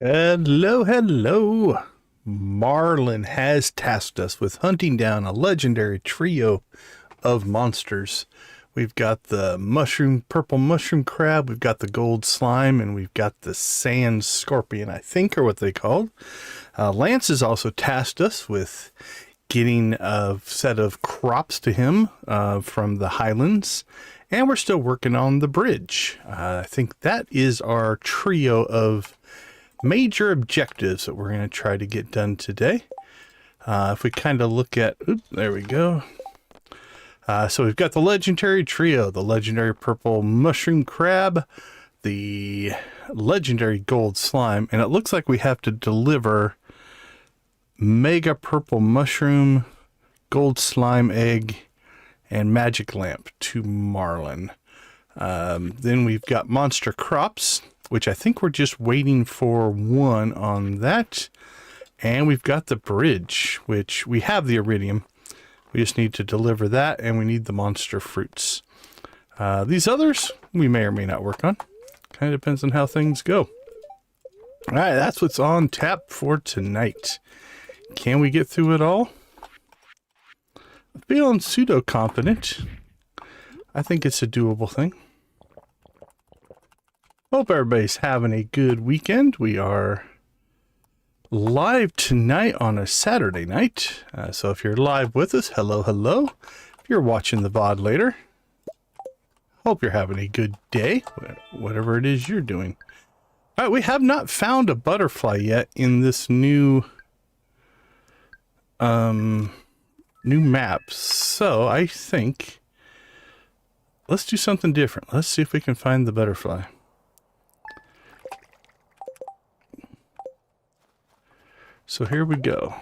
Hello, hello. Marlon has tasked us with hunting down a legendary trio of monsters. We've got the purple mushroom crab, we've got the gold slime, and we've got the sand scorpion, I think, are what they called. Lance has also tasked us with getting a set of crops to him from the highlands, and we're still working on the bridge. I think that is our trio of major objectives that we're going to try to get done today. If we kind of look at, there we go. So we've got the legendary trio, the legendary purple mushroom crab, the legendary gold slime, and it looks like we have to deliver mega purple mushroom, gold slime egg, and magic lamp to Marlon. Then we've got monster crops, which I think we're just waiting for one on that. And we've got the bridge, which we have the iridium. We just need to deliver that, and we need the monster fruits. These others, we may or may not work on. Kind of depends on how things go. All right, that's what's on tap for tonight. Can we get through it all? I'm feeling pseudo-confident. I think it's a doable thing. Hope everybody's having a good weekend. We are live tonight on a Saturday night. So if you're live with us, hello, hello. If you're watching the VOD later, hope you're having a good day, whatever it is you're doing. All right, we have not found a butterfly yet in this new map. So I think let's do something different. Let's see if we can find the butterfly. So here we go.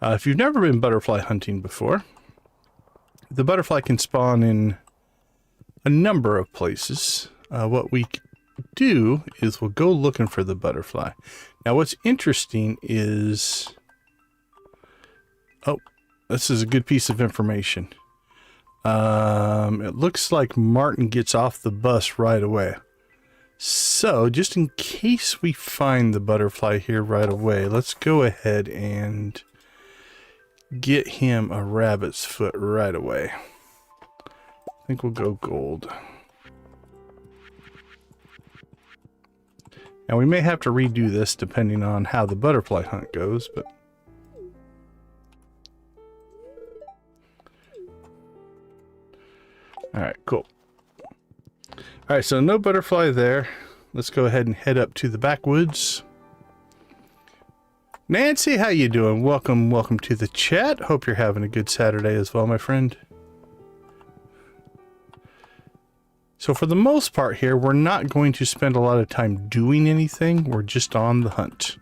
If you've never been butterfly hunting before, the butterfly can spawn in a number of places. What we do is we'll go looking for the butterfly. Now what's interesting is... Oh, this is a good piece of information. It looks like Martin gets off the bus right away. So, just in case we find the butterfly here right away, let's go ahead and get him a rabbit's foot right away. I think we'll go gold. Now, we may have to redo this depending on how the butterfly hunt goes, but... Alright, cool. Alright, so no butterfly there. Let's go ahead and head up to the backwoods. Nancy, how you doing? Welcome to the chat. Hope you're having a good Saturday as well, my friend. So for the most part here, we're not going to spend a lot of time doing anything. We're just on the hunt,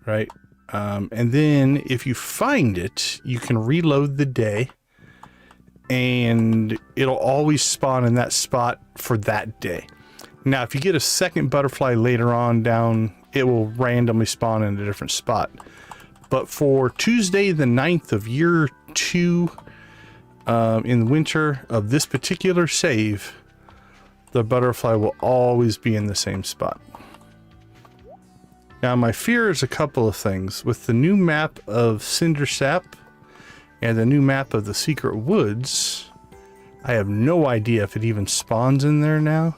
right? And then if you find it, you can reload the day. And it'll always spawn in that spot for that day. Now, if you get a second butterfly later on down, it will randomly spawn in a different spot. But for Tuesday the 9th of year 2 in the winter of this particular save, the butterfly will always be in the same spot. Now, my fear is a couple of things. With the new map of Cindersap and the new map of the Secret Woods, I have no idea if it even spawns in there now.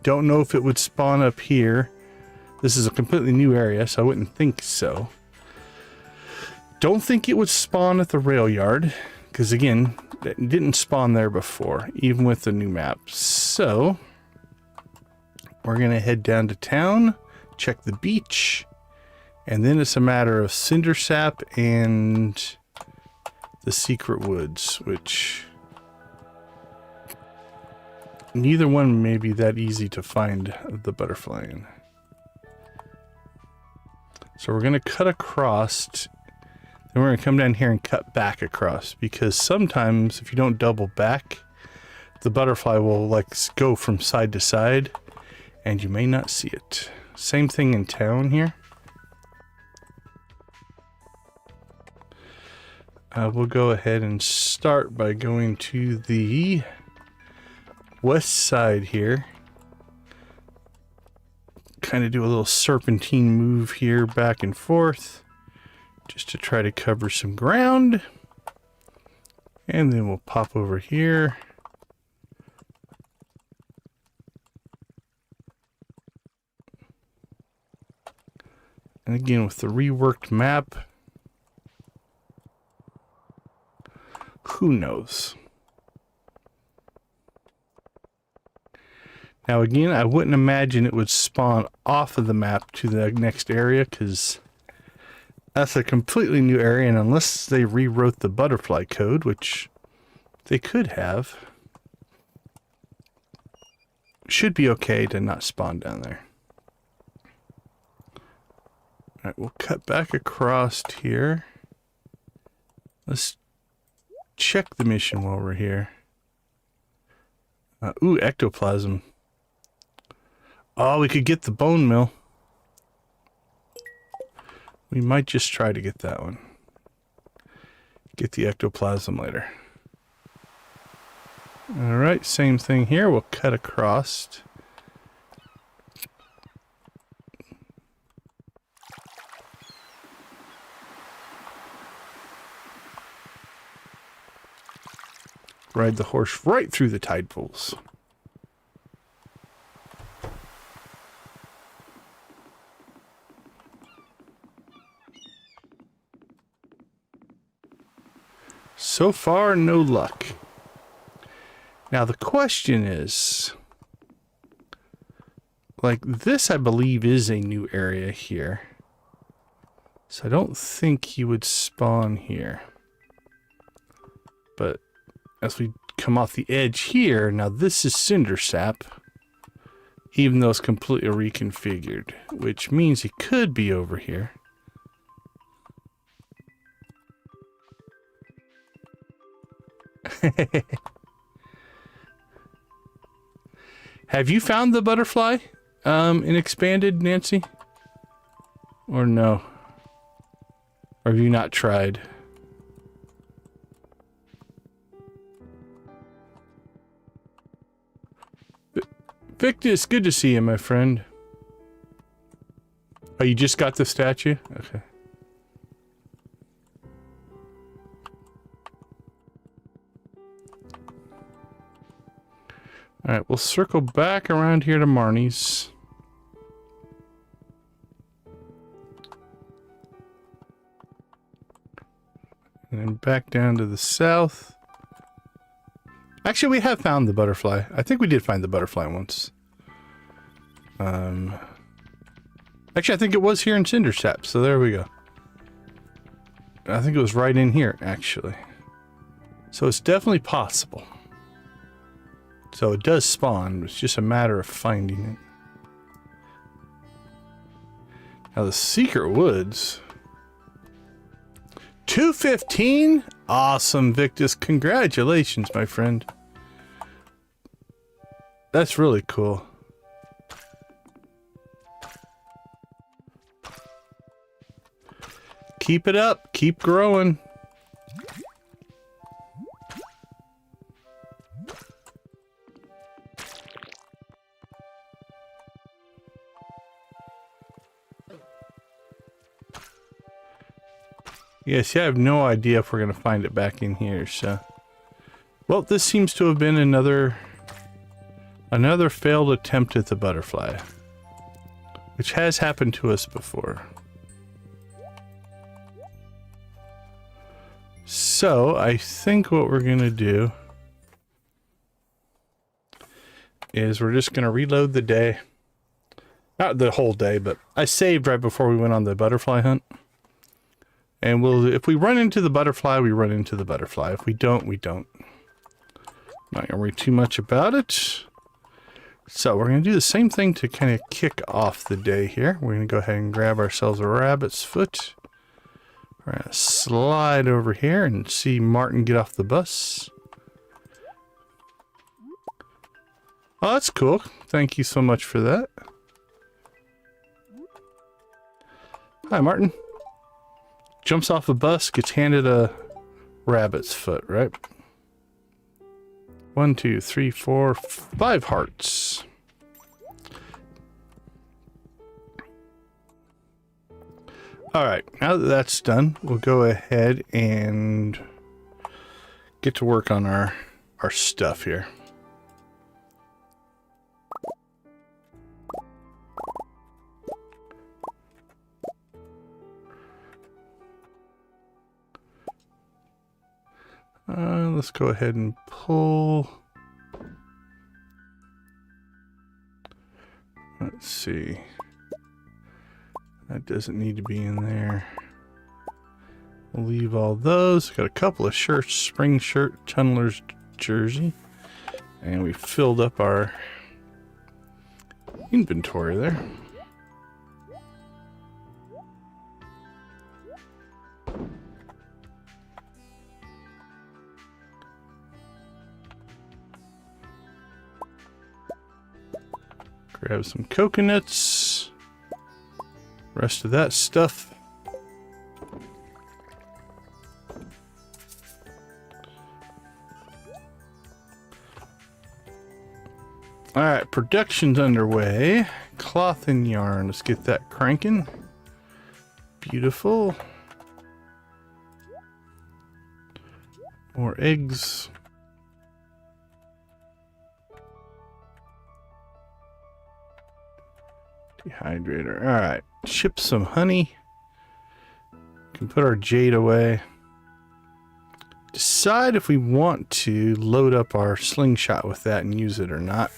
Don't know if it would spawn up here. This is a completely new area, so I wouldn't think so. Don't think it would spawn at the rail yard, because again, it didn't spawn there before, even with the new map. So, we're going to head down to town, check the beach, and then it's a matter of Cindersap and the Secret Woods, which neither one may be that easy to find the butterfly in. So we're going to cut across, then we're going to come down here and cut back across, because sometimes if you don't double back, the butterfly will like go from side to side and you may not see it. Same thing in town here. We'll go ahead and start by going to the west side here. kind of do a little serpentine move here back and forth just to try to cover some ground. And then we'll pop over here. And again, with the reworked map, who knows? Now again, I wouldn't imagine it would spawn off of the map to the next area, because that's a completely new area, and unless they rewrote the butterfly code, which they could have, should be okay to not spawn down there. Alright, we'll cut back across here. Let's check the mission while we're here. Ooh, ectoplasm. Oh, we could get the bone mill. We might just try to get that one. Get the ectoplasm later. Alright, same thing here. We'll cut across. Ride the horse right through the tide pools. So far, no luck. Now the question is, like, this I believe is a new area here. So I don't think he would spawn here. But as we come off the edge here, now this is cinder sap, even though it's completely reconfigured, which means he could be over here. Have you found the butterfly in Expanded, Nancy? Or no? Or have you not tried? Victus, good to see you, my friend. Oh, you just got the statue? Okay. Alright, we'll circle back around here to Marnie's. And then back down to the south. Actually, we have found the butterfly. I think we did find the butterfly once. Actually, I think it was here in Cindersap, so there we go. I think it was right in here, actually. So it's definitely possible. So it does spawn, it's just a matter of finding it. Now the secret woods. 215? Awesome, Victus. Congratulations, my friend. That's really cool. Keep it up. Keep growing. Yes, yeah, I have no idea if we're going to find it back in here, so... Well, this seems to have been another failed attempt at the butterfly. Which has happened to us before. So, I think what we're going to do is we're just going to reload the day. Not the whole day, but I saved right before we went on the butterfly hunt. And if we run into the butterfly, we run into the butterfly. If we don't, we don't. Not gonna worry too much about it. So we're gonna do the same thing to kind of kick off the day here. We're gonna go ahead and grab ourselves a rabbit's foot. We're gonna slide over here and see Martin get off the bus. Oh, that's cool. Thank you so much for that. Hi, Martin. Jumps off the bus, gets handed a rabbit's foot, right? 1, 2, 3, 4, 5 hearts. Alright, now that that's done, we'll go ahead and get to work on our stuff here. Let's go ahead and pull. Let's see. That doesn't need to be in there. We'll leave all those. Got a couple of shirts, spring shirt, tunneler's jersey. And we filled up our inventory there. Grab some coconuts. Rest of that stuff. Alright, production's underway. Cloth and yarn. Let's get that cranking. Beautiful. More eggs. Dehydrator. Alright. Ship some honey. Can put our jade away. Decide if we want to load up our slingshot with that and use it or not.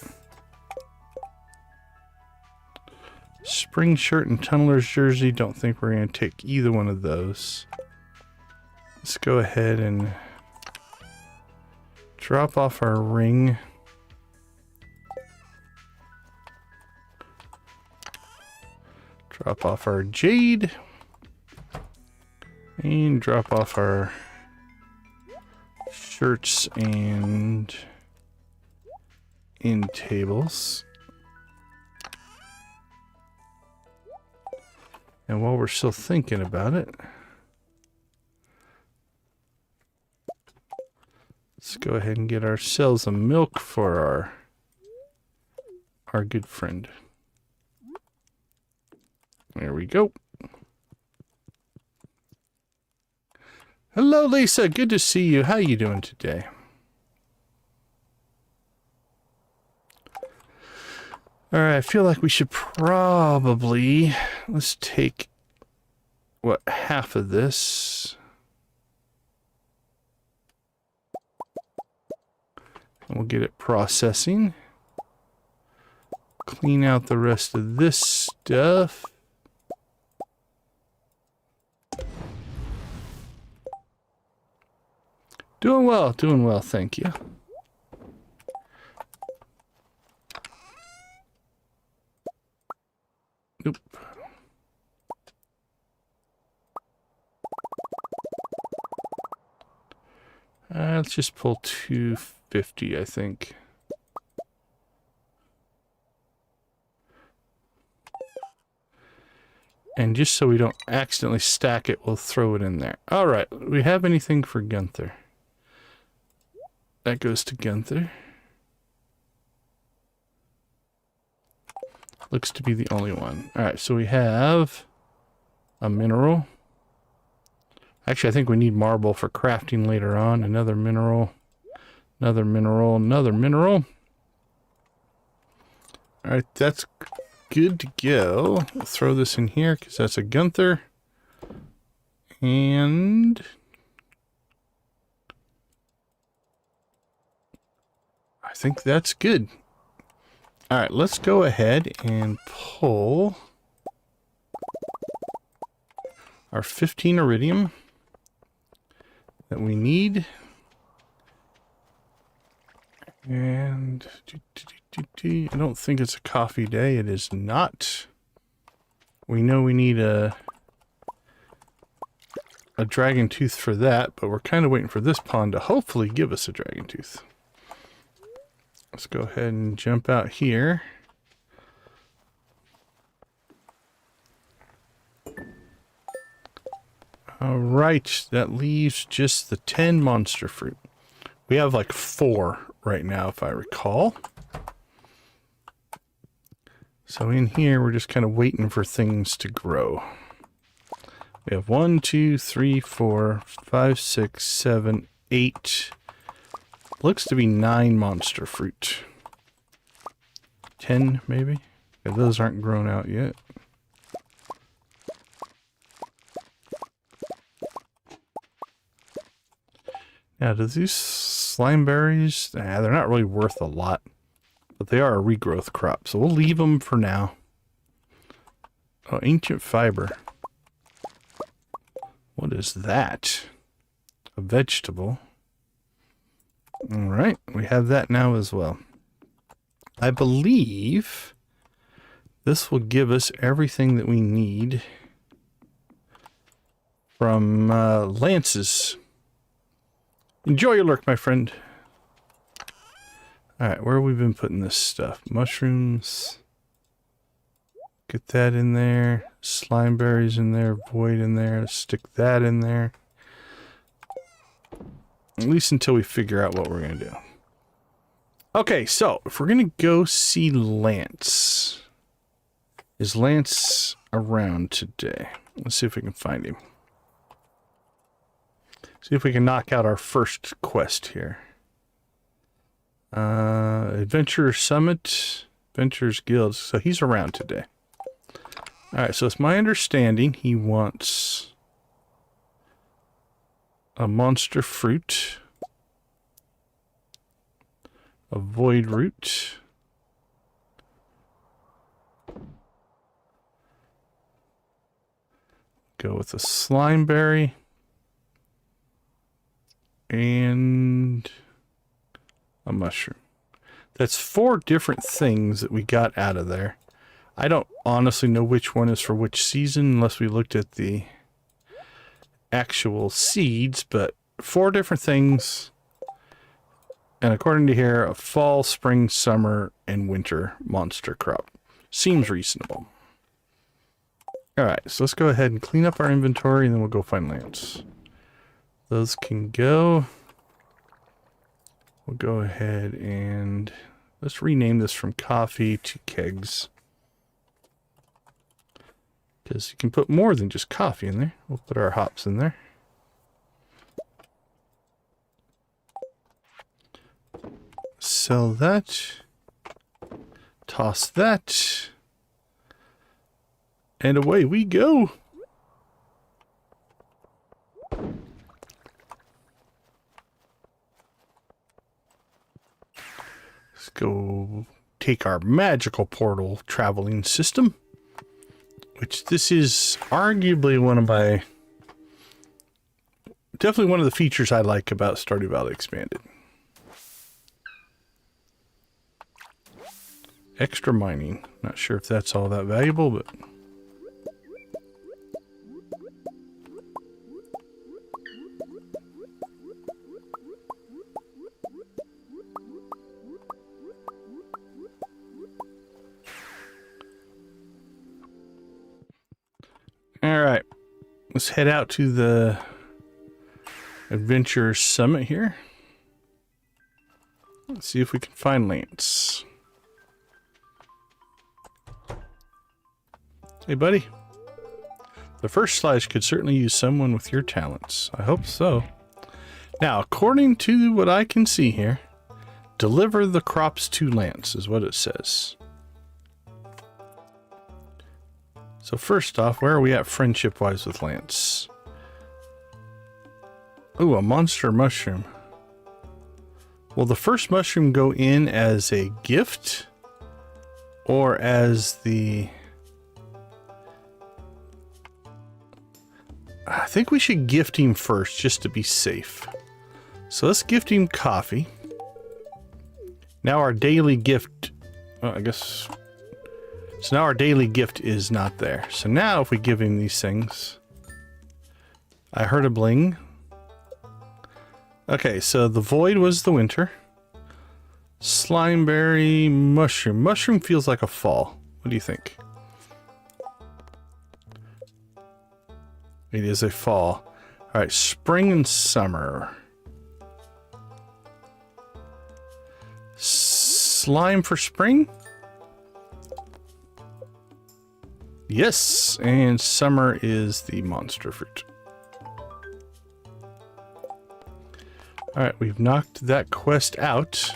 Spring shirt and tunneler's jersey. Don't think we're going to take either one of those. Let's go ahead and drop off our ring. Drop off our jade. And drop off our shirts and end tables. And while we're still thinking about it, let's go ahead and get ourselves some milk for our good friend. There we go. Hello, Lisa. Good to see you. How you doing today? Alright, I feel like we should probably... Let's take... What, half of this. And we'll get it processing. Clean out the rest of this stuff. Doing well, thank you. Nope. Let's just pull 250, I think. And just so we don't accidentally stack it, we'll throw it in there. Alright, do we have anything for Gunther? That goes to Gunther. Looks to be the only one. Alright, so we have a mineral. Actually, I think we need marble for crafting later on. Another mineral. Another mineral. Another mineral. Alright, that's good to go. We'll throw this in here because that's a Gunther. And... I think that's good. Alright, let's go ahead and pull our 15 iridium that we need. And I don't think it's a coffee day. It is not. We know we need a dragon tooth for that, but we're kind of waiting for this pond to hopefully give us a dragon tooth. Let's go ahead and jump out here. Alright, that leaves just the 10 monster fruit. We have like 4 right now, if I recall. So in here, we're just kind of waiting for things to grow. We have 1, 2, 3, 4, 5, 6, 7, 8. Looks to be 9 monster fruit. 10, maybe? Yeah, those aren't grown out yet. Now, do these slime berries... Nah, they're not really worth a lot. But they are a regrowth crop, so we'll leave them for now. Oh, ancient fiber. What is that? A vegetable. Alright, we have that now as well. I believe this will give us everything that we need from Lance's. Enjoy your lurk, my friend. Alright, where have we been putting this stuff? Mushrooms. Get that in there. Slime berries in there. Void in there. Stick that in there. At least until we figure out what we're going to do. Okay, so if we're going to go see Lance. Is Lance around today? Let's see if we can find him. See if we can knock out our first quest here. Adventurer Summit. Adventurers Guild. So he's around today. Alright, so it's my understanding he wants a monster fruit, a void root, go with a slime berry, and a mushroom. That's 4 different things that we got out of there. I don't honestly know which one is for which season unless we looked at the actual seeds, but 4 different things. And according to here, a fall, spring, summer, and winter monster crop. Seems reasonable. Alright, so let's go ahead and clean up our inventory and then we'll go find Lance. Those can go. We'll go ahead and let's rename this from coffee to kegs. Because you can put more than just coffee in there. We'll put our hops in there. Sell that. Toss that. And away we go. Let's go take our magical portal traveling system. Which this is arguably one of my... Definitely one of the features I like about Stardew Valley Expanded. Extra mining. Not sure if that's all that valuable, but... Alright, let's head out to the Adventure Summit here. Let's see if we can find Lance. Hey, buddy. The first slash could certainly use someone with your talents. I hope so. Now, according to what I can see here, deliver the crops to Lance is what it says. So first off, where are we at friendship-wise with Lance? Ooh, a monster mushroom. Will the first mushroom go in as a gift? Or as the... I think we should gift him first, just to be safe. So let's gift him coffee. Now our daily gift... Well, I guess... So now our daily gift is not there. So now if we give him these things... I heard a bling. Okay, so the void was the winter. Slimeberry, mushroom. Mushroom feels like a fall. What do you think? It is a fall. Alright, spring and summer. Slime for spring? Yes, and summer is the monster fruit. Alright, we've knocked that quest out.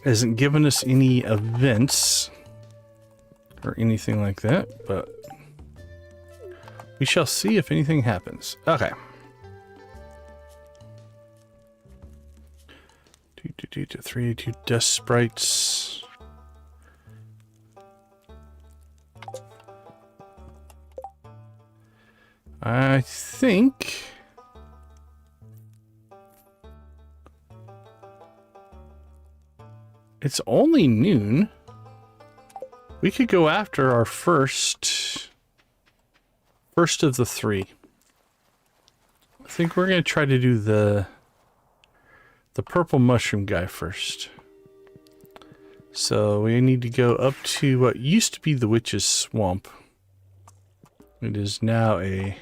Hasn't given us any events or anything like that, but we shall see if anything happens. Okay. 382 dust sprites. I think it's only noon. We could go after our first of the three. I think we're going to try to do the purple mushroom guy first. So we need to go up to what used to be the witch's swamp. It is now it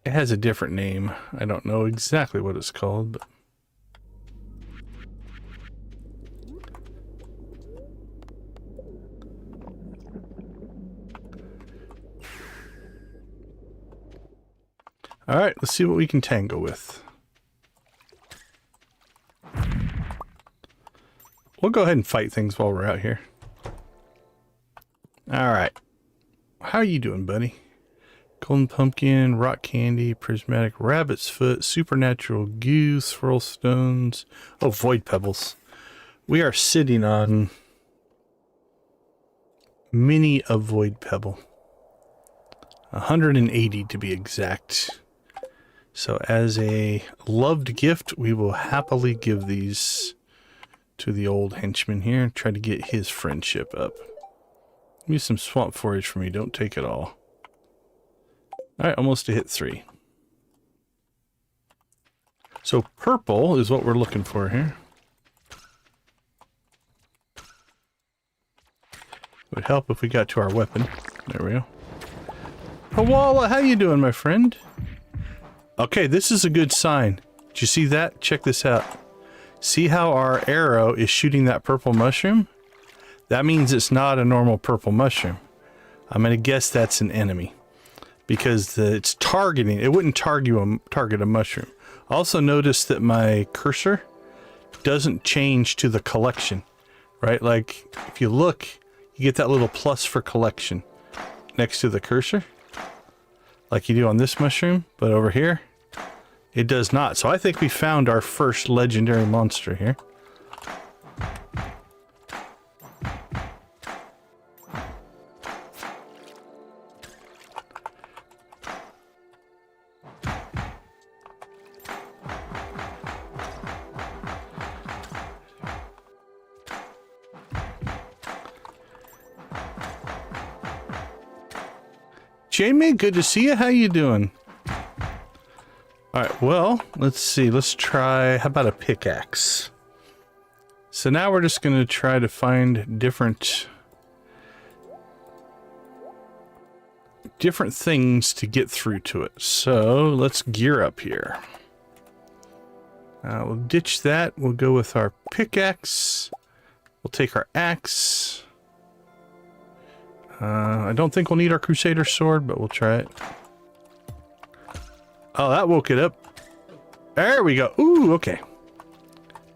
has a different name. I don't know exactly what it's called, but all right, let's see what we can tangle with. We'll go ahead and fight things while we're out here. All right. How are you doing, buddy? Golden pumpkin, rock candy, prismatic rabbit's foot, supernatural goo, swirl stones. Oh, void pebbles. We are sitting on many a void pebble. 180 to be exact. So as a loved gift, we will happily give these to the old henchman here and try to get his friendship up. Use some swamp forage for me. Don't take it all. Alright, almost to hit 3. So purple is what we're looking for here. Would help if we got to our weapon. There we go. Koala, how you doing, my friend? Okay, this is a good sign. Did you see that? Check this out. See how our arrow is shooting that purple mushroom? That means it's not a normal purple mushroom. I'm going to guess that's an enemy. Because it's targeting. It wouldn't target a mushroom. Also notice that my cursor doesn't change to the collection. Right? Like, if you look, you get that little plus for collection next to the cursor. Like you do on this mushroom. But over here, it does not. So I think we found our first legendary monster here. Jamie, good to see you. How you doing? Alright, well, let's see. Let's try, how about a pickaxe? So now we're just going to try to find different things to get through to it. So let's gear up here. We'll ditch that. We'll go with our pickaxe. We'll take our axe. I don't think we'll need our Crusader sword, but we'll try it. Oh, that woke it up. There we go. Ooh, okay.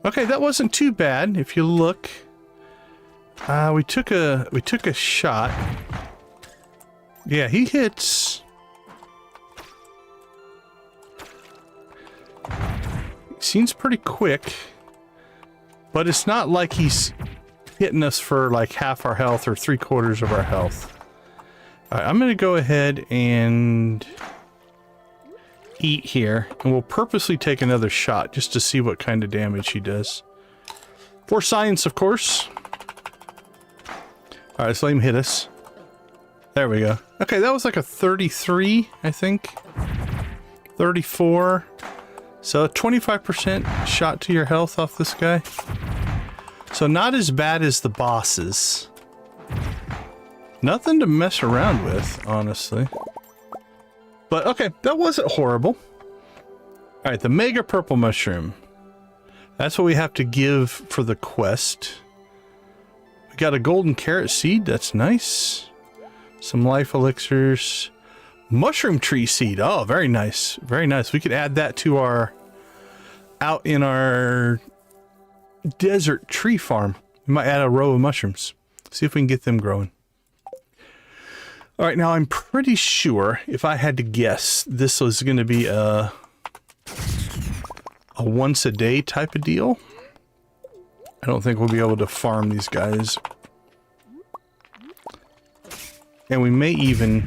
Okay, that wasn't too bad. If you look, we took a shot. Yeah, he hits. Seems pretty quick, but it's not like he's hitting us for like half our health or 3/4 of our health. All right, I'm going to go ahead and eat here, and we'll purposely take another shot just to see what kind of damage he does. For science, of course. All right, let's let him hit us. There we go. Okay, that was like a 33, I think. 34. So a 25% shot to your health off this guy. So not as bad as the bosses. Nothing to mess around with, honestly. But okay, that wasn't horrible. Alright, the Mega Purple Mushroom. That's what we have to give for the quest. We got a golden carrot seed. That's nice. Some life elixirs. Mushroom tree seed. Oh, very nice. Very nice. We could add that to our... out in our desert tree farm. We might add a row of mushrooms. See if we can get them growing. All right, now I'm pretty sure, if I had to guess, this was going to be a once a day type of deal. I don't think we'll be able to farm these guys. And we may even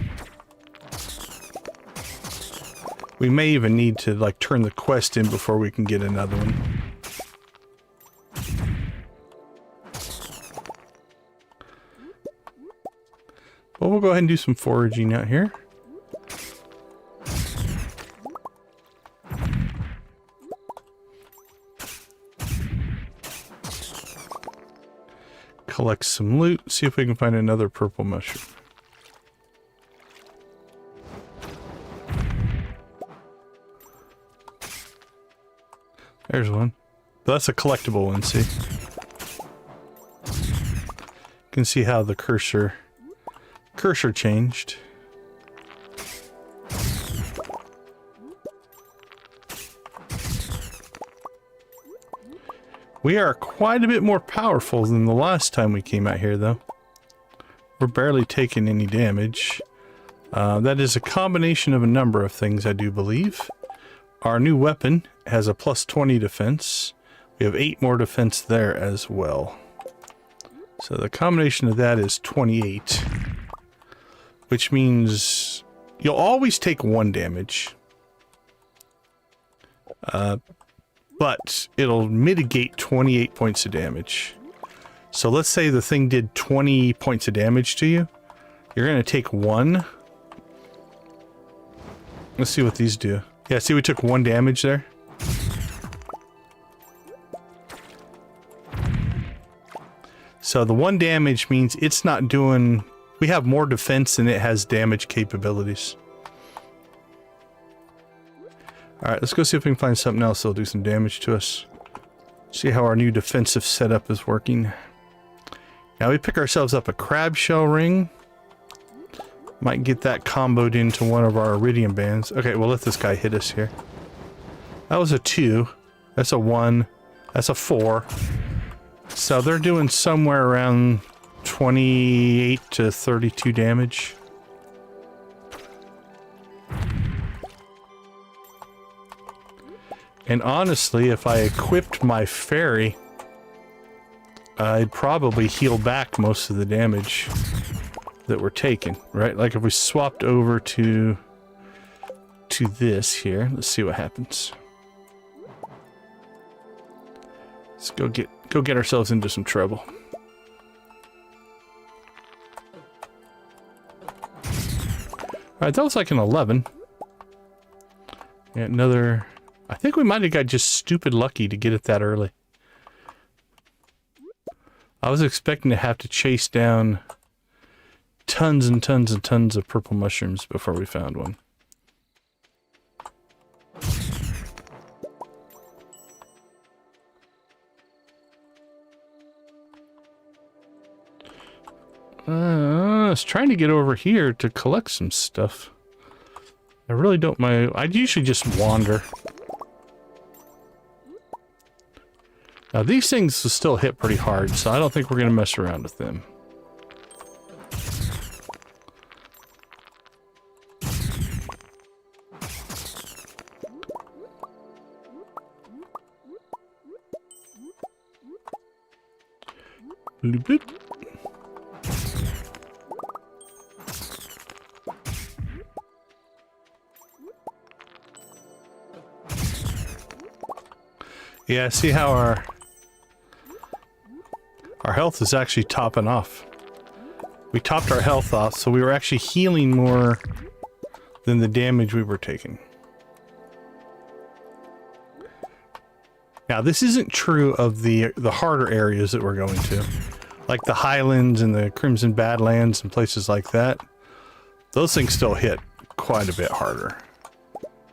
need to like turn the quest in before we can get another one. Well, we'll go ahead and do some foraging out here. Collect some loot, see if we can find another purple mushroom. There's one. That's a collectible one, see? You can see how the cursor changed. We are quite a bit more powerful than the last time we came out here, though. We're barely taking any damage. That is a combination of a number of things, I do believe. Our new weapon has a plus 20 defense. We have 8 more defense there as well. So the combination of that is 28. Which means you'll always take 1 damage. But it'll mitigate 28 points of damage. So let's say the thing did 20 points of damage to you. You're going to take 1. Let's see what these do. Yeah, see we took 1 damage there? So the 1 damage means it's not doing... We have more defense than it has damage capabilities. Alright, let's go see if we can find something else that'll do some damage to us. See how our new defensive setup is working. Now we pick ourselves up a crab shell ring. Might get that comboed into one of our iridium bands. Okay, we'll let this guy hit us here. That was a 2. That's a 1. That's a 4. So they're doing somewhere around 28 to 32 damage. And honestly, if I equipped my fairy, I'd probably heal back most of the damage that we're taking, right? Like if we swapped over to this here, let's see what happens. Let's go get ourselves into some trouble. Alright, that was like an 11. Yeah, another... I think we might have got just stupid lucky to get it that early. I was expecting to have to chase down tons and tons and tons of purple mushrooms before we found one. I was trying to get over here to collect some stuff. I really don't mind. I'd usually just wander. Now these things will still hit pretty hard, so I don't think we're going to mess around with them. Bloop, bloop. Yeah, see how our health is actually topping off. We topped our health off, so we were actually healing more than the damage we were taking. Now, this isn't true of the harder areas that we're going to. Like the Highlands and the Crimson Badlands and places like that. Those things still hit quite a bit harder.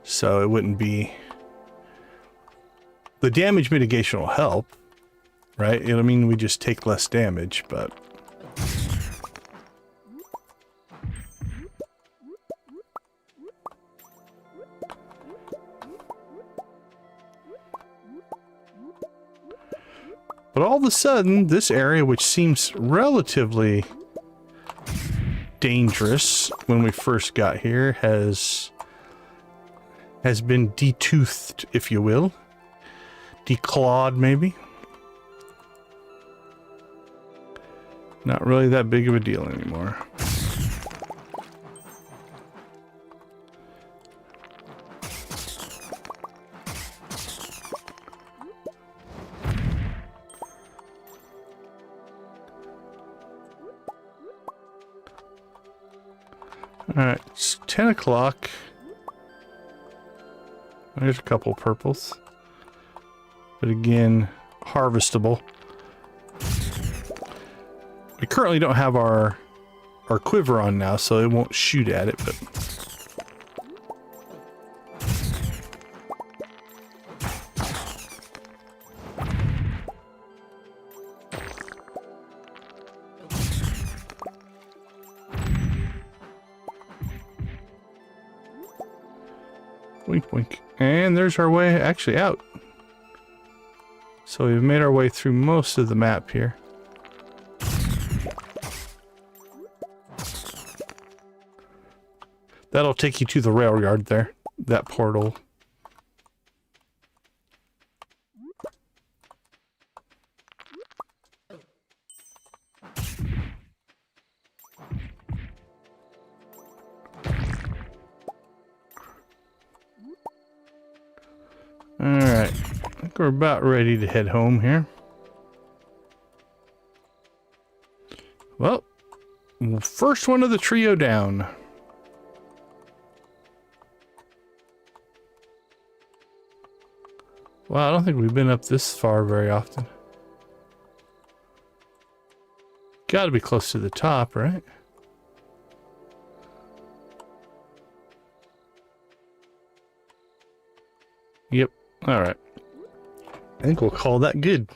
So it wouldn't be... The damage mitigation will help. right? It'll mean we just take less damage, but... But all of a sudden, this area, which seems relatively dangerous when we first got here, has been detoothed, if you will. Declawed, maybe. Not really that big of a deal anymore. Alright, it's 10 o'clock. There's a couple purples. But again, harvestable. We currently don't have our quiver on now, so it won't shoot at it, but... Wink, wink. And there's our way actually out. So we've made our way through most of the map here. That'll take you to the rail yard there. That portal. Alright, I think we're about ready to head home here. Well, first one of the trio down. Wow, I don't think we've been up this far very often. Gotta be close to the top, right? Yep. Alright. I think we'll call that good.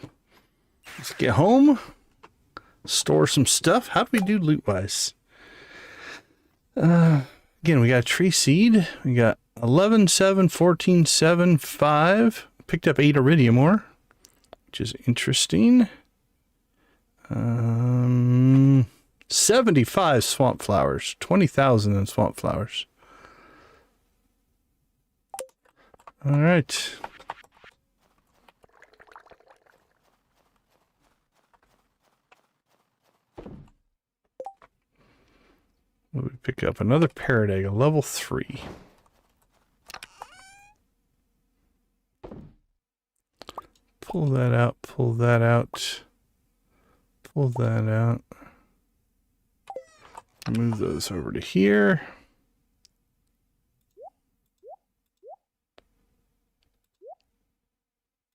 Let's get home. Store some stuff. How do we do loot-wise? Again, we got a tree seed. We got 11, 7, 14, 7, 5. Picked up 8 iridium ore, which is interesting. 75 swamp flowers. 20,000 in swamp flowers. Alright. We pick up another parrot egg, a level 3. Pull that out, pull that out, pull that out. Move those over to here.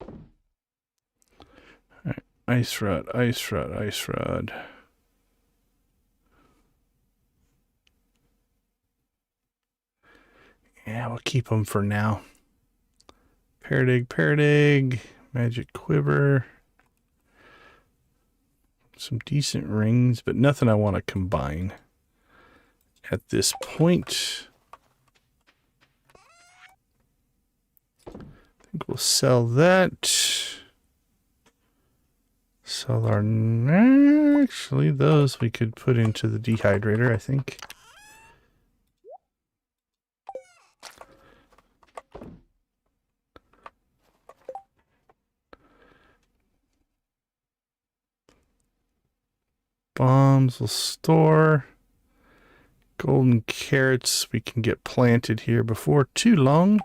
All right, ice rod, ice rod, ice rod. Yeah, we'll keep them for now. Parrot egg, magic quiver. Some decent rings, but nothing I want to combine at this point. I think we'll sell that. Sell our... Actually, those we could put into the dehydrator, I think. Bombs will store. Golden carrots we can get planted here before too long.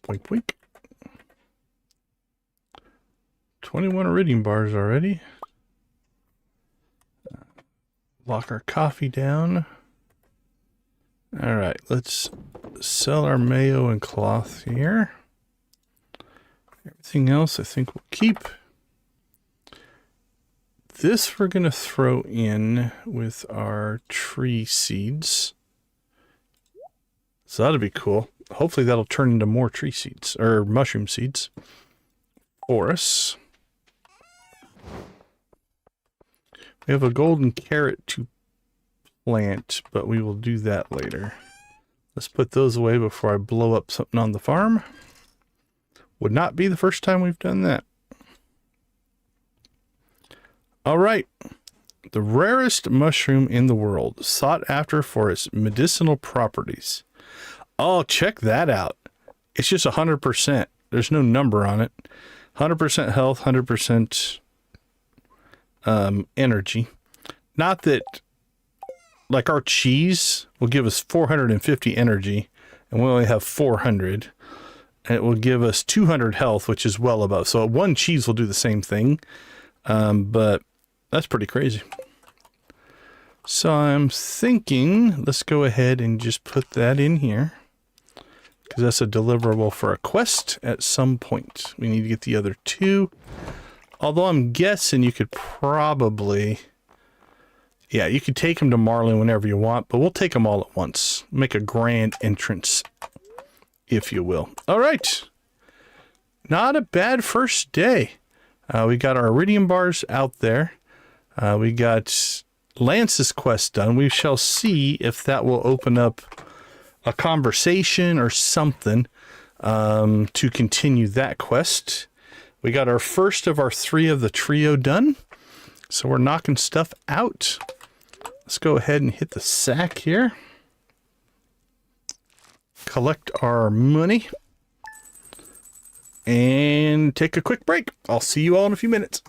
Boink, boink. 21 iridium bars already. Lock our coffee down. All right, let's sell our mayo and cloth here. Everything else I think we'll keep. this we're going to throw in with our tree seeds. So that'll be cool. Hopefully that'll turn into more tree seeds, or mushroom seeds for us. We have a golden carrot to plant, but we will do that later. Let's put those away before I blow up something on the farm. Would not be the first time we've done that. All right. The rarest mushroom in the world, sought after for its medicinal properties. Oh, check that out. It's just 100%. There's no number on it. 100% health, 100% energy. Not that, like our cheese will give us 450 energy, and we only have 400. And it will give us 200 health, which is well above. So one cheese will do the same thing, but that's pretty crazy. So I'm thinking, let's go ahead and just put that in here, because that's a deliverable for a quest at some point. We need to get the other two. Although I'm guessing you could probably, yeah, you could take them to Marlon whenever you want, but we'll take them all at once. Make a grand entrance, if you will. All right. Not a bad first day. We got our iridium bars out there. We got Lance's quest done. We shall see if that will open up a conversation or something to continue that quest. We got our first of our 3 of the trio done. So we're knocking stuff out. Let's go ahead and hit the sack here. Collect our money. And take a quick break. I'll see you all in a few minutes.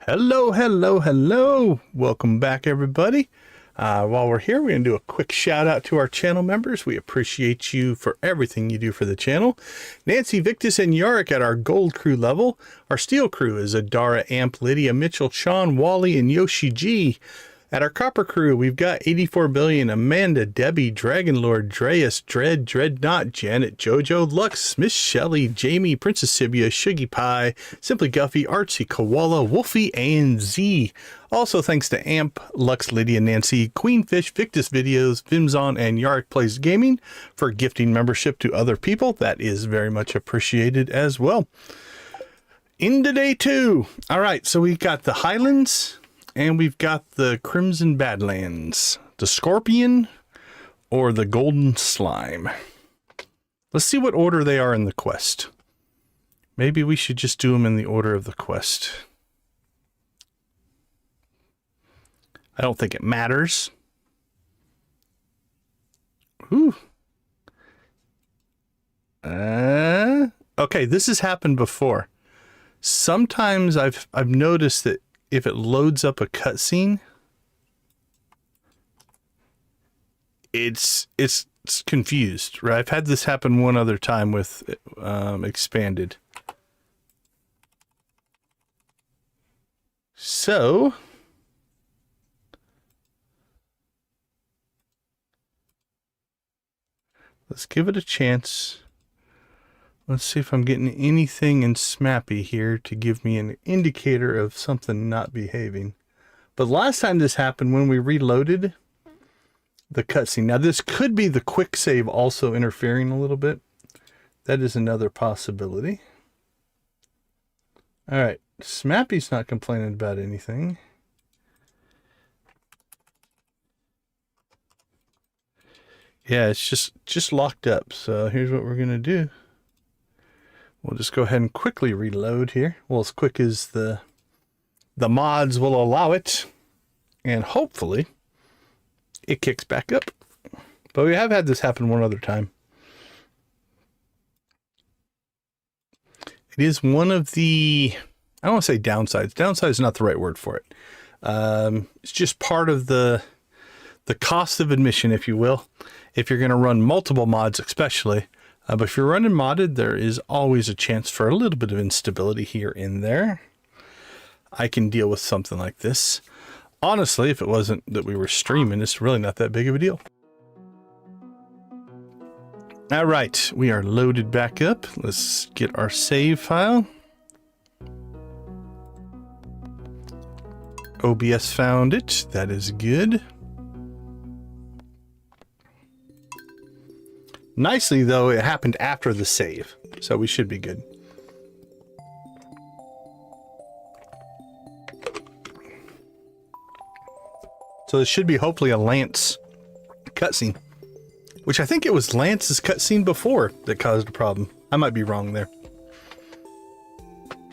Hello, hello, hello. Welcome back, everybody. While we're here, we're going to do a quick shout out to our channel members. We appreciate you for everything you do for the channel. Nancy, Victus, and Yarick at our gold crew level. Our steel crew is Adara, Amp, Lydia, Mitchell, Sean, Wally, and Yoshi G. At our copper crew, we've got 84 Billion, Amanda, Debbie, Dragonlord, Dreas, Dread, Dreadnought, Janet, Jojo, Lux, Miss Shelley, Jamie, Princess Sibia, Shuggy Pie, Simply Guffy, Artsy, Koala, Wolfie, and Z. Also thanks to Amp, Lux, Lydia, Nancy, Queenfish, Victus Videos, Vimzon, and Yarick Plays Gaming for gifting membership to other people. That is very much appreciated as well. Into day 2. All right, so we got the Highlands. And we've got the Crimson Badlands, the Scorpion, or the Golden Slime. Let's see what order they are in the quest. Maybe we should just do them in the order of the quest. I don't think it matters. Ooh. Okay, this has happened before. Sometimes I've noticed that if it loads up a cutscene, it's confused, right? I've had this happen one other time with Expanded. So let's give it a chance. Let's see if I'm getting anything in Smappy here to give me an indicator of something not behaving. But last time this happened when we reloaded the cutscene. Now this could be the quick save also interfering a little bit. That is another possibility. All right, Smappy's not complaining about anything. Yeah, it's just locked up. So here's what we're gonna do. We'll just go ahead and quickly reload here. Well, as quick as the mods will allow it. And hopefully it kicks back up. But we have had this happen one other time. It is one of the, I don't want to say downsides. Downside is not the right word for it. It's just part of the cost of admission, if you will. If you're going to run multiple mods especially. But if you're running modded, there is always a chance for a little bit of instability here and there. I can deal with something like this. Honestly, if it wasn't that we were streaming, it's really not that big of a deal. All right, we are loaded back up. Let's get our save file. OBS found it. That is good. Nicely, though, it happened after the save, so we should be good. So this should be hopefully a Lance cutscene, which I think it was Lance's cutscene before that caused a problem. I might be wrong there.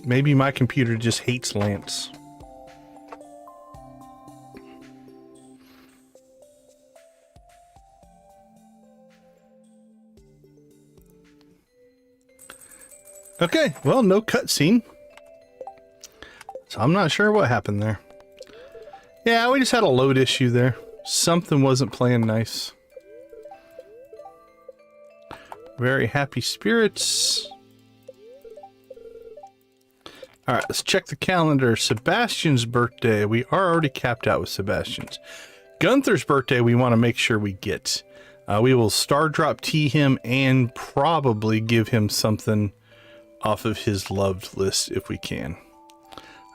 Maybe my computer just hates Lance. Okay, well, no cutscene. So I'm not sure what happened there. Yeah, we just had a load issue there. Something wasn't playing nice. Very happy spirits. Alright, let's check the calendar. Sebastian's birthday. We are already capped out with Sebastian's. Gunther's birthday we want to make sure we get. We will star drop tea him and probably give him something off of his loved list if we can.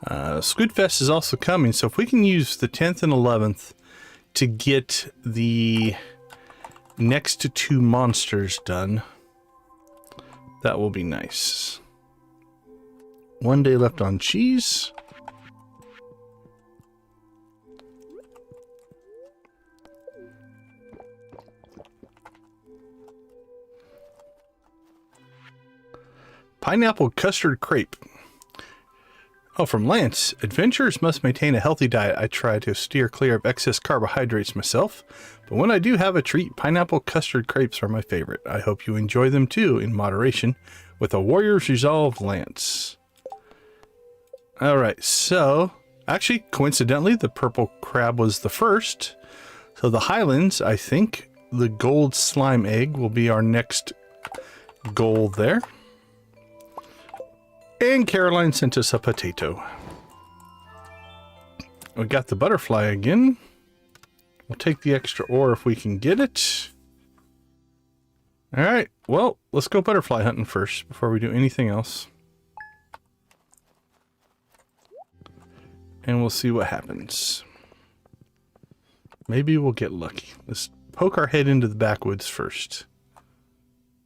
Squidfest is also coming, so if we can use the 10th and 11th to get the next to 2 monsters done, that will be nice. 1 day left on cheese. Pineapple custard crepe. Oh, from Lance. Adventurers must maintain a healthy diet. I try to steer clear of excess carbohydrates myself, but when I do have a treat, pineapple custard crepes are my favorite. I hope you enjoy them too, in moderation. With a warrior's resolve, Lance. All right, so actually, coincidentally, the purple crab was the first. So the Highlands, I think the gold slime egg will be our next goal there. And Caroline sent us a potato. We got the butterfly again. We'll take the extra ore if we can get it. All right, well, let's go butterfly hunting first before we do anything else. And we'll see what happens. Maybe we'll get lucky. Let's poke our head into the backwoods first.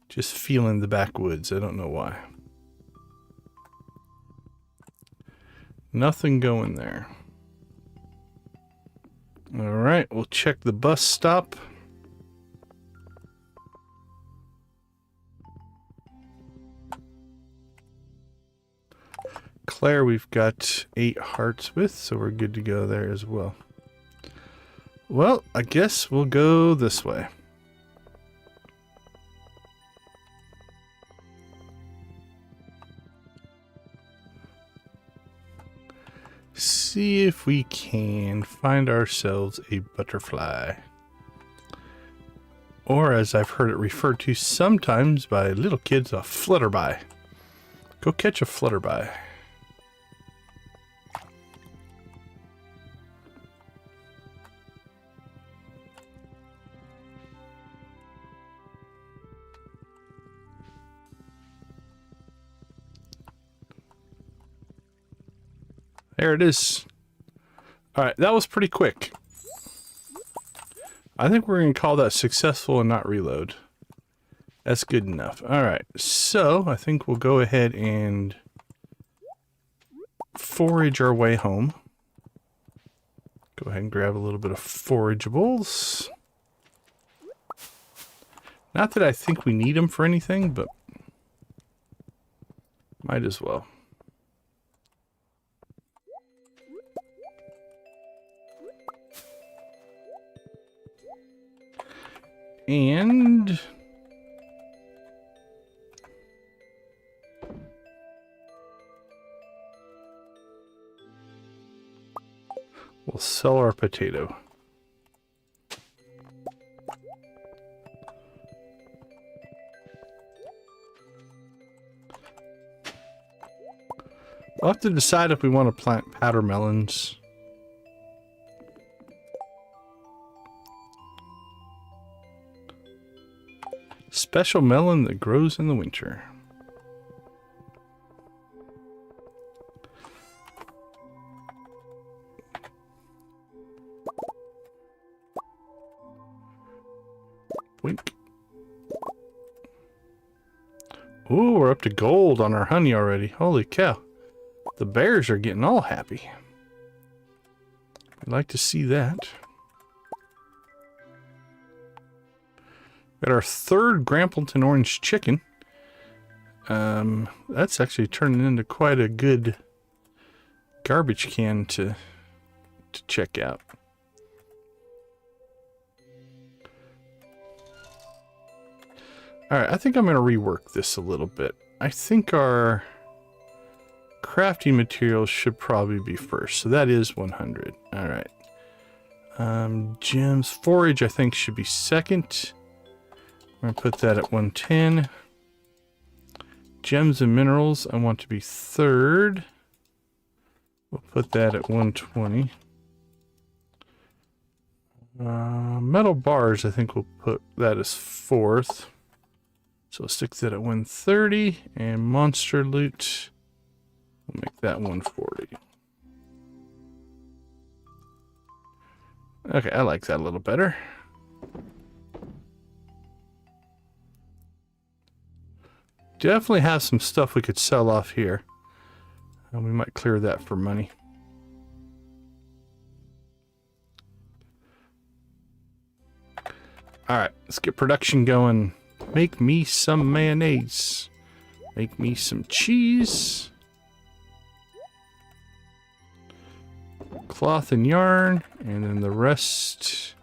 Just feeling the backwoods. I don't know why. Nothing going there. All right, we'll check the bus stop. Claire, we've got 8 hearts with, so we're good to go there as well. Well, I guess we'll go this way. See if we can find ourselves a butterfly. Or, as I've heard it referred to sometimes by little kids, a flutterby. Go catch a flutterby. There it is. Alright, that was pretty quick. I think we're going to call that successful and not reload. That's good enough. Alright, so I think we'll go ahead and forage our way home. Go ahead and grab a little bit of forageables. Not that I think we need them for anything, but might as well. And we'll sell our potato. We'll have to decide if we want to plant powder melons. Special melon that grows in the winter. Wink. Ooh, we're up to gold on our honey already. Holy cow. The bears are getting all happy. I'd like to see that. Got our third Grampleton orange chicken. That's actually turning into quite a good garbage can to check out. Alright, I think I'm going to rework this a little bit. I think our crafting materials should probably be first. So that is 100. Alright. Gems, forage I think should be second. I'm going to put that at 110. Gems and minerals, I want to be third. We'll put that at 120. Metal bars, I think we'll put that as fourth. So we'll stick that at 130. And monster loot, we'll make that 140. Okay, I like that a little better. Definitely have some stuff we could sell off here. And we might clear that for money. Alright, let's get production going. Make me some mayonnaise. Make me some cheese. Cloth and yarn. And then the rest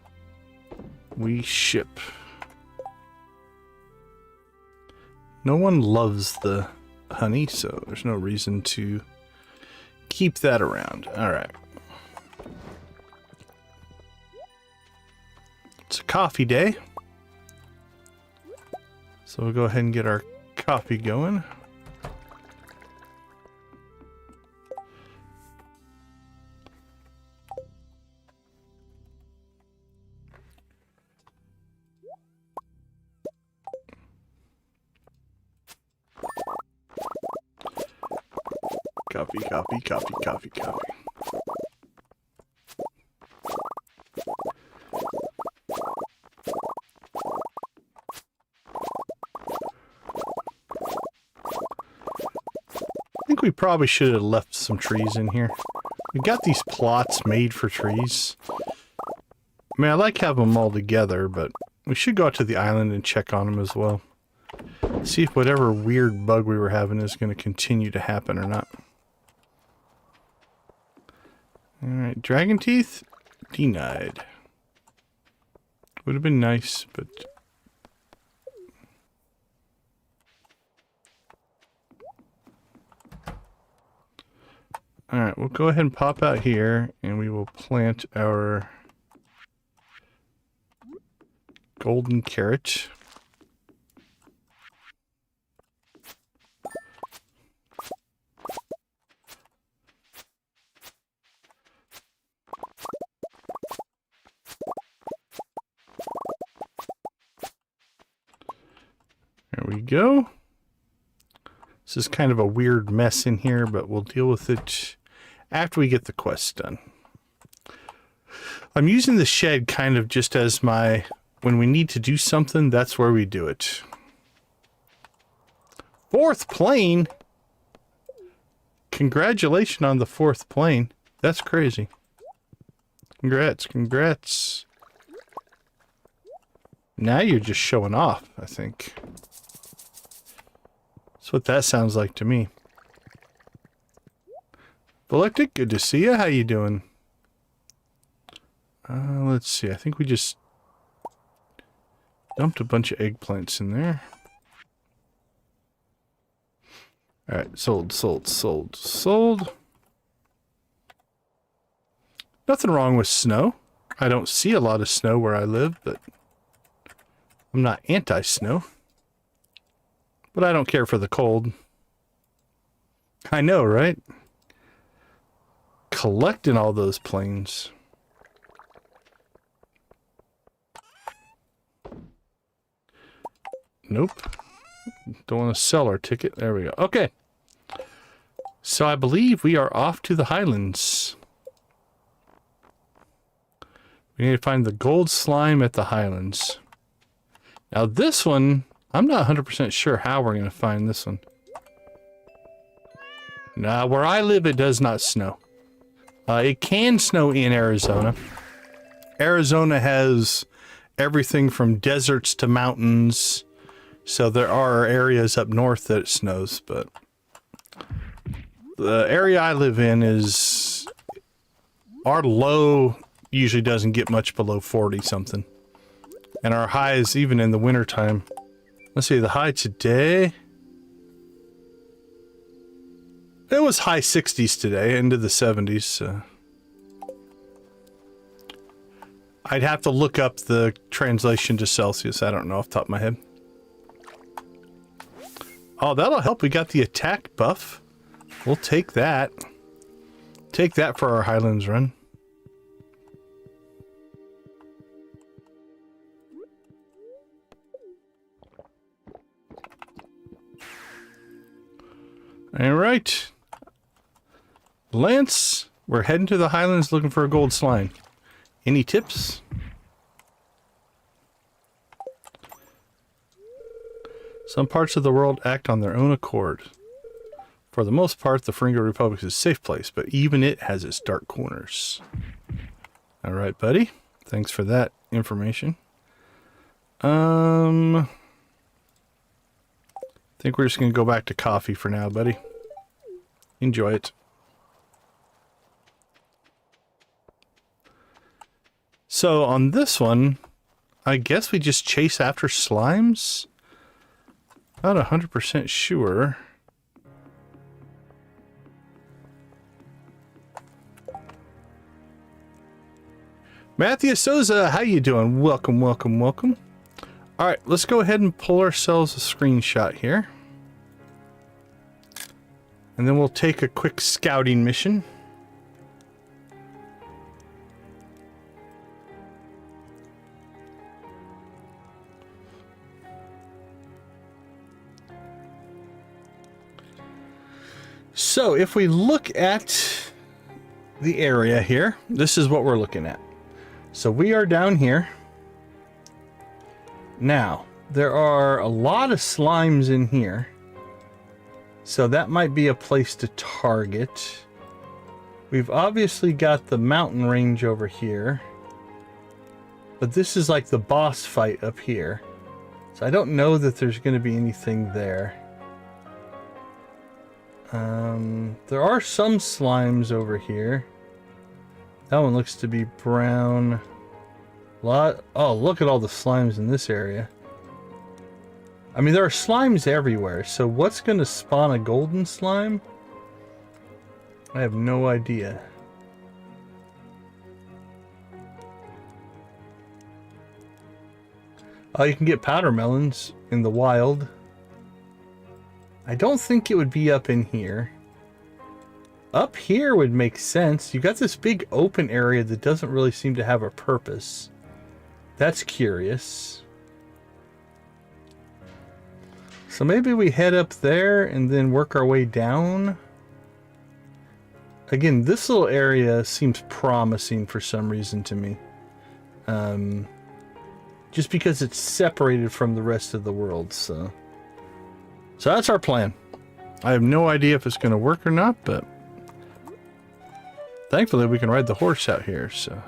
we ship. No one loves the honey, so there's no reason to keep that around. All right. It's a coffee day. So we'll go ahead and get our coffee going. Coffee, coffee, coffee, coffee, coffee. I think we probably should have left some trees in here. We got these plots made for trees. I mean, I like having them all together, but we should go out to the island and check on them as well. See if whatever weird bug we were having is going to continue to happen or not. Alright, dragon teeth? Denied. Would have been nice, but... Alright, we'll go ahead and pop out here, and we will plant our golden carrot. There we go. This is kind of a weird mess in here, but we'll deal with it after we get the quest done. I'm using the shed kind of just as my, when we need to do something, that's where we do it. 4th plane? Congratulations on the 4th plane. That's crazy. Congrats, congrats. Now you're just showing off, I think. That's what that sounds like to me. Galactic, good to see you. How you doing? Let's see. I think we just dumped a bunch of eggplants in there. Alright, sold, sold, sold, sold. Nothing wrong with snow. I don't see a lot of snow where I live, but I'm not anti-snow. But I don't care for the cold. I know, right? Collecting all those planes. Nope. Don't want to sell our ticket. There we go. Okay. So I believe we are off to the Highlands. We need to find the gold slime at the Highlands. Now this one, I'm not 100% sure how we're going to find this one. Now, where I live, it does not snow. It can snow in Arizona. Arizona has everything from deserts to mountains. So there are areas up north that it snows, but the area I live in is, our low usually doesn't get much below 40 something. And our highs, even in the wintertime. Let's see, the high today, it was high 60s today, into the 70s. I'd have to look up the translation to Celsius. I don't know off the top of my head. Oh, that'll help. We got the attack buff. We'll take that. Take that for our Highlands run. All right. Lance, we're heading to the Highlands looking for a gold slime. Any tips? Some parts of the world act on their own accord. For the most part, the Fringo Republic is a safe place, but even it has its dark corners. All right, buddy. Thanks for that information. I think we're just going to go back to coffee for now, buddy. Enjoy it. So on this one, I guess we just chase after slimes? Not 100% sure. Matthew Souza, how you doing? Welcome, welcome, welcome. All right, let's go ahead and pull ourselves a screenshot here. And then we'll take a quick scouting mission. So if we look at the area here, this is what we're looking at. So we are down here. Now, there are a lot of slimes in here. So that might be a place to target. We've obviously got the mountain range over here. But this is like the boss fight up here. So I don't know that there's going to be anything there. There are some slimes over here. That one looks to be brown. Oh, look at all the slimes in this area. I mean, there are slimes everywhere, so what's going to spawn a golden slime? I have no idea. Oh, you can get powder melons in the wild. I don't think it would be up in here. Up here would make sense. You got this big open area that doesn't really seem to have a purpose. That's curious. So maybe we head up there and then work our way down. Again, this little area seems promising for some reason to me. Just because it's separated from the rest of the world, so that's our plan. I have no idea if it's going to work or not, but thankfully we can ride the horse out here, so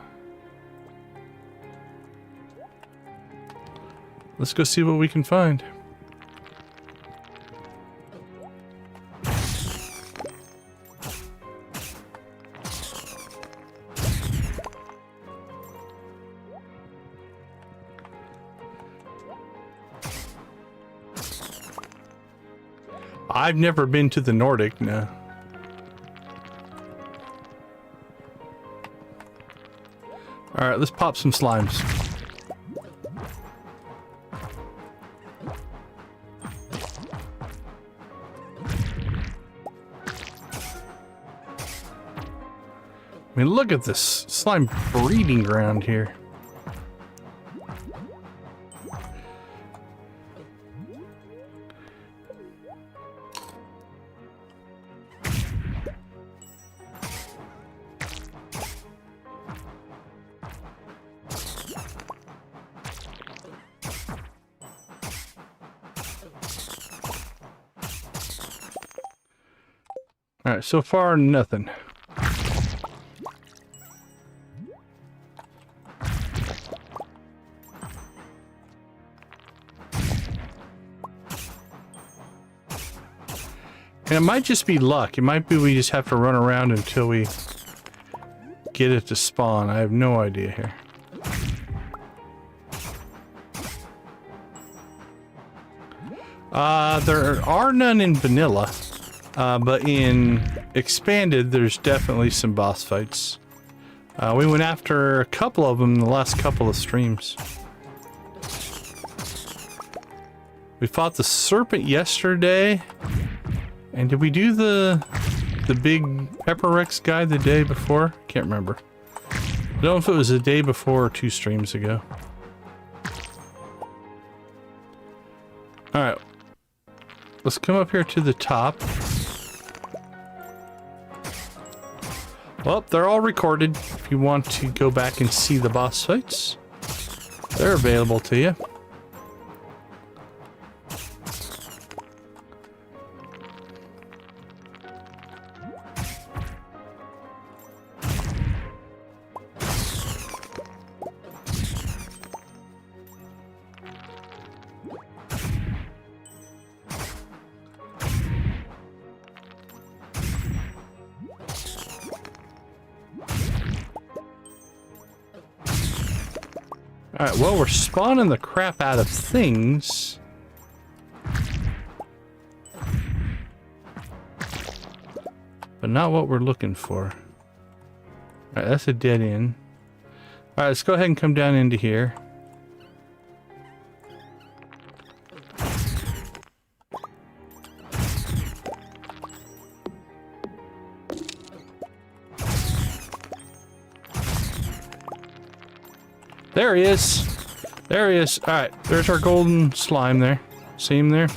let's go see what we can find. I've never been to the Nordic, no. Alright, let's pop some slimes. I mean, look at this slime breeding ground here. Alright, so far, nothing. And it might just be luck. It might be we just have to run around until we get it to spawn. I have no idea here. There are none in vanilla. But in Expanded, there's definitely some boss fights. We went after a couple of them in the last couple of streams. We fought the serpent yesterday. And did we do the big Pepper Rex guy the day before? Can't remember. I don't know if it was the day before or 2 streams ago. Alright. Let's come up here to the top. Well, they're all recorded. If you want to go back and see the boss fights, they're available to you. Alright, well, we're spawning the crap out of things. But not what we're looking for. Alright, that's a dead end. Alright, let's go ahead and come down into here. There he is. There he is. Alright, there's our golden slime there. See him there?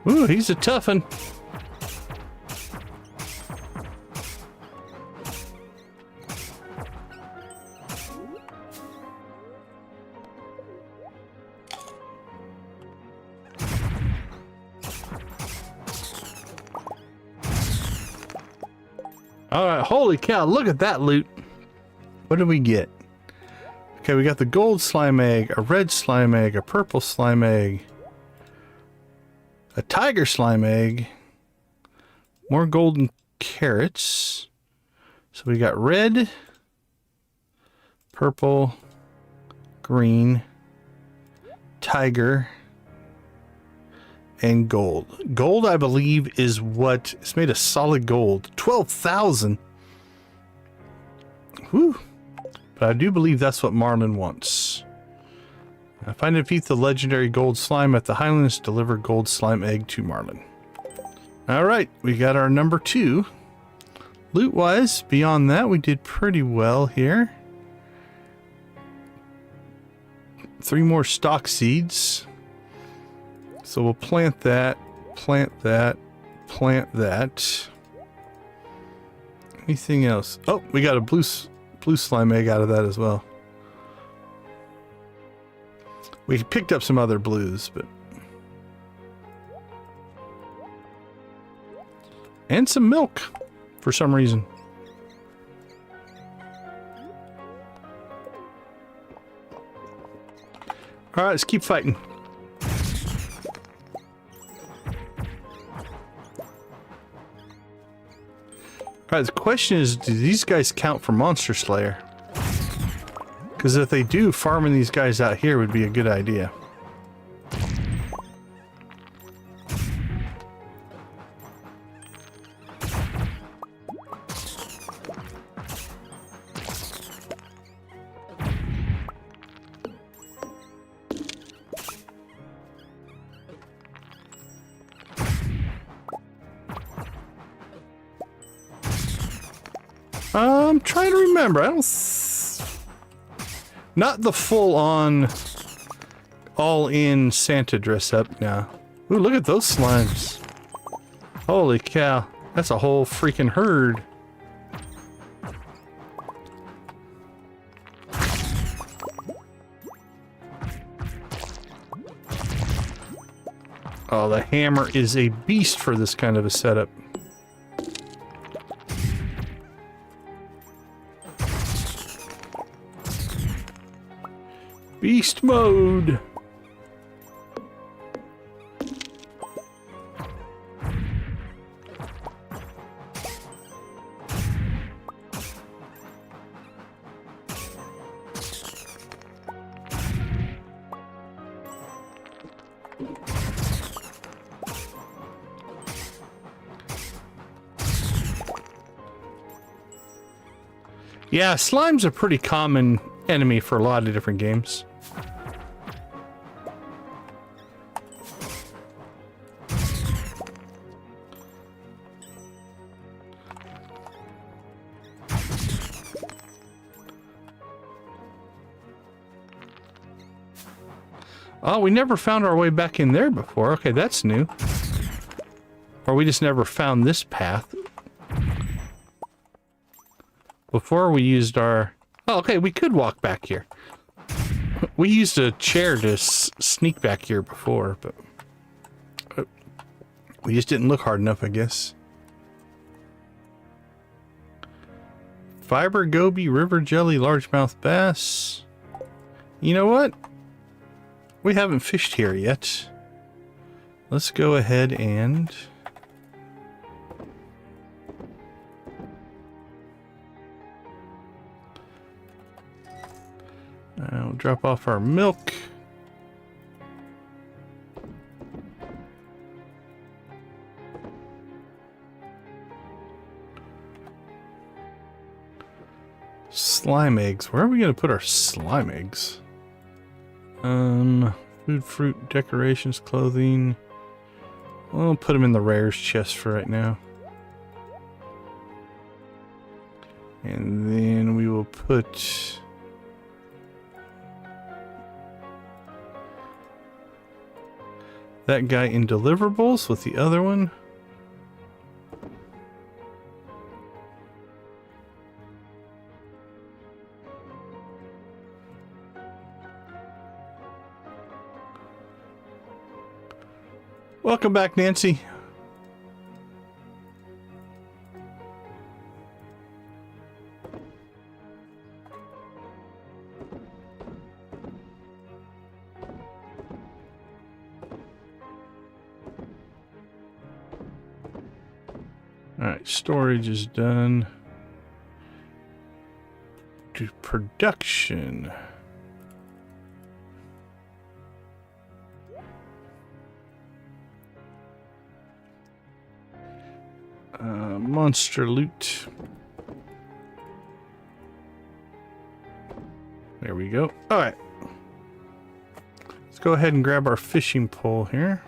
Ooh, he's a toughin'. Alright, holy cow, look at that loot. What did we get? Okay, we got the gold slime egg, a red slime egg, a purple slime egg, a tiger slime egg, more golden carrots. So we got red, purple, green, tiger, and gold. Gold, I believe, is what it's made of solid gold. 12,000. Whew. But I do believe that's what Marlon wants. If I defeat the legendary gold slime at the Highlands, deliver gold slime egg to Marlon. Alright, we got our number 2. Loot-wise, beyond that, we did pretty well here. 3 more stock seeds. So we'll plant that, plant that, plant that. Anything else? Oh, we got a blue slime egg out of that as well. We picked up some other blues, but... And some milk, for some reason. Alright, let's keep fighting. Alright, the question is, do these guys count for Monster Slayer? Because if they do, farming these guys out here would be a good idea. I'm trying to remember. I don't... Not the full-on, all-in Santa dress-up now. Ooh, look at those slimes. Holy cow. That's a whole freaking herd. Oh, the hammer is a beast for this kind of a setup. Beast mode. Yeah, slime's a pretty common enemy for a lot of different games. Oh, we never found our way back in there before. Okay, that's new. Or we just never found this path. Before we used our... Oh, okay, we could walk back here. We used a chair to sneak back here before, but... we just didn't look hard enough, I guess. fiber goby, river jelly, largemouth bass. You know what? We haven't fished here yet. Let's go ahead and we'll drop off our milk. Slime eggs. Where are we going to put our slime eggs? Food, fruit, decorations, clothing. We'll put them in the rares chest for right now. And then we will put that guy in deliverables with the other one. Welcome back, Nancy. All right, storage is done. Do production. Monster loot. There we go. All right. Let's go ahead and grab our fishing pole here.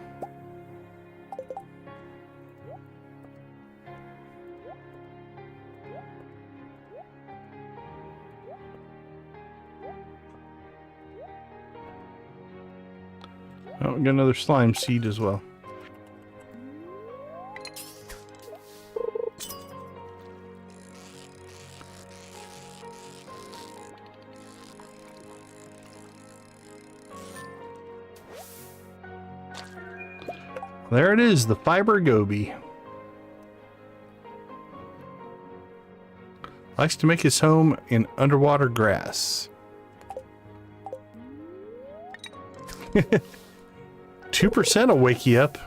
Oh, we got another slime seed as well. There it is, the fiber goby. Likes to make his home in underwater grass. 2% will wake you up.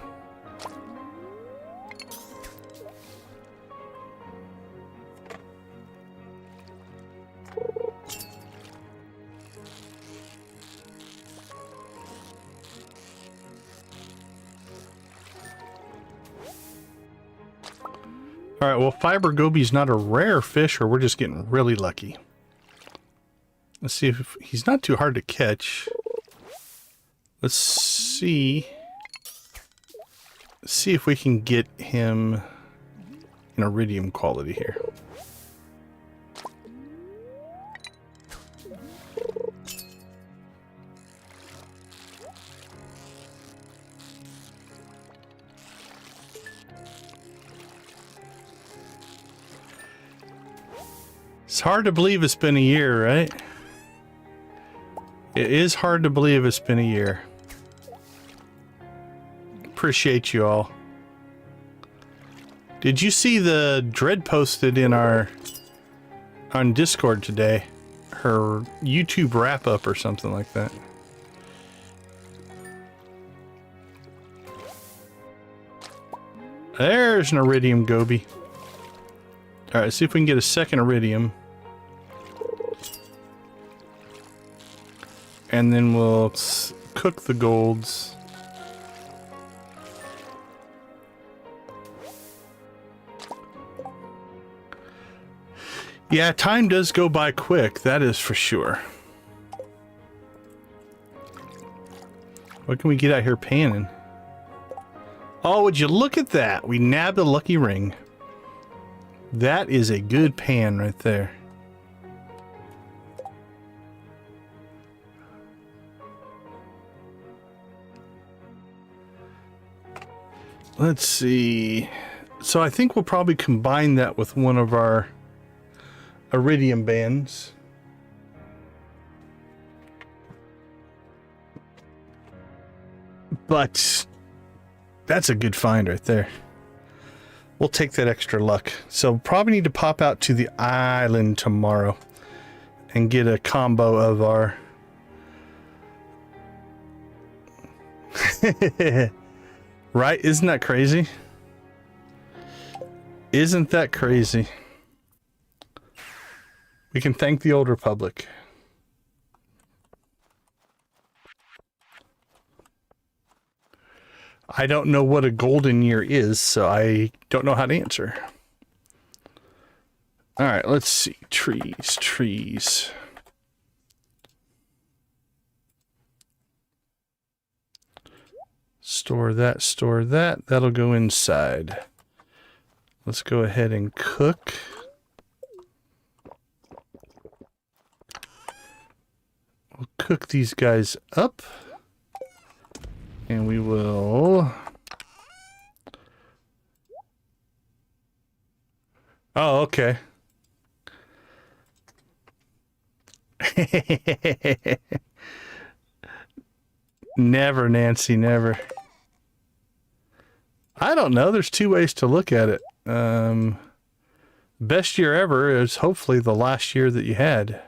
All right, well, fiber goby's not a rare fish, or we're just getting really lucky. Let's see if he's not too hard to catch. Let's see if we can get him in iridium quality here. It's hard to believe it's been a year, right? It is hard to believe it's been a year. Appreciate you all. Did you see the Dread posted in on Discord today? Her YouTube wrap up or something like that. There's an iridium goby. All right, see if we can get a second iridium. And then we'll cook the golds. Yeah, time does go by quick, that is for sure. What can we get out here panning? Oh, would you look at that? We nabbed a lucky ring. That is a good pan right there. Let's see. So I think we'll probably combine that with one of our iridium bands. But that's a good find right there. we'll take that extra luck. So probably need to pop out to the island tomorrow and get a combo of our right? Isn't that crazy? Isn't that crazy? We can thank the old republic. I don't know what a golden year is, so I don't know how to answer. All right, let's see. Trees, trees. Store that, store that. That'll go inside. Let's go ahead and cook. We'll cook these guys up. And we will... Oh, okay. Never, Nancy, never. I don't know. There's two ways to look at it. Best year ever is hopefully the last year that you had,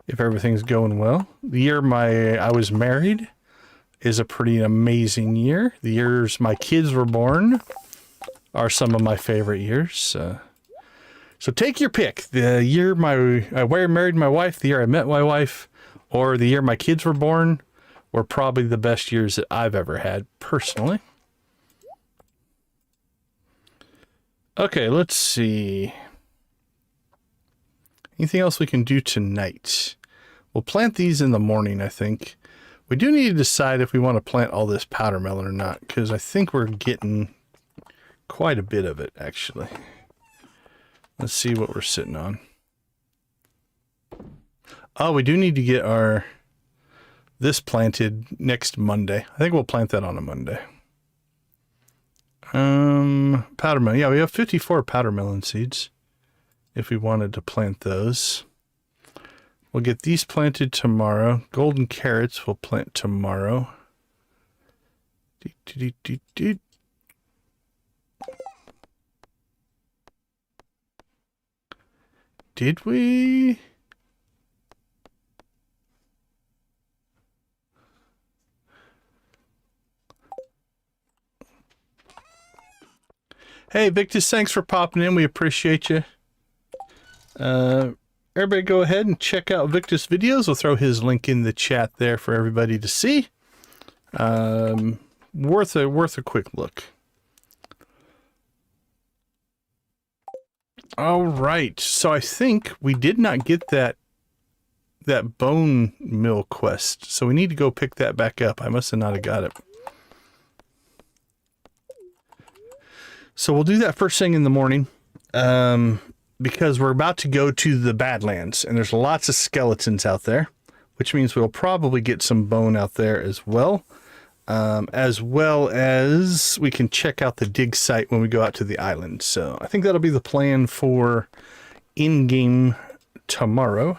if everything's going well. The year I was married is a pretty amazing year. The years my kids were born are some of my favorite years. So take your pick. The year I married my wife, the year I met my wife, or the year my kids were born were probably the best years that I've ever had personally. Okay, let's see. Anything else we can do tonight? We'll plant these in the morning, I think. We do need to decide if we want to plant all this powder melon or not, because I think we're getting quite a bit of it, actually. Let's see what we're sitting on. Oh, we do need to get this planted next Monday. I think we'll plant that on a Monday. Powder melon. Yeah, we have 54 powder melon seeds if we wanted to plant those. We'll get these planted tomorrow. Golden carrots we'll plant tomorrow. Did we? Hey, Victus, thanks for popping in. We appreciate you. Everybody go ahead and check out Victus' videos. We'll throw his link in the chat there for everybody to see. Worth a quick look. All right. So I think we did not get that bone mill quest. So we need to go pick that back up. I must have not have got it. So we'll do that first thing in the morning. Because we're about to go to the Badlands, and there's lots of skeletons out there, which means we'll probably get some bone out there as well as we can check out the dig site when we go out to the island. So I think that'll be the plan for in-game tomorrow.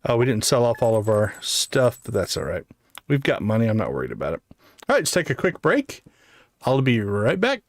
Oh, we didn't sell off all of our stuff, but that's all right. We've got money. I'm not worried about it. All right, let's take a quick break. I'll be right back.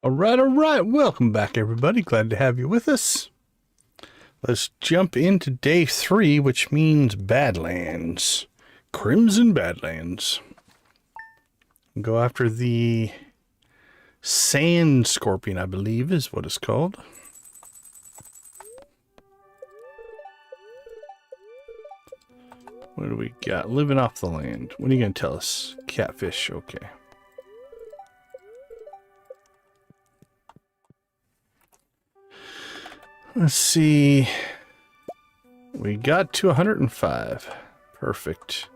All right. Welcome back, everybody. Glad to have you with us. Let's jump into day 3, which means Badlands. Crimson Badlands. Go after the Sand Scorpion, I believe is what it's called. What do we got? Living off the land. What are you going to tell us? Catfish, okay. Let's see. We got to 105. Perfect.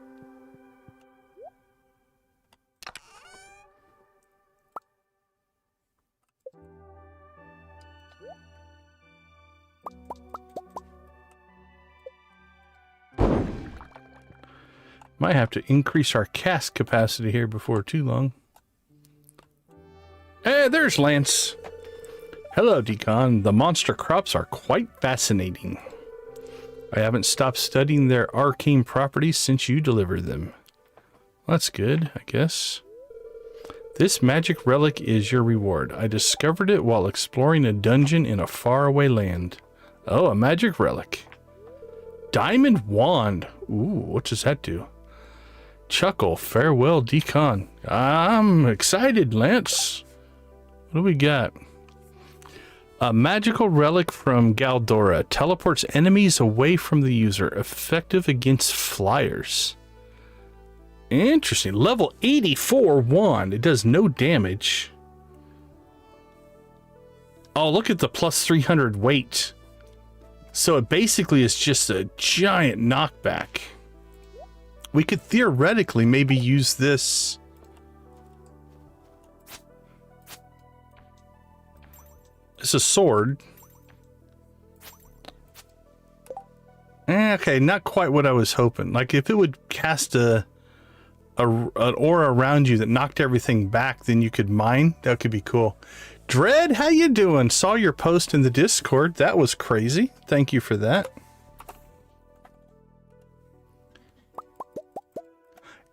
Might have to increase our cast capacity here before too long. Hey, there's Lance. Hello, Decon. The monster crops are quite fascinating. I haven't stopped studying their arcane properties since you delivered them. Well, that's good, I guess. This magic relic is your reward. I discovered it while exploring a dungeon in a faraway land. Oh, a magic relic. Diamond wand. Ooh, what does that do? Chuckle. Farewell, Decon. I'm excited, Lance. What do we got? A magical relic from Galdora teleports enemies away from the user, effective against flyers. Interesting. Level 84 wand. It does no damage. Oh, look at the plus 300 weight. So it basically is just a giant knockback. We could theoretically maybe use this. It's a sword. Okay, not quite what I was hoping. Like if it would cast an aura around you that knocked everything back, then you could mine. That could be cool. Dread, how you doing? Saw your post in the Discord. That was crazy. Thank you for that.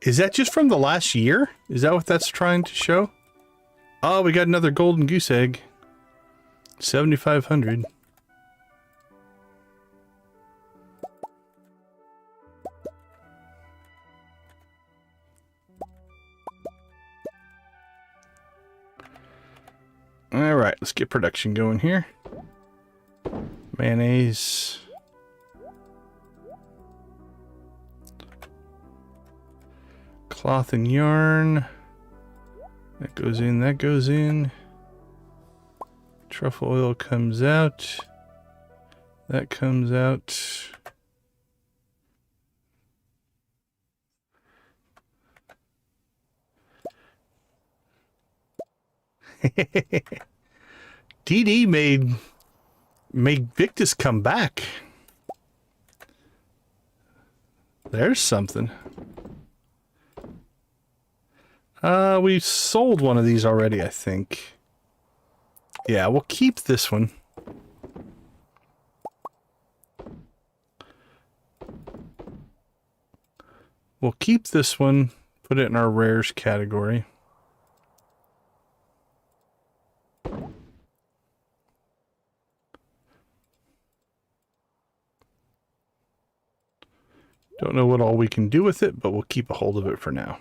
Is that just from the last year? Is that what that's trying to show? Oh, we got another golden goose egg. 7,500. All right, let's get production going here. Mayonnaise. Cloth and yarn. That goes in, that goes in. Truffle oil comes out. That comes out. DD made Victus come back. There's something. We sold one of these already, I think. Yeah, we'll keep this one. We'll keep this one, put it in our rares category. Don't know what all we can do with it, but we'll keep a hold of it for now.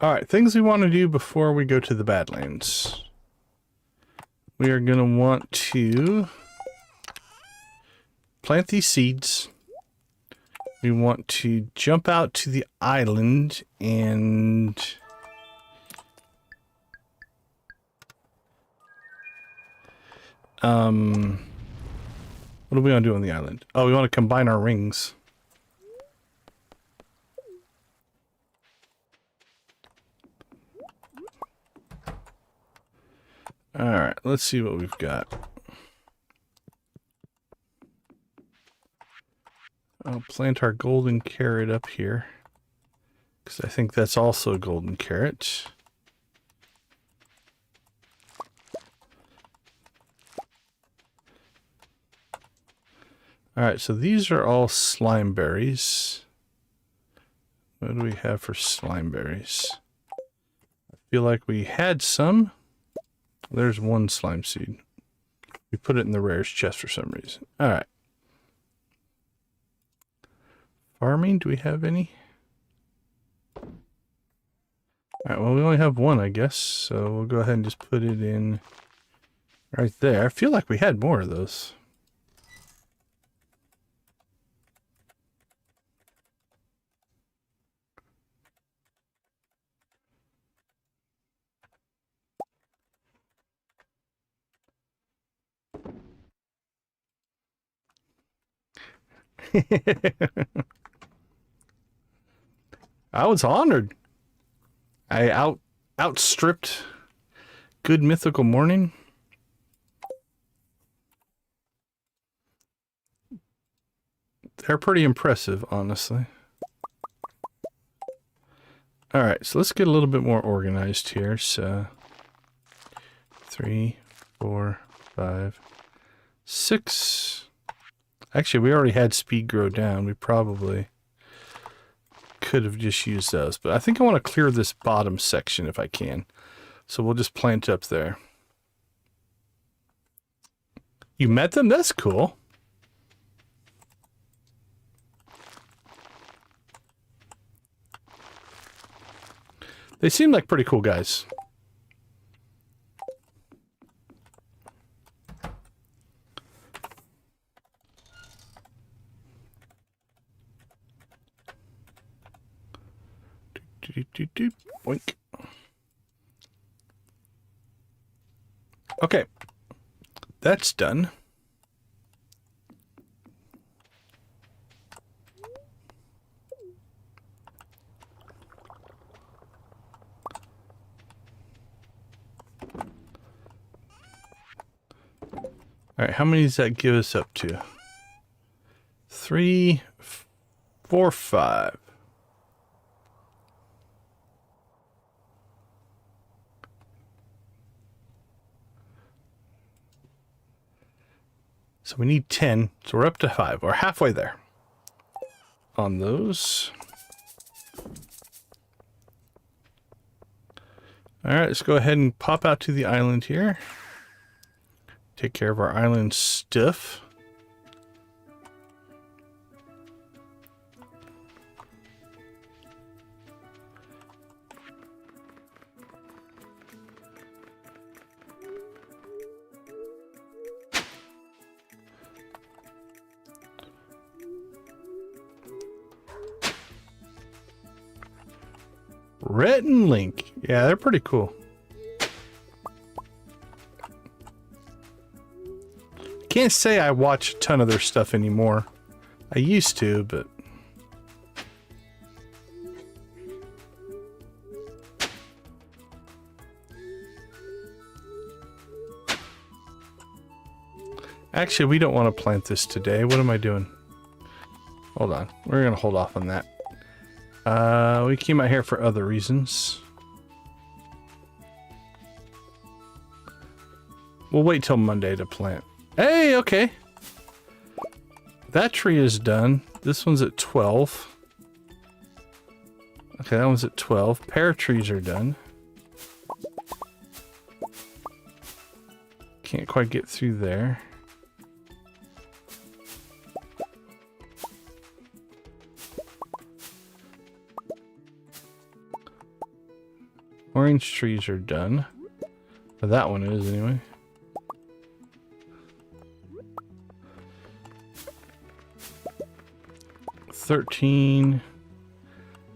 Alright, things we want to do before we go to the Badlands. We are going to want to plant these seeds. We want to jump out to the island and what are we going to do on the island? Oh, we want to combine our rings. Alright, let's see what we've got. I'll plant our golden carrot up here, because I think that's also a golden carrot. Alright, so these are all slime berries. What do we have for slime berries? I feel like we had some. There's one slime seed. We put it in the rares chest for some reason. All right. Farming, do we have any? All right, well, we only have one, I guess. So we'll go ahead and just put it in right there. I feel like we had more of those. I was honored. I outstripped Good Mythical Morning. They're pretty impressive, honestly. All right, so let's get a little bit more organized here. So 3, 4, 5, 6. Actually, we already had speed grow down. We probably could have just used those, but I think I want to clear this bottom section if I can. So we'll just plant up there. You met them? That's cool. They seem like pretty cool guys. Boink. Okay, that's done. All right, how many does that give us up to? 3, 4, 5. So we need 10, so we're up to 5. We're halfway there on those. All right, let's go ahead and pop out to the island here. Take care of our island stuff. Rhett and Link. Yeah, they're pretty cool. Can't say I watch a ton of their stuff anymore. I used to, but... Actually, we don't want to plant this today. What am I doing? Hold on. We're going to hold off on that. We came out here for other reasons. We'll wait till Monday to plant. Hey, okay. That tree is done. This one's at 12. Okay, that one's at 12. Pear trees are done. Can't quite get through there. Orange trees are done. Or that one is, anyway. $13.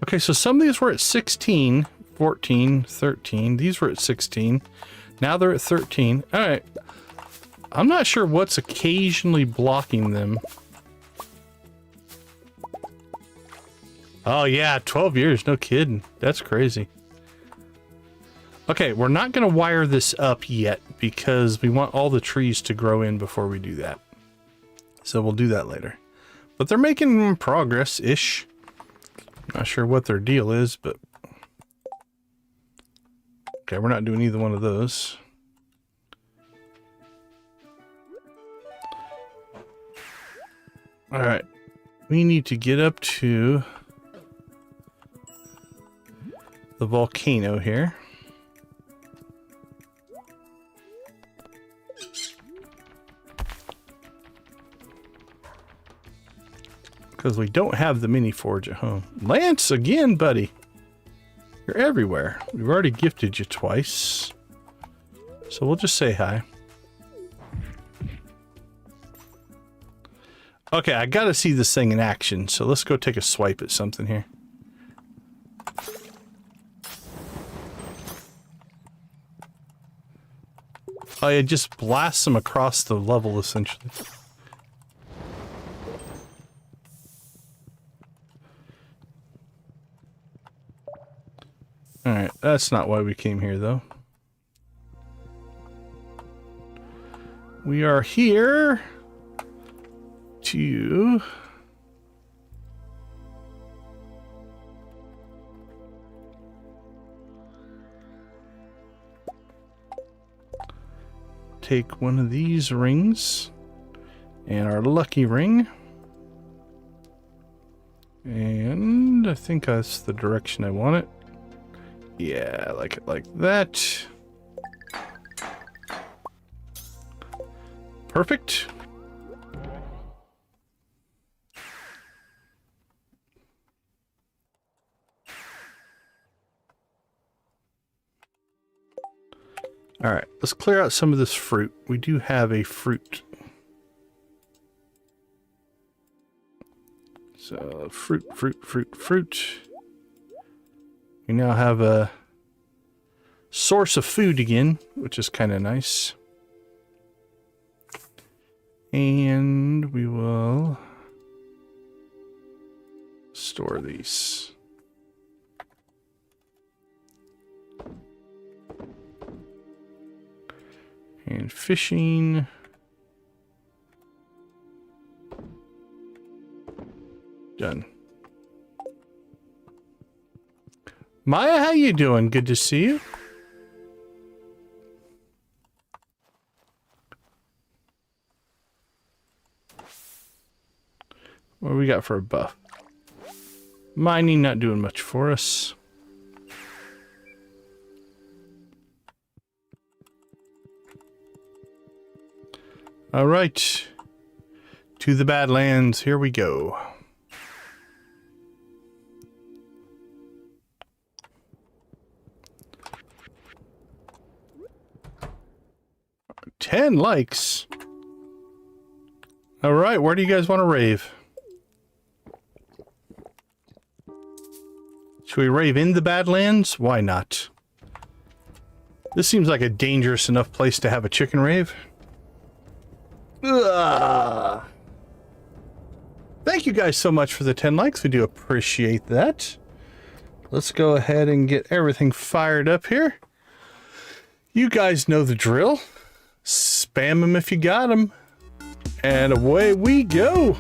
Okay, so some of these were at 16, 14, 13. These were at 16. Now they're at 13. All right. I'm not sure what's occasionally blocking them. Oh, yeah, 12 years. No kidding. That's crazy. Okay, we're not going to wire this up yet because we want all the trees to grow in before we do that. So we'll do that later. But they're making progress-ish. Not sure what their deal is, but... Okay, we're not doing either one of those. Alright. We need to get up to the volcano here. Because we don't have the mini forge at home. Lance, again, buddy. You're everywhere. We've already gifted you twice. So we'll just say hi. Okay, I gotta see this thing in action. So let's go take a swipe at something here. Oh, it just blasts them across the level, essentially. Alright, that's not why we came here, though. We are here to take one of these rings and our lucky ring. And I think that's the direction I want it. Yeah, I like it like that. Perfect. All right, let's clear out some of this fruit. We do have a fruit. So, fruit. We now have a source of food again, which is kind of nice. And we will store these. And fishing. Done. Maya, how you doing? Good to see you. What do we got for a buff? Mining not doing much for us. All right. To the Badlands. Here we go. $10 likes. All right, where do you guys want to rave? Should we rave in the Badlands? Why not? This seems like a dangerous enough place to have a chicken rave. Ugh. Thank you guys so much for the 10 likes. We do appreciate that. Let's go ahead and get everything fired up here. You guys know the drill. Spam them if you got them. And away we go.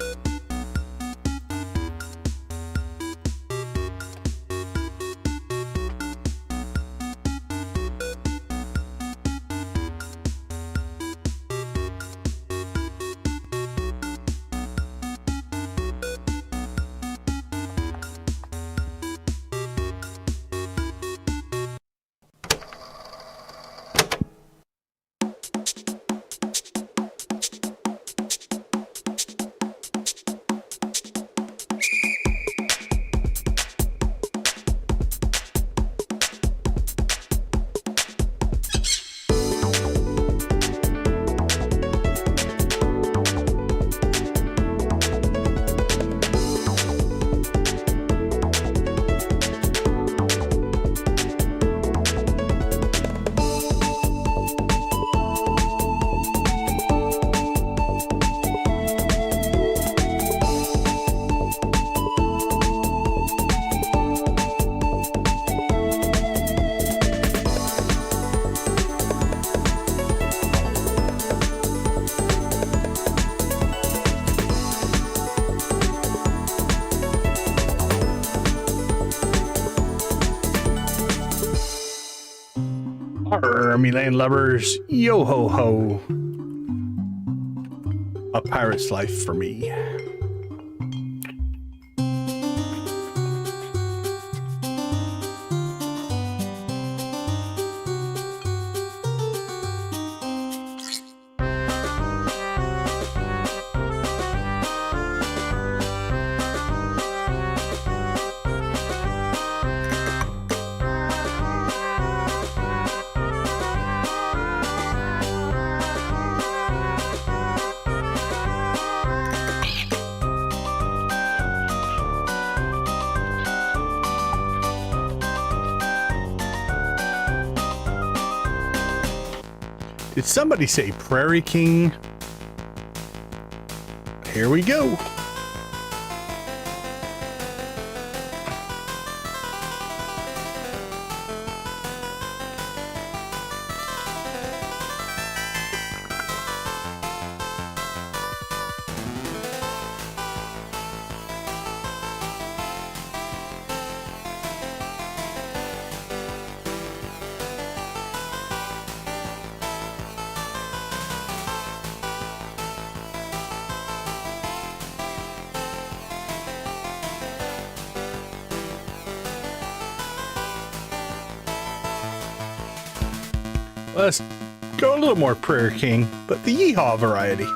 Army land lubbers, yo ho ho. A pirate's life for me. Did somebody say Prairie King? Here we go. Let's go a little more Prairie King, but the yeehaw variety.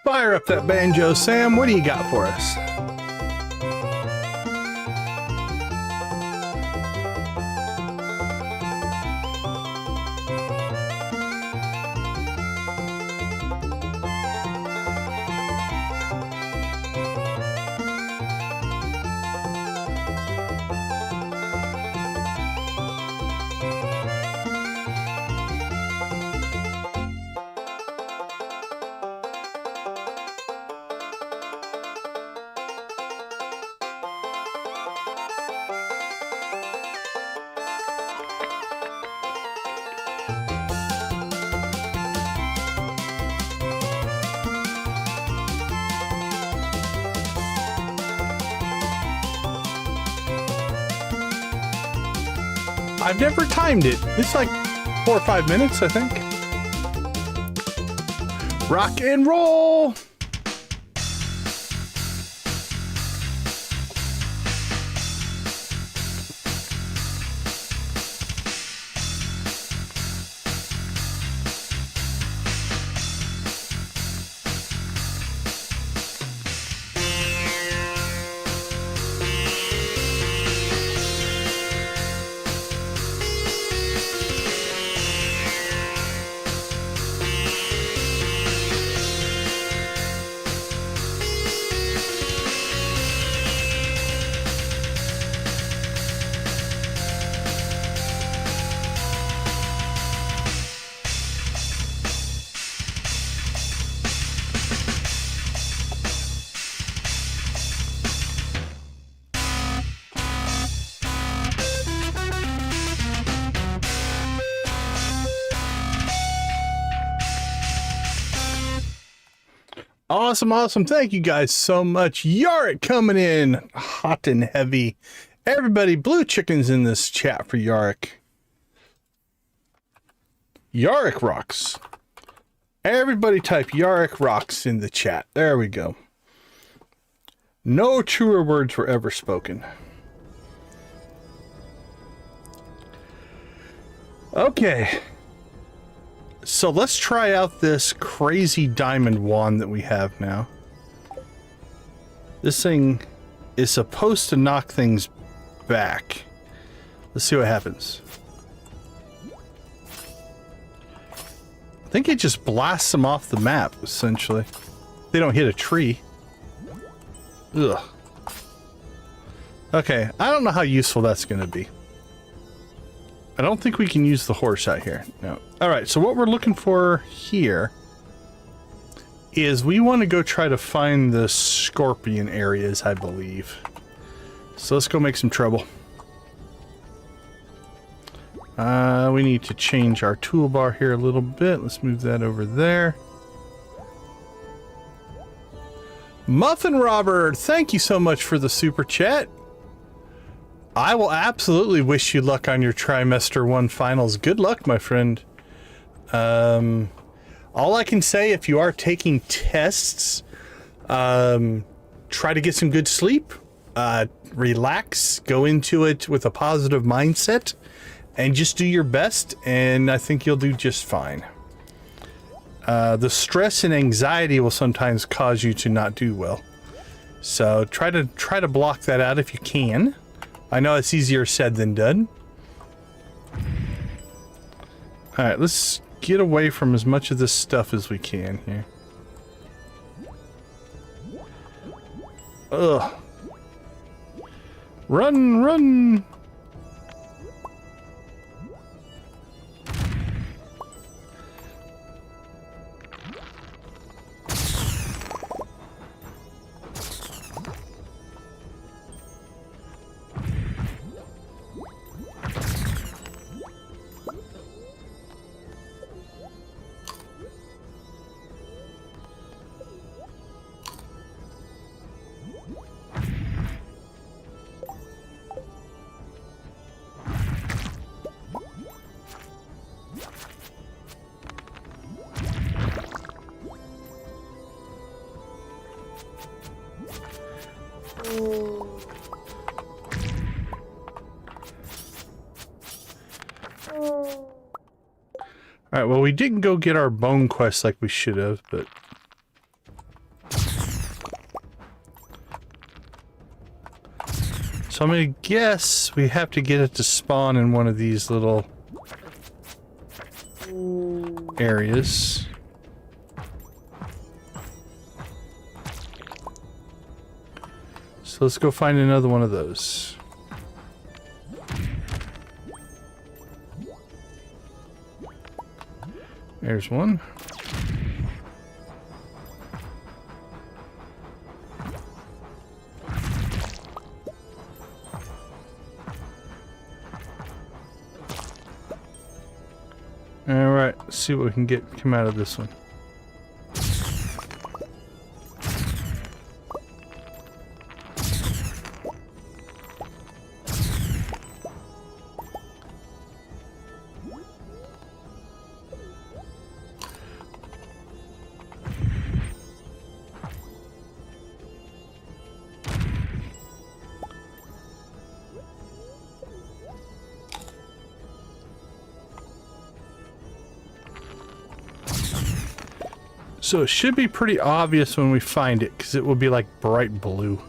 Fire up that banjo, Sam. What do you got for us? I've never timed it. It's like 4 or 5 minutes, I think. Rock and roll! Awesome, awesome. Thank you guys so much. Yarick coming in hot and heavy. Everybody, blue chickens in this chat for Yarick. Yarick rocks. Everybody type Yarick rocks in the chat. There we go. No truer words were ever spoken. Okay. So let's try out this crazy diamond wand that we have now. This thing is supposed to knock things back. Let's see what happens. I think it just blasts them off the map, essentially. They don't hit a tree. Ugh. Okay, I don't know how useful that's going to be. I don't think we can use the horse out here. No. Alright, so what we're looking for here is we want to go try to find the scorpion areas, I believe. So let's go make some trouble. We need to change our toolbar here a little bit. Let's move that over there. Muffin Robert, thank you so much for the super chat. I will absolutely wish you luck on your trimester 1 finals. Good luck, my friend. All I can say, if you are taking tests, try to get some good sleep, relax, go into it with a positive mindset, and just do your best, and I think you'll do just fine. The stress and anxiety will sometimes cause you to not do well. So try to block that out if you can. I know it's easier said than done. Alright, let's get away from as much of this stuff as we can here. Ugh. Run, run! Alright, well, we didn't go get our bone quest like we should have, but... So I'm gonna guess we have to get it to spawn in one of these little... areas. So let's go find another one of those. There's one. All right, let's see what we can come out of this one. So it should be pretty obvious when we find it, because it will be like bright blue.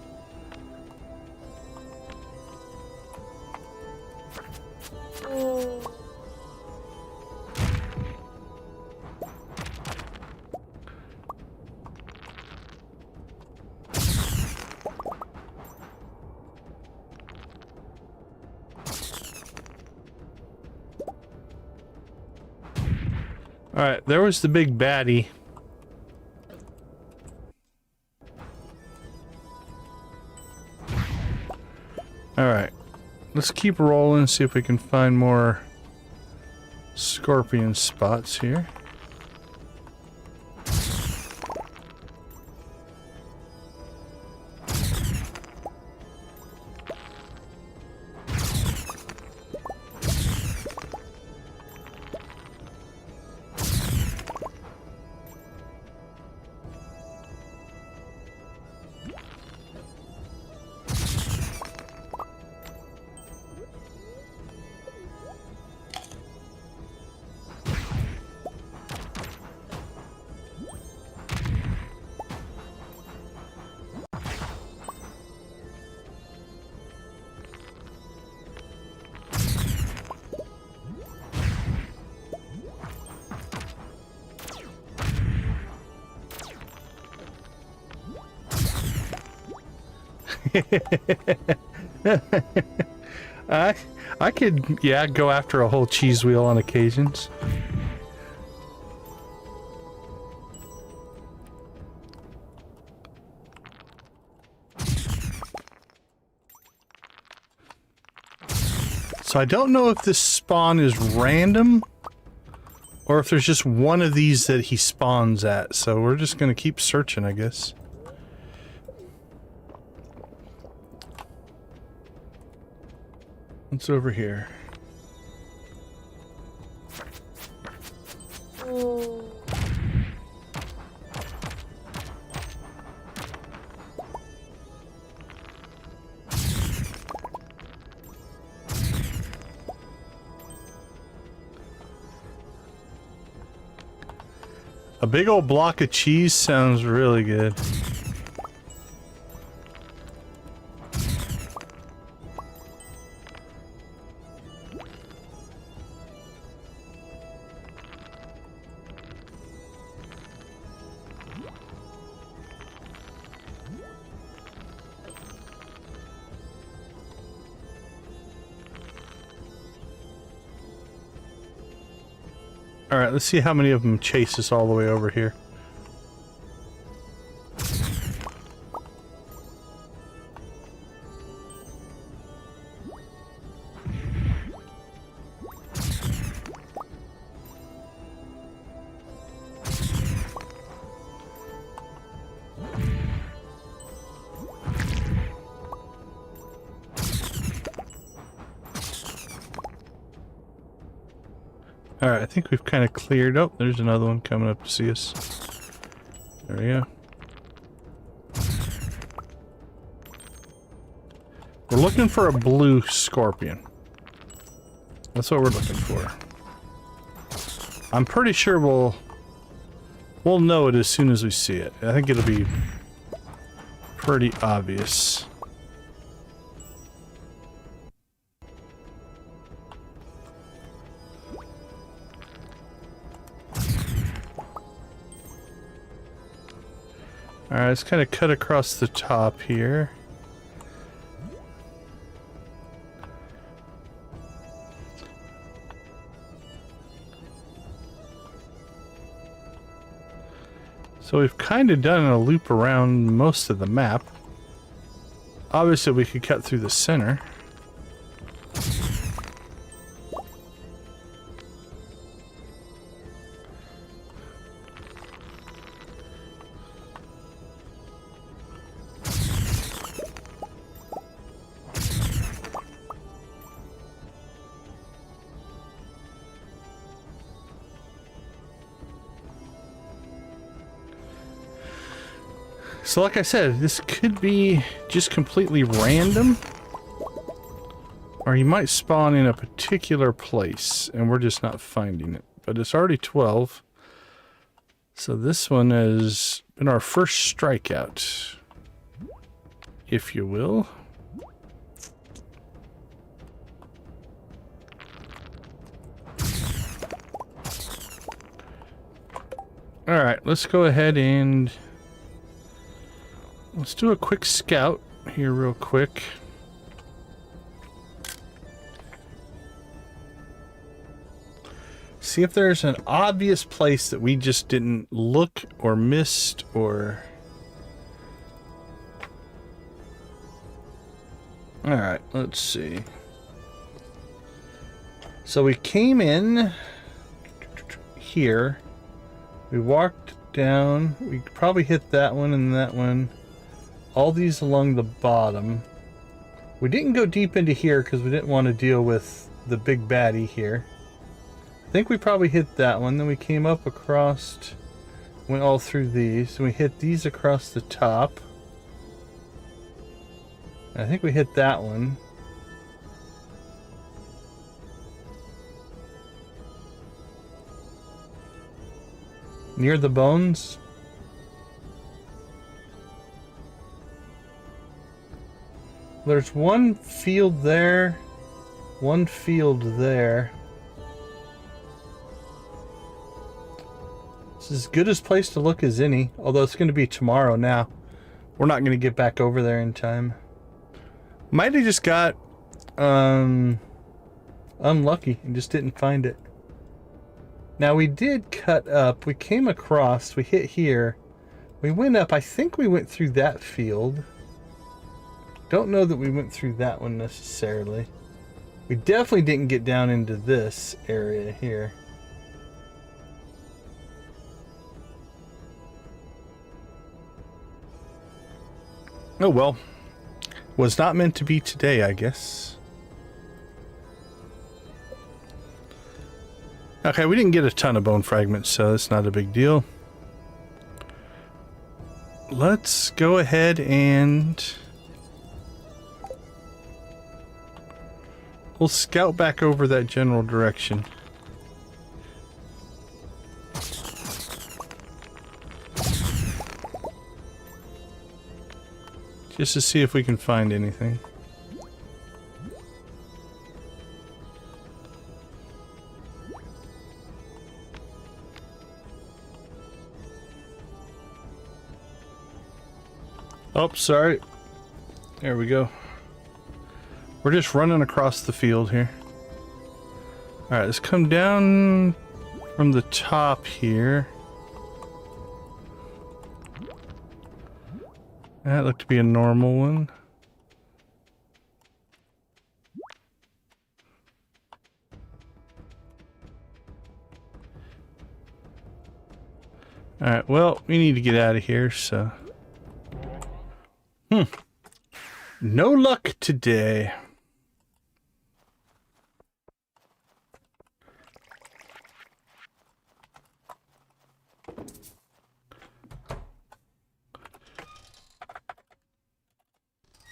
Alright, there was the big baddie. Alright, let's keep rolling, see if we can find more scorpion spots here. I could, yeah, go after a whole cheese wheel on occasions. So I don't know if this spawn is random or if there's just one of these that he spawns at. So we're just going to keep searching, I guess. What's over here? A big old block of cheese sounds really good. Alright, let's see how many of them chase us all the way over here. Alright, I think we've kind of cleared. Oh, there's another one coming up to see us. There we go. We're looking for a blue scorpion. That's what we're looking for. I'm pretty sure we'll know it as soon as we see it. I think it'll be pretty obvious. Alright, let's kind of cut across the top here. So we've kind of done a loop around most of the map. Obviously we could cut through the center. So like I said, this could be just completely random, or he might spawn in a particular place and we're just not finding it. But it's already 12. So this one has been our first strikeout, if you will. Alright, let's go ahead and let's do a quick scout here real quick. See if there's an obvious place that we just didn't look or missed or... Alright, let's see. So we came in here. We walked down. We probably hit that one and that one. All these along the bottom. We didn't go deep into here because we didn't want to deal with the big baddie here. I think we probably hit that one. Then we came up across, went all through these, and we hit these across the top. And I think we hit that one. Near the bones. There's one field there, one field there. It's as good a place to look as any, although it's going to be tomorrow now. We're not going to get back over there in time. Might have just got unlucky and just didn't find it. Now we did cut up, we came across, we hit here, we went up, I think we went through that field. Don't know that we went through that one necessarily. We definitely didn't get down into this area here. Oh well. Was not meant to be today, I guess. Okay, we didn't get a ton of bone fragments, so it's not a big deal. Let's go ahead and we'll scout back over that general direction. Just to see if we can find anything. Oh, sorry. There we go. We're just running across the field here. Alright, let's come down from the top here. That looked to be a normal one. Alright, well, we need to get out of here, so... No luck today.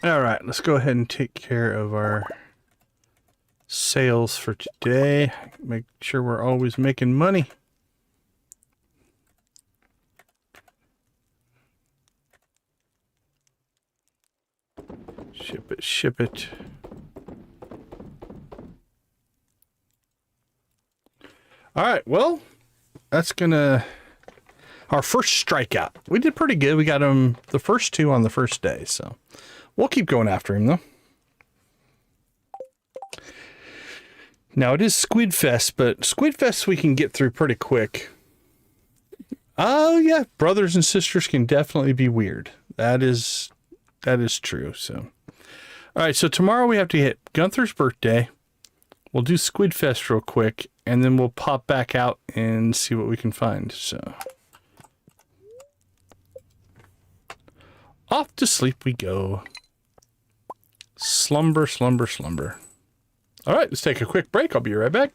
Alright, let's go ahead and take care of our sales for today. Make sure we're always making money. Ship it, ship it. Alright, well, that's gonna... Our first strikeout. We did pretty good. We got him the first two on the first day, so... We'll keep going after him, though. Now, it is Squid Fest, but Squid Fest we can get through pretty quick. Oh, yeah. Brothers and sisters can definitely be weird. That is true, so... Alright, so tomorrow we have to hit Gunther's birthday. We'll do Squid Fest real quick, and then we'll pop back out and see what we can find, so... Off to sleep we go. Slumber, slumber, slumber. Alright, let's take a quick break. I'll be right back.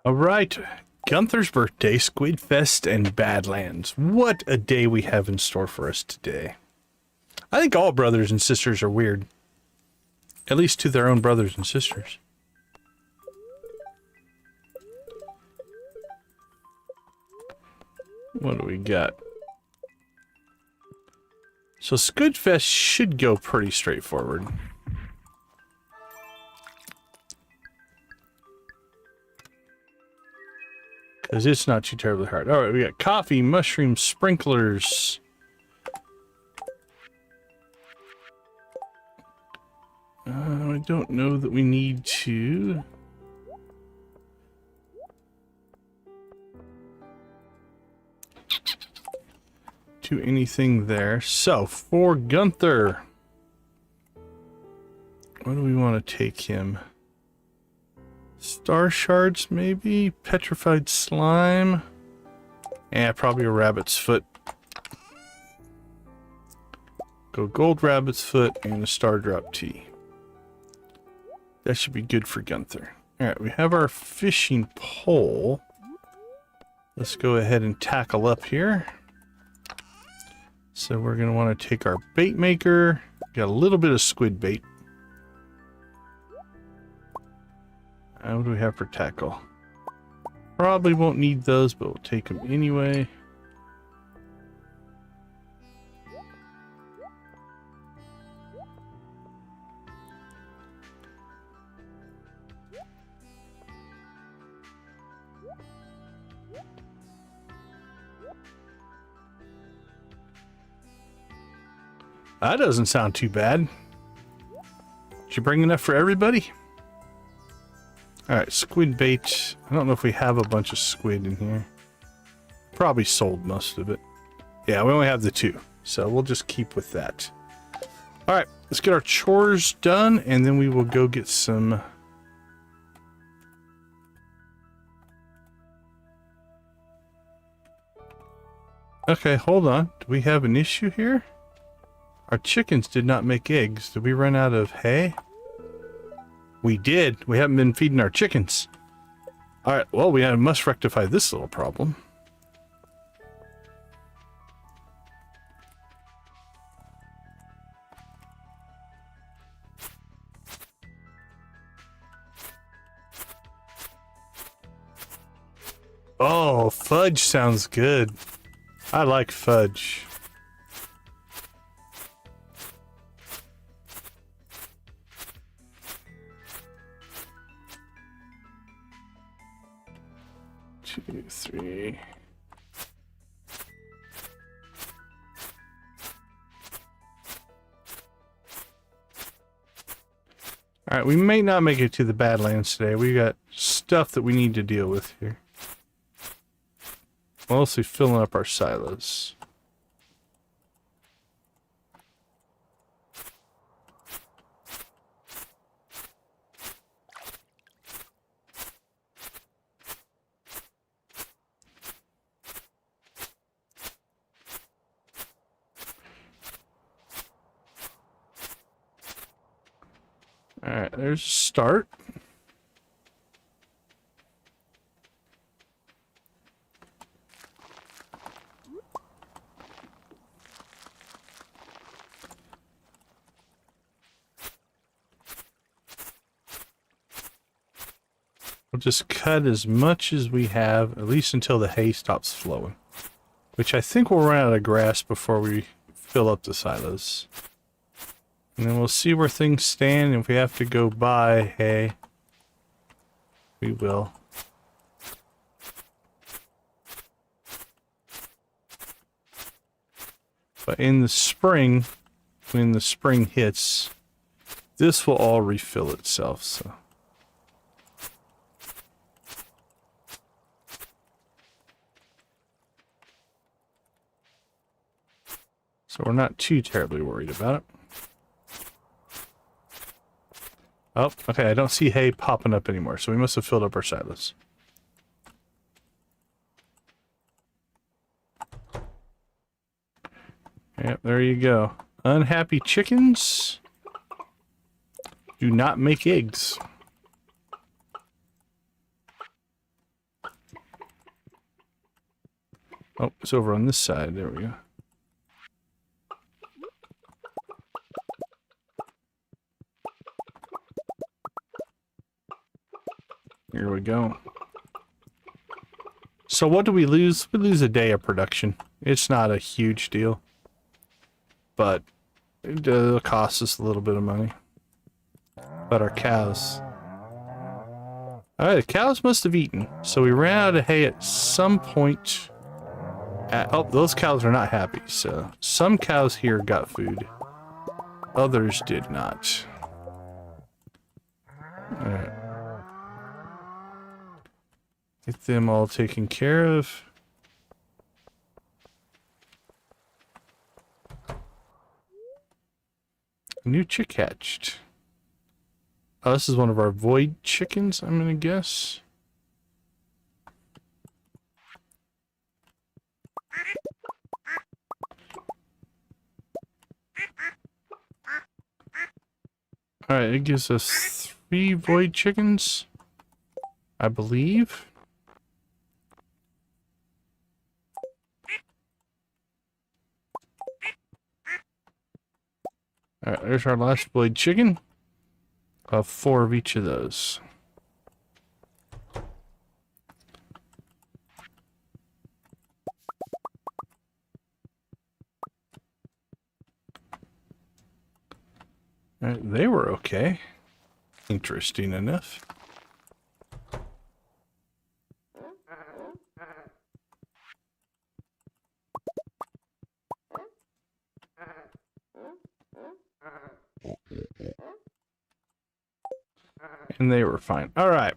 All right, Gunther's birthday, Squid Fest, and Badlands. What a day we have in store for us today. I think all brothers and sisters are weird. At least to their own brothers and sisters. What do we got? So Squid Fest should go pretty straightforward. Because it's not too terribly hard. Alright, we got coffee, mushroom, sprinklers. I don't know that we need to... do anything there. So, for Gunther, what do we want to take him? Star shards, maybe? Petrified slime? And probably a rabbit's foot. Go gold rabbit's foot and a star drop tea. That should be good for Gunther. Alright, we have our fishing pole. Let's go ahead and tackle up here. So we're going to want to take our bait maker. Got a little bit of squid bait. What do we have for tackle? Probably won't need those, but we'll take them anyway. That doesn't sound too bad. Did you bring enough for everybody? Alright, squid bait. I don't know if we have a bunch of squid in here. Probably sold most of it. Yeah, we only have the 2. So we'll just keep with that. Alright, let's get our chores done and then we will go get some... Okay, hold on. Do we have an issue here? Our chickens did not make eggs. Did we run out of hay? We did. We haven't been feeding our chickens. Alright, well, we must rectify this little problem. Oh, fudge sounds good. I like fudge. Two, three. All right, we may not make it to the Badlands today. We got stuff that we need to deal with here. Mostly filling up our silos. Alright, there's a start. We'll just cut as much as we have, at least until the hay stops flowing. Which I think we'll run out of grass before we fill up the silos. And then we'll see where things stand, and if we have to go buy hay, we will. But in the spring, when the spring hits, this will all refill itself, so. So we're not too terribly worried about it. Oh, okay, I don't see hay popping up anymore, so we must have filled up our silos. Yep, there you go. Unhappy chickens do not make eggs. Oh, it's over on this side. There we go. Here we go. So what do we lose? We lose a day of production. It's not a huge deal. But it costs us a little bit of money. But our cows... Alright, the cows must have eaten. So we ran out of hay at some point. Oh, those cows are not happy. So some cows here got food. Others did not. Alright. Get them all taken care of. A new chick hatched. Oh, this is one of our void chickens, I'm gonna guess. Alright, it gives us 3 void chickens, I believe. Alright, there's our last void chicken. 4 of each of those. Alright, they were okay. Interesting enough. And they were fine. All right.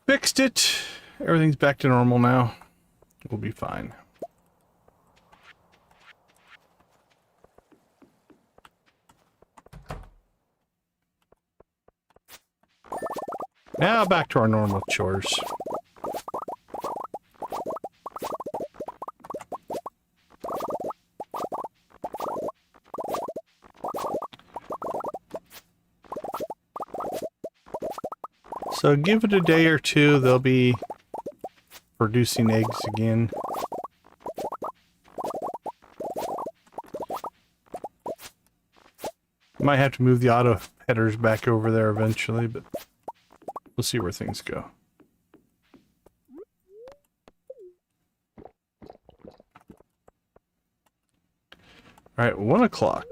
Fixed it. Everything's back to normal now. We'll be fine. Now back to our normal chores. So give it a day or two, they'll be producing eggs again. Might have to move the auto headers back over there eventually, but we'll see where things go. Alright, 1 o'clock.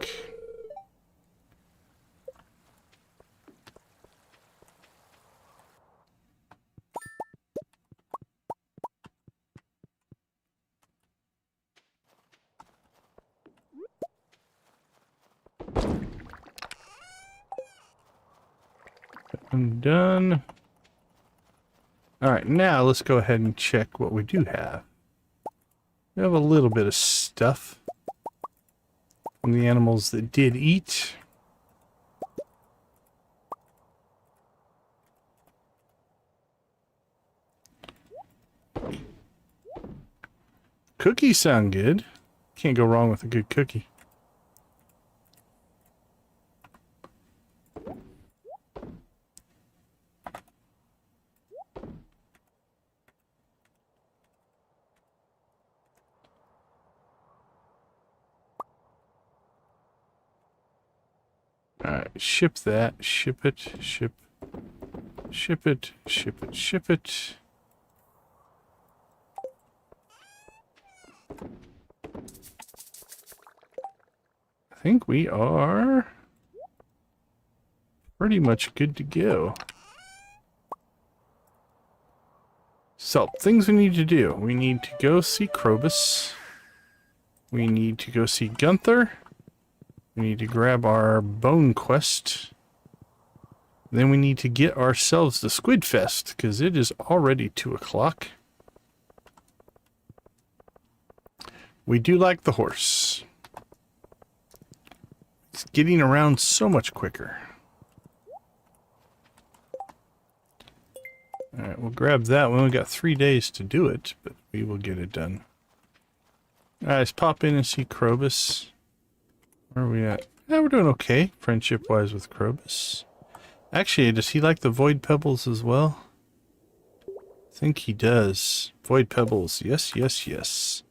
I'm done. Alright, now let's go ahead and check what we do have. We have a little bit of stuff from the animals that did eat. Cookies sound good. Can't go wrong with a good cookie. Alright, ship that, ship it, ship it, ship it, ship it. I think we are pretty much good to go. So, things we need to do. We need to go see Krobus. We need to go see Gunther. We need to grab our bone quest. Then we need to get ourselves the Squid Fest, because it is already 2 o'clock. We do like the horse. It's getting around so much quicker. Alright, we'll grab that one. We've got 3 days to do it, but we will get it done. Alright, let's pop in and see Krobus. Where are we at? Yeah, we're doing okay, friendship-wise with Krobus. Actually, does he like the Void Pebbles as well? I think he does. Void pebbles. Yes, yes, yes.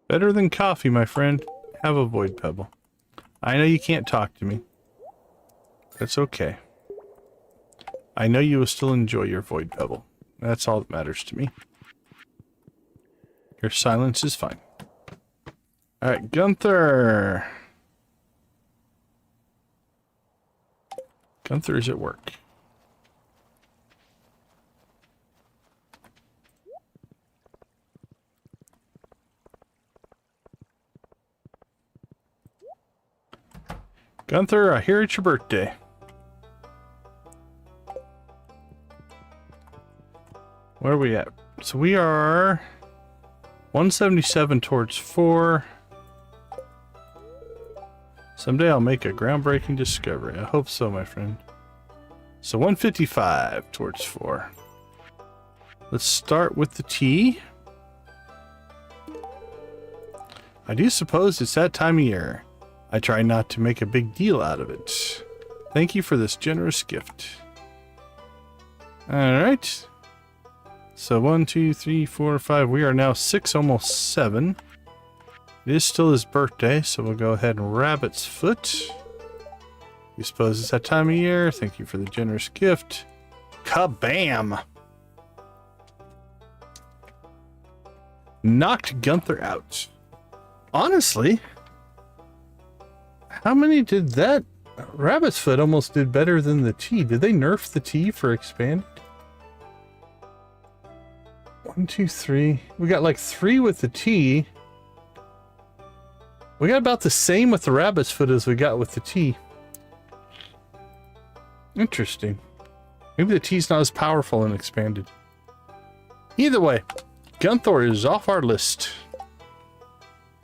Better than coffee, my friend. Have a void pebble. I know you can't talk to me. That's okay. I know you will still enjoy your void pebble. That's all that matters to me. Your silence is fine. Alright, Gunther. Gunther is at work. Gunther, I hear it's your birthday. Where are we at? So we are 177 towards 4. Someday I'll make a groundbreaking discovery. I hope so, my friend. So 155 towards 4. Let's start with the tea. I do suppose it's that time of year. I try not to make a big deal out of it. Thank you for this generous gift. Alright. So 1, 2, 3, 4, 5. We are now 6, almost 7. It is still his birthday, so we'll go ahead and rabbit's foot. You suppose it's that time of year. Thank you for the generous gift. Kabam! Knocked Gunther out. Honestly, how many did that? Rabbit's foot almost did better than the tea. Did they nerf the tea for expanded? 1, 2, 3. We got like 3 with the tea. We got about the same with the rabbit's foot as we got with the tea. Interesting. Maybe the tea's not as powerful in expanded. Either way, Gunther is off our list.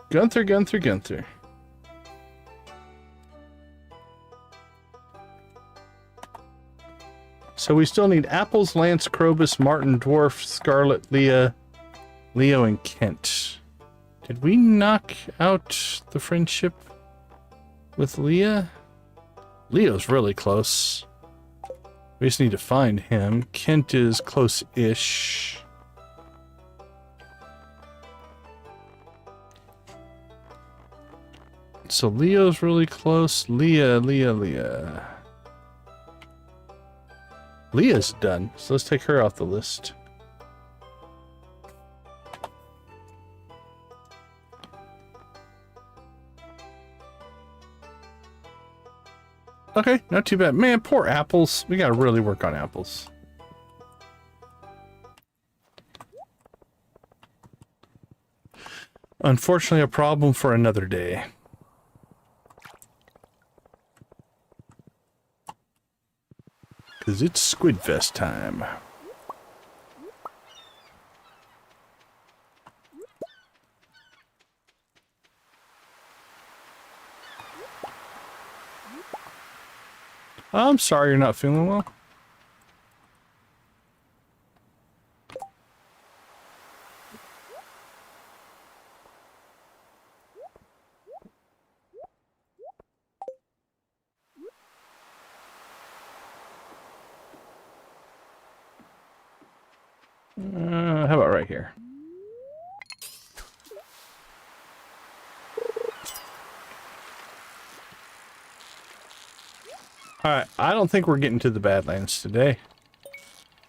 Gunther, Gunther, Gunther. So we still need Apples, Lance, Krobus, Martin, Dwarf, Scarlet, Leah, Leo, and Kent. Did we knock out the friendship with Leah? Leo's really close. We just need to find him. Kent is close-ish. So Leo's really close. Leah. Leah's done, so let's take her off the list. Okay, not too bad. Man, poor Apples. We gotta really work on Apples. Unfortunately, a problem for another day. Because it's Squidfest time. I'm sorry you're not feeling well. How about right here? Alright, I don't think we're getting to the Badlands today.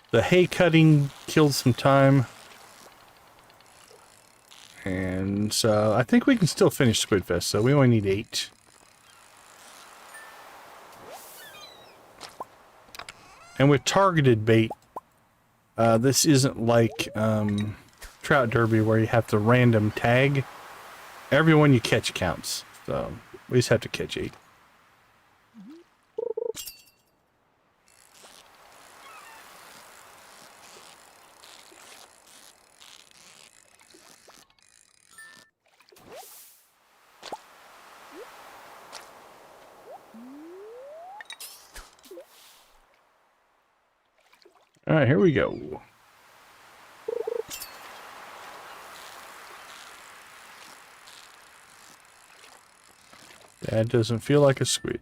The hay cutting killed some time. And so I think we can still finish Squidfest, so we only need 8. And with targeted bait, this isn't like Trout Derby where you have to random tag. Everyone you catch counts. So we just have to catch 8. All right, here we go. That doesn't feel like a squid.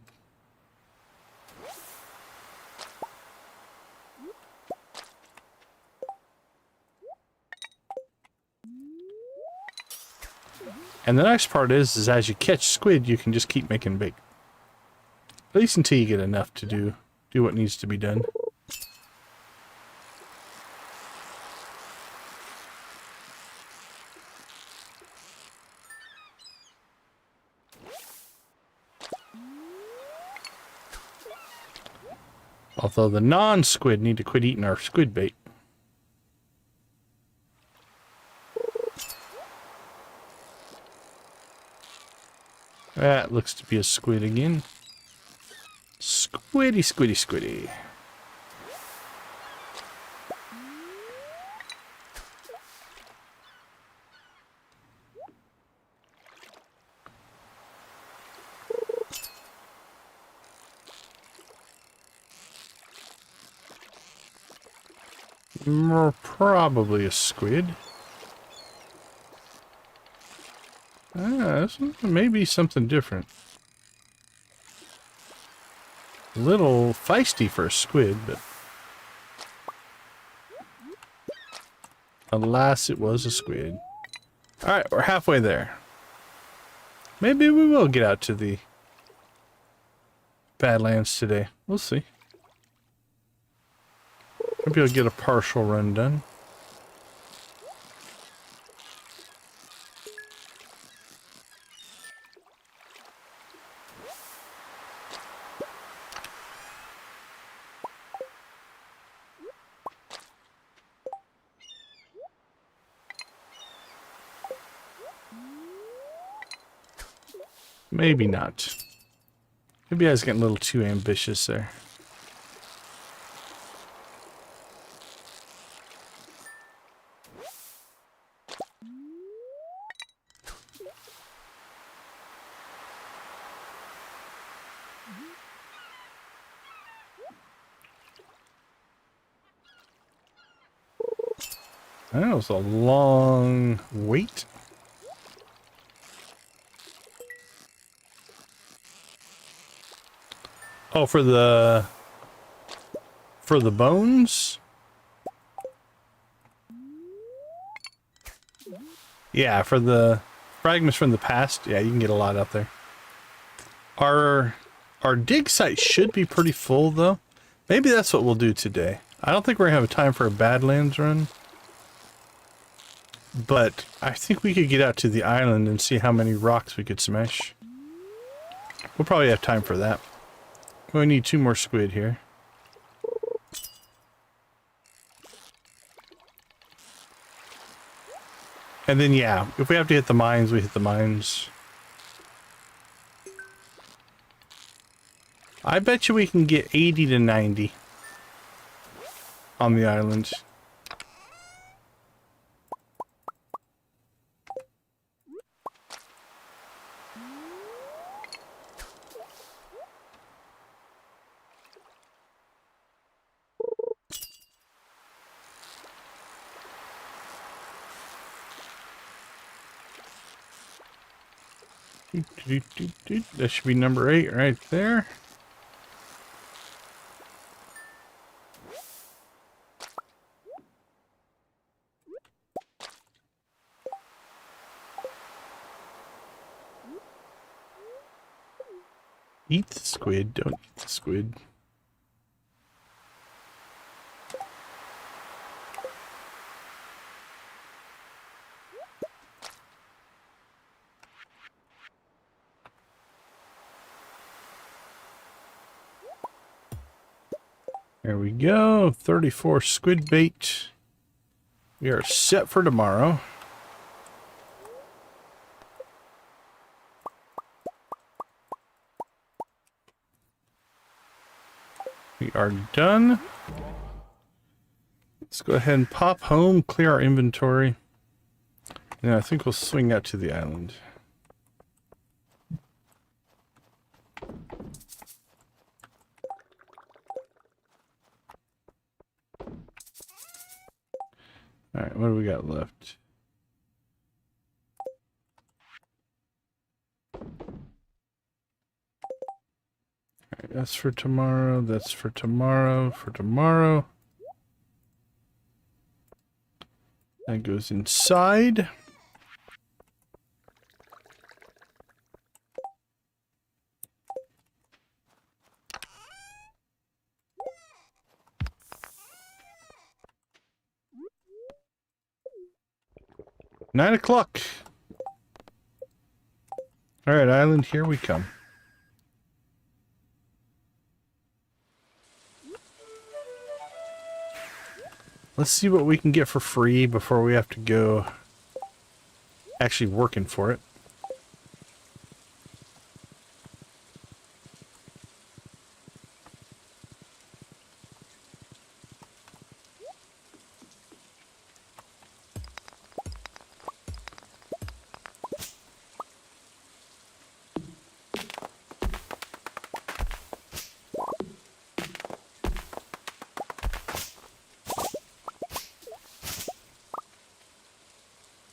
And the nice part is as you catch squid, you can just keep making bait. At least until you get enough to do what needs to be done. Although the non-squid need to quit eating our squid bait. That looks to be a squid again. Squiddy, squiddy, squiddy. Probably a squid. This may be something different. A little feisty for a squid, but alas, it was a squid. Alright, we're halfway there. Maybe we will get out to the Badlands today. We'll see. Maybe I'll get a partial run done. Maybe not. Maybe I was getting a little too ambitious there. That was a long wait. Oh, for the bones? Yeah, for the fragments from the past. Yeah, you can get a lot out there. Our dig site should be pretty full though. Maybe that's what we'll do today. I don't think we're gonna have time for a Badlands run. But I think we could get out to the island and see how many rocks we could smash. We'll probably have time for that. We need 2 more squid here. And then, yeah, if we have to hit the mines, we hit the mines. I bet you we can get 80 to 90 on the island. That should be number 8 right there. Eat the squid, don't eat the squid. There we go, 34 squid bait. We are set for tomorrow. We are done. Let's go ahead and pop home, clear our inventory. And I think we'll swing out to the island. Alright, what do we got left? That's for tomorrow. That's for tomorrow. For tomorrow. That goes inside. Nine o'clock. All right, island, here we come. Let's see what we can get for free before we have to go actually working for it.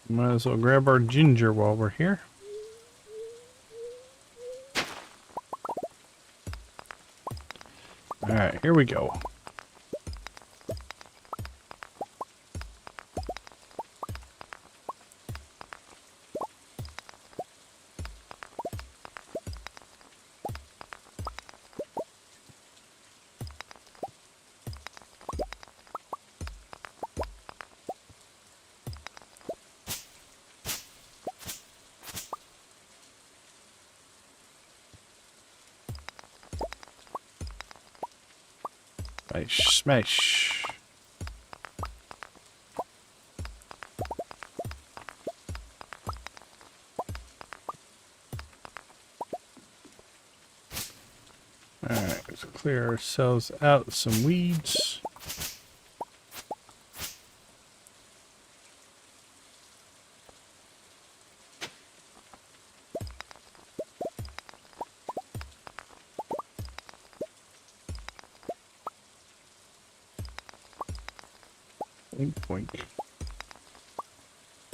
Might as well grab our ginger while we're here. Alright, here we go. Smash, smash. Alright, let's clear ourselves out some weeds. Boink, boink.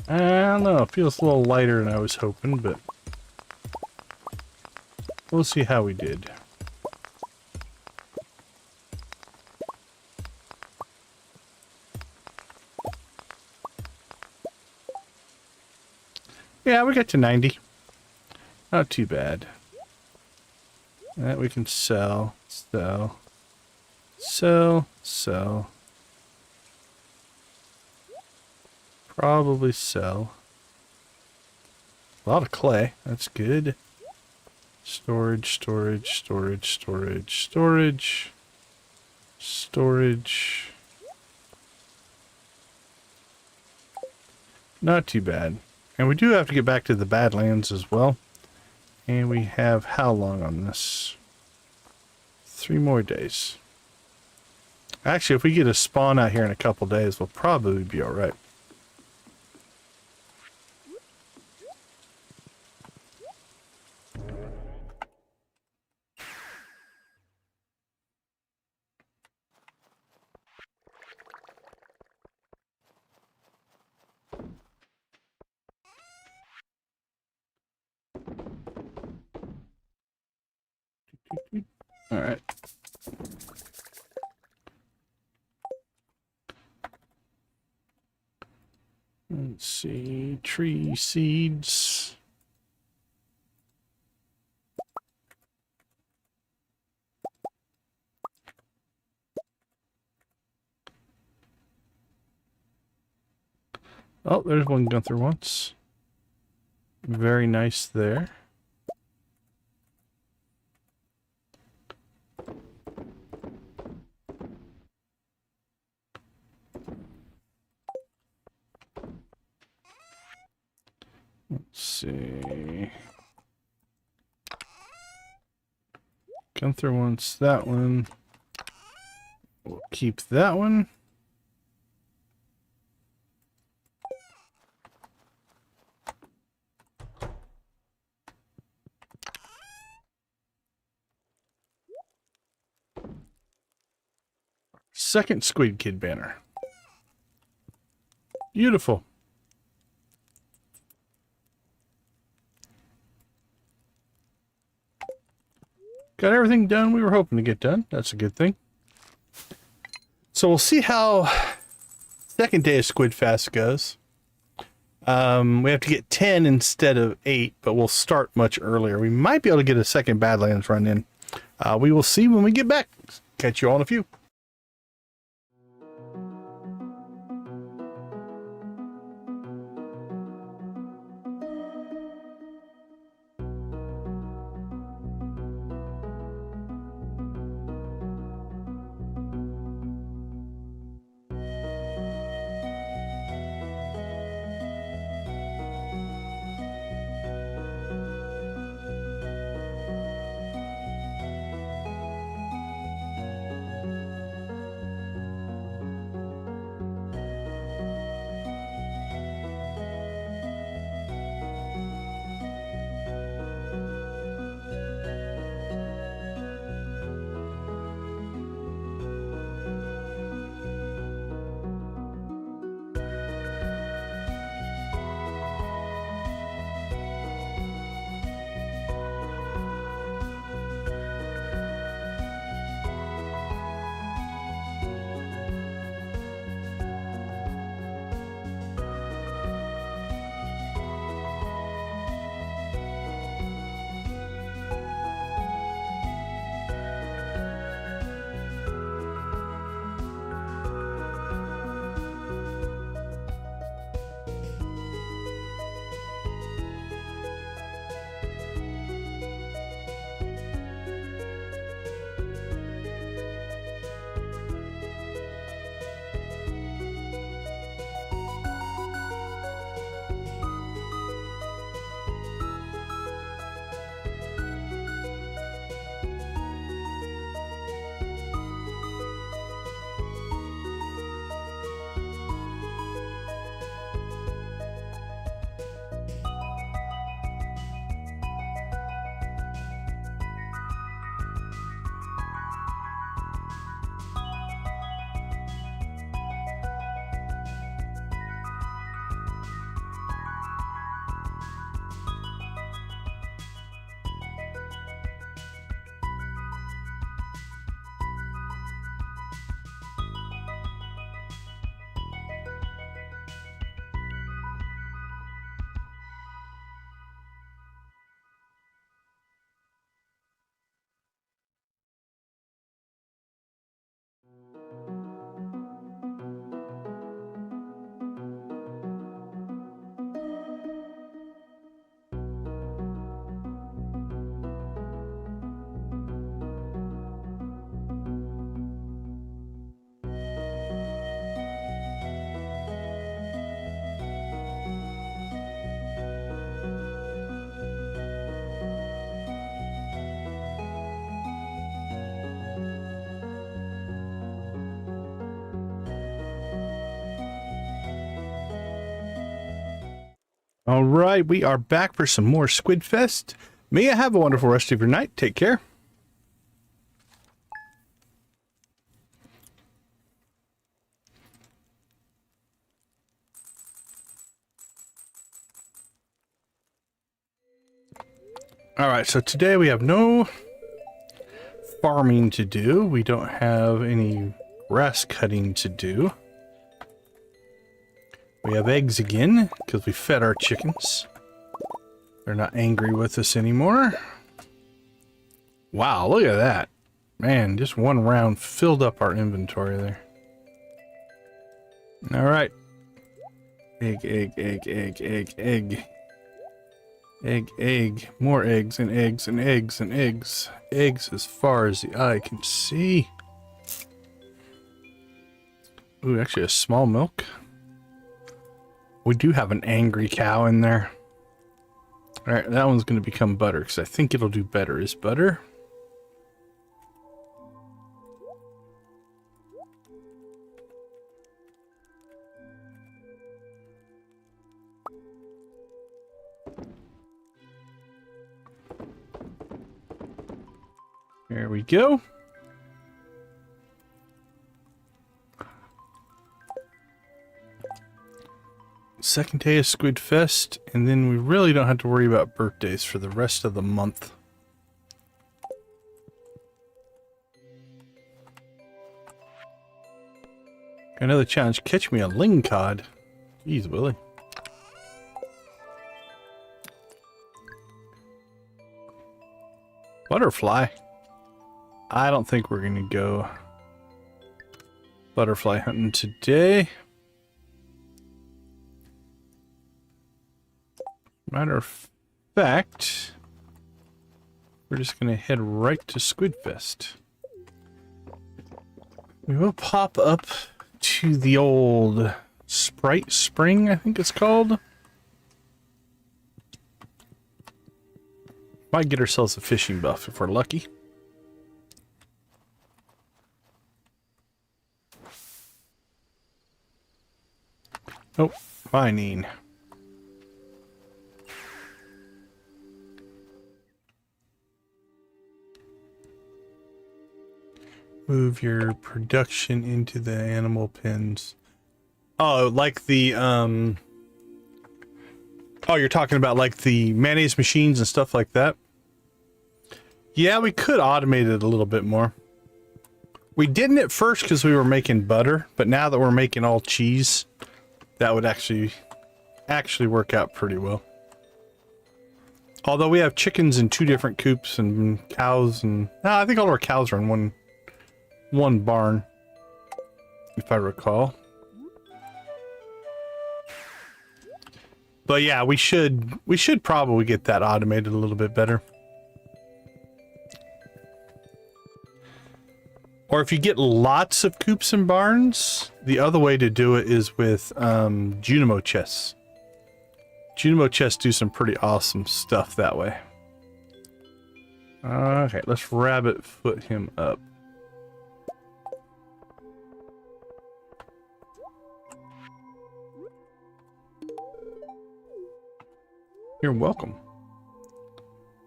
I don't know, it feels a little lighter than I was hoping, but we'll see how we did. Yeah, we got to 90. Not too bad. That we can sell, sell, sell, sell. Probably sell. A lot of clay. That's good. Storage, storage, storage, storage, storage. Storage. Not too bad. And we do have to get back to the Badlands as well. And we have how long on this? 3 more days. Actually, if we get a spawn out here in a couple days, we'll probably be alright. Alright. Let's see. Tree seeds. Oh, there's one gone through once. Very nice there. Let's see. Come through once, that one. We'll keep that one. Second Squid Kid banner. Beautiful. got everything done we were hoping to get done. That's a good thing. So we'll see how second day of Squid Fest goes. We have to get 10 instead of 8, but we'll start much earlier. We might be able to get a second Badlands run in. We will see when we get back. Catch you all in a few. All right, we are back for some more Squid Fest. May you have a wonderful rest of your night. Take care. All right, so today we have no farming to do. We don't have any grass cutting to do. We have eggs again, because we fed our chickens. They're not angry with us anymore. Wow, look at that. Man, just one round filled up our inventory there. Alright. Egg, egg, egg, egg, egg, egg. Egg, egg. More eggs and eggs and eggs and eggs. Eggs as far as the eye can see. Ooh, actually a small milk. We do have an angry cow in there. Alright, that one's going to become butter, because I think it'll do better. Is butter? There we go. Second day of Squid Fest, and then we really don't have to worry about birthdays for the rest of the month. Another challenge. Catch me a lingcod. Jeez, Willie. Butterfly. I don't think we're gonna go butterfly hunting today. Matter of fact, we're just gonna head right to Squidfest. We will pop up to the old Sprite Spring, I think it's called. Might get ourselves a fishing buff if we're lucky. Oh, mining. Move your production into the animal pens. Oh, like the, oh, you're talking about like the mayonnaise machines and stuff like that? Yeah, we could automate it a little bit more. We didn't at first because we were making butter, but now that we're making all cheese, that would actually work out pretty well. Although we have chickens in 2 different coops and cows and... I think all our cows are in one barn, if I recall. But yeah, we should probably get that automated a little bit better. Or if you get lots of coops and barns, the other way to do it is with Junimo chests. Junimo chests do some pretty awesome stuff that way. Okay, let's rabbit foot him up. You're welcome.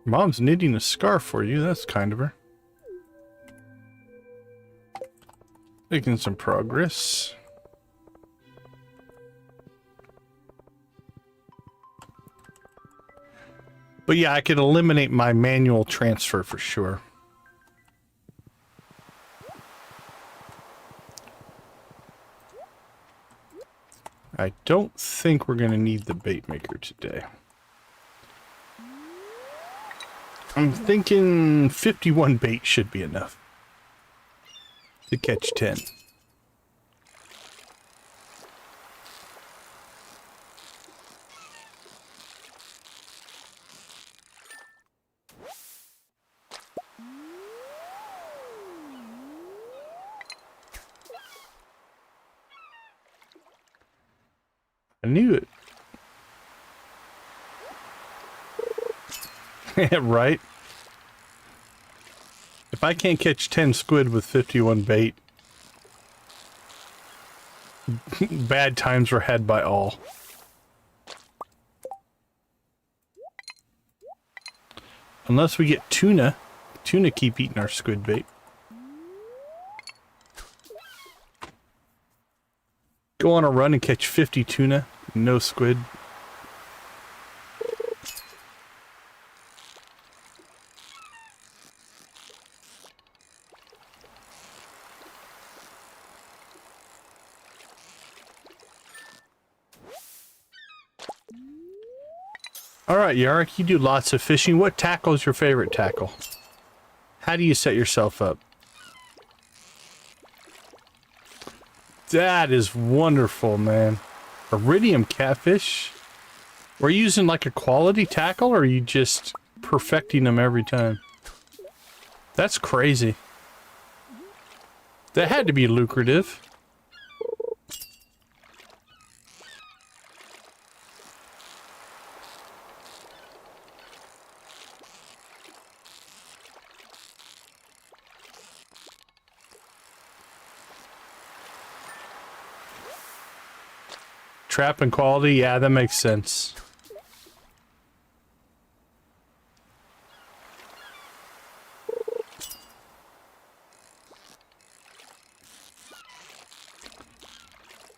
Mom's knitting a scarf for you. That's kind of her. Making some progress. But yeah, I could eliminate my manual transfer for sure. I don't think we're going to need the bait maker today. I'm thinking 51 bait should be enough to catch 10. I knew it. Right? If I can't catch 10 squid with 51 bait, bad times were had by all. Unless we get tuna. Tuna keep eating our squid bait. Go on a run and catch 50 tuna, no squid. Alright, Yarrick, you do lots of fishing. What tackle is your favorite tackle? How do you set yourself up? That is wonderful, man. Iridium catfish? Were you using like a quality tackle, or are you just perfecting them every time? That's crazy. That had to be lucrative. Trap and quality, yeah, that makes sense.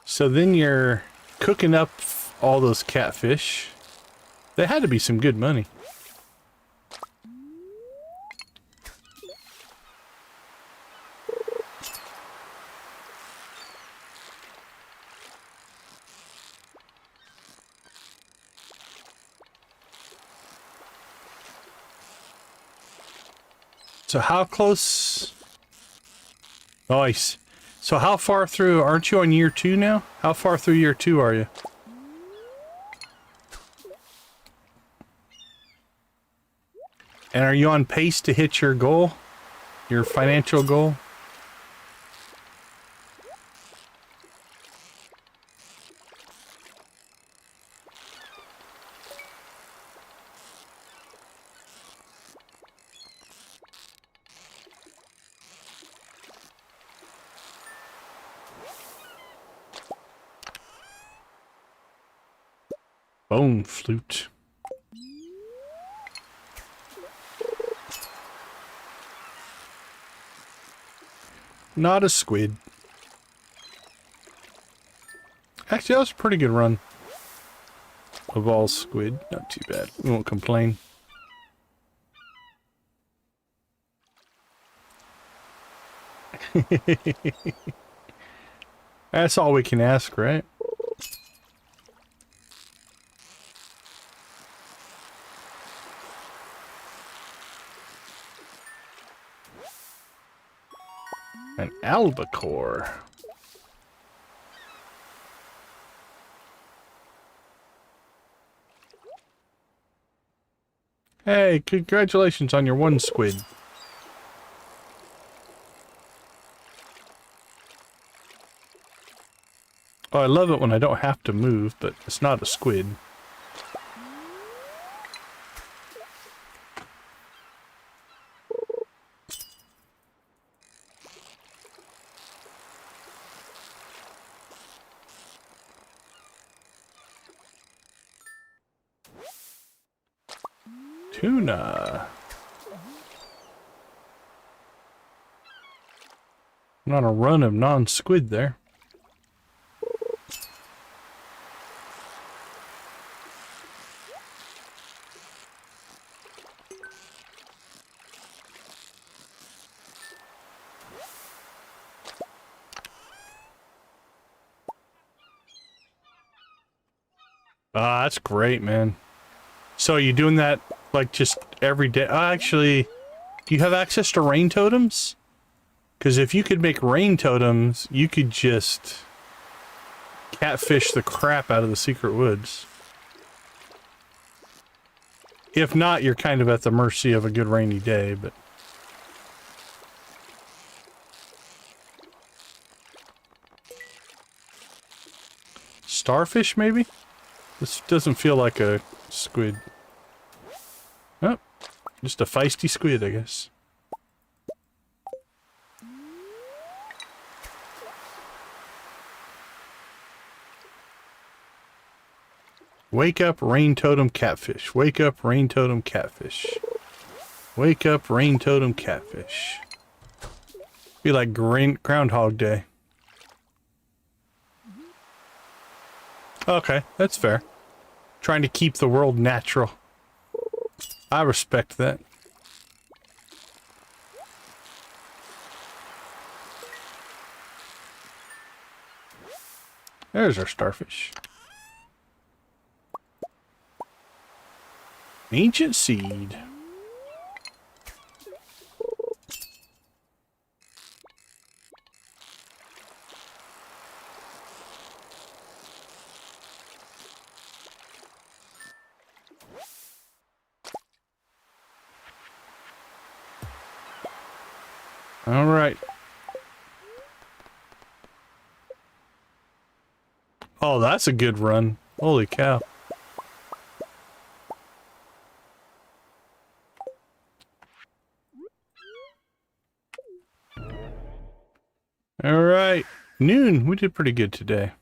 So then you're cooking up all those catfish. That had to be some good money. So how close? Nice. So how far through? Aren't you on year 2 now? How far through year 2 are you? And are you on pace to hit your goal? Your financial goal? Bone flute. Not a squid. Actually, that was a pretty good run. Of all squid. Not too bad. We won't complain. That's all we can ask, right? An albacore. Hey, congratulations on your 1 squid. Oh, I love it when I don't have to move, but it's not a squid. Tuna. I'm on a run of non-squid there. Ah, that's great, man. So you doing that like just every day? Actually, do you have access to rain totems? Because if you could make rain totems, you could just catfish the crap out of the secret woods. If not, you're kind of at the mercy of a good rainy day, but... Starfish, maybe? This doesn't feel like a squid. Oh, just a feisty squid, I guess. Wake up, rain totem, catfish. Wake up, rain totem, catfish. Wake up, rain totem, catfish. Be like Groundhog Day. Okay, that's fair. Trying to keep the world natural. I respect that. There's our starfish. Ancient seed. All right. Oh, that's a good run. Holy cow. All right. Noon. We did pretty good today.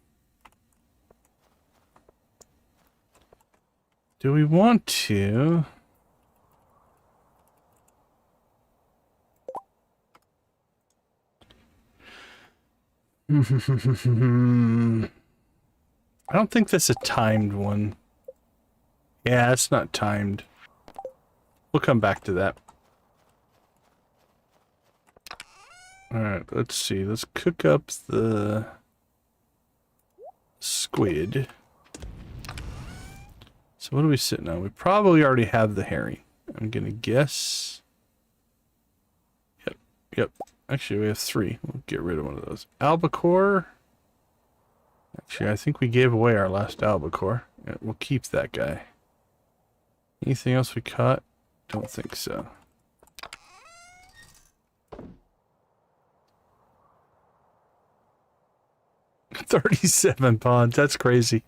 Do we want to... I don't think that's a timed one. Yeah, it's not timed. We'll come back to that. Alright, let's see. Let's cook up the squid. So what are we sitting on? We probably already have the herring. I'm gonna guess. Yep. Actually, we have 3. We'll get rid of one of those. Albacore. Actually, I think we gave away our last albacore. Yeah, we'll keep that guy. Anything else we caught? Don't think so. $37 ponds. That's crazy.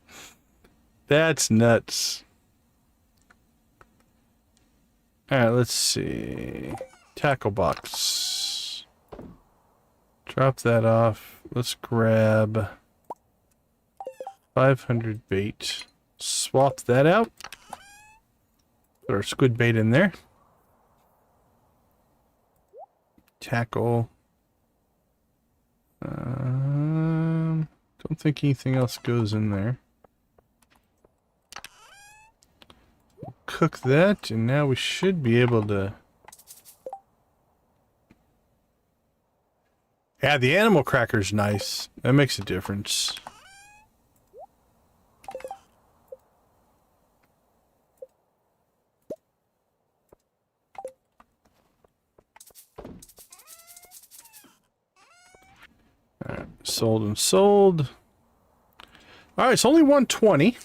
That's nuts. Alright, let's see. Tackle box. Drop that off. Let's grab 500 bait. Swap that out. Put our squid bait in there. Tackle. Don't think anything else goes in there. We'll cook that, and now we should be able to... Yeah, the animal cracker's nice. That makes a difference. Alright, sold and sold. Alright, it's only 120.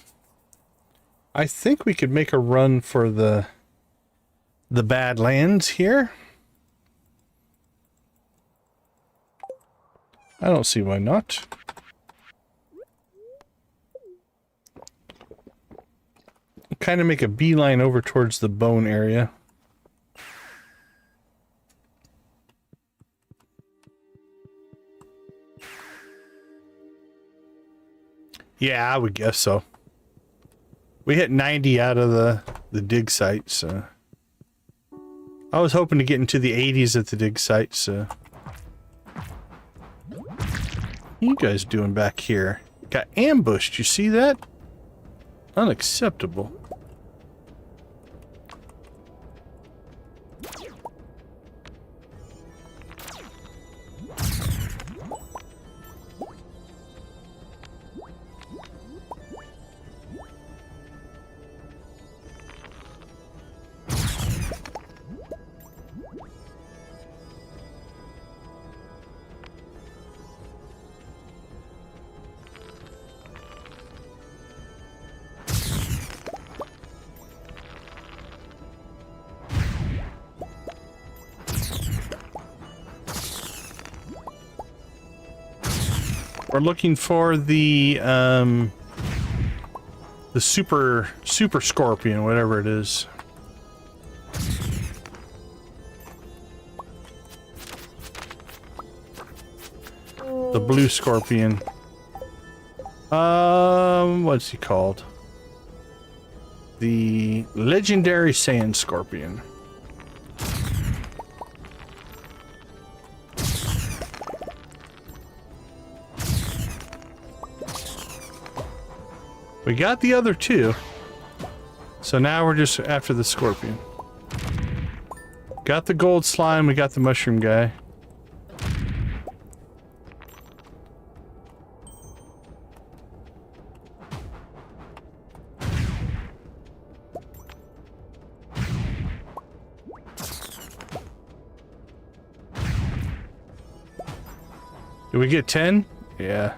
I think we could make a run for the Badlands here. I don't see why not. Kind of make a beeline over towards the bone area. Yeah, I would guess so. We hit 90 out of the dig site, so... I was hoping to get into the 80s at the dig site, so... What are you guys doing back here? Got ambushed, you see that? Unacceptable. We're looking for the super scorpion, whatever it is. The blue scorpion. What's he called? The legendary sand scorpion. We got the other 2. So now we're just after the scorpion. Got the gold slime, we got the mushroom guy. Did we get 10? Yeah.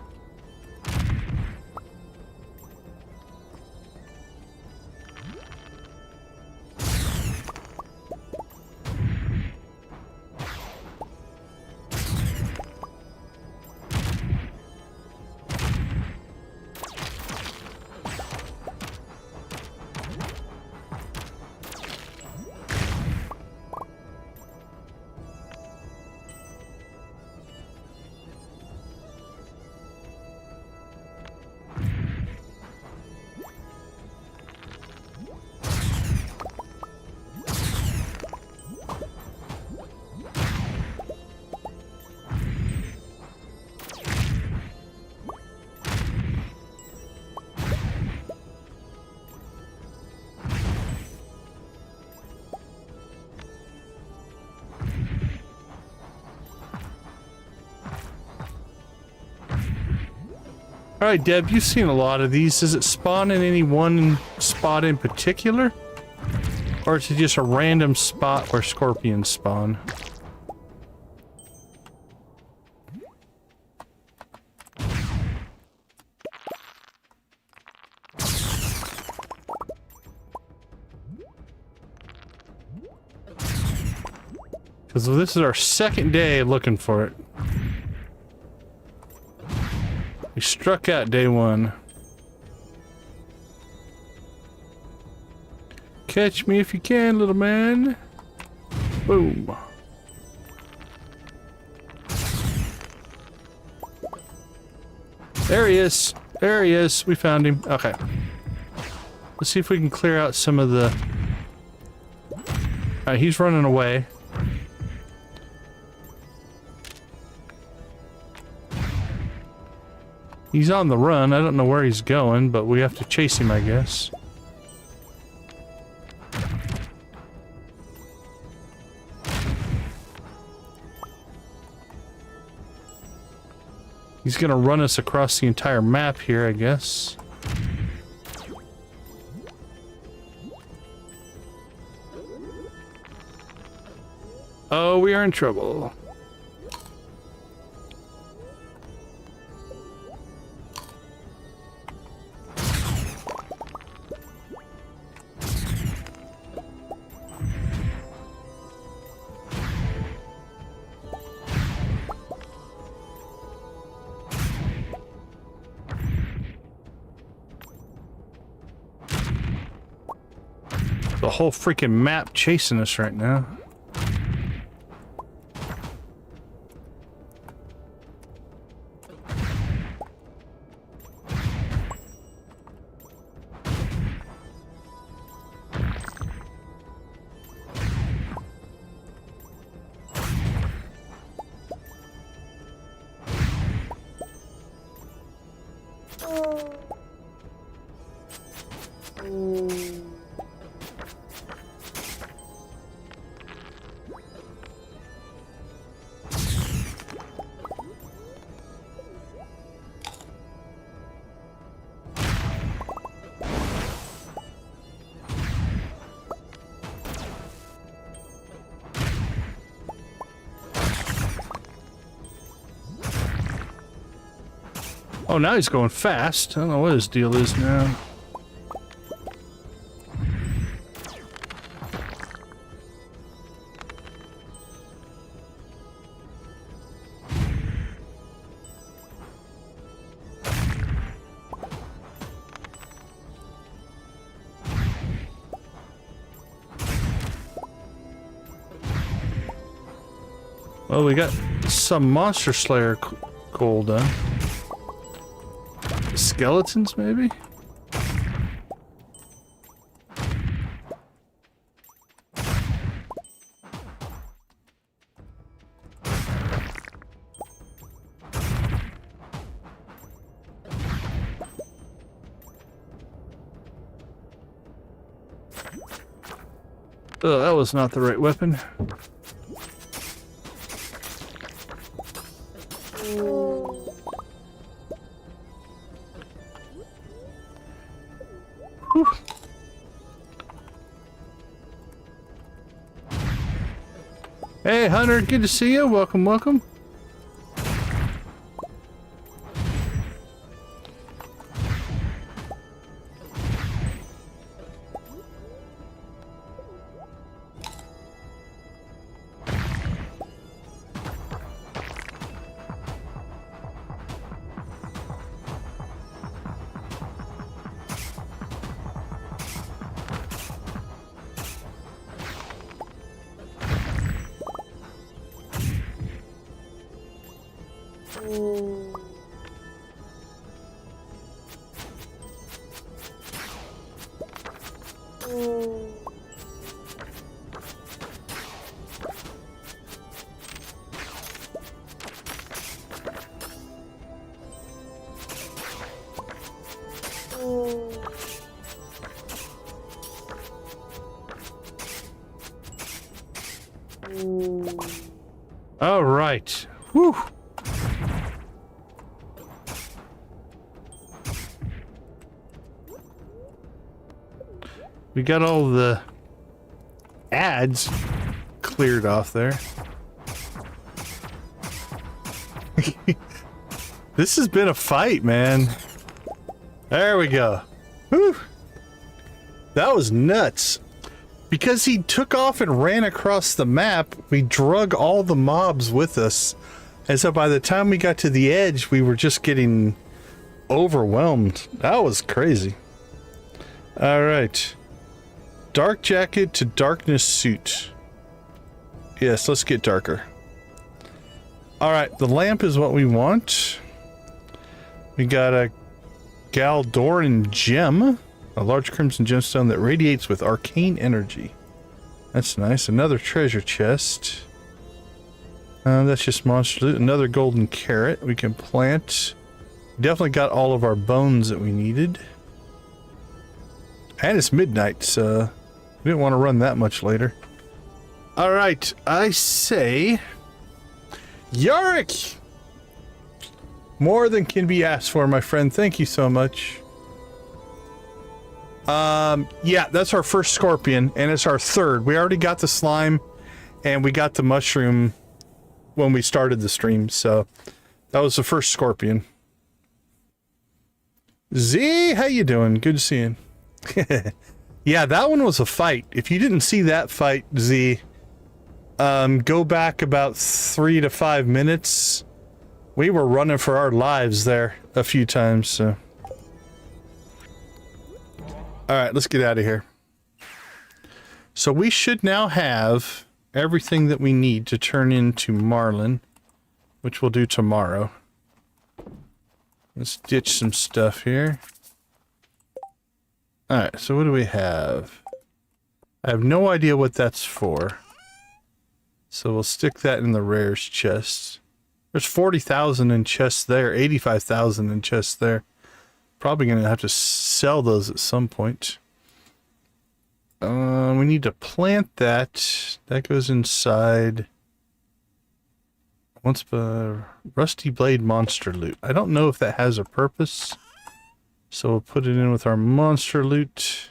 Alright, Deb, you've seen a lot of these. Does it spawn in any one spot in particular? Or is it just a random spot where scorpions spawn? Because this is our second day looking for it. We struck out day one. Catch me if you can, little man. Boom. There he is. There he is. We found him. Okay. Let's see if we can clear out some of the... Alright, he's running away. He's on the run. I don't know where he's going, but we have to chase him, I guess. He's gonna run us across the entire map here, I guess. Oh, we are in trouble. The whole freaking map chasing us right now. Oh, now he's going fast. I don't know what his deal is now. Well, we got some Monster Slayer goal done. Skeletons, maybe? Oh, that was not the right weapon. Whew. Hey, Hunter, good to see you. Welcome, welcome. All right. Whew. We got all the ads cleared off there. This has been a fight, man. There we go. Whew. That was nuts. Because he took off and ran across the map, we drug all the mobs with us. And so by the time we got to the edge, we were just getting overwhelmed. That was crazy. All right. Dark jacket to darkness suit. Yes, let's get darker. All right, the lamp is what we want. We got a Galdoran gem, a large crimson gemstone that radiates with arcane energy. That's nice. Another treasure chest. That's just monster loot. Another golden carrot we can plant. Definitely got all of our bones that we needed. And it's midnight, so we didn't want to run that much later. All right, I say, Yarick! More than can be asked for, my friend. Thank you so much. Yeah, that's our first scorpion, and it's our third. We already got the slime, and we got the mushroom when we started the stream, so that was the first scorpion. Z, how you doing? Good to see you. Yeah, that one was a fight. If you didn't see that fight, Z, go back about 3 to 5 minutes. We were running for our lives there a few times, so. Alright, let's get out of here. So we should now have everything that we need to turn into Marlon, which we'll do tomorrow. Let's ditch some stuff here. Alright, so what do we have? I have no idea what that's for. So we'll stick that in the rares chest. There's 40,000 in chests there, 85,000 in chests there. Probably gonna have to sell those at some point. We need to plant that. That goes inside. Once rusty blade monster loot. I don't know if that has a purpose. So we'll put it in with our monster loot.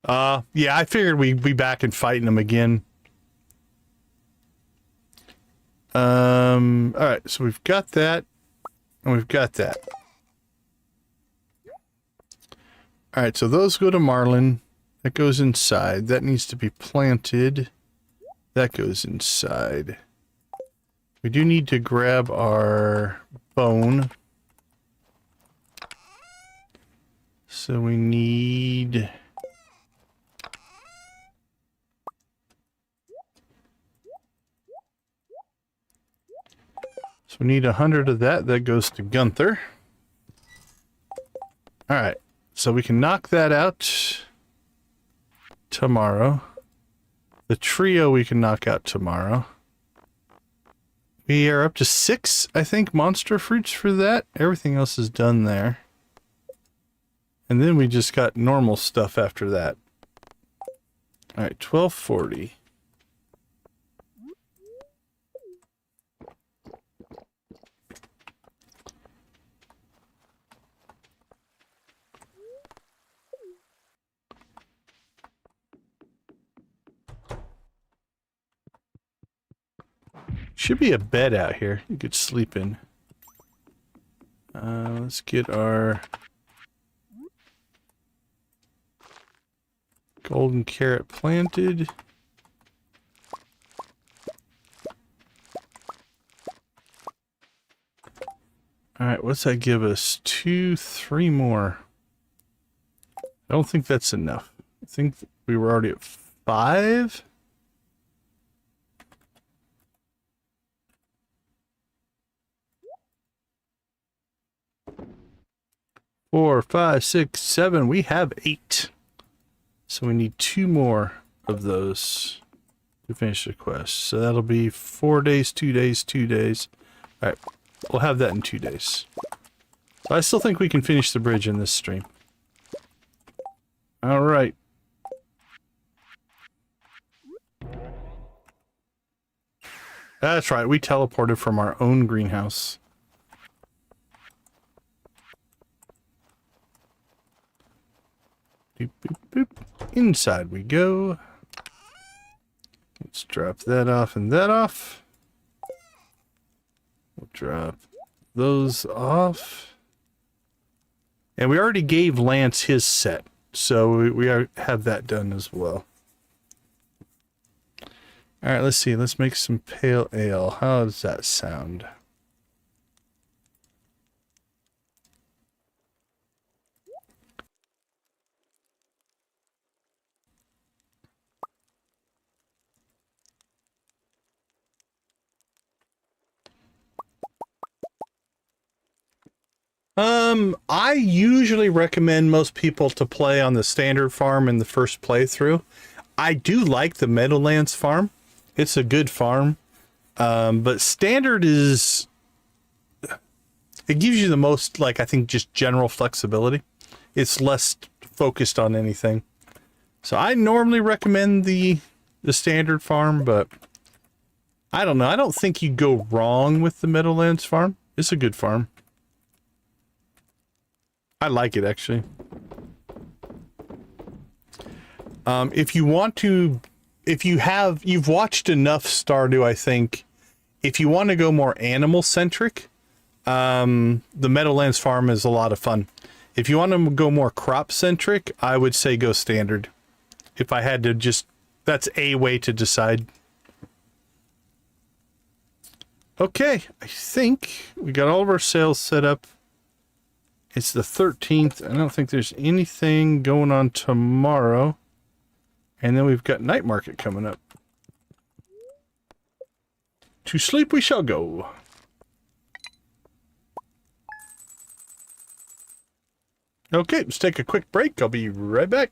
Yeah, I figured we'd be back and fighting them again. Alright, so we've got that, and we've got that. Alright, so those go to Marlon. That goes inside. That needs to be planted. That goes inside. We do need to grab our bone. So we need... So we need 100 of that. That goes to Gunther. Alright, so we can knock that out tomorrow. The trio we can knock out tomorrow. We are up to 6, I think, monster fruits for that. Everything else is done there. And then we just got normal stuff after that. Alright, 1240. Should be a bed out here you could sleep in. Let's get our golden carrot planted. Alright, what's that give us? 2, 3 more. I don't think that's enough. I think we were already at 5. 4, 5, 6, 7. We have 8. So we need 2 more of those to finish the quest. So that'll be 4 days, 2 days, 2 days. Alright, we'll have that in 2 days. So I still think we can finish the bridge in this stream. Alright. That's right, we teleported from our own greenhouse. Boop, boop, boop. Inside we go. Let's drop that off and that off. We'll drop those off. And we already gave Lance his set, so we have that done as well. All right, let's see. Let's make some pale ale. How does that sound? I usually recommend most people to play on the standard farm in the first playthrough. I do like the Meadowlands farm. It's a good farm. But standard is, it gives you the most, like, I think just general flexibility. It's less focused on anything. So I normally recommend the standard farm, but I don't know. I don't think you go wrong with the Meadowlands farm. It's a good farm. I like it, actually. If you want to, you've watched enough Stardew, I think, if you want to go more animal-centric, the Meadowlands farm is a lot of fun. If you want to go more crop-centric, I would say go standard. If I had to just, that's a way to decide. Okay, I think we got all of our sales set up. It's the 13th. I don't think there's anything going on tomorrow. And then we've got night market coming up. To sleep we shall go. Okay, let's take a quick break. I'll be right back.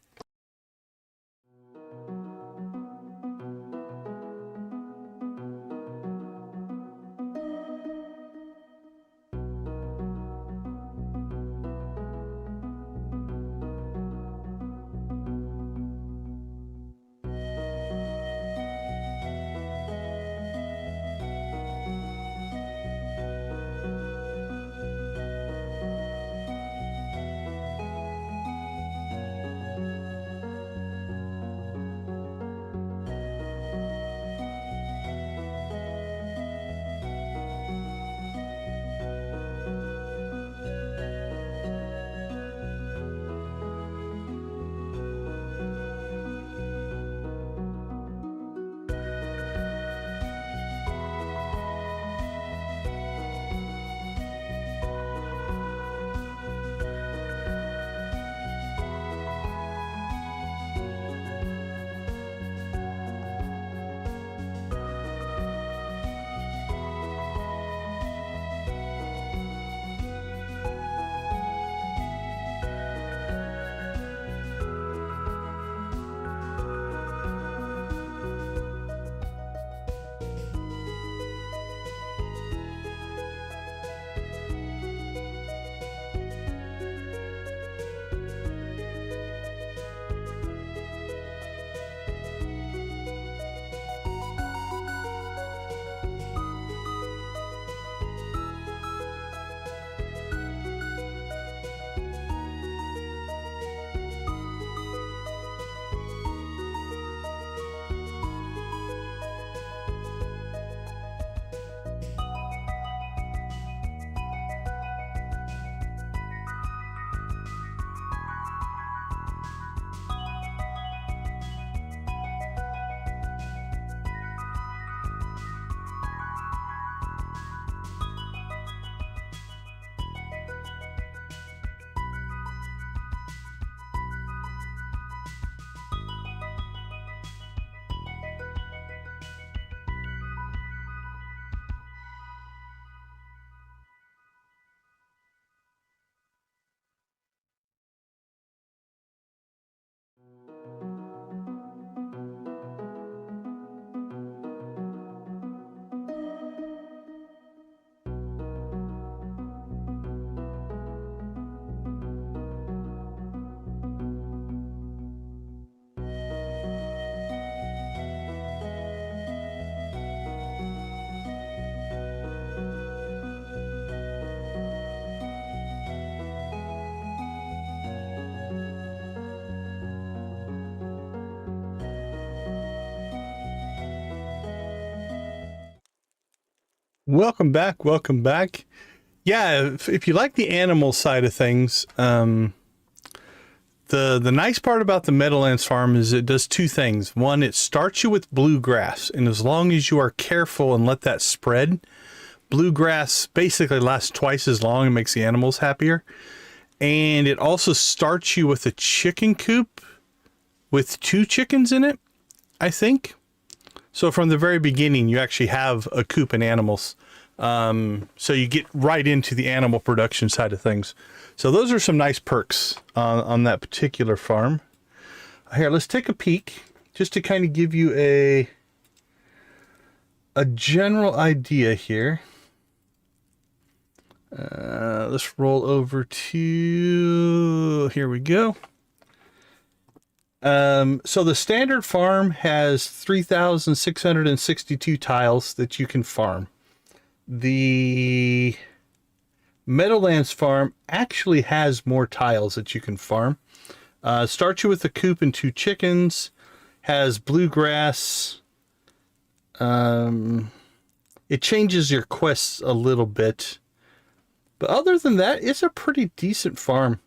Welcome back. Welcome back. Yeah, if you like the animal side of things, the nice part about the Meadowlands farm is it does two things. One, it starts you with bluegrass, and as long as you are careful and let that spread, bluegrass basically lasts twice as long and makes the animals happier. And it also starts you with a chicken coop with 2 chickens in it, I think. So from the very beginning, you actually have a coop and animals. So you get right into the animal production side of things. So those are some nice perks on that particular farm. Here, let's take a peek just to kind of give you a general idea here. Let's roll over to, here we go. So the standard farm has 3,662 tiles that you can farm. The Meadowlands farm actually has more tiles that you can farm. Starts you with a coop and 2 chickens. Has bluegrass. It changes your quests a little bit. But other than that, it's a pretty decent farm.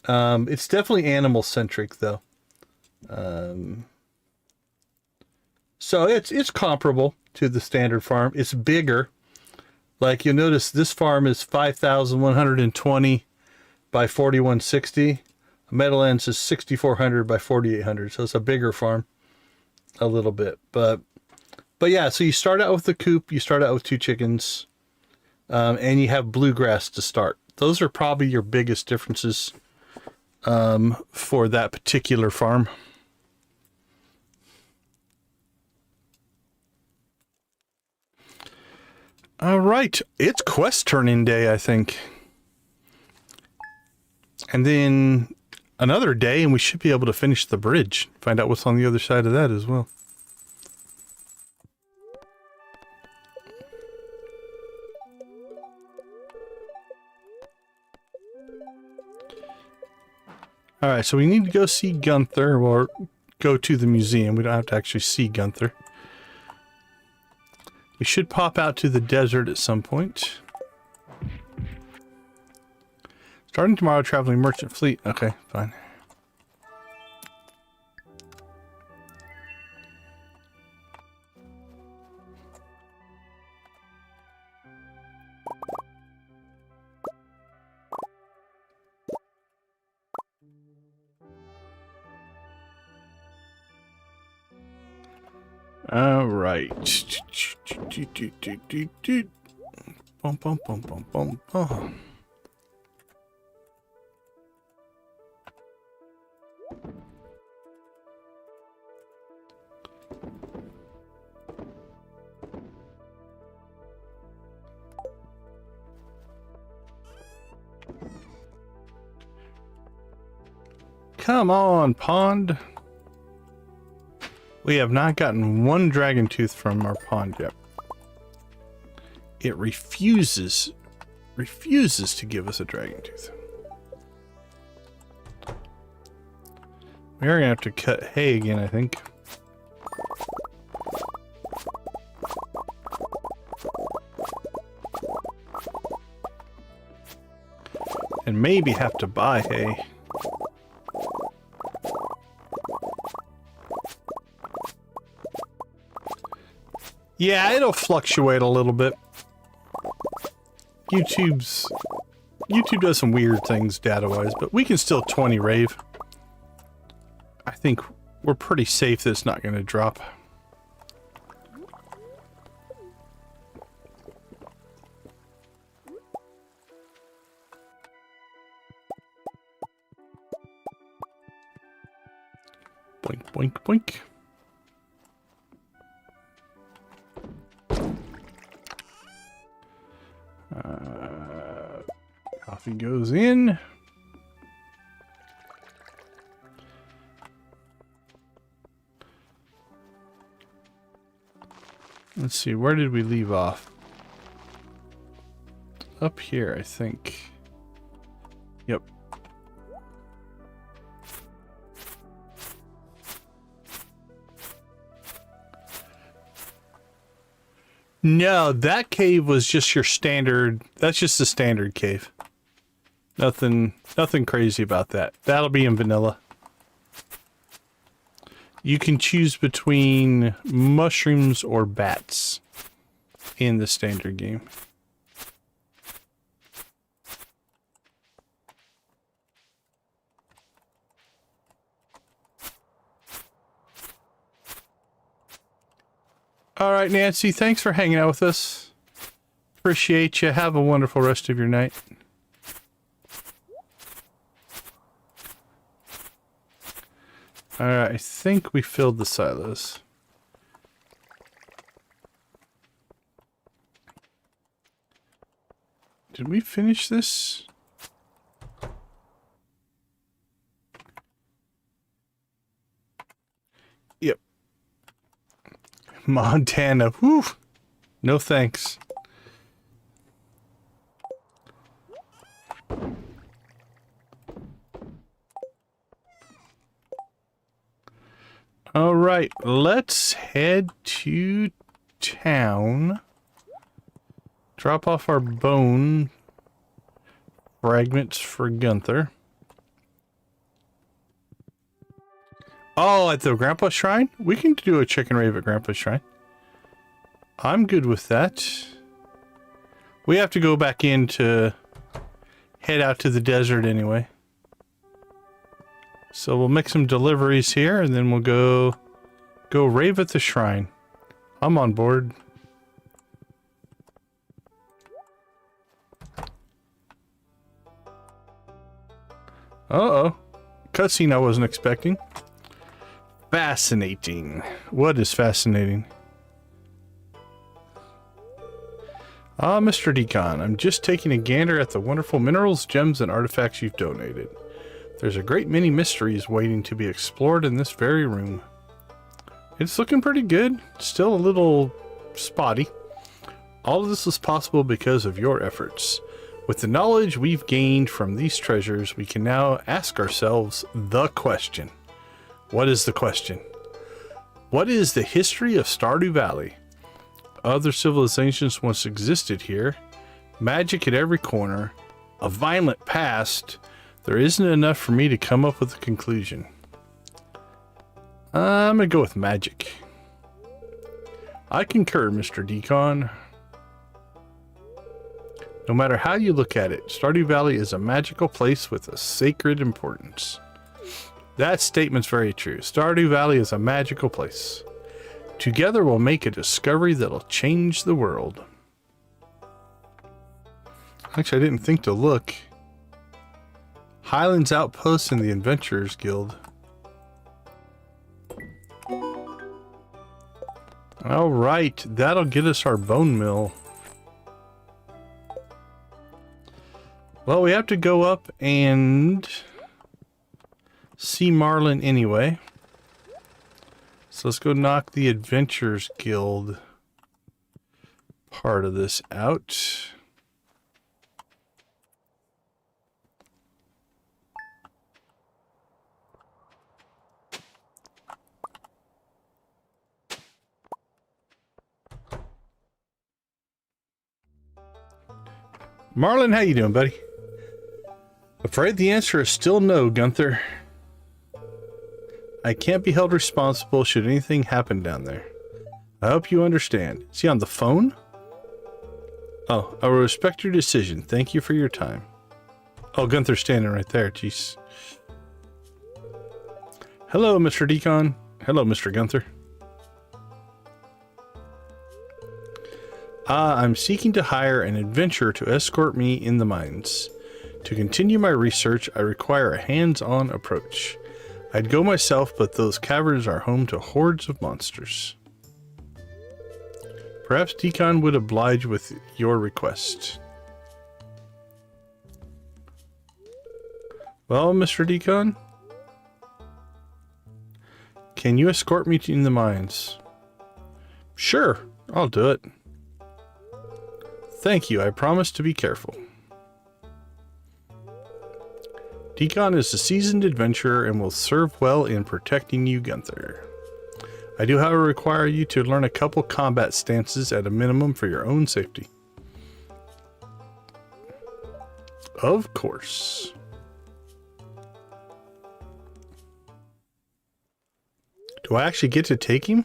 It's definitely animal centric though. So it's comparable to the standard farm. It's bigger. Like you'll notice this farm is 5,120 by 4,160. Meadowlands is 6,400 by 4,800. So it's a bigger farm a little bit. But yeah, so you start out with the coop, you start out with 2 chickens, and you have bluegrass to start. Those are probably your biggest differences for that particular farm. All right, it's quest turn-in day, I think. And then another day, and we should be able to finish the bridge. Find out what's on the other side of that as well. All right, so we need to go see Gunther, or go to the museum. We don't have to actually see Gunther. We should pop out to the desert at some point. Starting tomorrow, traveling merchant fleet. Okay, fine. All right. Bum, bum, bum, bum, bum, bum. Come on, pond. We have not gotten one dragon tooth from our pond yet. It refuses to give us a dragon tooth. We are gonna have to cut hay again, I think. And maybe have to buy hay. Yeah, it'll fluctuate a little bit. YouTube does some weird things data-wise, but we can still 20 rave. I think we're pretty safe that it's not going to drop. Boink, boink, boink. Coffee goes in. Let's see, where did we leave off? Up here, I think. Yep. No, that cave was just your standard. That's just the standard cave. Nothing crazy about that. That'll be in vanilla. You can choose between mushrooms or bats in the standard game. All right, Nancy, thanks for hanging out with us. Appreciate you. Have a wonderful rest of your night. All right, I think we filled the silos. Did we finish this? Yep. Montana. Whew. No thanks. All right, let's head to town. Drop off our bone fragments for Gunther. Oh, at the Grandpa's Shrine? We can do a chicken rave at Grandpa's Shrine. I'm good with that. We have to go back in to head out to the desert anyway. So we'll make some deliveries here and then we'll go rave at the shrine. I'm on board. Uh-oh. Cutscene I wasn't expecting. Fascinating. What is fascinating? Ah, Mr. Decon, I'm just taking a gander at the wonderful minerals, gems, and artifacts you've donated. There's a great many mysteries waiting to be explored in this very room. It's looking pretty good. Still a little spotty. All of this is possible because of your efforts. With the knowledge we've gained from these treasures, we can now ask ourselves the question. What is the question? What is the history of Stardew Valley? Other civilizations once existed here. Magic at every corner. A violent past. There isn't enough for me to come up with a conclusion. I'm gonna go with magic. I concur, Mr. Decon. No matter how you look at it, Stardew Valley is a magical place with a sacred importance. That statement's very true. Stardew Valley is a magical place. Together we'll make a discovery that'll change the world. Actually, I didn't think to look. Highlands Outpost and the Adventurers Guild. Alright, that'll get us our bone mill. Well, we have to go up and see Marlon anyway. So let's go knock the Adventurers Guild part of this out. Marlon, how you doing, buddy? Afraid the answer is still no, Gunther. I can't be held responsible should anything happen down there. I hope you understand. Is he on the phone? Oh, I will respect your decision. Thank you for your time. Oh, Gunther's standing right there. Jeez. Hello, Mr. Decon. Hello, Mr. Gunther. I'm seeking to hire an adventurer to escort me in the mines. To continue my research, I require a hands-on approach. I'd go myself, but those caverns are home to hordes of monsters. Perhaps Decon would oblige with your request. Well, Mr. Decon? Can you escort me in the mines? Sure, I'll do it. Thank you, I promise to be careful. Decon is a seasoned adventurer and will serve well in protecting you, Gunther. I do, however, require you to learn a couple combat stances at a minimum for your own safety. Of course. Do I actually get to take him?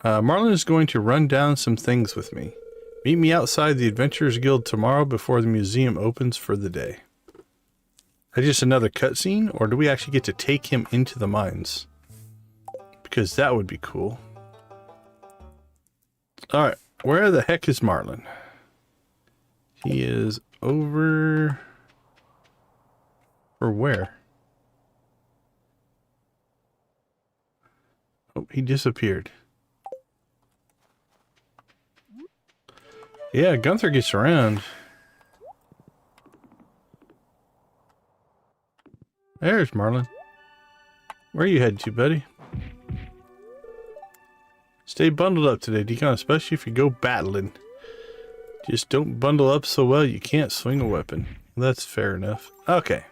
Marlon is going to run down some things with me. Meet me outside the Adventurers Guild tomorrow before the museum opens for the day. Is that just another cutscene, or do we actually get to take him into the mines? Because that would be cool. Alright, where the heck is Marlon? He is over... Or where? Oh, he disappeared. Yeah, Gunther gets around. There's Marlon. Where are you headed to, buddy? Stay bundled up today, Decon, especially if you go battling. Just don't bundle up so well you can't swing a weapon. That's fair enough. Okay.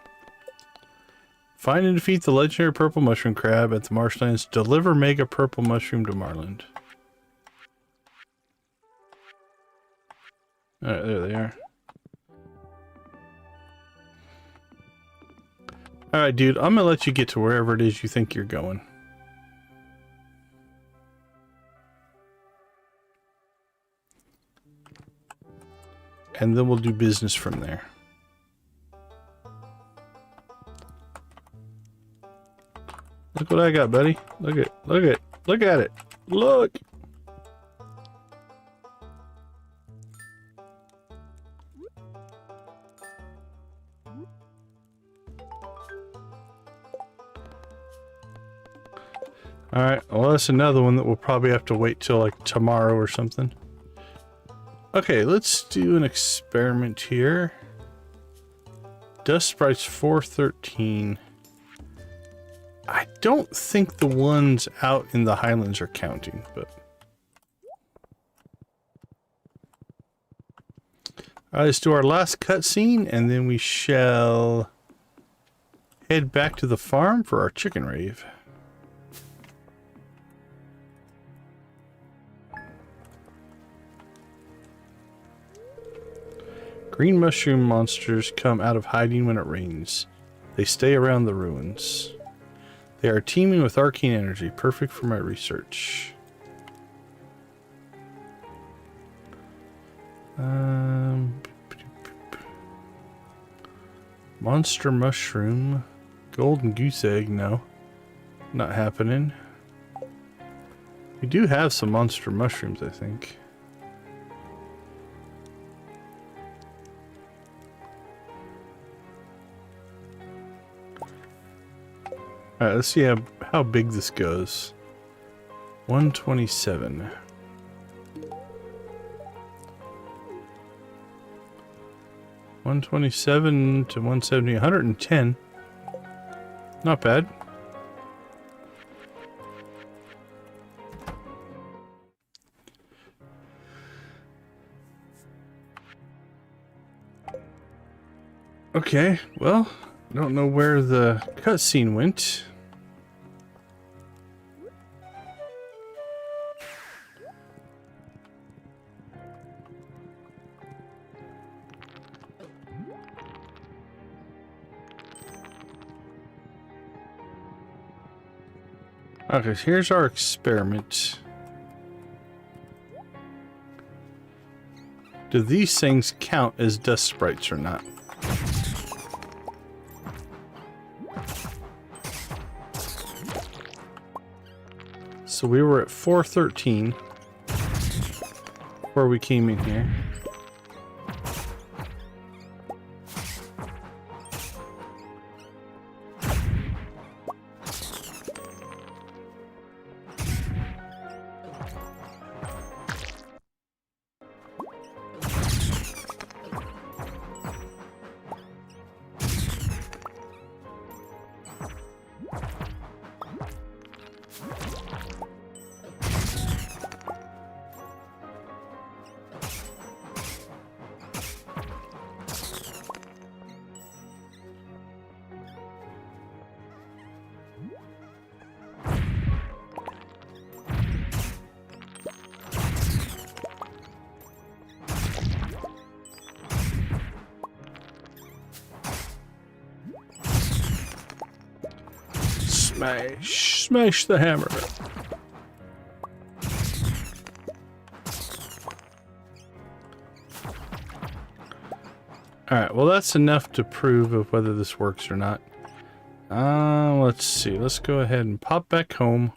Find and defeat the legendary purple mushroom crab at the marshlands. Deliver mega purple mushroom to Marlon. Alright, there they are. Alright, dude, I'm gonna let you get to wherever it is you think you're going. And then we'll do business from there. Look what I got, buddy. Look at it. Look at it. Look. Alright, well that's another one that we'll probably have to wait till like tomorrow or something. Okay, let's do an experiment here. Dust Sprites 413. I don't think the ones out in the Highlands are counting, but... Alright, let's do our last cutscene, and then we shall head back to the farm for our chicken rave. Green mushroom monsters come out of hiding when it rains. They stay around the ruins. They are teeming with arcane energy, perfect for my research. Monster mushroom. Golden goose egg, no. Not happening. We do have some monster mushrooms, I think. Alright, let's see how big this goes. 127. 127 to 170, 110. Not bad. Okay, well, I don't know where the cutscene went. Okay, so here's our experiment. Do these things count as dust sprites or not? So we were at 413 before we came in here. Smash. Smash the hammer. Alright, well that's enough to prove of whether this works or not. Let's see. Let's go ahead and pop back home.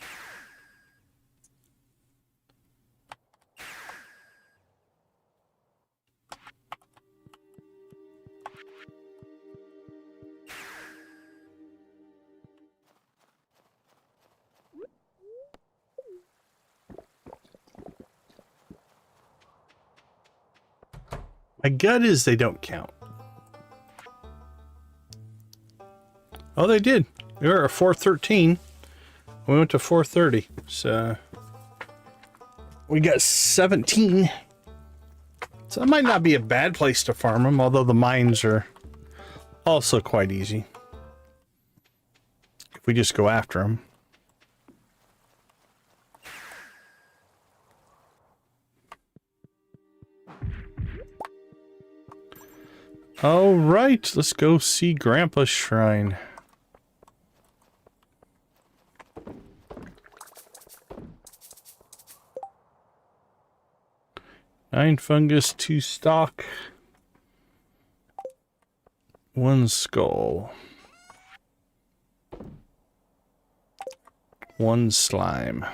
My gut is they don't count. Oh, they did. We were at 413. We went to 430. So we got 17. So that might not be a bad place to farm them, although the mines are also quite easy. If we just go after them. All right, let's go see Grandpa's shrine. Nine fungus, 2 stock, 1 skull, 1 slime.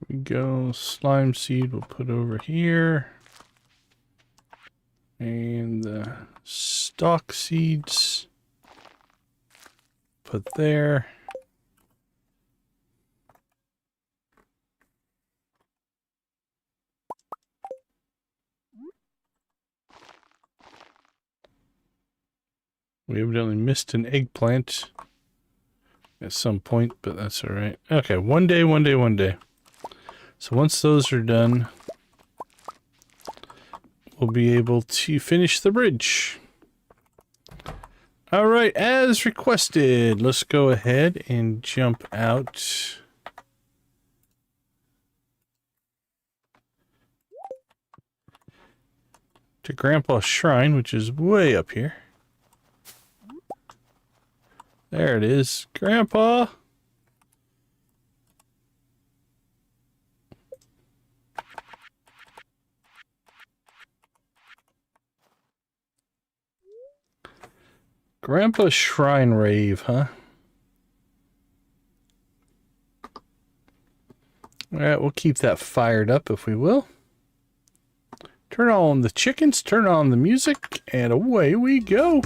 We go. Slime seed we'll put over here. And the stalk seeds put there. We evidently missed an eggplant at some point, but that's all right. Okay, one day. So once those are done, we'll be able to finish the bridge. All right, as requested, let's go ahead and jump out. To Grandpa's shrine, which is way up here. There it is, Grandpa. Grandpa's shrine rave, huh? Alright, we'll keep that fired up if we will. Turn on the chickens, turn on the music, and away we go.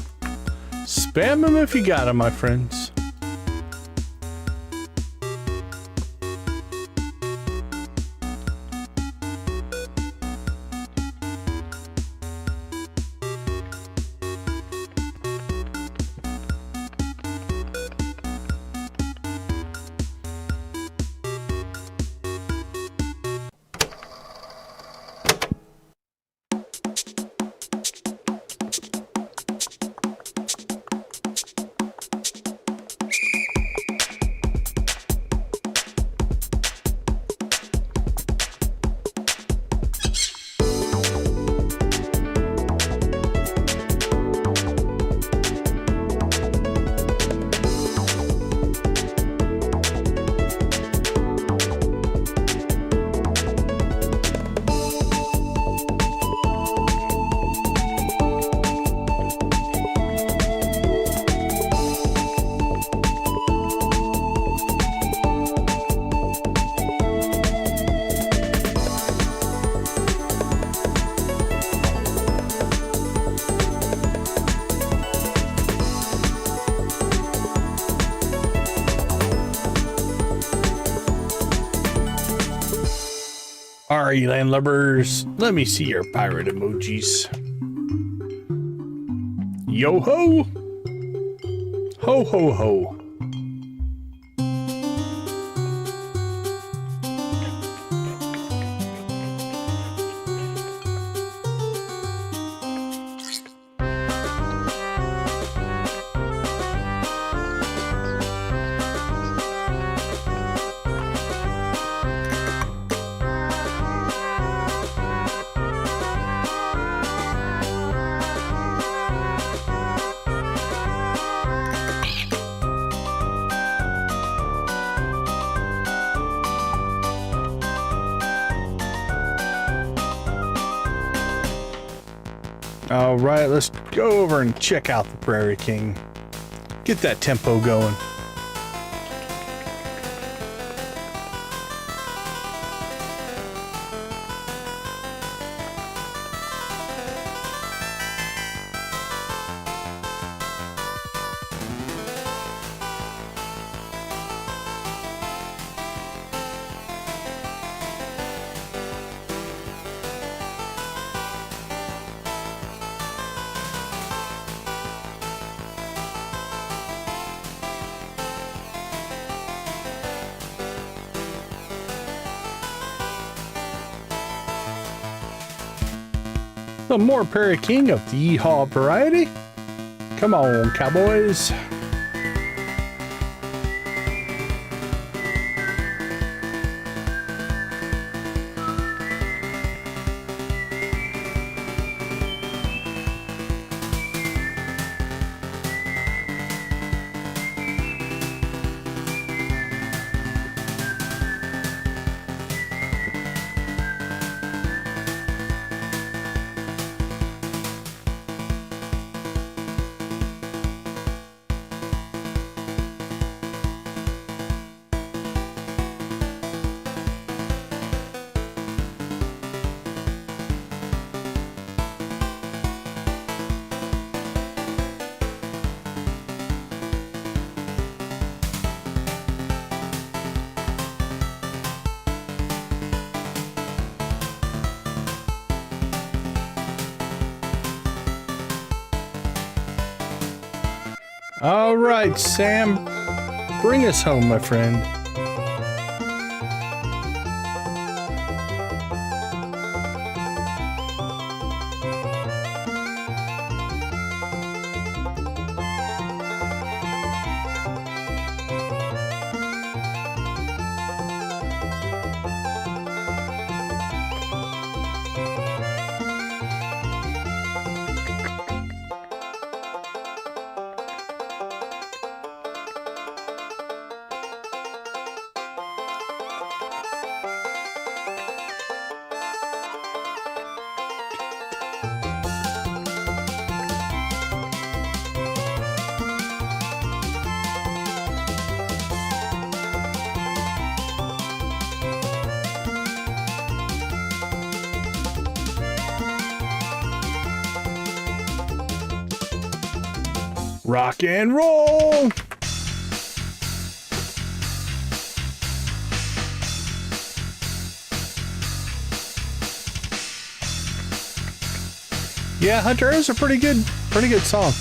Spam them if you got them, my friends. Alright, landlubbers, let me see your pirate emojis. Yo ho! Ho ho ho! All right, let's go over and check out the Prairie King. Get that tempo going. Some more Prairie King of the Yeehaw variety. Come on, cowboys. All right, Sam, bring us home, my friend. Rock and roll! Yeah, Hunter is a pretty good song.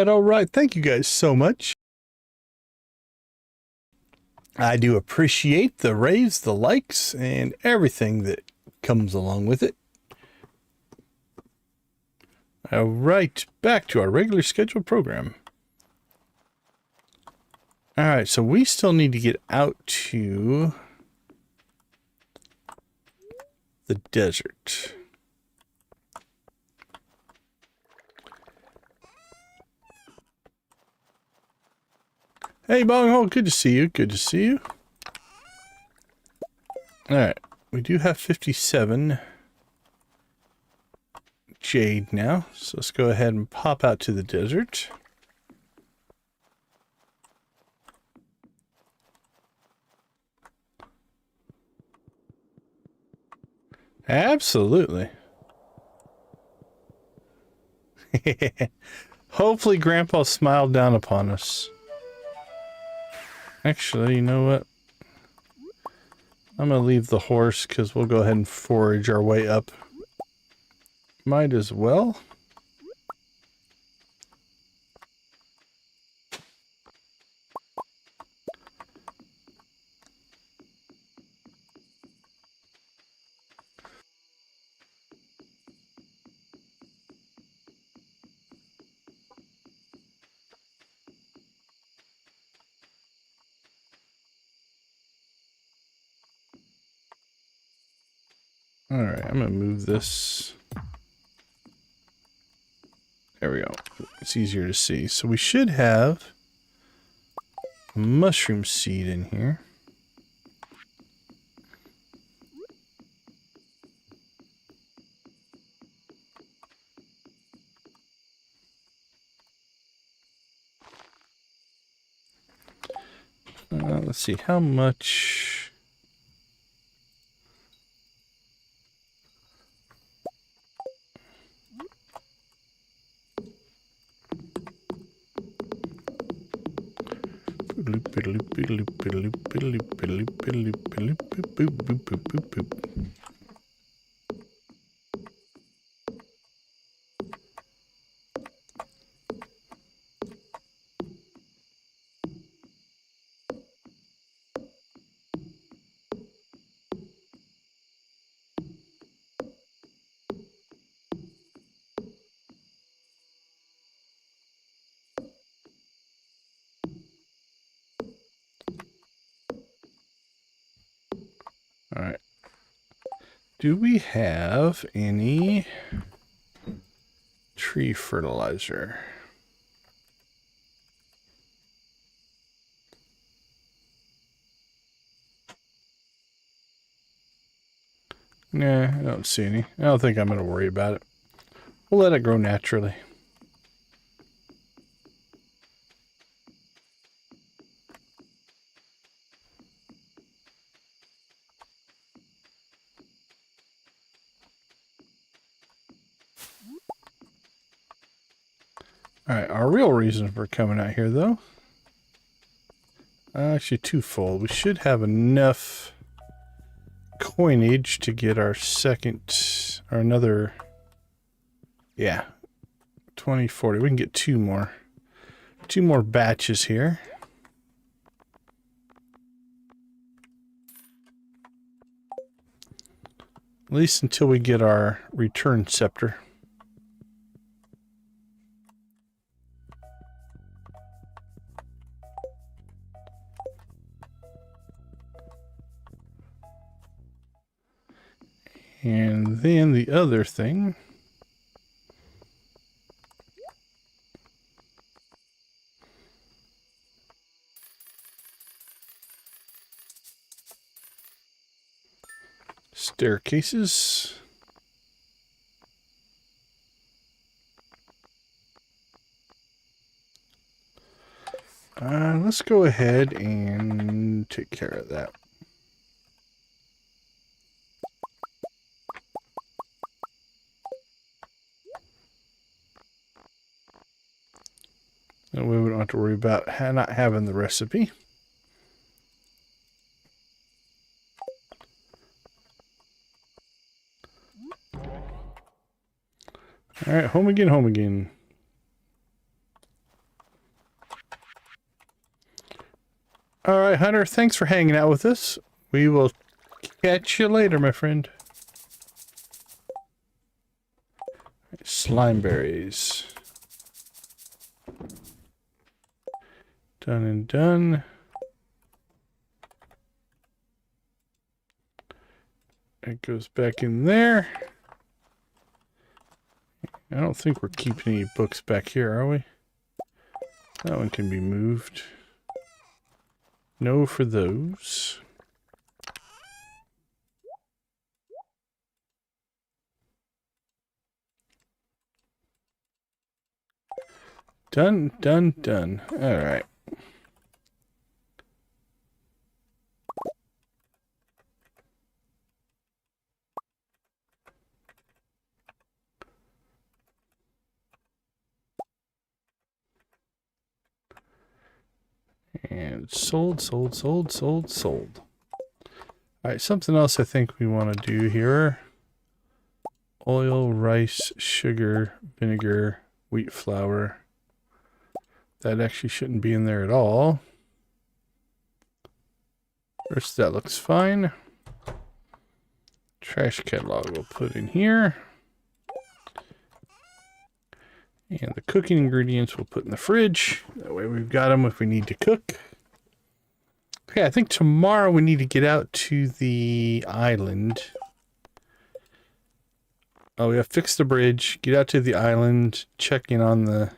All right. Thank you guys so much. I do appreciate the raves, the likes, and everything that comes along with it. All right, back to our regular scheduled program. All right, so we still need to get out to the desert. Hey, Bonghole, good to see you. Good to see you. All right, we do have 57 jade now, so let's go ahead and pop out to the desert. Absolutely. Hopefully Grandpa smiled down upon us. Actually, you know what? I'm going to leave the horse because we'll go ahead and forage our way up. Might as well. All right, I'm gonna move this. There we go. It's easier to see. So we should have a mushroom seed in here. Let's see how much. All right. Do we have any tree fertilizer? Nah, I don't see any. I don't think I'm going to worry about it. We'll let it grow naturally. Alright, our real reason for coming out here, though, actually twofold. We should have enough coinage to get our second, or another, yeah, 2040. We can get two more batches here. At least until we get our return scepter. And then the other thing, staircases. Let's go ahead and take care of that. That way we don't have to worry about not having the recipe. Alright, home again, home again. Alright, Hunter, thanks for hanging out with us. We will catch you later, my friend. Slime berries. Done and done. It goes back in there. I don't think we're keeping any books back here, are we? That one can be moved. No for those. Done, done, done. All right. And sold, sold, sold, sold, sold. All right, something else I think we want to do here. oil, rice, sugar, vinegar, wheat flour. That actually shouldn't be in there at all. First, that looks fine. Trash catalog we'll put in here. And the cooking ingredients we'll put in the fridge. That way we've got them if we need to cook. Okay, I think tomorrow we need to get out to the island. Oh, we have to fix the bridge, get out to the island, check in on the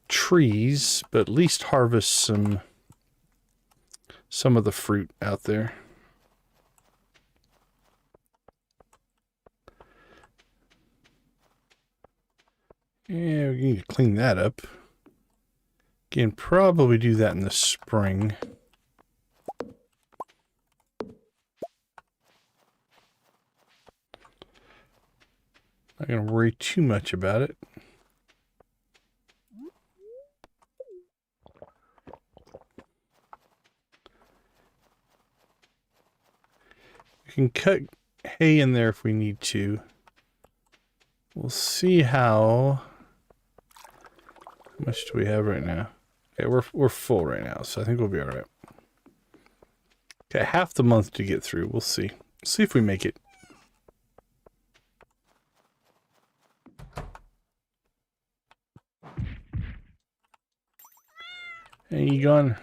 trees, but at least harvest some of the fruit out there. Yeah, we need to clean that up. Again, probably do that in the spring. Not going to worry too much about it. We can cut hay in there if we need to. We'll see how much do we have right now. Okay, we're full right now, so I think we'll be all right. Okay, half the month to get through. We'll see. See if we make it. Hey, you gone?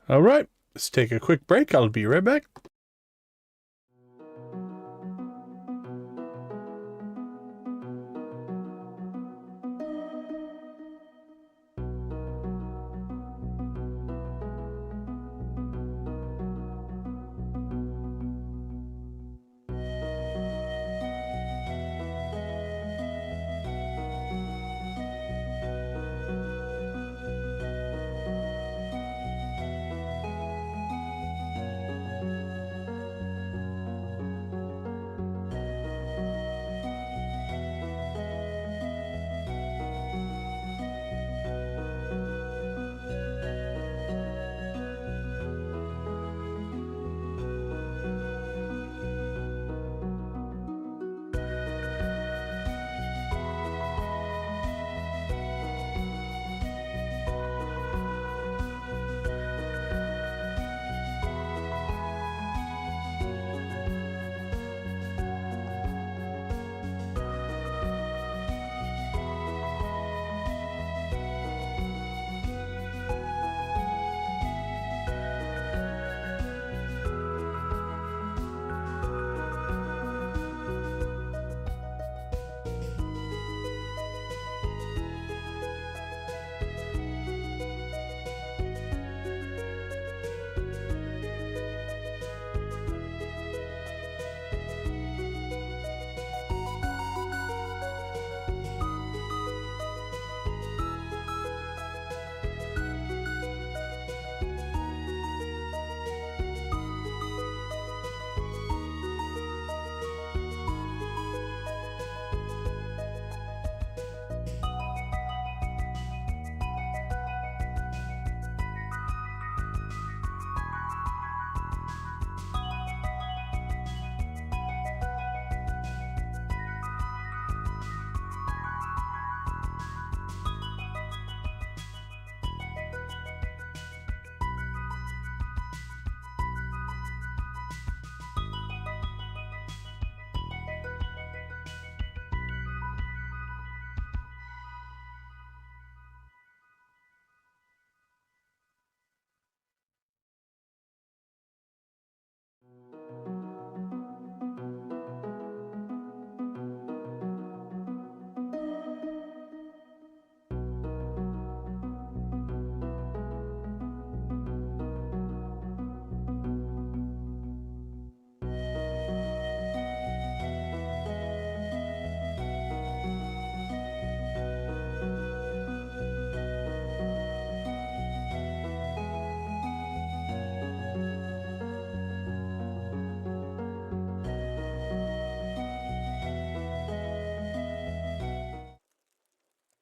All right, let's take a quick break. I'll be right back.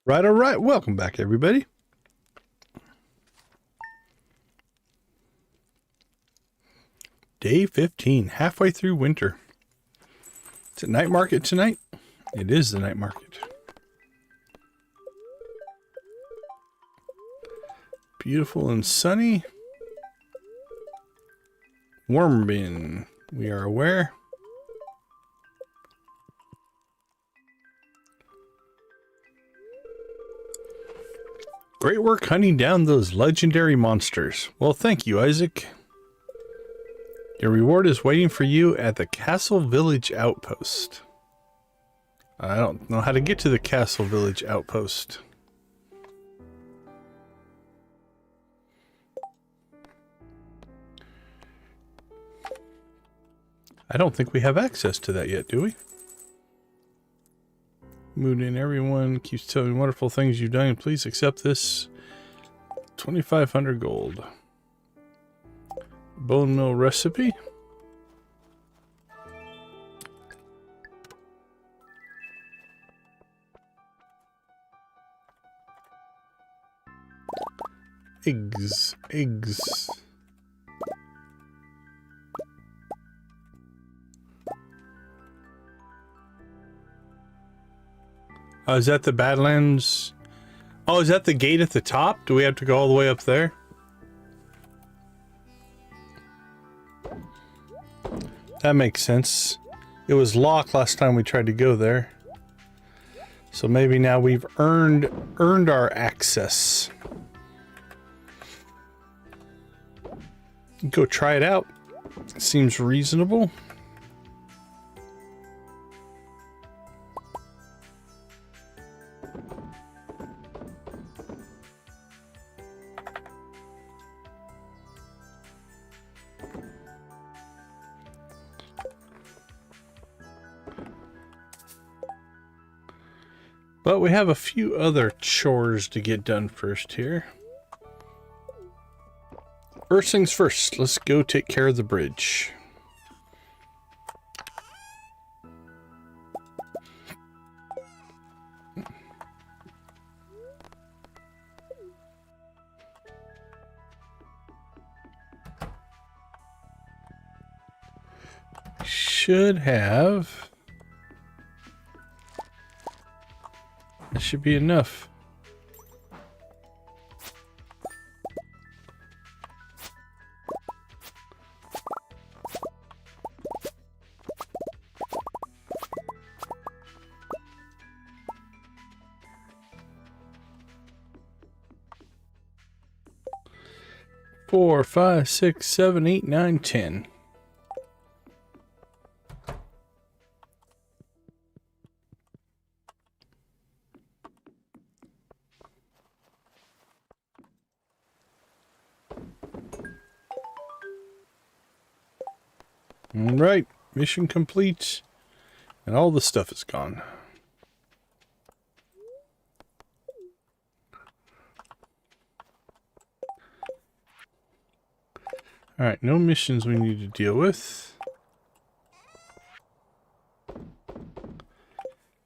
Right, all right. Welcome back, everybody. Day 15, halfway through winter. Is it night market tonight? It is the night market. Beautiful and sunny. Worm bin, we are aware. Great work hunting down those legendary monsters. Well, thank you, Isaac. Your reward is waiting for you at the Castle Village Outpost. I don't know how to get to the Castle Village Outpost. I don't think we have access to that yet, do we? Mood in, everyone keeps telling me wonderful things you've done. Please accept this 2,500 gold. Bone meal recipe. Eggs. Oh, is that the Badlands? Oh, is that the gate at the top? Do we have to go all the way up there? That makes sense. It was locked last time we tried to go there. So maybe now we've earned our access. Go try it out. Seems reasonable. But we have a few other chores to get done first here. First things first, let's go take care of the bridge. Should have... That should be enough. Four, 5, 6, 7, 8, 9, 10. All right, mission complete, and all the stuff is gone. All right, no missions we need to deal with.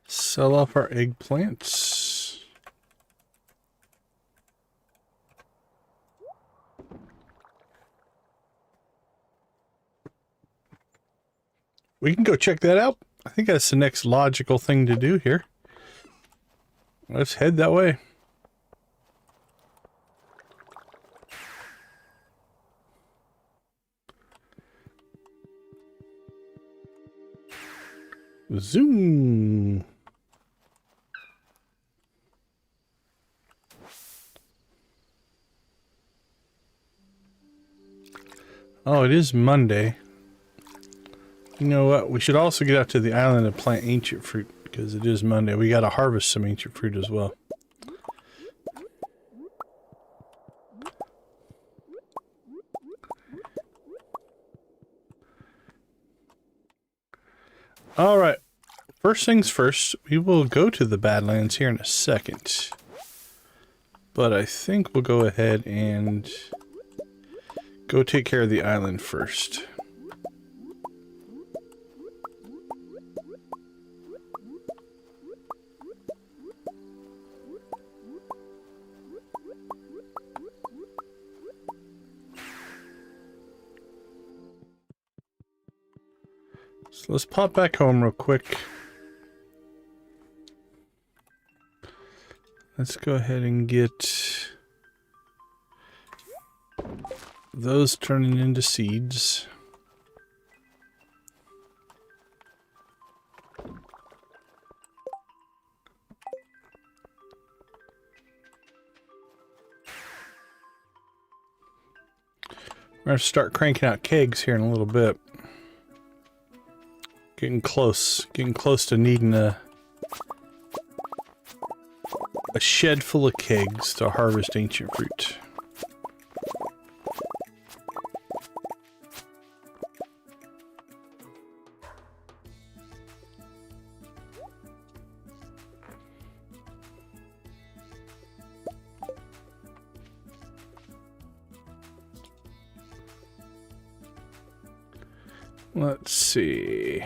Sell off our eggplants. We can go check that out. I think that's the next logical thing to do here. Let's head that way. Zoom. Oh, it is Monday. You know what? We should also get out to the island and plant ancient fruit because it is Monday. We got to harvest some ancient fruit as well. All right. First things first, we will go to the Badlands here in a second. But I think we'll go ahead and go take care of the island first. So let's pop back home real quick. Let's go ahead and get those turning into seeds. We're going to start cranking out kegs here in a little bit. Getting close to needing a shed full of kegs to harvest ancient fruit. Let's see.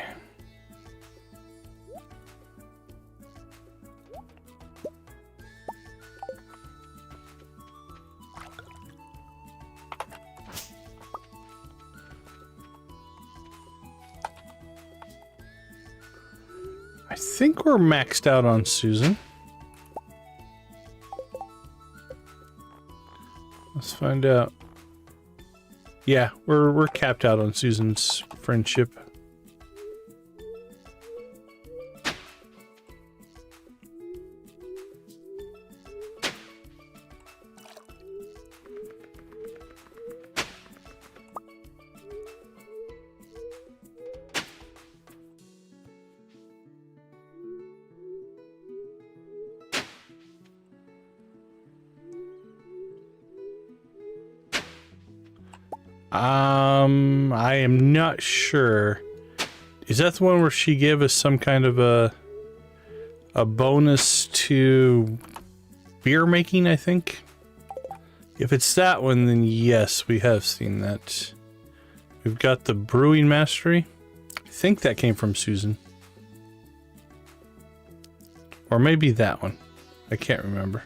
I think we're maxed out on Susan. Let's find out. Yeah, we're capped out on Susan's friendship. I am not sure. Is that the one where she gave us some kind of a bonus to beer making, I think? If it's that one, then yes, we have seen that. We've got the brewing mastery. I think that came from Susan. Or maybe that one. I can't remember.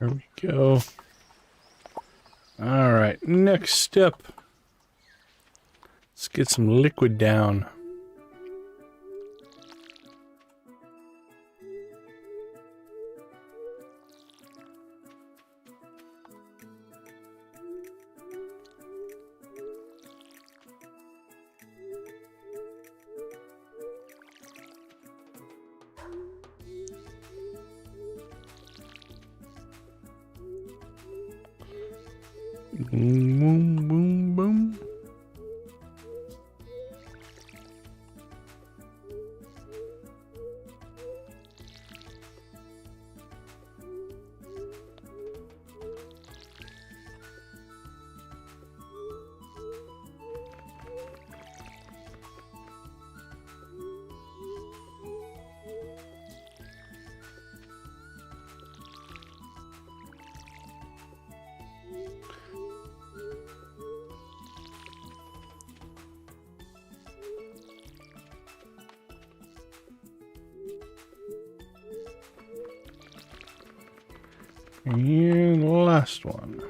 There we go. All right, next step. Let's get some liquid down. Boom, boom, boom, boom. And the last one.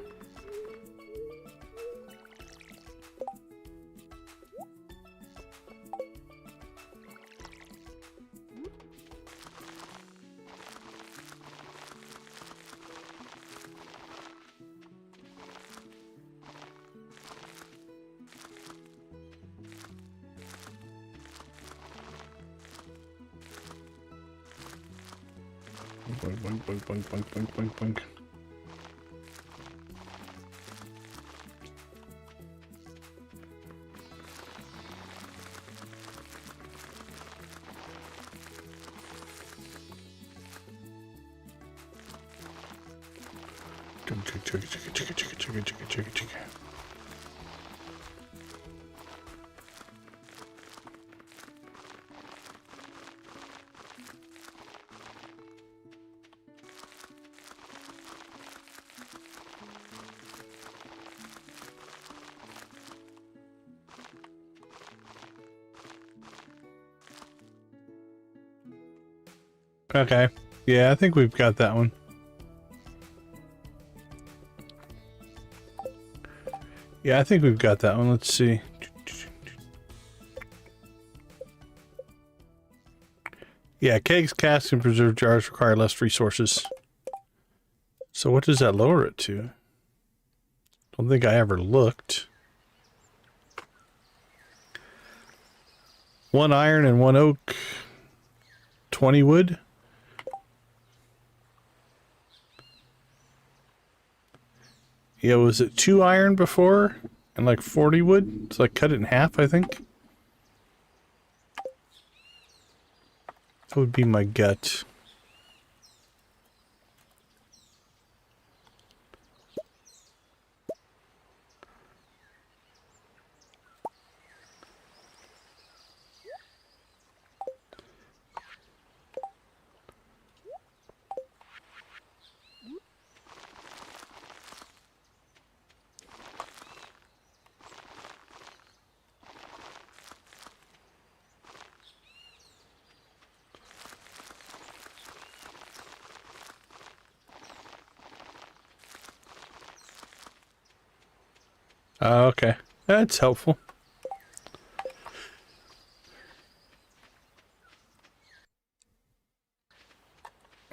Boink, boink, boink, boink, boink, boink, boink, boink. Okay. Yeah, I think we've got that one. Yeah, I think we've got that one. Let's see. Yeah, kegs, casks, and preserved jars require less resources. So what does that lower it to? Don't think I ever looked. 1 iron and 1 oak. 20 wood. Yeah, was it 2 iron before? And like 40 wood? So I cut it in half, I think. That would be my gut. Okay. That's helpful.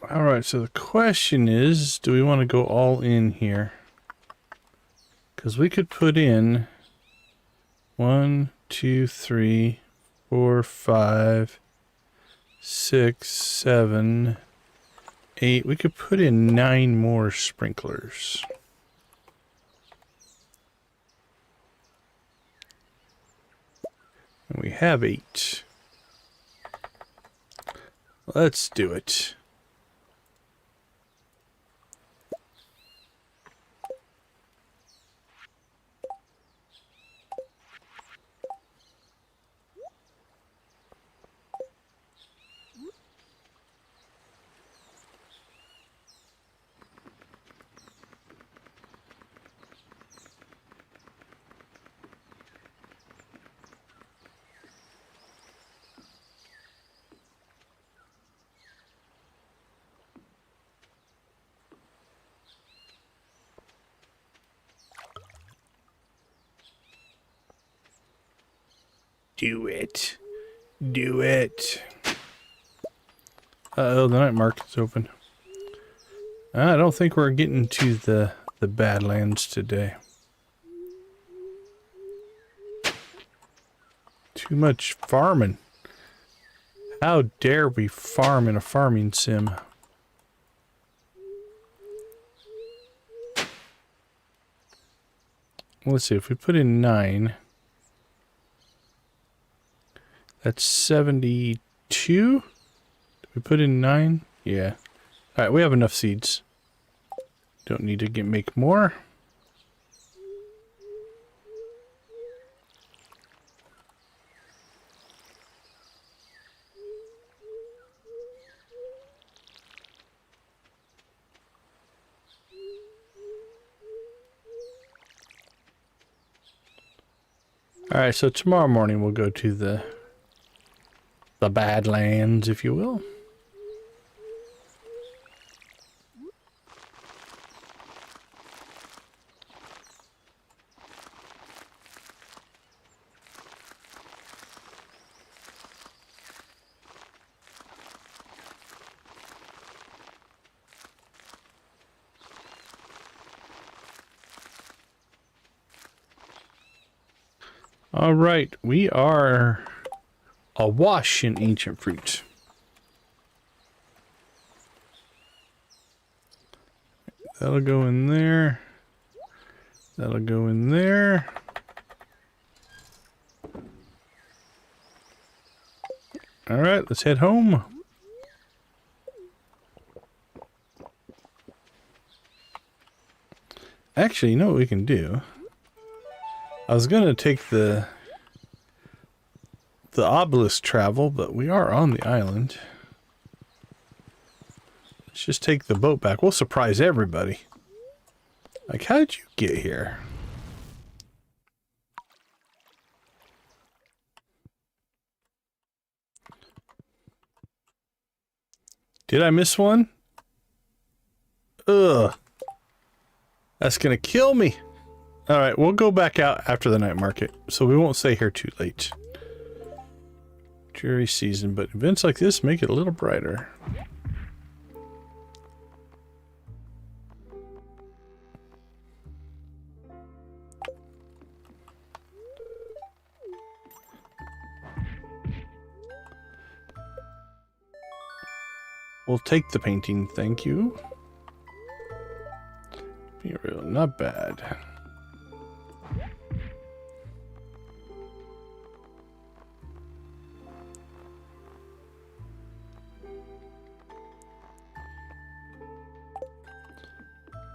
Alright, so the question is, do we want to go all in here? Because we could put in 1, 2, 3, 4, 5, 6, 7, 8. We could put in 9 more sprinklers. And we have 8. Let's do it. Do it. Do it. Uh-oh, the night market's open. I don't think we're getting to the Badlands today. Too much farming. How dare we farm in a farming sim? Let's see, if we put in 9... That's 72? Did we put in 9? Yeah. Alright, we have enough seeds. Don't need to make more. Alright, so tomorrow morning we'll go to the Badlands, if you will. All right, we are awash in ancient fruit. That'll go in there. That'll go in there. All right, let's head home. Actually, you know what we can do? I was going to take the obelisk travel, but we are on the island. Let's just take the boat back. We'll surprise everybody. Like, how did you get here? Did I miss one? Ugh. That's gonna kill me. Alright, we'll go back out after the night market, so we won't stay here too late. Dreary season, but events like this make it a little brighter. We'll take the painting, thank you. Be real, not bad.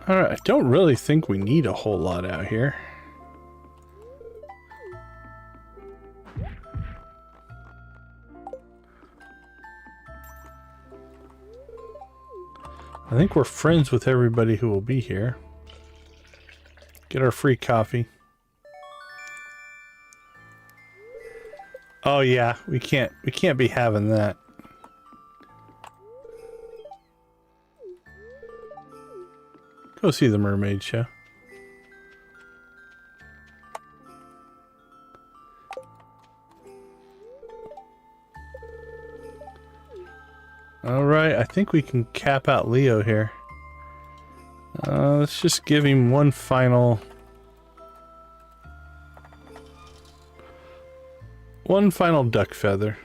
Alright, I don't really think we need a whole lot out here. I think we're friends with everybody who will be here. Get our free coffee. Oh yeah, we can't be having that. Go see the mermaid show. Alright, I think we can cap out Leo here. Let's just give him one final duck feather.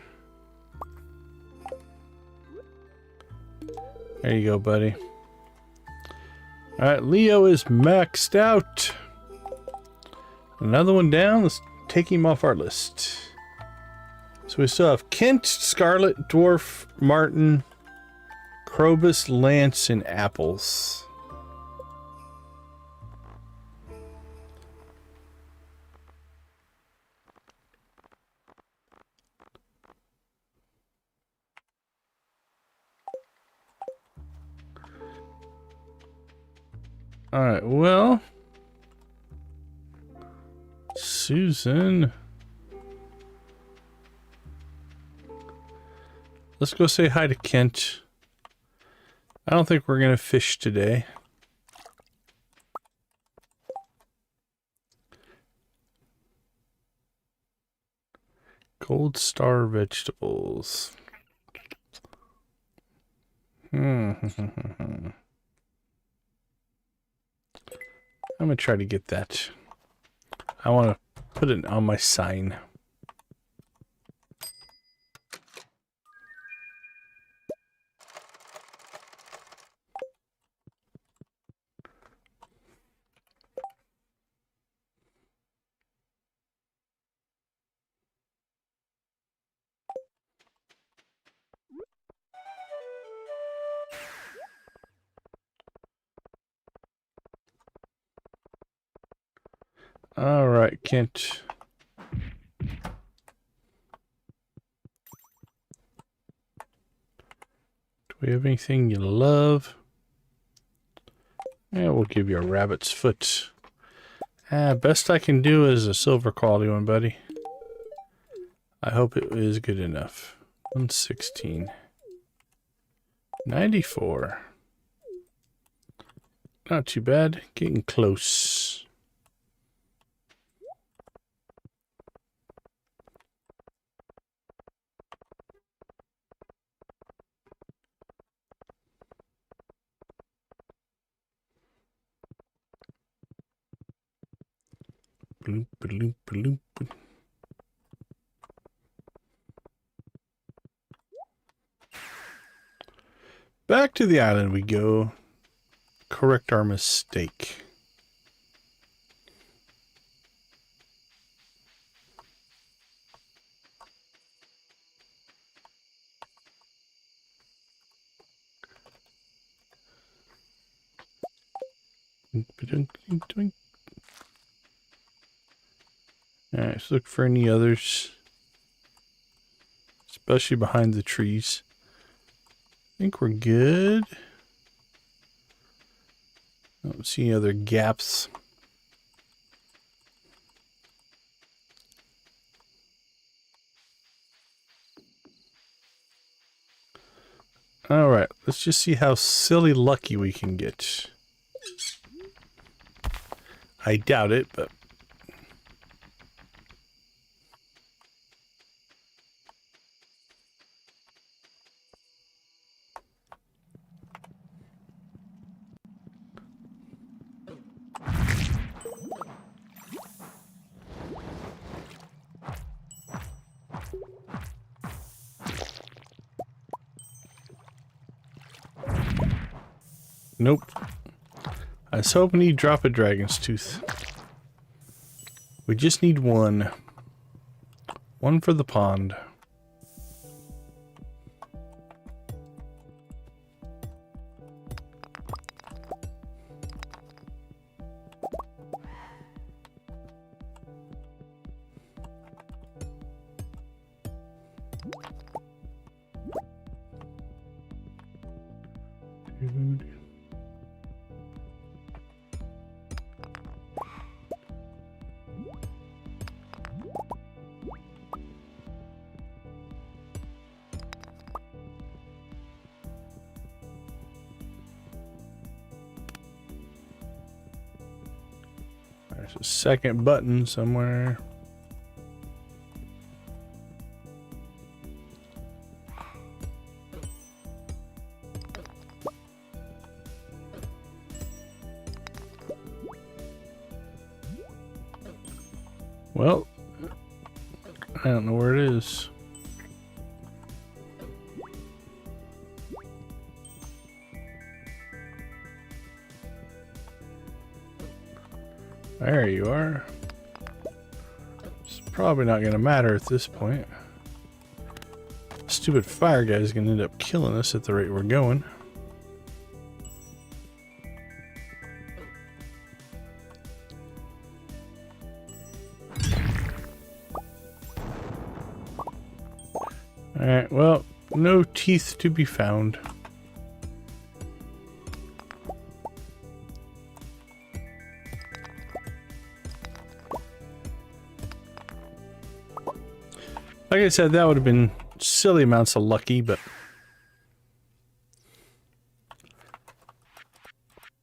There you go, buddy. Alright, Leo is maxed out. Another one down. Let's take him off our list. So we still have Kent, Scarlet, Dwarf, Martin, Krobus, Lance, and Apples. Alright, well... Susan... Let's go say hi to Kent. I don't think we're gonna fish today. Gold Star vegetables. I'm gonna try to get that. I want to put it on my sign. All right, Kent. Do we have anything you love? Yeah, we'll give you a rabbit's foot. Best I can do is a silver quality one, buddy. I hope it is good enough. 116. 94. Not too bad. Getting close. Bloop, bloop, bloop. Back to the island we go. Correct our mistake. Alright, let's look for any others. Especially behind the trees. I think we're good. I don't see any other gaps. Alright, let's just see how silly lucky we can get. I doubt it, but... Nope. I was hoping he'd drop a dragon's tooth. We just need one. One for the pond. Dude. There's a second button somewhere. Well, I don't know where it is. There you are. It's probably not going to matter at this point. Stupid fire guy is going to end up killing us at the rate we're going. Alright, well, no teeth to be found. Like I said, that would have been silly amounts of lucky, but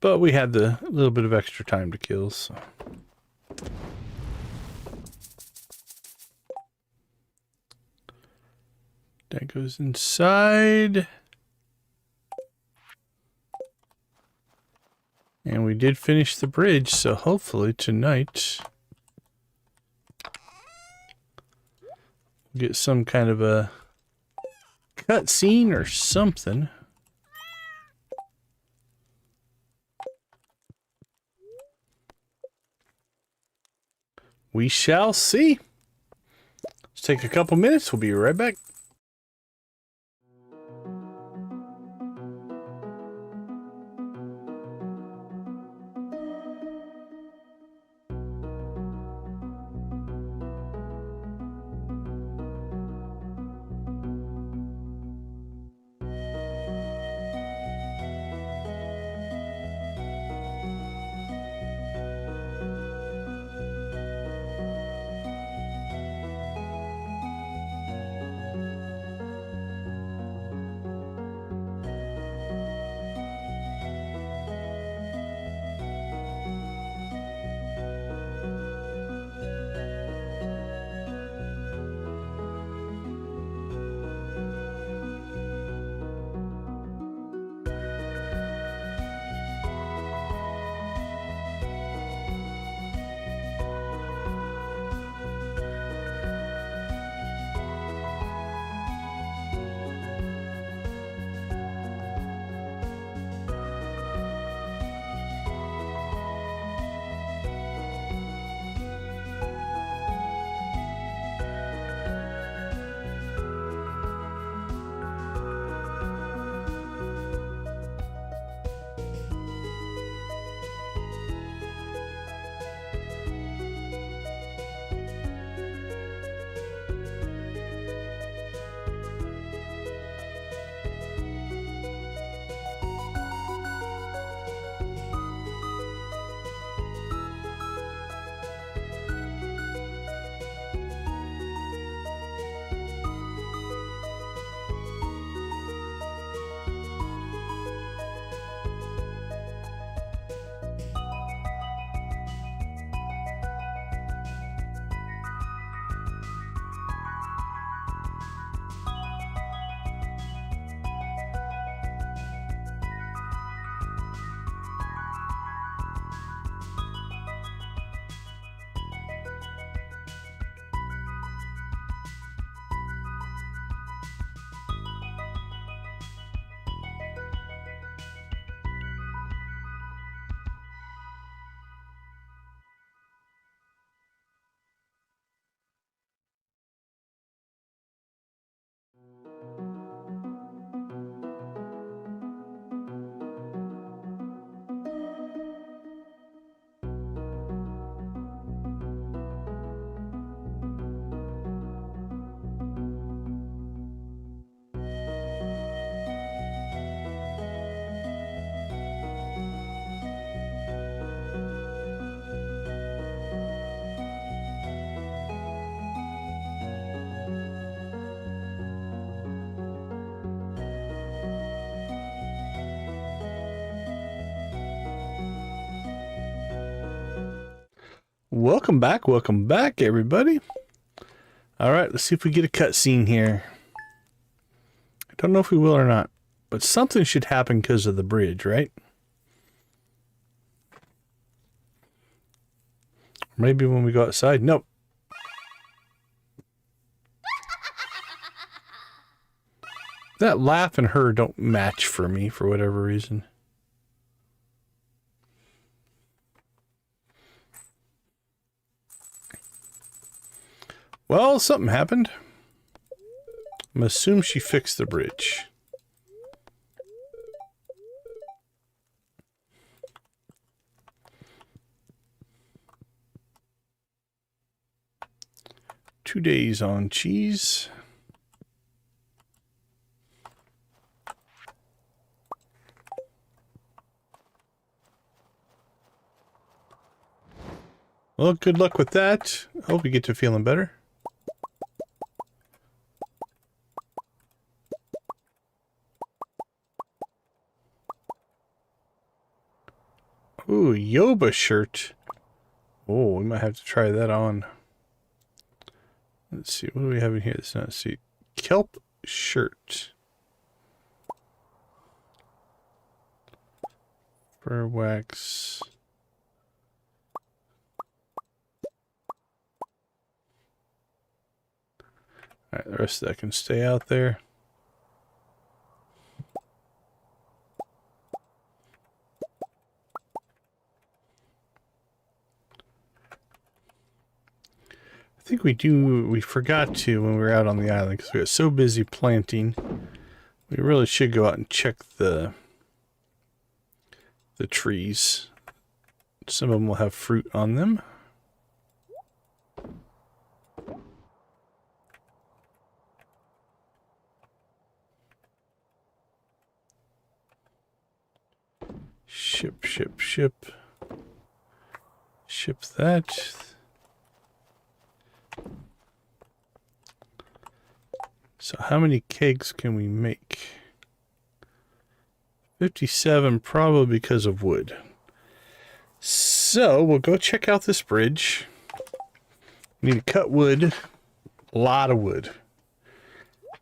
we had the little bit of extra time to kill, so. That goes inside. And we did finish the bridge, so hopefully tonight we'll get some kind of a cutscene or something. We shall see. Let's take a couple minutes. We'll be right back. Welcome back, everybody. All right, let's see if we get a cutscene here. I don't know if we will or not, but something should happen because of the bridge, right? Maybe when we go outside. Nope. That laugh and her don't match for me for whatever reason. Well, something happened. I'm assuming she fixed the bridge. Two days on cheese. Well, good luck with that. I hope you get to feeling better. Ooh, Yoba shirt. Oh, we might have to try that on. Let's see, what do we have in here? Let's not see. Kelp shirt. Fur wax. Alright, the rest of that can stay out there. I think we forgot to when we were out on the island because we got so busy planting. We really should go out and check the trees. Some of them will have fruit on them. Ship. Ship that. So how many kegs can we make? 57, probably because of wood. So we'll go check out this bridge. We need to cut wood. A lot of wood.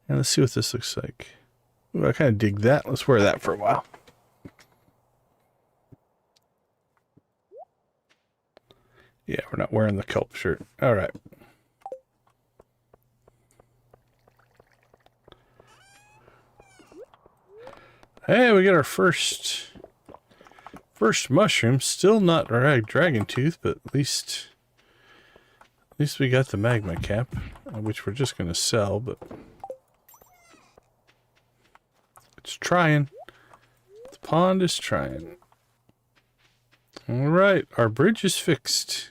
And let's see what this looks like. Ooh, I kind of dig that. Let's wear that for a while. Yeah, we're not wearing the kelp shirt. All right. Hey, we got our first mushroom. Still not dragon tooth, but at least we got the magma cap, which we're just gonna sell. But it's trying. The pond is trying. All right, our bridge is fixed.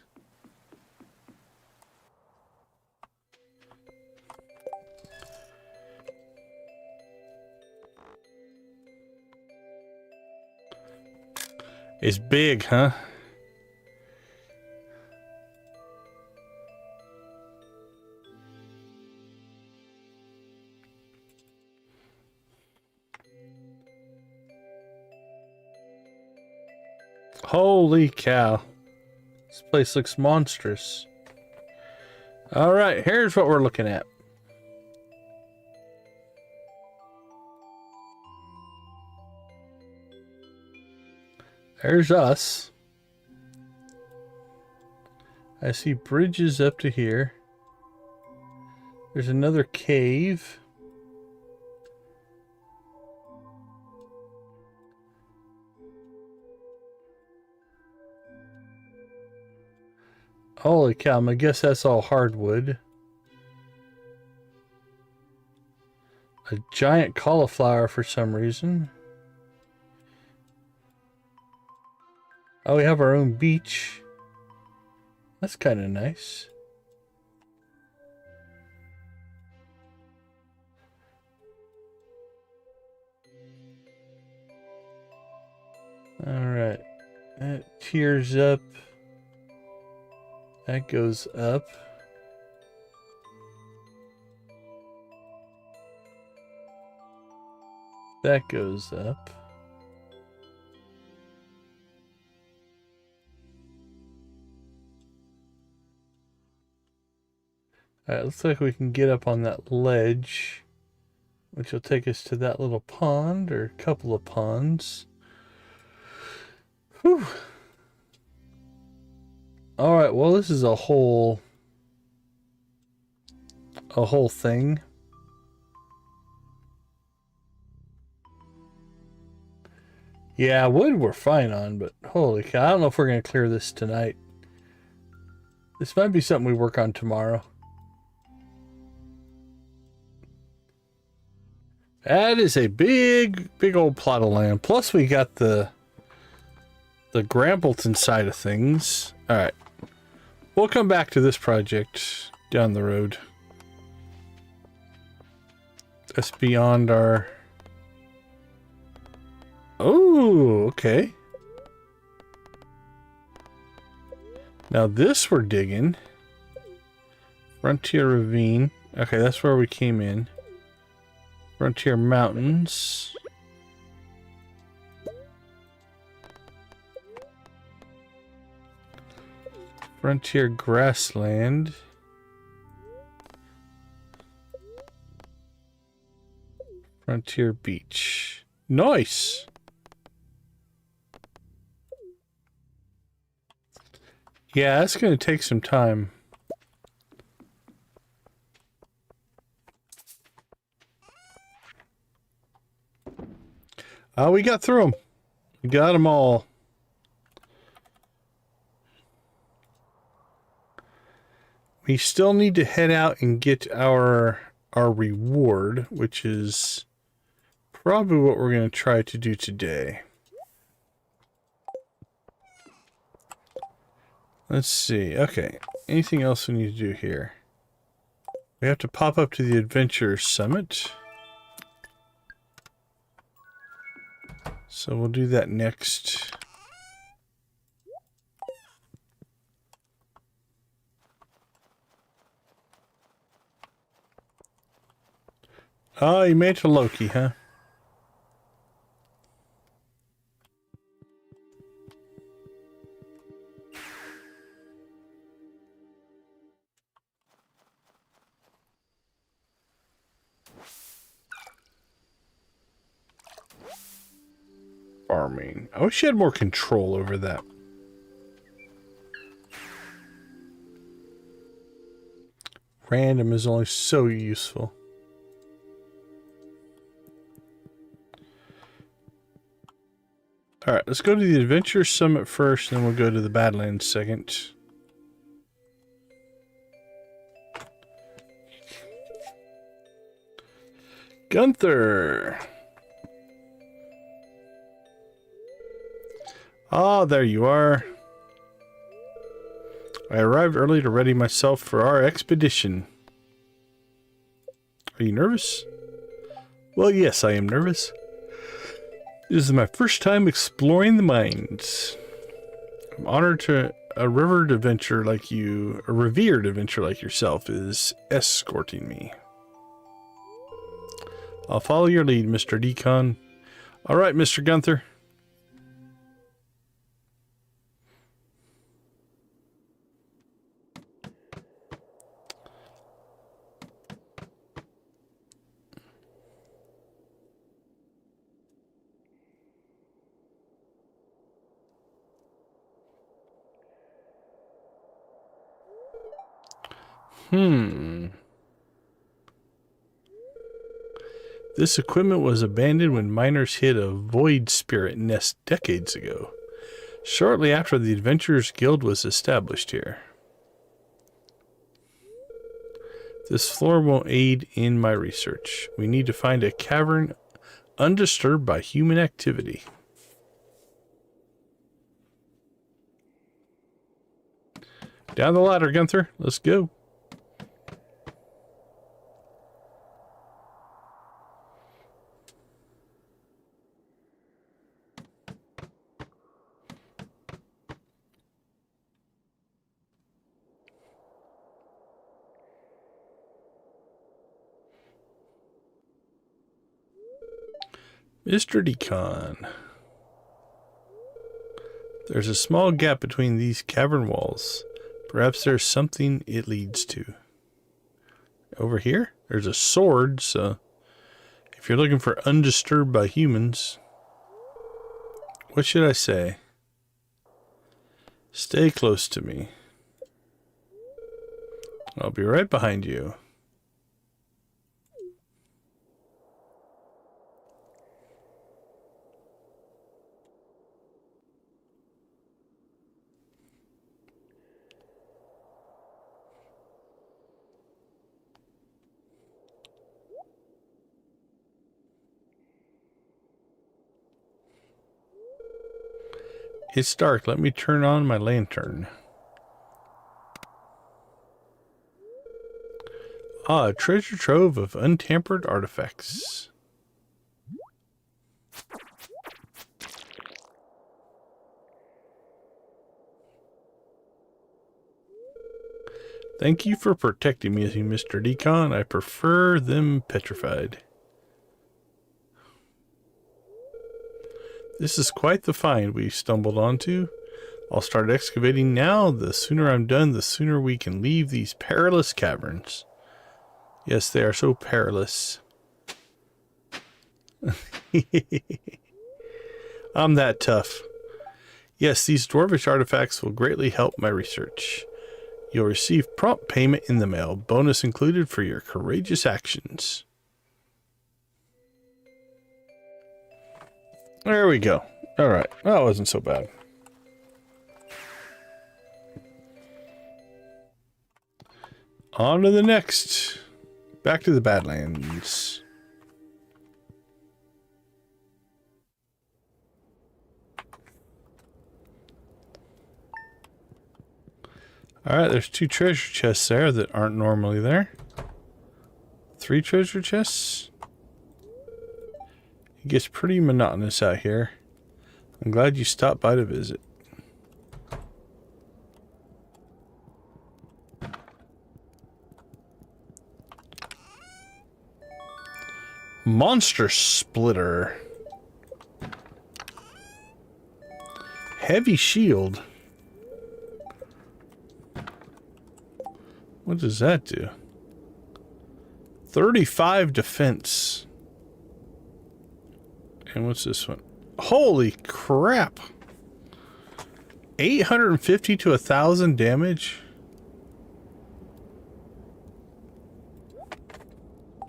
It's big, huh? Holy cow. This place looks monstrous. All right, here's what we're looking at. There's us. I see bridges up to here. There's another cave. Holy cow, I guess that's all hardwood. A giant cauliflower for some reason. Oh, we have our own beach. That's kind of nice. Alright. That tears up. That goes up. That goes up. Alright, looks like we can get up on that ledge, which will take us to that little pond, or a couple of ponds. Whew. Alright, well this is a whole thing. Yeah, wood we're fine on, but holy cow, I don't know if we're going to clear this tonight. This might be something we work on tomorrow. That is a big old plot of land. Plus we got the Grambleton side of things. Alright. We'll come back to this project down the road. That's beyond our... Oh, okay. Now this we're digging. Frontier Ravine. Okay, that's where we came in. Frontier Mountains. Frontier Grassland. Frontier Beach. Nice! Yeah, that's going to take some time. Oh, we got through them. We got them all. We still need to head out and get our reward, which is probably what we're going to try to do today. Let's see. Okay. Anything else we need to do here? We have to pop up to the Adventure Summit. So we'll do that next. Oh, you made it to Loki, huh? Farming. I wish you had more control over that. Random is only so useful. Alright, let's go to the Adventure Summit first, and then we'll go to the Badlands second. Gunther! Ah, there you are. I arrived early to ready myself for our expedition. Are you nervous? Well, yes, I am nervous. This is my first time exploring the mines. I'm honored to a revered adventure like yourself is escorting me. I'll follow your lead, Mr. Decon. All right, Mr. Gunther. This equipment was abandoned when miners hit a void spirit nest decades ago, shortly after the Adventurers Guild was established here. This floor won't aid in my research. We need to find a cavern undisturbed by human activity. Down the ladder, Gunther. Let's go. Mr. Decon. There's a small gap between these cavern walls. Perhaps there's something it leads to. over here? There's a sword, so if you're looking for undisturbed by humans, what should I say? Stay close to me. I'll be right behind you. It's dark. Let me turn on my lantern. Ah, a treasure trove of untampered artifacts. Thank you for protecting me, Mr. Decon. I prefer them petrified. This is quite the find we stumbled onto. I'll start excavating now. The sooner I'm done, the sooner we can leave these perilous caverns. Yes, they are so perilous. I'm that tough. Yes, these dwarvish artifacts will greatly help my research. You'll receive prompt payment in the mail, bonus included for your courageous actions. There we go. Alright, that wasn't so bad. On to the next. Back to the Badlands. Alright, there's 2 treasure chests there that aren't normally there. 3 treasure chests. It gets pretty monotonous out here. I'm glad you stopped by to visit. Monster Splitter. Heavy shield. What does that do? 35 defense. And what's this one? Holy crap. 850 to 1,000 damage?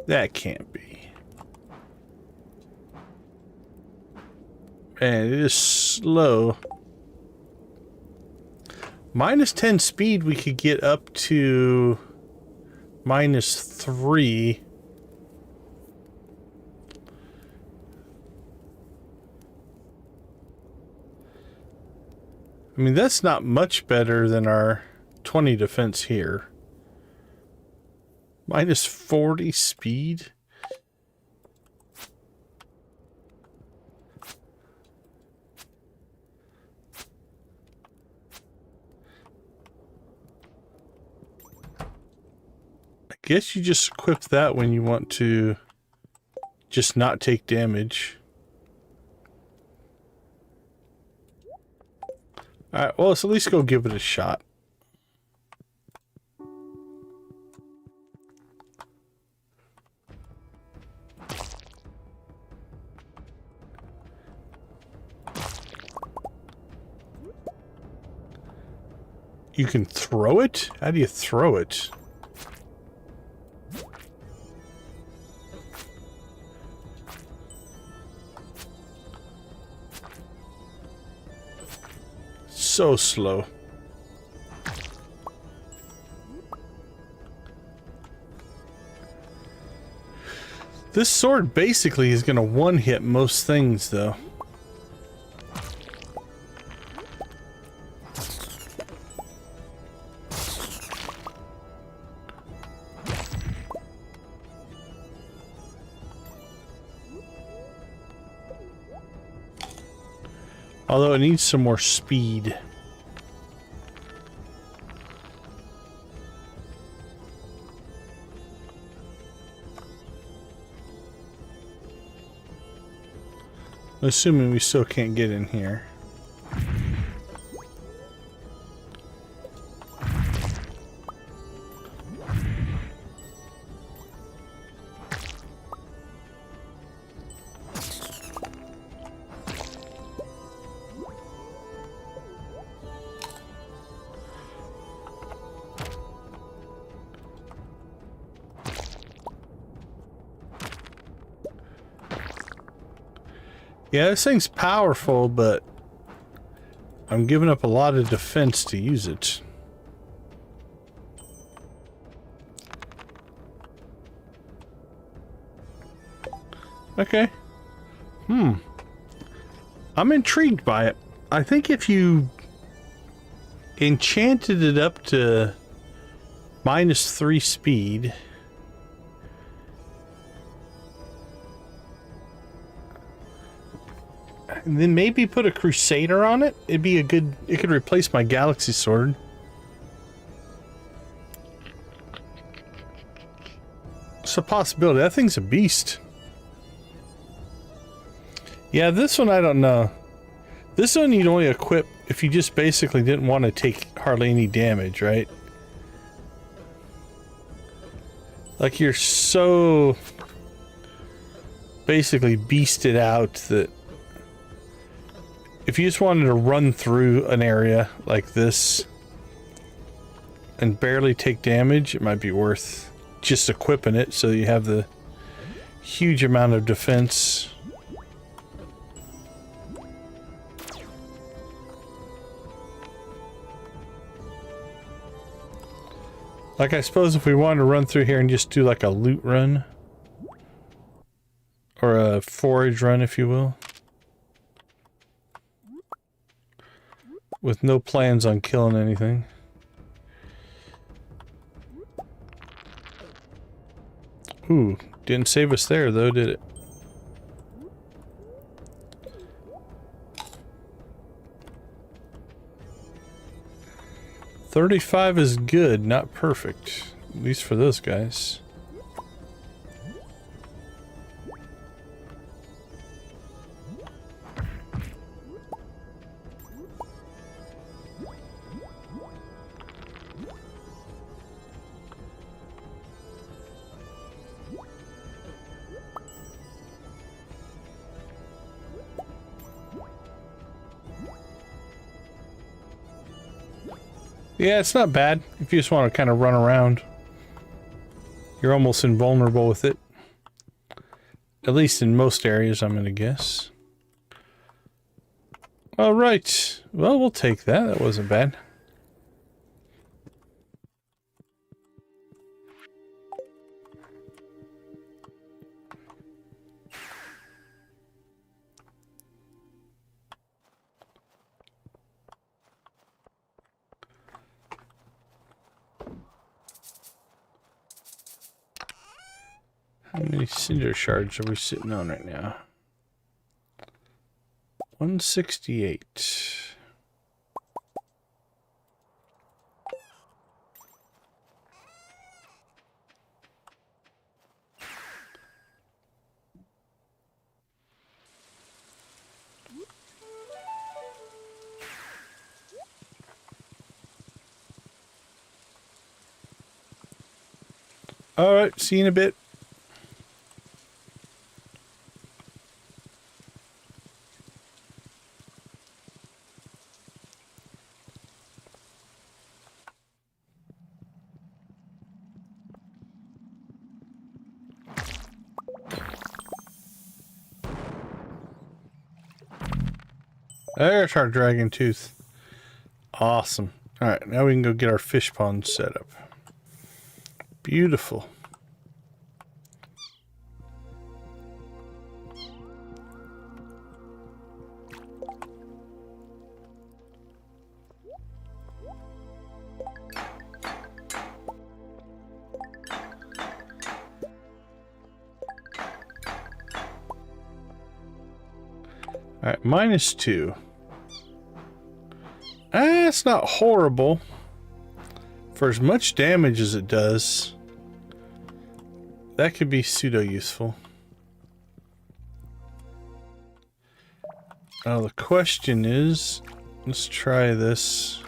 That can't be. Man, it is slow. Minus 10 speed, we could get up to minus 3. I mean, that's not much better than our 20 defense here. Minus 40 speed. I guess you just equip that when you want to just not take damage. Alright, well, let's at least go give it a shot. You can throw it? How do you throw it? So slow. This sword basically is going to one-hit most things, though. Although it needs some more speed. Assuming we still can't get in here. Yeah, this thing's powerful, but I'm giving up a lot of defense to use it. Okay. I'm intrigued by it. I think if you enchanted it up to -3 speed, and then maybe put a Crusader on it, it'd be a good... It could replace my Galaxy Sword. It's a possibility. That thing's a beast. Yeah, this one I don't know. This one you'd only equip if you just basically didn't want to take hardly any damage, right? Like you're so basically beasted out that if you just wanted to run through an area like this and barely take damage, it might be worth just equipping it so you have the huge amount of defense. Like, I suppose if we wanted to run through here and just do like a loot run, or a forage run, if you will, with no plans on killing anything. Ooh, didn't save us there though, did it? $35 is good, not perfect. At least for those guys. Yeah, it's not bad if you just want to kind of run around. You're almost invulnerable with it. At least in most areas, I'm gonna guess. Alright. Well, we'll take that. That wasn't bad. How many cinder shards are we sitting on right now? 168. Alright, see you in a bit. There's our dragon tooth. Awesome. Alright, now we can go get our fish pond set up. Beautiful. Alright, -2. It's not horrible. For as much damage as it does, that could be pseudo-useful. Now the question is, let's try this.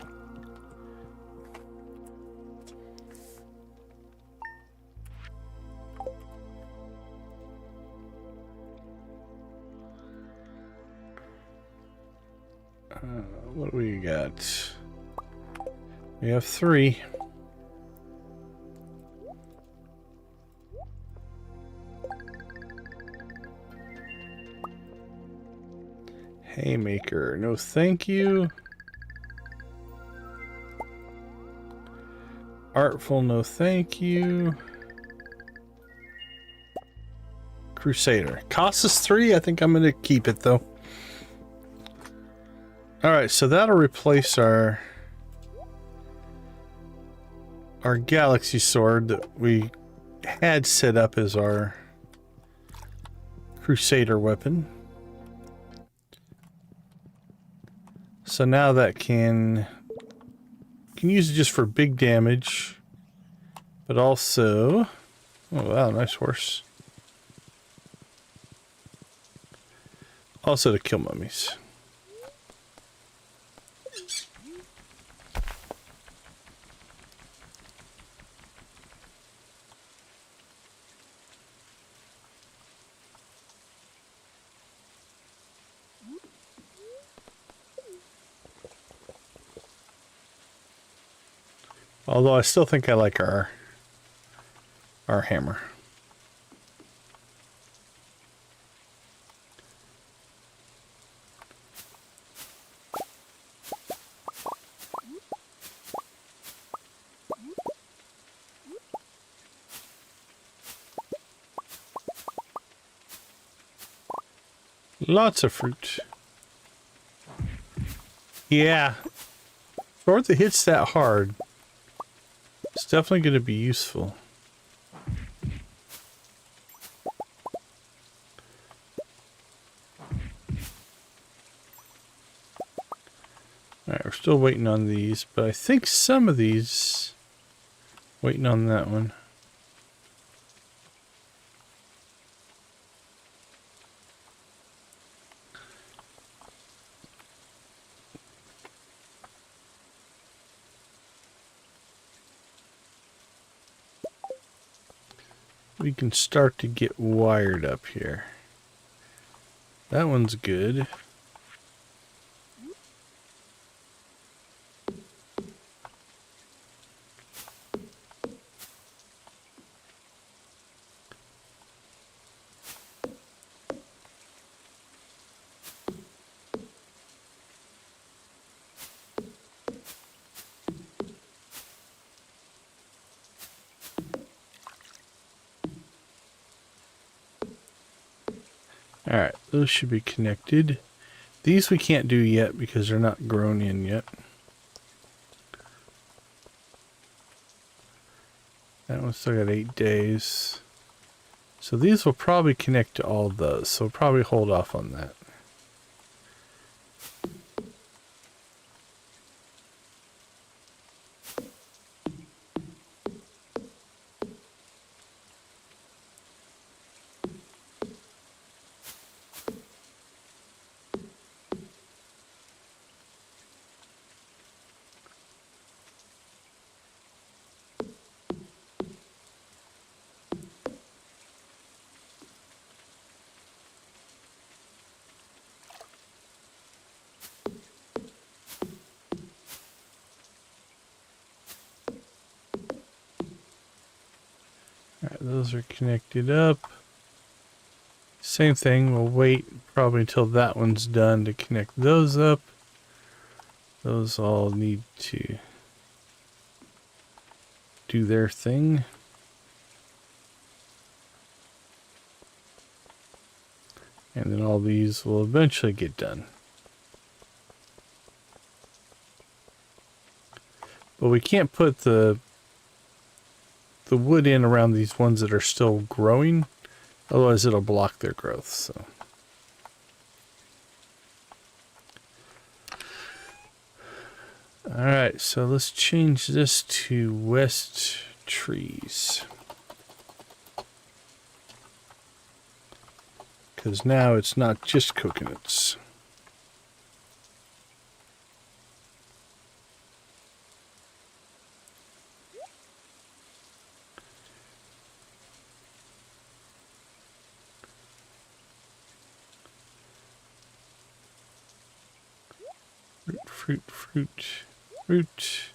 What do we got? We have 3. Haymaker, no thank you. Artful, no thank you. Crusader. Costs us 3. I think I'm going to keep it, though. Alright, so that'll replace our Galaxy Sword that we had set up as our Crusader weapon. So now that can use it just for big damage, but also, oh wow, nice horse. Also to kill mummies. Although I still think I like our hammer. Lots of fruit. Yeah. Sword that hits that hard. It's definitely going to be useful. Alright, we're still waiting on these, but I think some of these... Waiting on that one. We can start to get wired up here. That one's good. Alright, those should be connected. These we can't do yet because they're not grown in yet. That one's still got 8 days. So these will probably connect to all those, so we'll probably hold off on that. Alright, those are connected up. Same thing, we'll wait probably until that one's done to connect those up. Those all need to do their thing. And then all these will eventually get done. But we can't put the wood in around these ones that are still growing, otherwise it'll block their growth. So all right, so let's change this to west trees, because now it's not just coconuts. Fruit, fruit, fruit.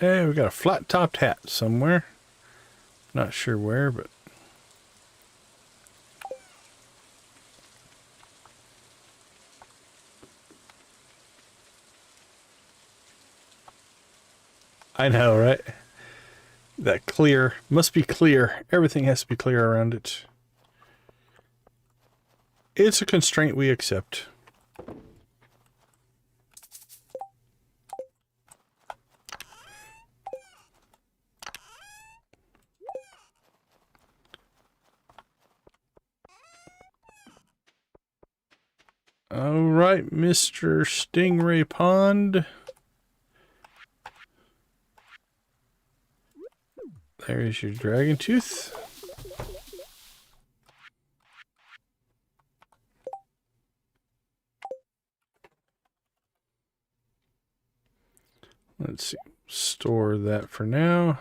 Hey, we got a flat-topped hat somewhere. Not sure where, but... I know, right? That clear. Must be clear. Everything has to be clear around it. It's a constraint we accept. All right, Mr. Stingray Pond. There's your dragon tooth. Let's see. Store that for now.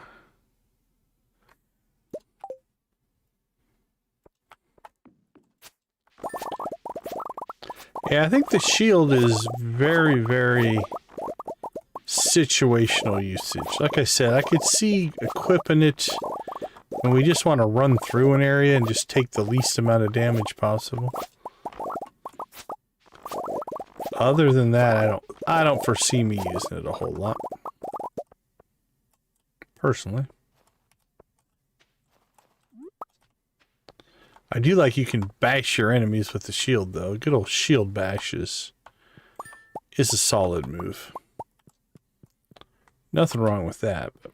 Yeah, I think the shield is very, very situational usage. Like I said, I could see equipping it when we just want to run through an area and just take the least amount of damage possible. Other than that, I don't foresee me using it a whole lot. Personally. I do like you can bash your enemies with the shield, though. A good old shield bash is a solid move. Nothing wrong with that. But.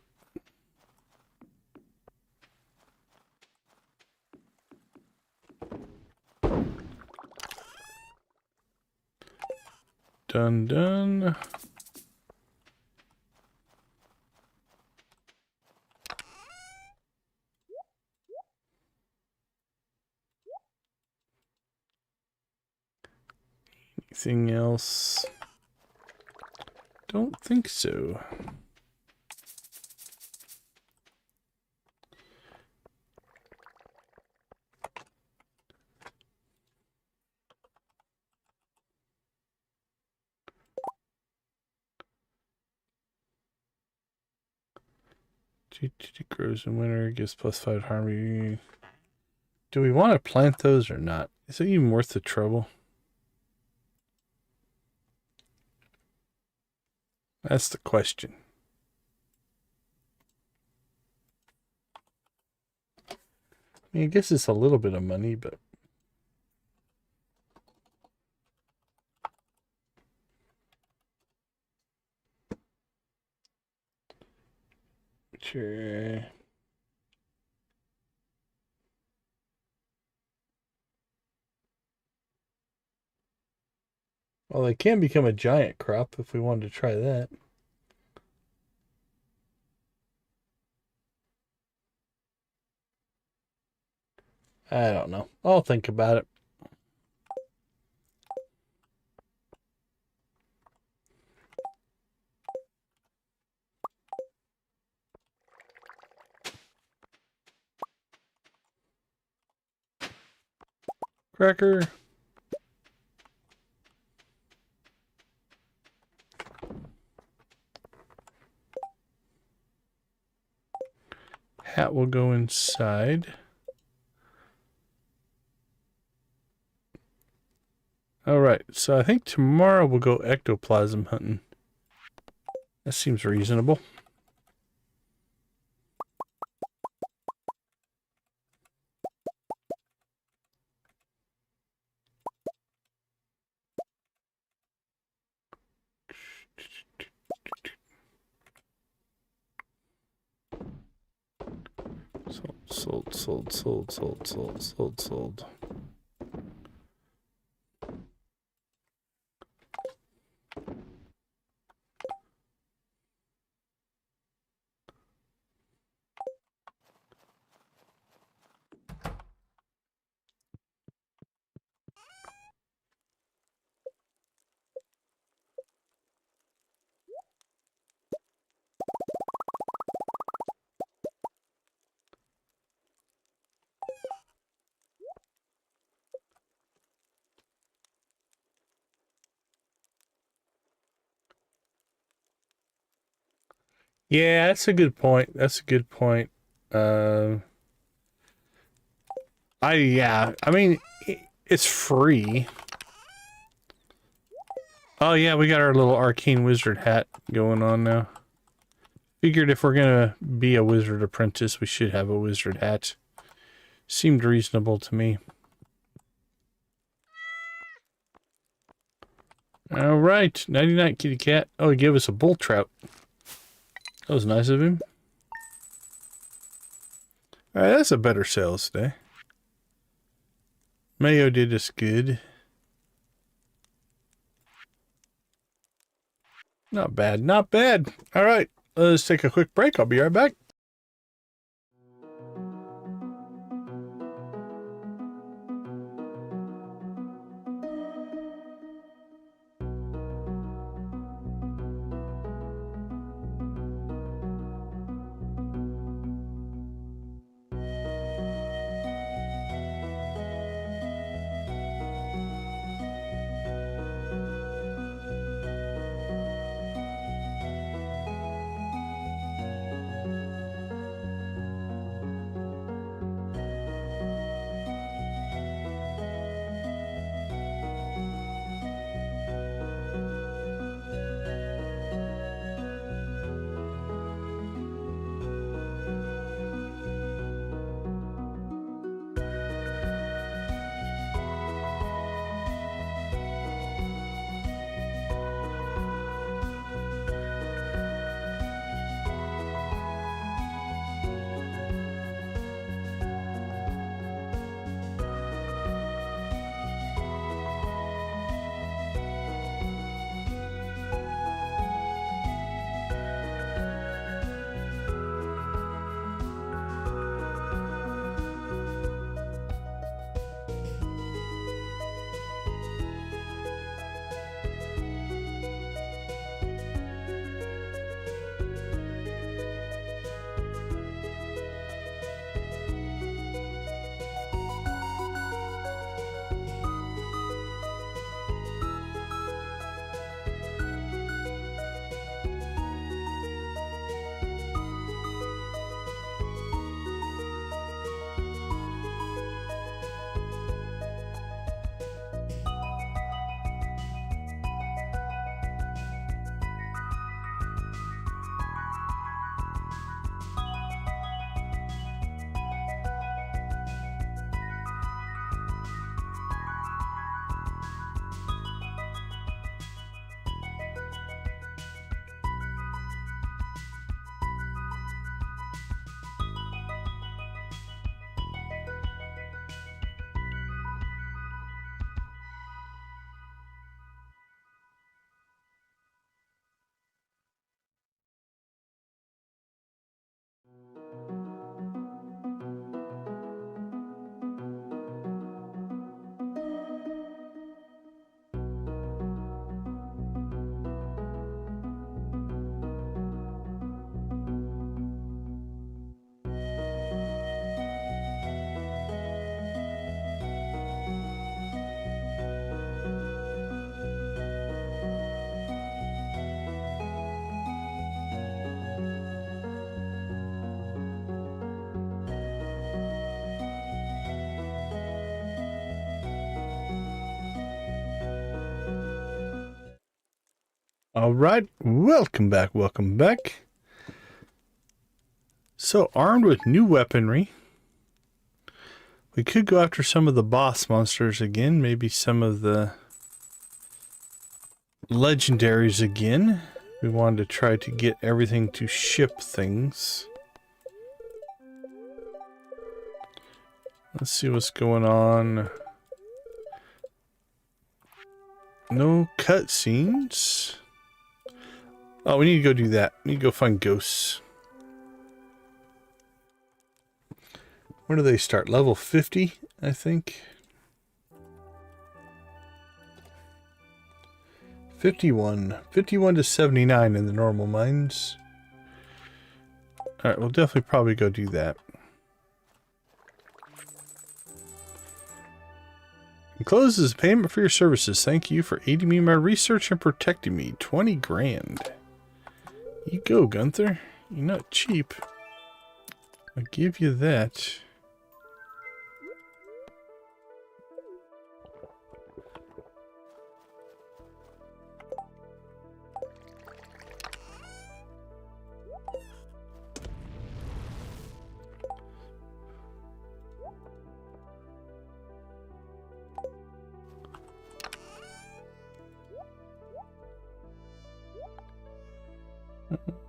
Done. Anything else? Don't think so. GTT grows in winter, gives +5 harmony. Do we want to plant those or not? Is it even worth the trouble? That's the question. I mean, I guess it's a little bit of money, but... Sure. Well, they can become a giant crop if we wanted to try that. I don't know. I'll think about it. Cracker. Hat will go inside. Alright, so I think tomorrow we'll go ectoplasm hunting. That seems reasonable. Sold. Yeah, that's a good point. That's a good point. I mean, it's free. Oh yeah, we got our little arcane wizard hat going on now. Figured if we're gonna be a wizard apprentice, we should have a wizard hat. Seemed reasonable to me. All right, 99 kitty cat. Oh, he gave us a bull trout. That was nice of him. All right, that's a better sales day. Mayo did us good. Not bad, not bad. All right, let's take a quick break. I'll be right back. All right, welcome back, welcome back. So, armed with new weaponry, we could go after some of the boss monsters again, maybe some of the legendaries again. We wanted to try to get everything to ship things. Let's see what's going on. No cutscenes. Oh, we need to go do that. We need to go find ghosts. Where do they start? Level 50, I think. 51. 51 to 79 in the normal mines. Alright, we'll definitely probably go do that. Encloses payment for your services. Thank you for aiding me in my research and protecting me. 20 grand. You go, Gunther. You're not cheap. I'll give you that.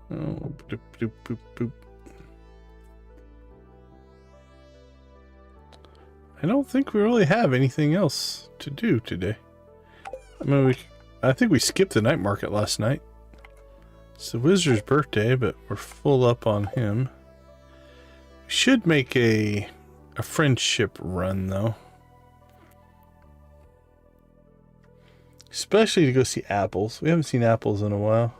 Oh, boop, boop, boop, boop. I don't think we really have anything else to do today. I mean, I think we skipped the night market last night. It's the wizard's birthday, but we're full up on him. We should make a friendship run, though. Especially to go see apples. We haven't seen apples in a while.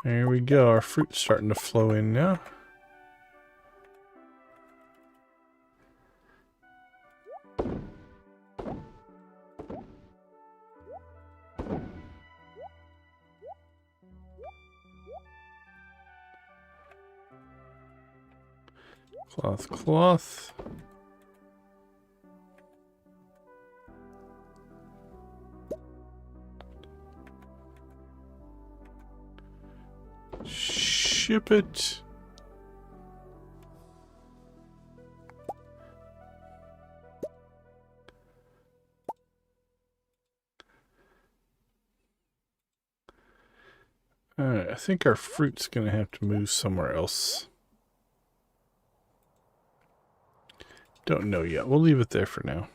There we go. Our fruit's starting to flow in now. Cloth, cloth. Ship it. Alright, I think our fruit's gonna have to move somewhere else. Don't know yet. We'll leave it there for now.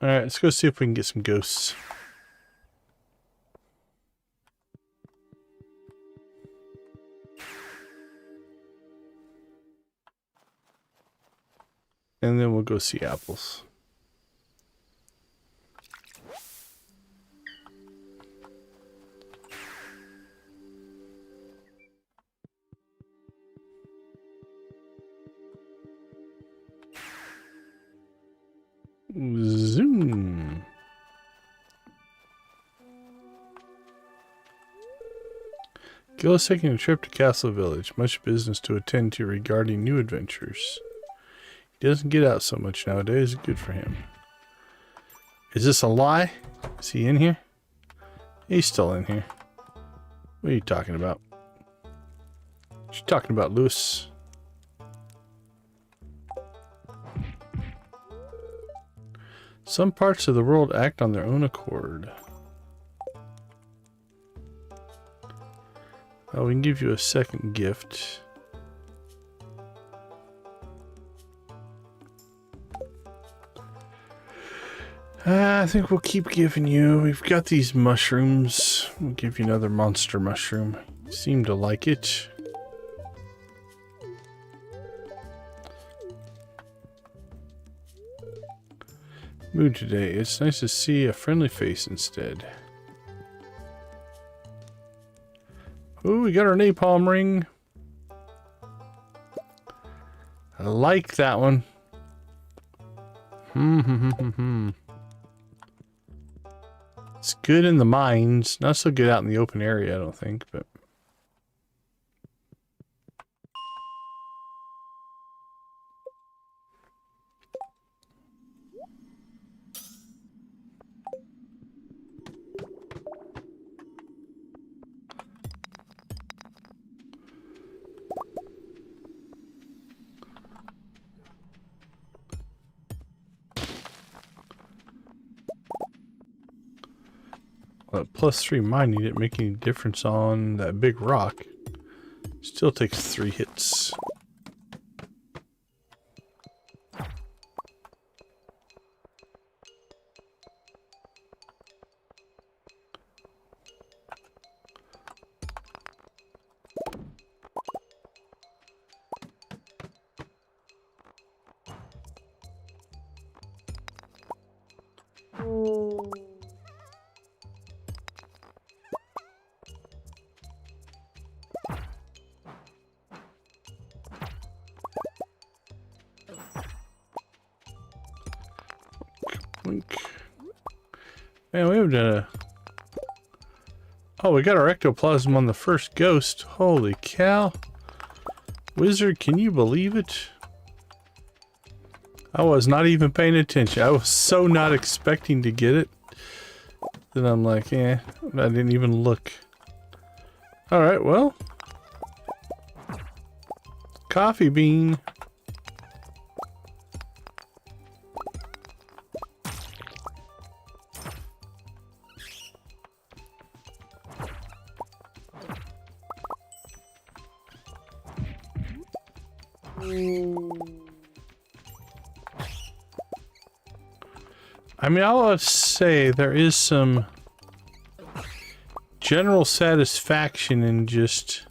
Alright, let's go see if we can get some ghosts. And then we'll go see apples. Zoom. Gillis taking a trip to Castle Village. Much business to attend to regarding new adventures. He doesn't get out so much nowadays. Good for him. Is this a lie? Is he in here? He's still in here. What are you talking about? What you talking about, Lewis? Some parts of the world act on their own accord. Oh, we can give you a second gift. I think we'll keep giving you. We've got these mushrooms. We'll give you another monster mushroom. You seem to like it. Mood today. It's nice to see a friendly face instead. Oh, we got our napalm ring. I like that one. It's good in the mines. Not so good out in the open area, I don't think, but... Well, +3 mining didn't make any difference on that big rock. Still takes 3 hits. Yoink. Man, we haven't done a... Oh, we got our ectoplasm on the first ghost. Holy cow. Wizard, can you believe it? I was not even paying attention. I was so not expecting to get it. Then I'm like, I didn't even look. Alright, well. Coffee bean. I mean, I'll say there is some general satisfaction in just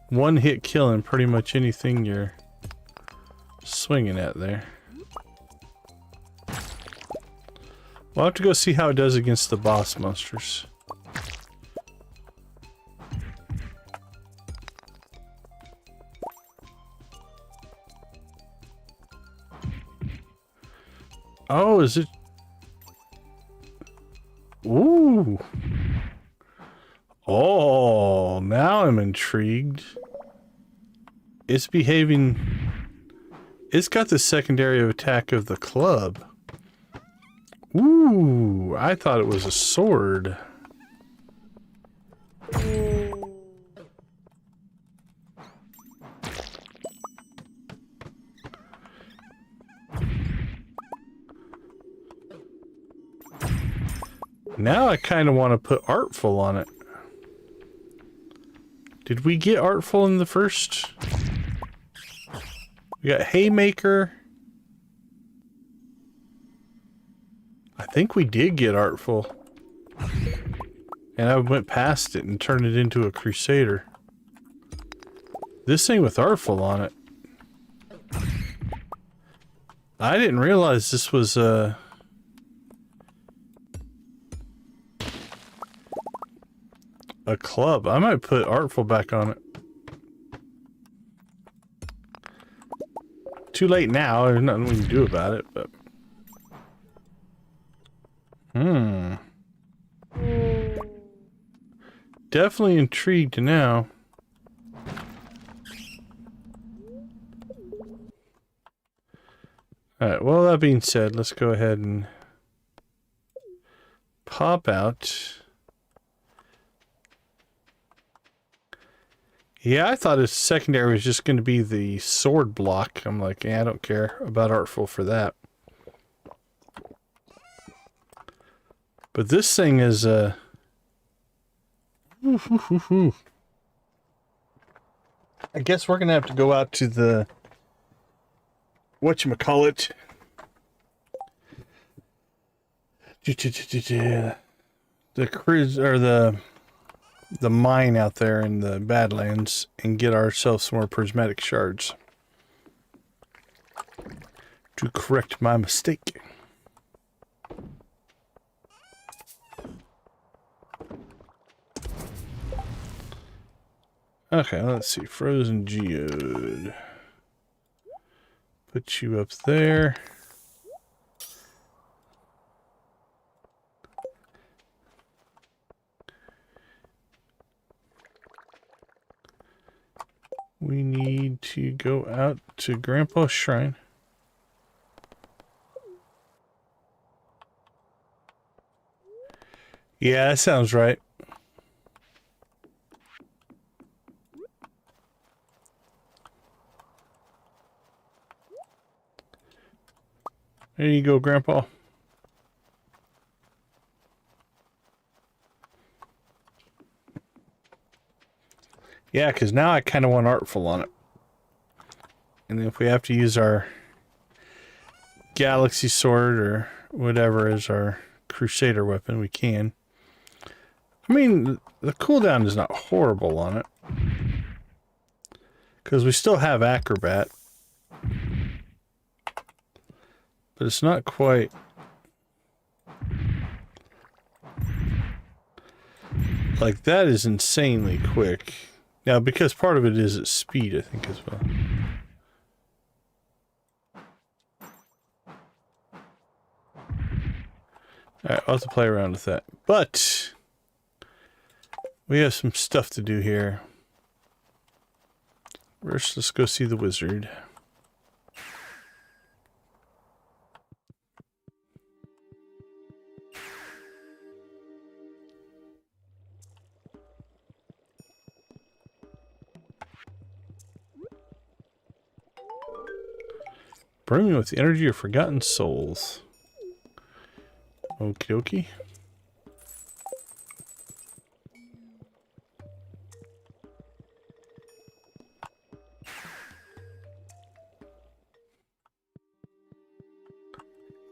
one hit killing pretty much anything you're swinging at there. We'll have to go see how it does against the boss monsters. Oh, is it? Ooh. Oh, now I'm intrigued. It's behaving... It's got the secondary attack of the club. Ooh, I thought it was a sword. Now I kind of want to put Artful on it. Did we get Artful in the first? We got Haymaker. I think we did get Artful. And I went past it and turned it into a Crusader. This thing with Artful on it. I didn't realize this was a club. I might put Artful back on it. Too late now. There's nothing we can do about it, but... Definitely intrigued now. Alright, well, that being said, let's go ahead and pop out. Yeah, I thought his secondary was just going to be the sword block. I'm like, I don't care about Artful for that. But this thing is I guess we're going to have to go out to the whatchamacallit. The cruise or the mine out there in the Badlands and get ourselves some more prismatic shards to correct my mistake. Okay, let's see. Frozen Geode. Put you up there. We need to go out to Grandpa's shrine. Yeah, that sounds right. There you go, Grandpa. Yeah, because now I kind of want Artful on it. And then if we have to use our Galaxy Sword or whatever as our Crusader weapon, we can. I mean, the cooldown is not horrible on it. Because we still have Acrobat. But it's not quite... Like, that is insanely quick. Now, because part of it is its speed, I think, as well. Alright, I'll have to play around with that. But we have some stuff to do here. First, let's go see the wizard. Brimming with the energy of forgotten souls. Okie dokie.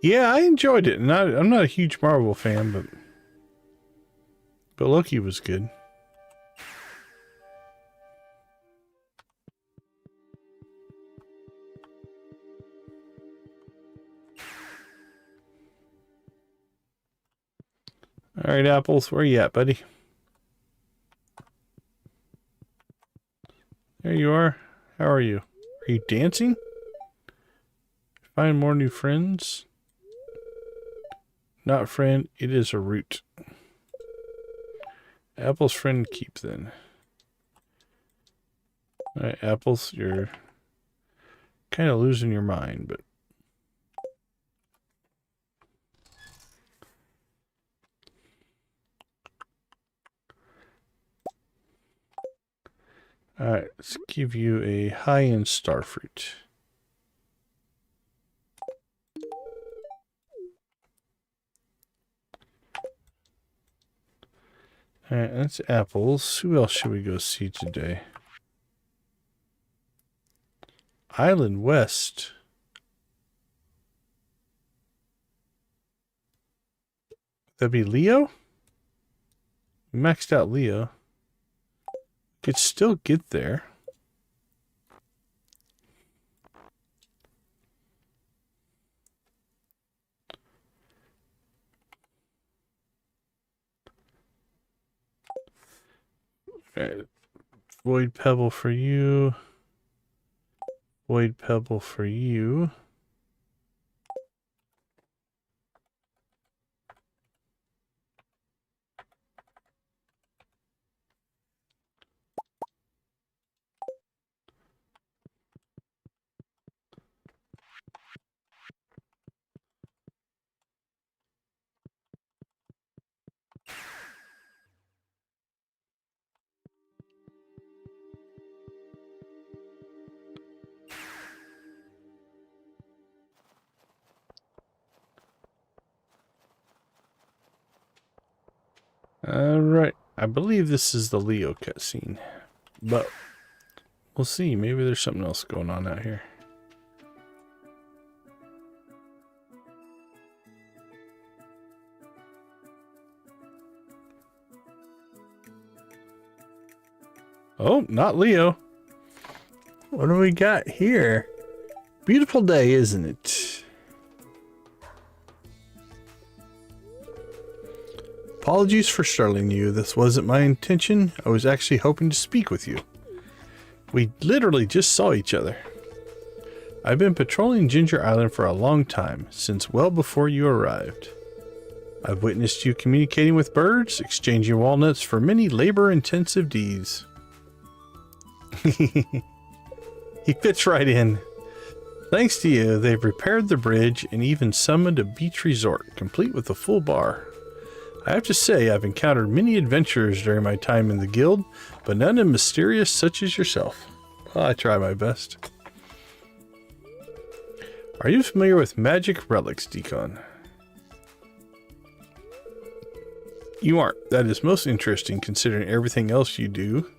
Yeah, I enjoyed it, and I'm not a huge Marvel fan, but Loki was good. All right, Apples, where you at, buddy? There you are. How are you? Are you dancing? Find more new friends? Not friend, it is a root. Apple's friend keep then. Alright, Apples, you're kind of losing your mind, but alright, let's give you a high-end starfruit. Alright, that's Apples. Who else should we go see today? Island West. That'd be Leo? We maxed out Leo. Could still get there. Right. Void Pebble for you. Void Pebble for you. Alright, I believe this is the Leo cutscene, but we'll see. Maybe there's something else going on out here. Oh, not Leo. What do we got here? Beautiful day, isn't it? Apologies for startling you. This wasn't my intention. I was actually hoping to speak with you. We literally just saw each other. I've been patrolling Ginger Island for a long time, since well before you arrived. I've witnessed you communicating with birds, exchanging walnuts for many labor-intensive deeds. He fits right in. Thanks to you, they've repaired the bridge and even summoned a beach resort, complete with a full bar. I have to say, I've encountered many adventurers during my time in the guild, but none as mysterious such as yourself. Well, I try my best. Are you familiar with magic relics, Decon? You aren't. That is most interesting considering everything else you do.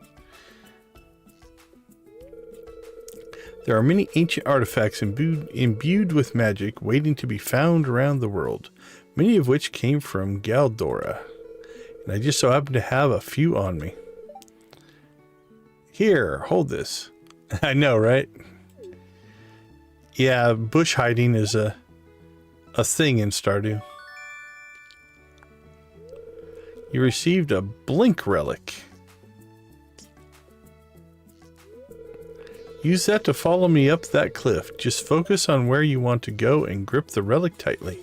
There are many ancient artifacts imbued with magic waiting to be found around the world, many of which came from Galdora, and I just so happen to have a few on me. Here, hold this. I know, right? Yeah, bush hiding is a thing in Stardew. You received a blink relic. Use that to follow me up that cliff. Just focus on where you want to go and grip the relic tightly.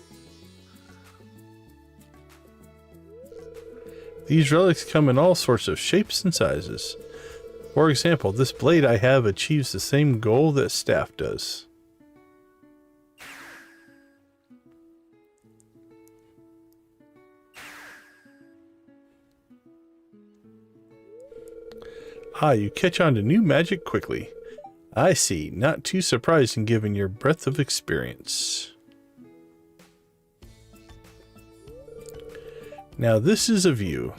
These relics come in all sorts of shapes and sizes. For example, this blade I have achieves the same goal that staff does. Ah, you catch on to new magic quickly. I see. Not too surprising given your breadth of experience. Now this is a view.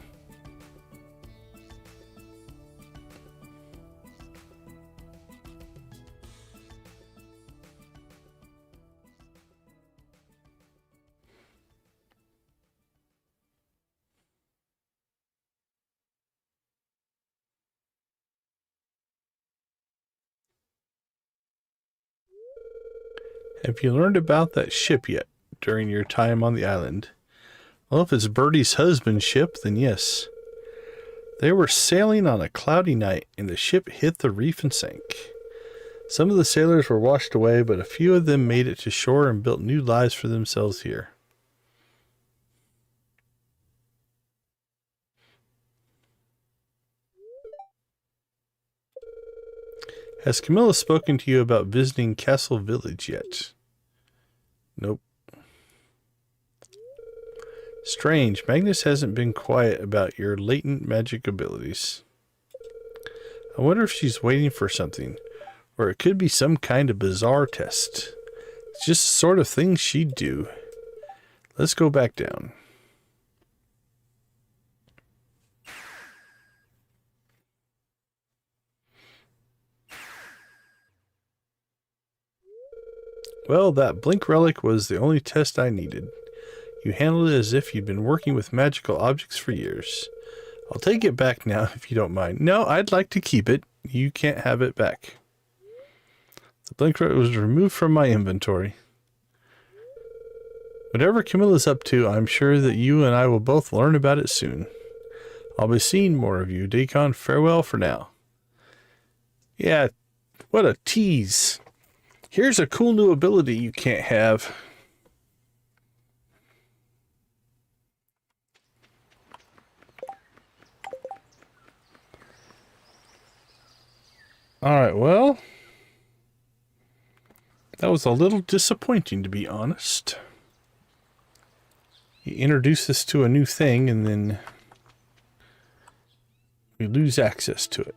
Have you learned about that ship yet during your time on the island? Well, if it's Bertie's husband's ship, then yes. They were sailing on a cloudy night, and the ship hit the reef and sank. Some of the sailors were washed away, but a few of them made it to shore and built new lives for themselves here. Has Camilla spoken to you about visiting Castle Village yet? Nope. Strange, Magnus hasn't been quiet about your latent magic abilities. I wonder if she's waiting for something, or it could be some kind of bizarre test. It's just the sort of thing she'd do. Let's go back down. Well, that blink relic was the only test I needed. You handled it as if you'd been working with magical objects for years. I'll take it back now if you don't mind. No, I'd like to keep it. You can't have it back. The blink relic was removed from my inventory. Whatever Camilla's up to, I'm sure that you and I will both learn about it soon. I'll be seeing more of you. Decon, farewell for now. Yeah, what a tease. Here's a cool new ability you can't have. Alright, well, that was a little disappointing, to be honest. You introduce us to a new thing, and then we lose access to it.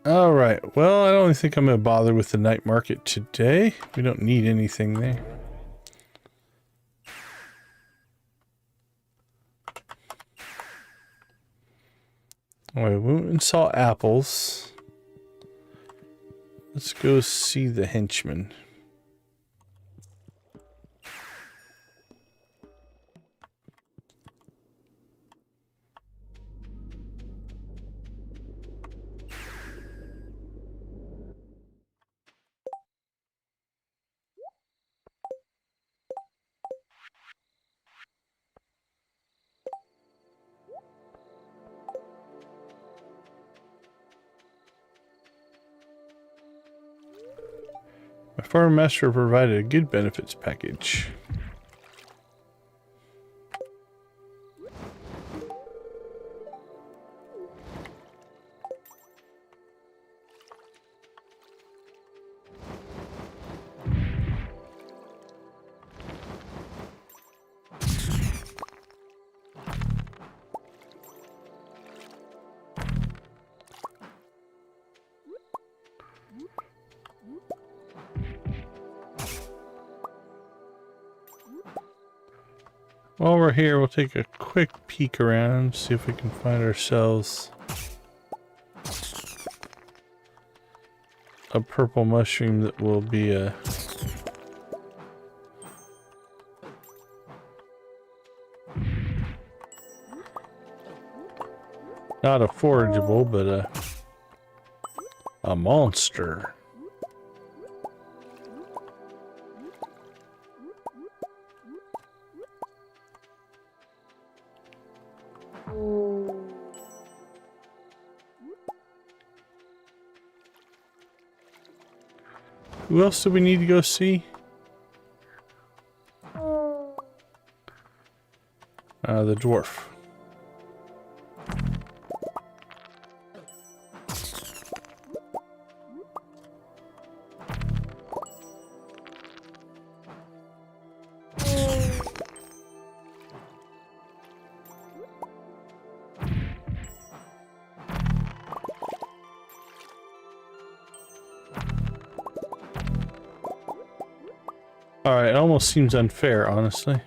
Alright, well, I don't think I'm going to bother with the night market today. We don't need anything there. Oh, we went and saw apples. Let's go see the henchman. My farm master provided a good benefits package. While we're here, we'll take a quick peek around, see if we can find ourselves a purple mushroom that will be a not a forageable, but a monster. Who else do we need to go see? the dwarf. Alright, it almost seems unfair, honestly.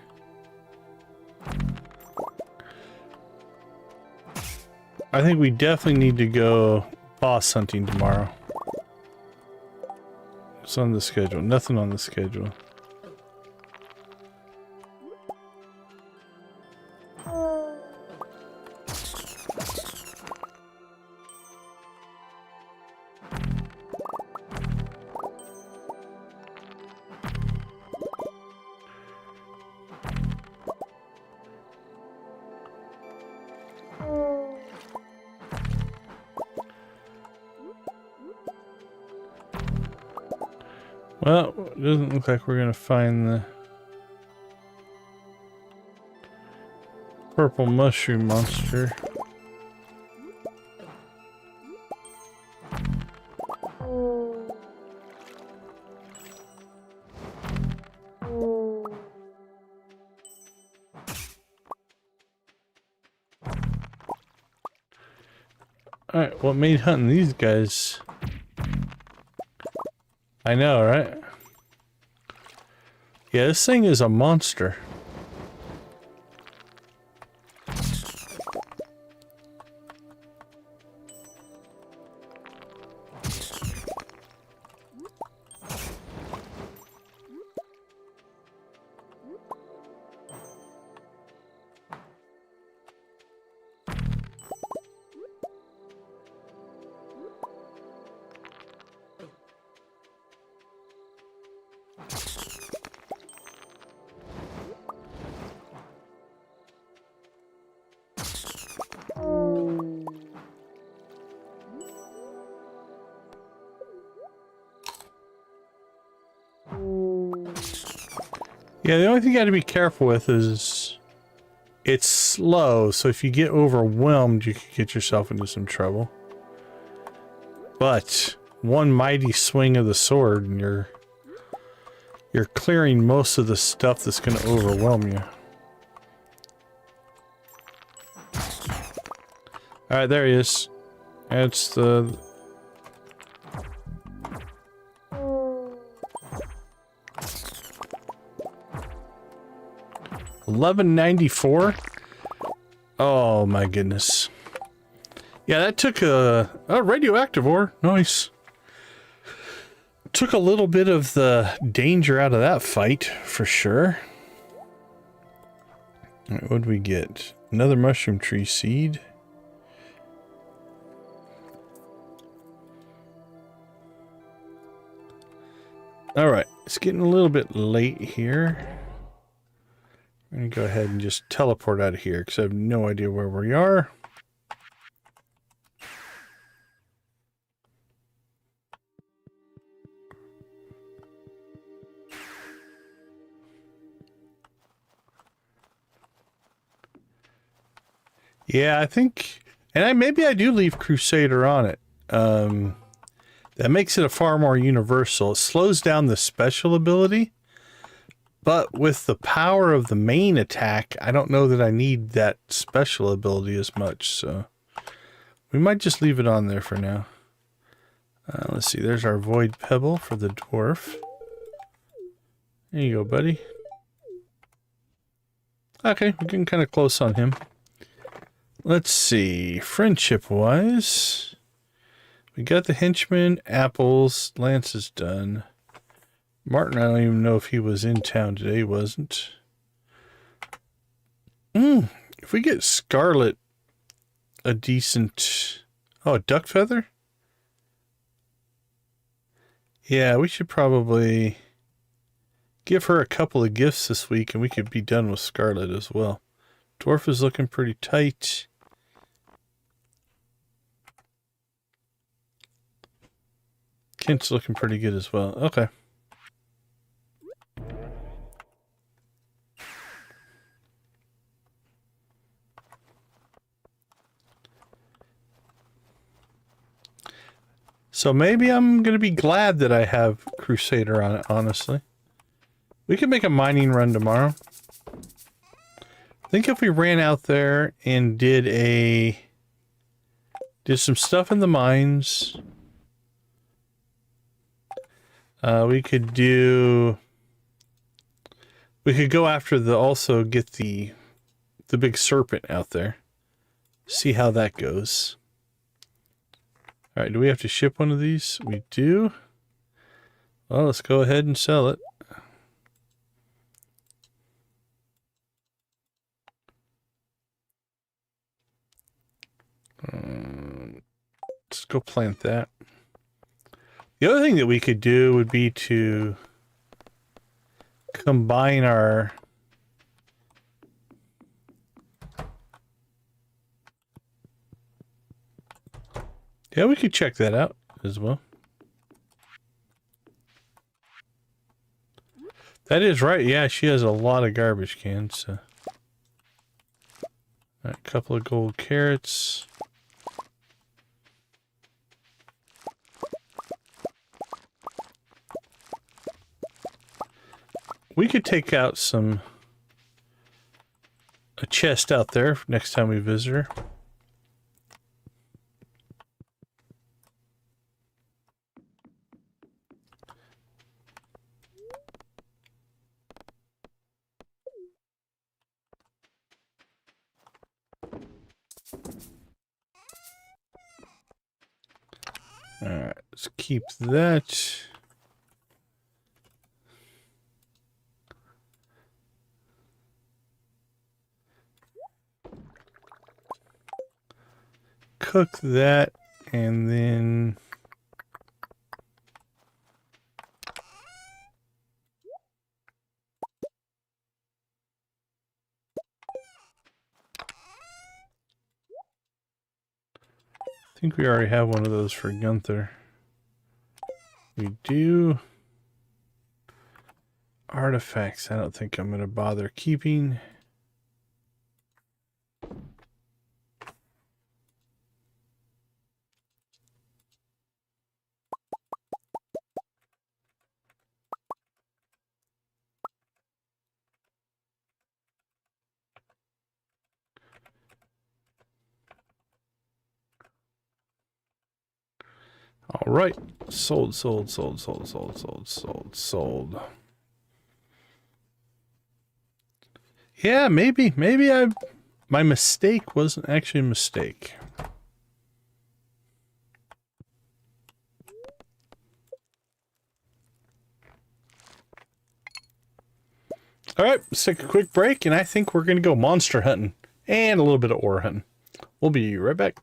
I think we definitely need to go boss hunting tomorrow. It's on the schedule. Nothing on the schedule. Well, it doesn't look like we're gonna find the purple mushroom monster. Alright, what made hunting these guys? I know, right? Yeah, this thing is a monster. Yeah, the only thing you gotta be careful with is it's slow, so if you get overwhelmed, you could get yourself into some trouble. But one mighty swing of the sword and you're clearing most of the stuff that's gonna overwhelm you. Alright, there he is. That's the... $11.94? Oh my goodness. Yeah, that took a radioactive ore. Nice. Took a little bit of the danger out of that fight, for sure. All right, what did we get? Another mushroom tree seed. All right, it's getting a little bit late here. I'm going to go ahead and just teleport out of here because I have no idea where we are. Yeah, I think, and maybe I do leave Crusader on it. That makes it a far more universal. It slows down the special ability. But with the power of the main attack, I don't know that I need that special ability as much, so we might just leave it on there for now. Let's see, there's our Void Pebble for the dwarf. There you go, buddy. Okay, we're getting kind of close on him. Let's see, friendship-wise, we got the henchman, apples, Lance is done. Martin, I don't even know if he was in town today. He wasn't. If we get Scarlet a decent... Oh, a duck feather? Yeah, we should probably give her a couple of gifts this week and we could be done with Scarlet as well. Dwarf is looking pretty tight. Kent's looking pretty good as well. Okay. So maybe I'm going to be glad that I have Crusader on it, honestly. We could make a mining run tomorrow. I think if we ran out there and did some stuff in the mines, we could go after also get the big serpent out there. See how that goes. All right, do we have to ship one of these? We do. Well, let's go ahead and sell it. Let's go plant that. The other thing that we could do would be to combine our... Yeah, we could check that out as well. That is right. Yeah, she has a lot of garbage cans. So. Right, a couple of gold carrots. We could take out a chest out there next time we visit her. Alright, let's keep that. Cook that, and then... I think we already have one of those for Gunther. We do. Artifacts, I don't think I'm going to bother keeping. All right, sold. Yeah, maybe my mistake wasn't actually a mistake. All right, let's take a quick break, and I think we're going to go monster hunting and a little bit of ore hunting. We'll be right back.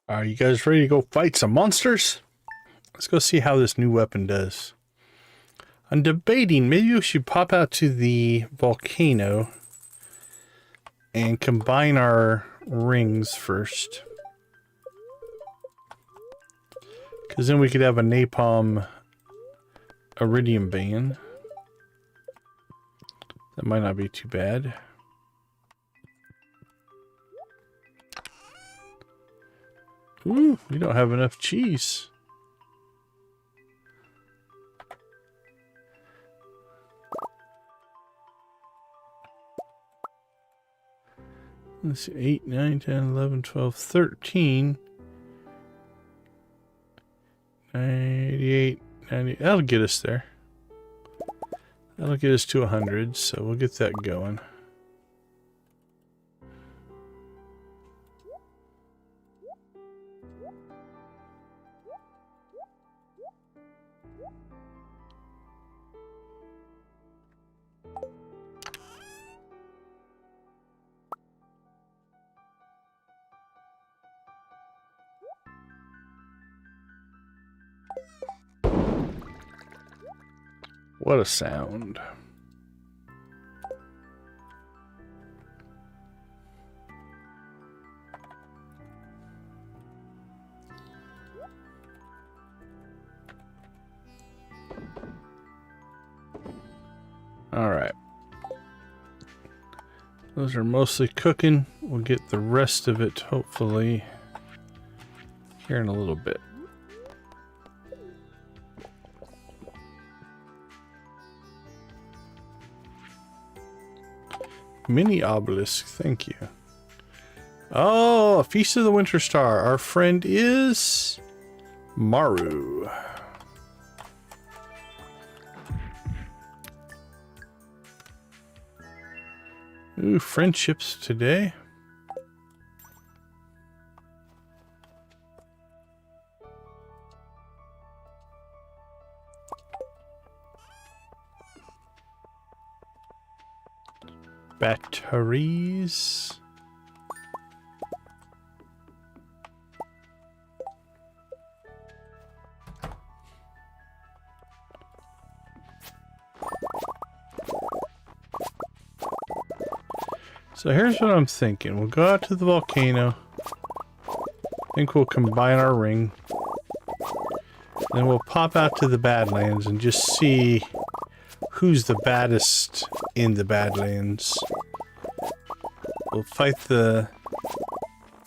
Are you guys ready to go fight some monsters? Let's go see how this new weapon does. I'm debating, maybe we should pop out to the volcano and combine our rings first. Because then we could have a napalm iridium band. That might not be too bad. Ooh, we don't have enough cheese. Let's see, 8, 9, 10, 11, 12, 13. 98, 90. That'll get us there. That'll get us to 100, so we'll get that going. What a sound. All right. Those are mostly cooking. We'll get the rest of it hopefully here in a little bit. Mini obelisk, thank you. Oh, a Feast of the Winter Star. Our friend is Maru. Ooh, friendships today. Batteries. So here's what I'm thinking. We'll go out to the volcano. I think we'll combine our ring. Then we'll pop out to the Badlands and just see who's the baddest in the Badlands. We'll fight the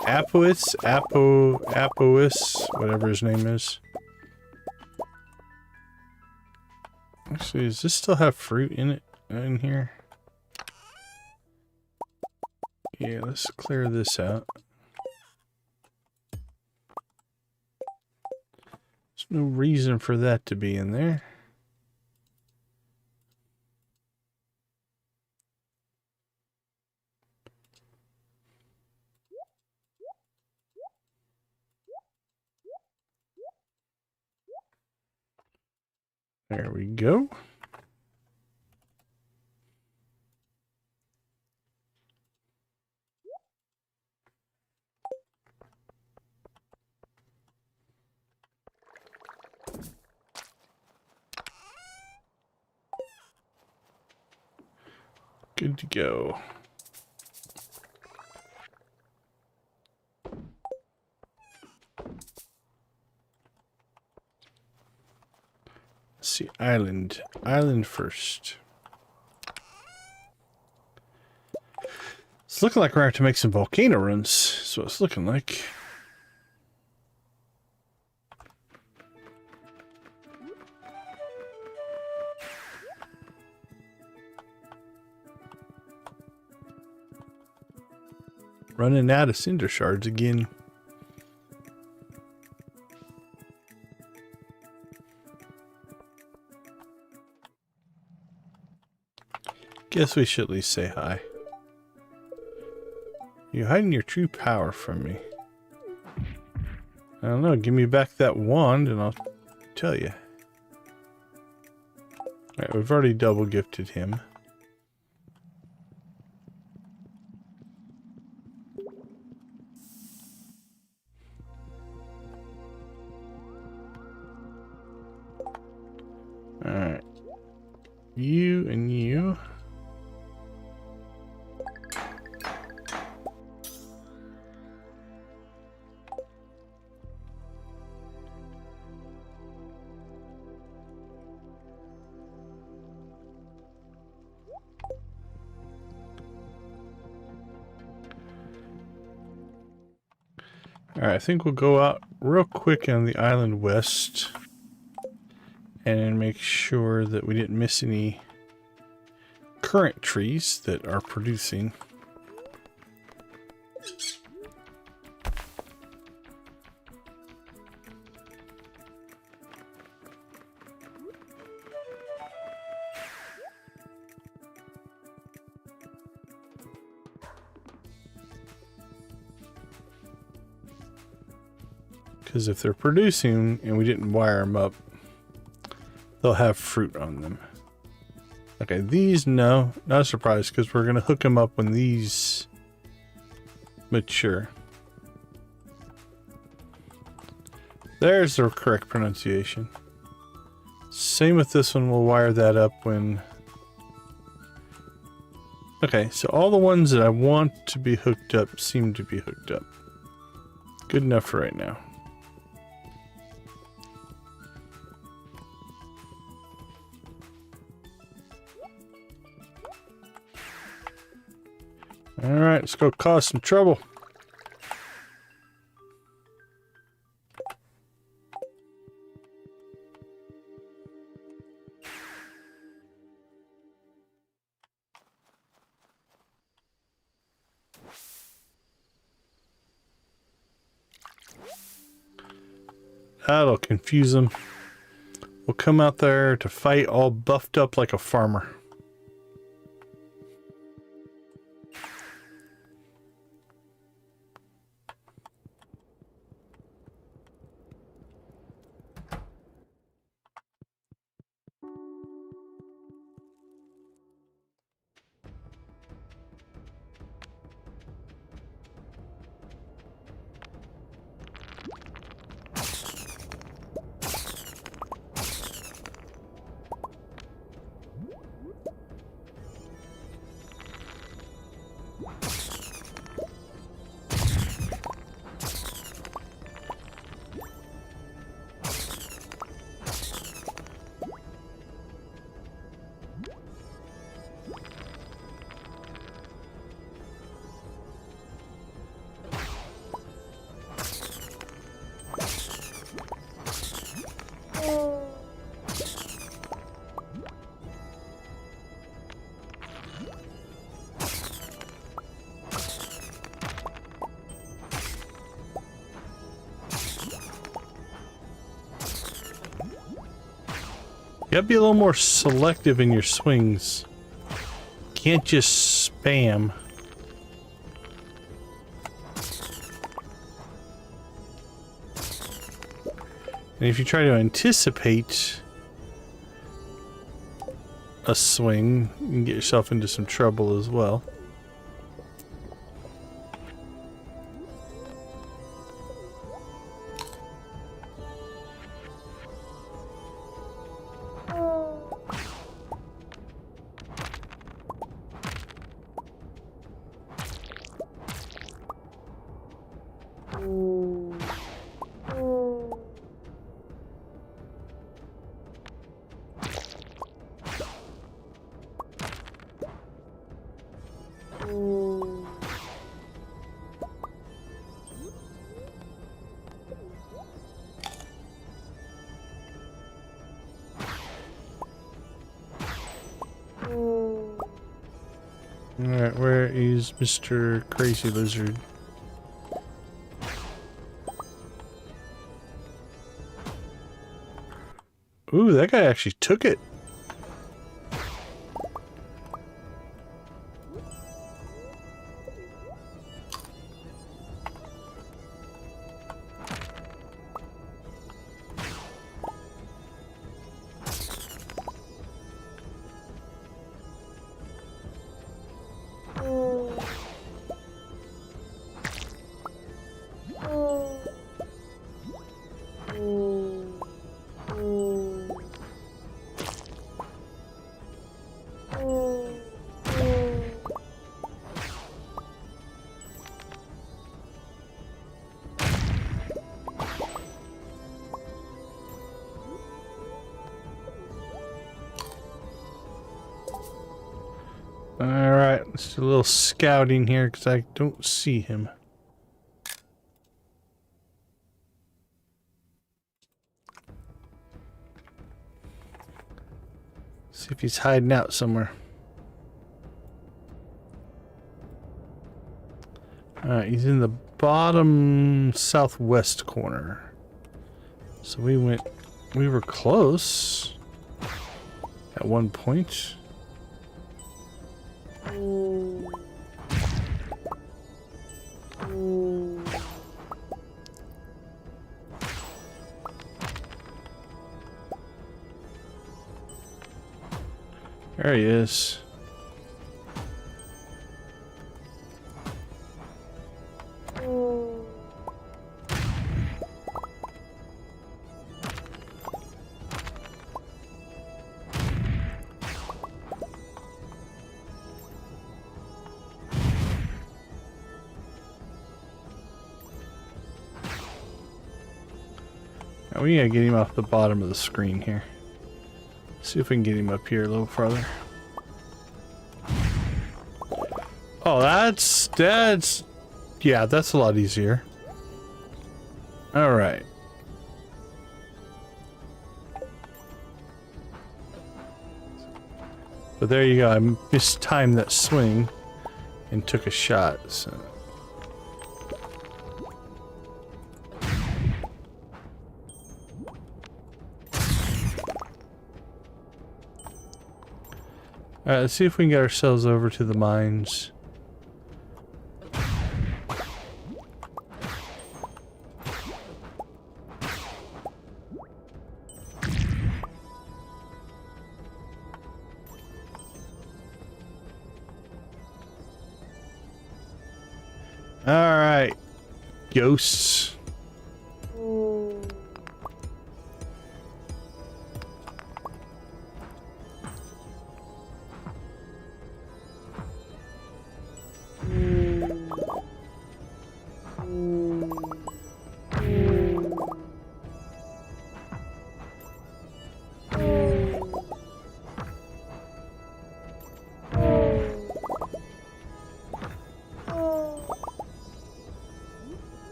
Apois, whatever his name is. Actually, does this still have fruit in it in here? Yeah, let's clear this out. There's no reason for that to be in there. There we go. Good to go. Let's see, island. Island first. It's looking like we're going to have to make some volcano runs. That's what it's looking like. Running out of cinder shards again. Guess we should at least say hi. You're hiding your true power from me. I don't know, give me back that wand and I'll tell you. Alright, we've already double gifted him. Alright, I think we'll go out real quick on the island west and make sure that we didn't miss any current trees that are producing. Because if they're producing and we didn't wire them up, they'll have fruit on them. Okay, these, no, not a surprise, because we're going to hook them up when these mature. There's the correct pronunciation. Same with this one, we'll wire that up when... Okay, so all the ones that I want to be hooked up seem to be hooked up. Good enough for right now. Alright, let's go cause some trouble. That'll confuse them. We'll come out there to fight all buffed up like a farmer. You gotta be a little more selective in your swings. Can't just spam. And if you try to anticipate a swing, you can get yourself into some trouble as well. Alright, where is Mr. Crazy Lizard? Ooh, that guy actually took it. Alright, let's do a little scouting here because I don't see him. See if he's hiding out somewhere. Alright, he's in the bottom southwest corner. So we were close at one point. There he is. Now we gotta get him off the bottom of the screen here. See if we can get him up here a little farther. Oh, yeah, that's a lot easier. All right. But there you go. I mistimed that swing and took a shot. So. Alright, let's see if we can get ourselves over to the mines. Alright, ghosts.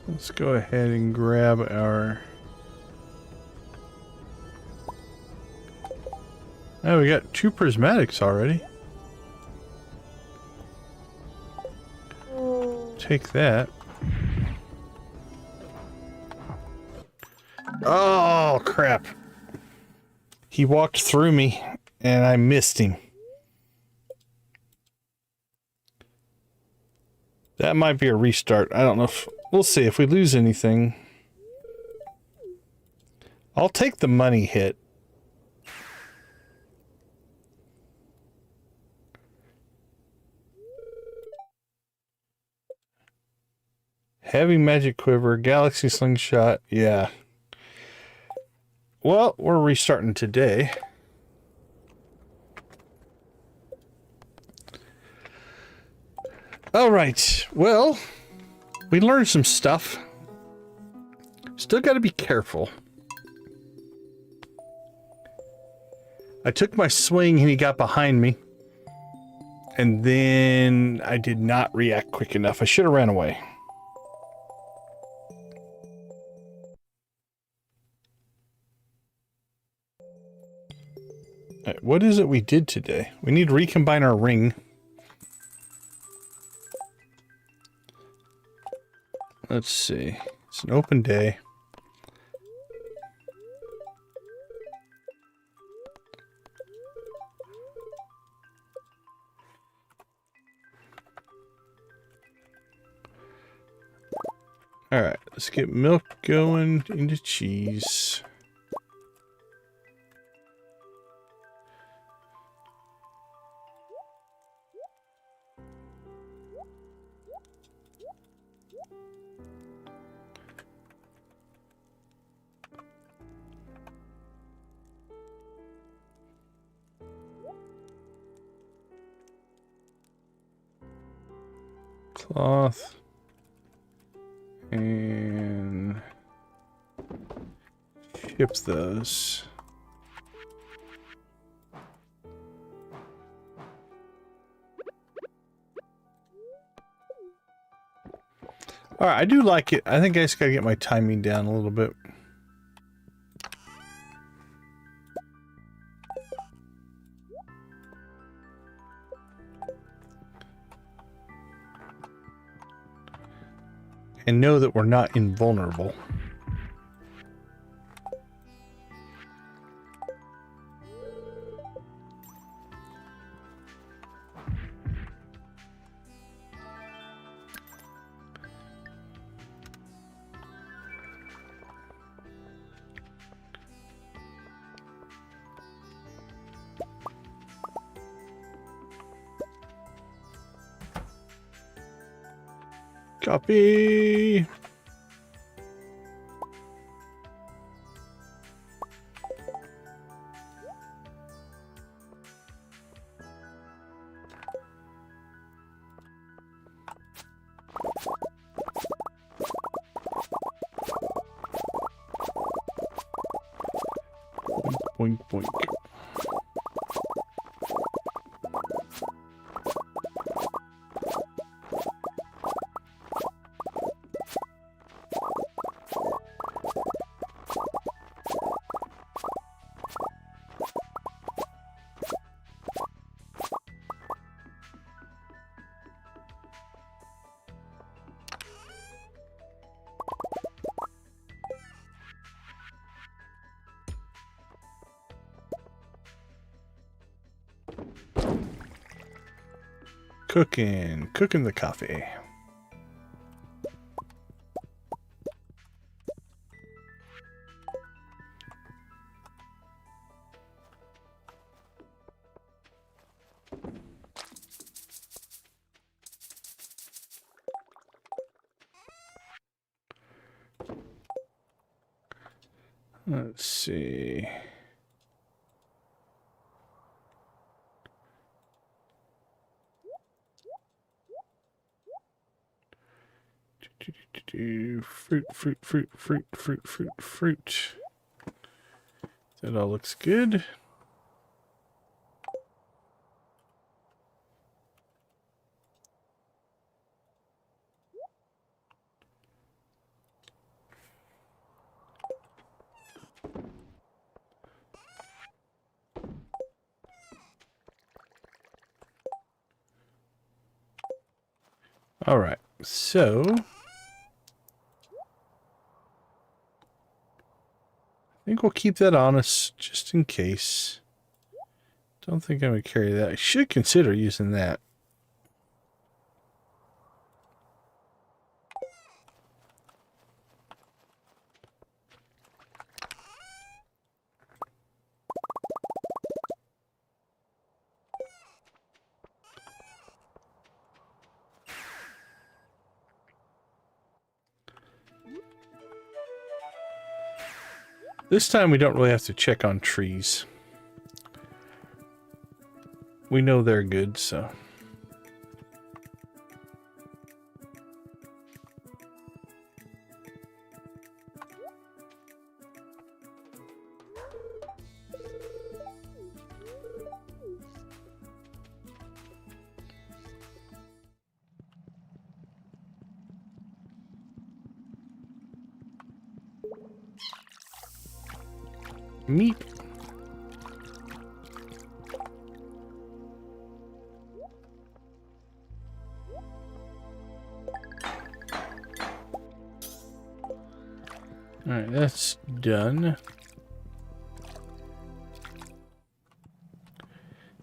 Let's go ahead and grab our... Oh, we got 2 prismatics already. Take that. Oh, crap. He walked through me, and I missed him. That might be a restart. I don't know if... We'll see if we lose anything. I'll take the money hit. Heavy magic quiver, galaxy slingshot. Yeah. Well, we're restarting today. All right. Well, we learned some stuff. Still got to be careful. I took my swing and he got behind me. And then I did not react quick enough. I should have ran away. All right, what is it we did today? We need to recombine our ring. Let's see. It's an open day. All right, let's get milk going into cheese. Cloth and ship those. All right, I do like it. I think I just gotta get my timing down a little bit. And know that we're not invulnerable. Copy. Boink, boink. Cooking the coffee. Let's see. Fruit. That all looks good. All right, so I think we'll keep that on us just in case. Don't think I'm gonna carry that. I should consider using that. This time we don't really have to check on trees. We know they're good, so. Meat. All right, that's done.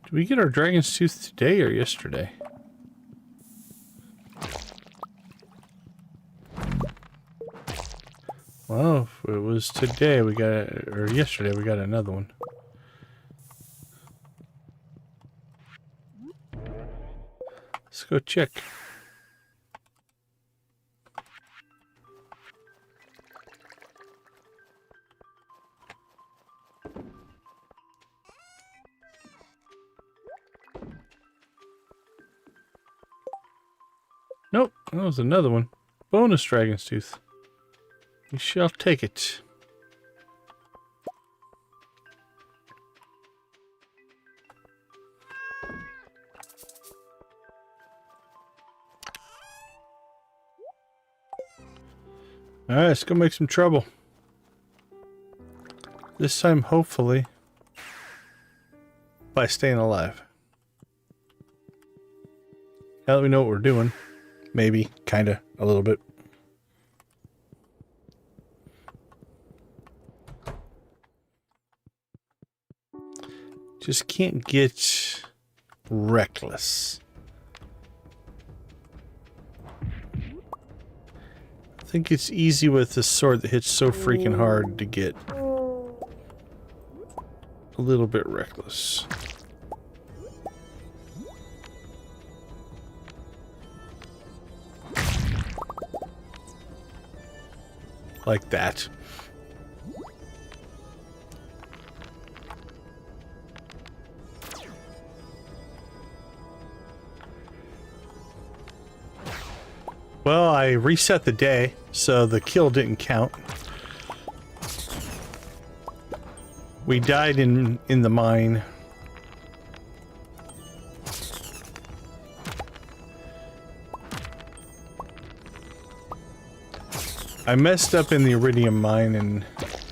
Did we get our dragon's tooth today or yesterday? Well, if it was today, we got, or yesterday, we got another one. Let's go check. Nope, that was another one. Bonus dragon's tooth. We shall take it. Alright, let's go make some trouble. This time, hopefully, by staying alive. Now that we know what we're doing. Maybe, kinda, a little bit. Just can't get reckless. I think it's easy with this sword that hits so freaking hard to get a little bit reckless. Like that. Well, I reset the day, so the kill didn't count. We died in the mine. I messed up in the iridium mine and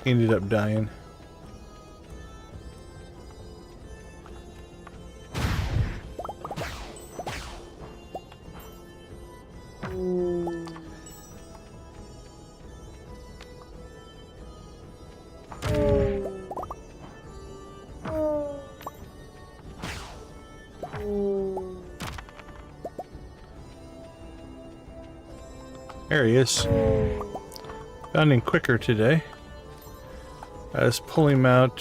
ended up dying. There he is. Found him quicker today. Let's pull him out.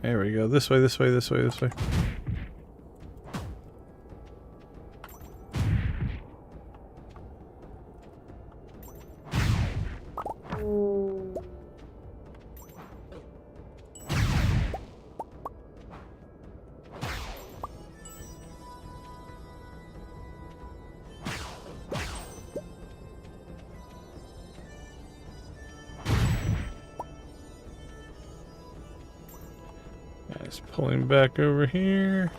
There we go. This way, this way, this way, this way. Let's pull him back over here.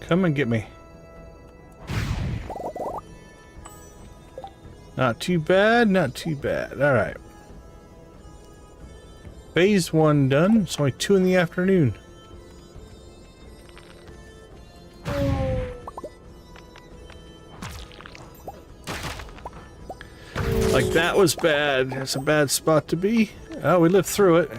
Come and get me. Not too bad, not too bad. All right. Phase 1 done. It's only 2 in the afternoon. Like that was bad. That's a bad spot to be. Oh, we lived through it.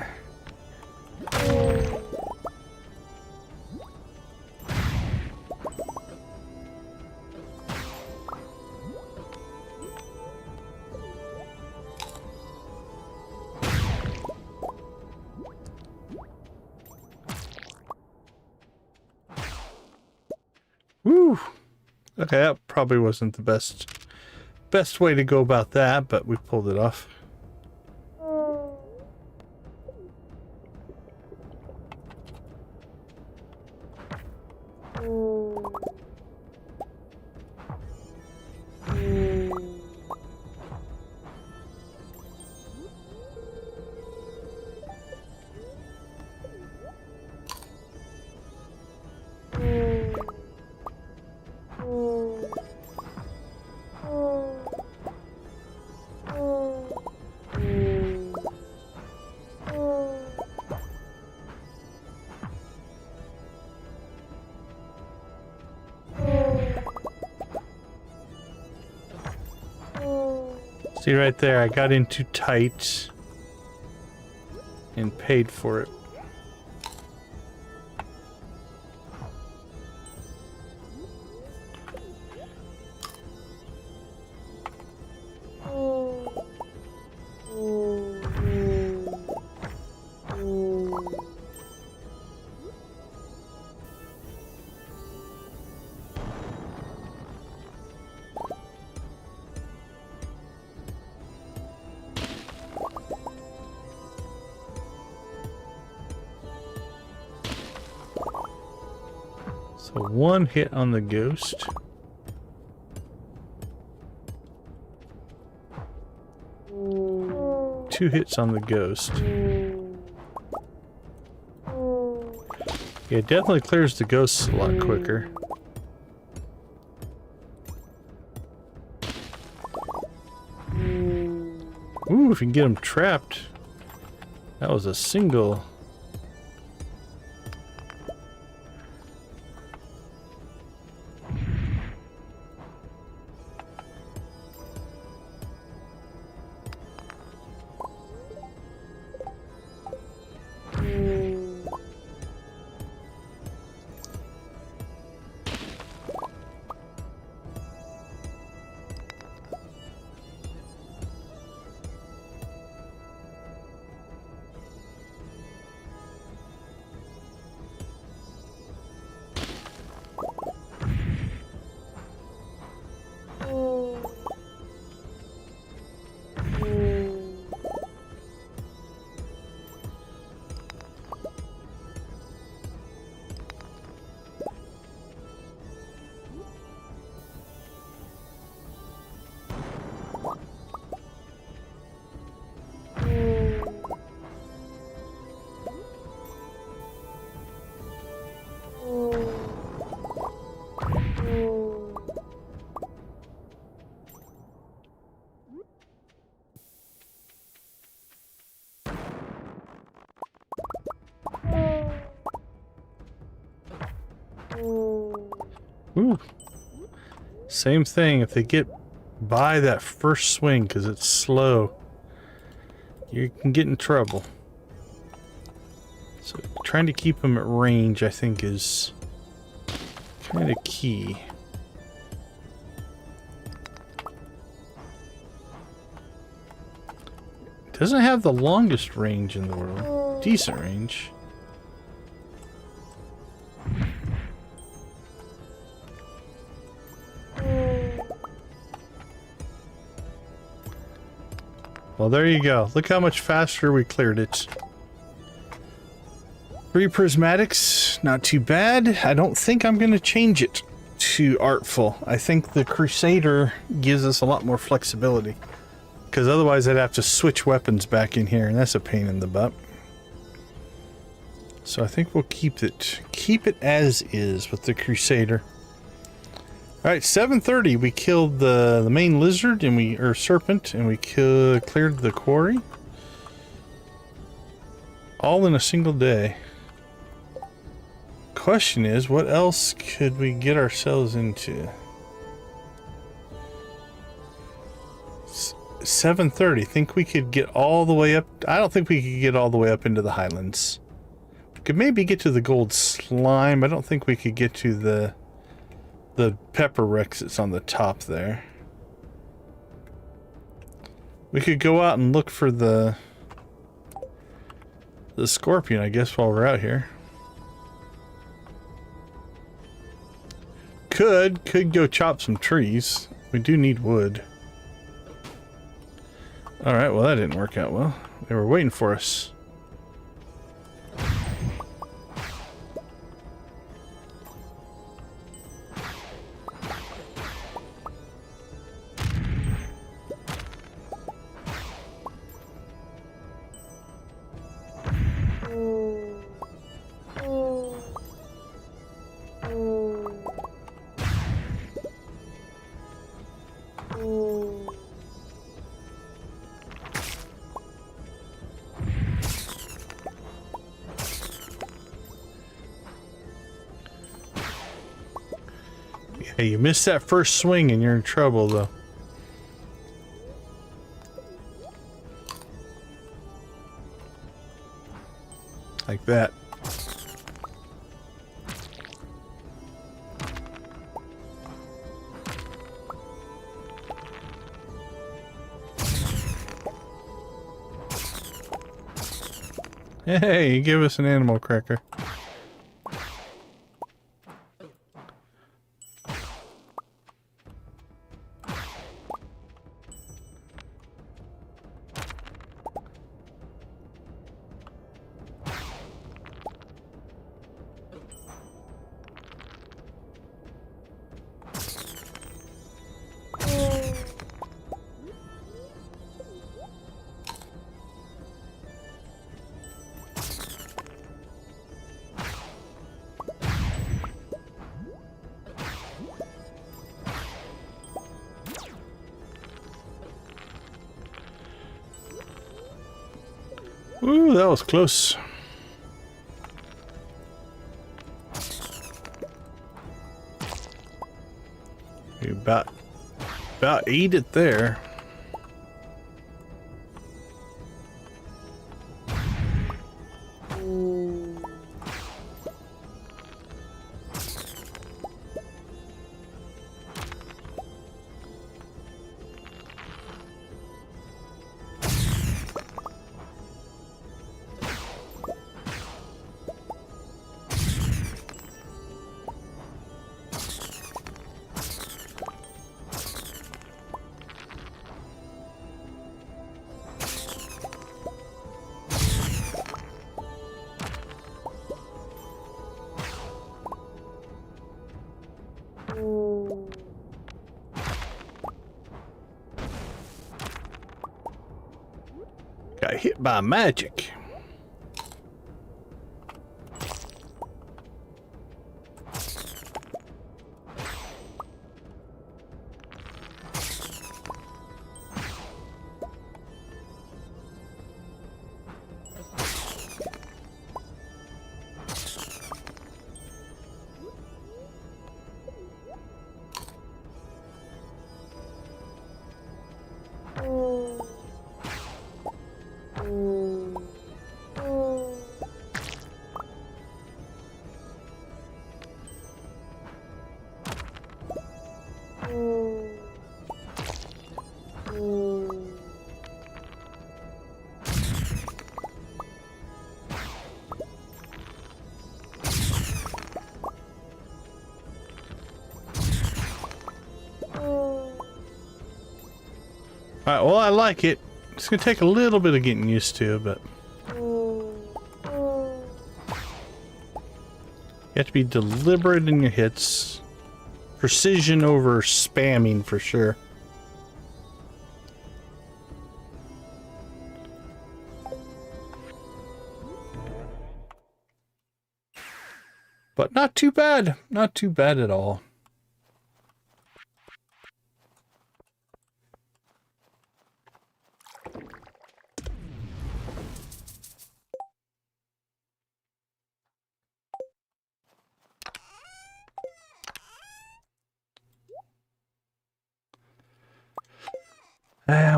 Woo! Okay, that probably wasn't the best way to go about that, but we pulled it off. See right there, I got in too tight and paid for it. So one hit on the ghost. 2 hits on the ghost. Yeah, it definitely clears the ghosts a lot quicker. Ooh, if you can get them trapped. That was a single. Ooh. Same thing, if they get by that first swing because it's slow, you can get in trouble. So trying to keep them at range, I think, is kind of key. Doesn't have the longest range in the world. Decent range. Well, there you go. Look how much faster we cleared it. 3 prismatics, not too bad. I don't think I'm going to change it to artful. I think the Crusader gives us a lot more flexibility. Because otherwise I'd have to switch weapons back in here, and that's a pain in the butt. So I think we'll keep it as is with the Crusader. Alright, 7:30, we killed the main lizard, and or serpent, and we cleared the quarry. All in a single day. Question is, what else could we get ourselves into? 7:30, think we could get all the way up? I don't think we could get all the way up into the highlands. We could maybe get to the gold slime. I don't think we could get to the pepper Rex that's on the top there. We could go out and look for the scorpion, I guess, while we're out here. Could go chop some trees. We do need wood. Alright, well that didn't work out well. They were waiting for us. Hey, you missed that first swing and you're in trouble, though. Like that. Hey, you give us an animal cracker. Ooh, that was close. You about ate it there. Got hit by magic. Alright, well, I like it. It's gonna take a little bit of getting used to, but you have to be deliberate in your hits. Precision over spamming for sure. But not too bad. Not too bad at all.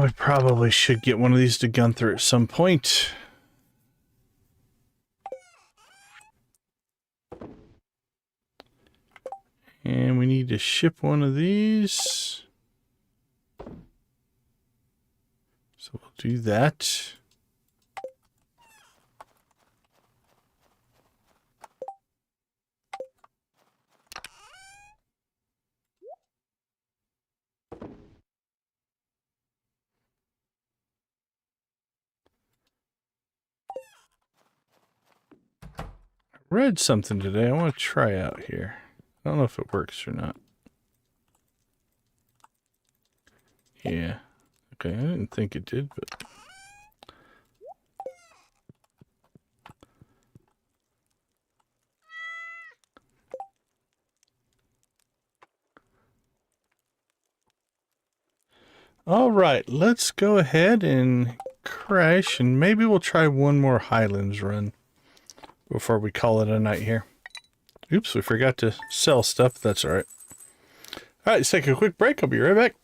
We probably should get one of these to gun through at some point. And we need to ship one of these. So we'll do that. Read something today I want to try out here. I don't know if it works or not. Yeah. Okay, I didn't think it did, but... Alright, let's go ahead and crash, and maybe we'll try one more Highlands run before we call it a night here. Oops, we forgot to sell stuff. That's alright. Alright, let's take a quick break. I'll be right back.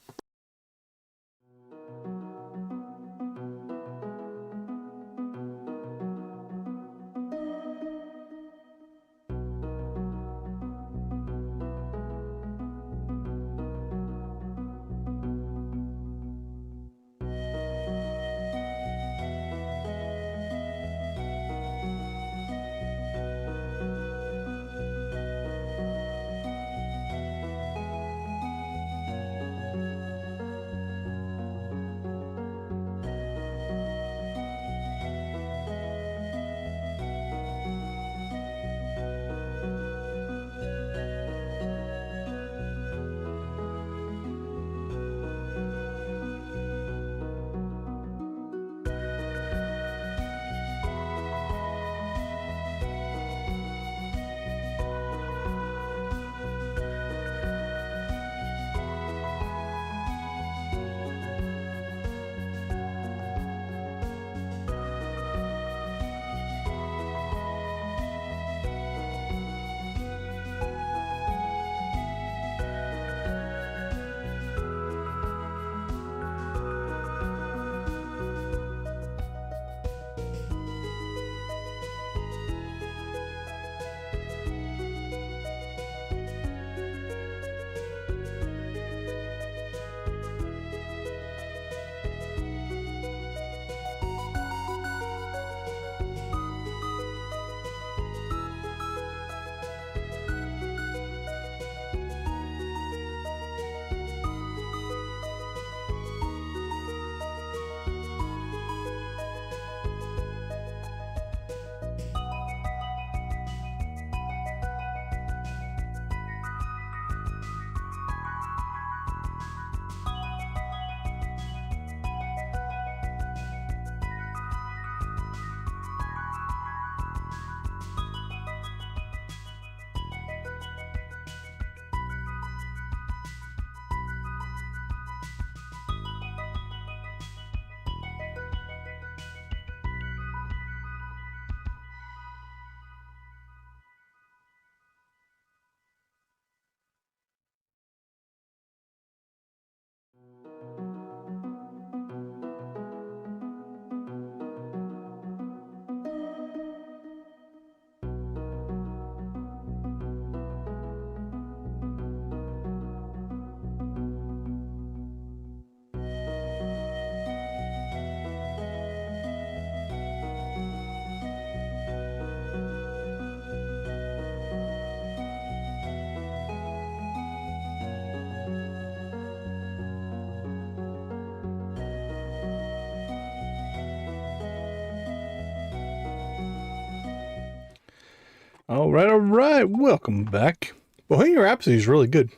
All right. Welcome back. Bohemian Rhapsody is really good.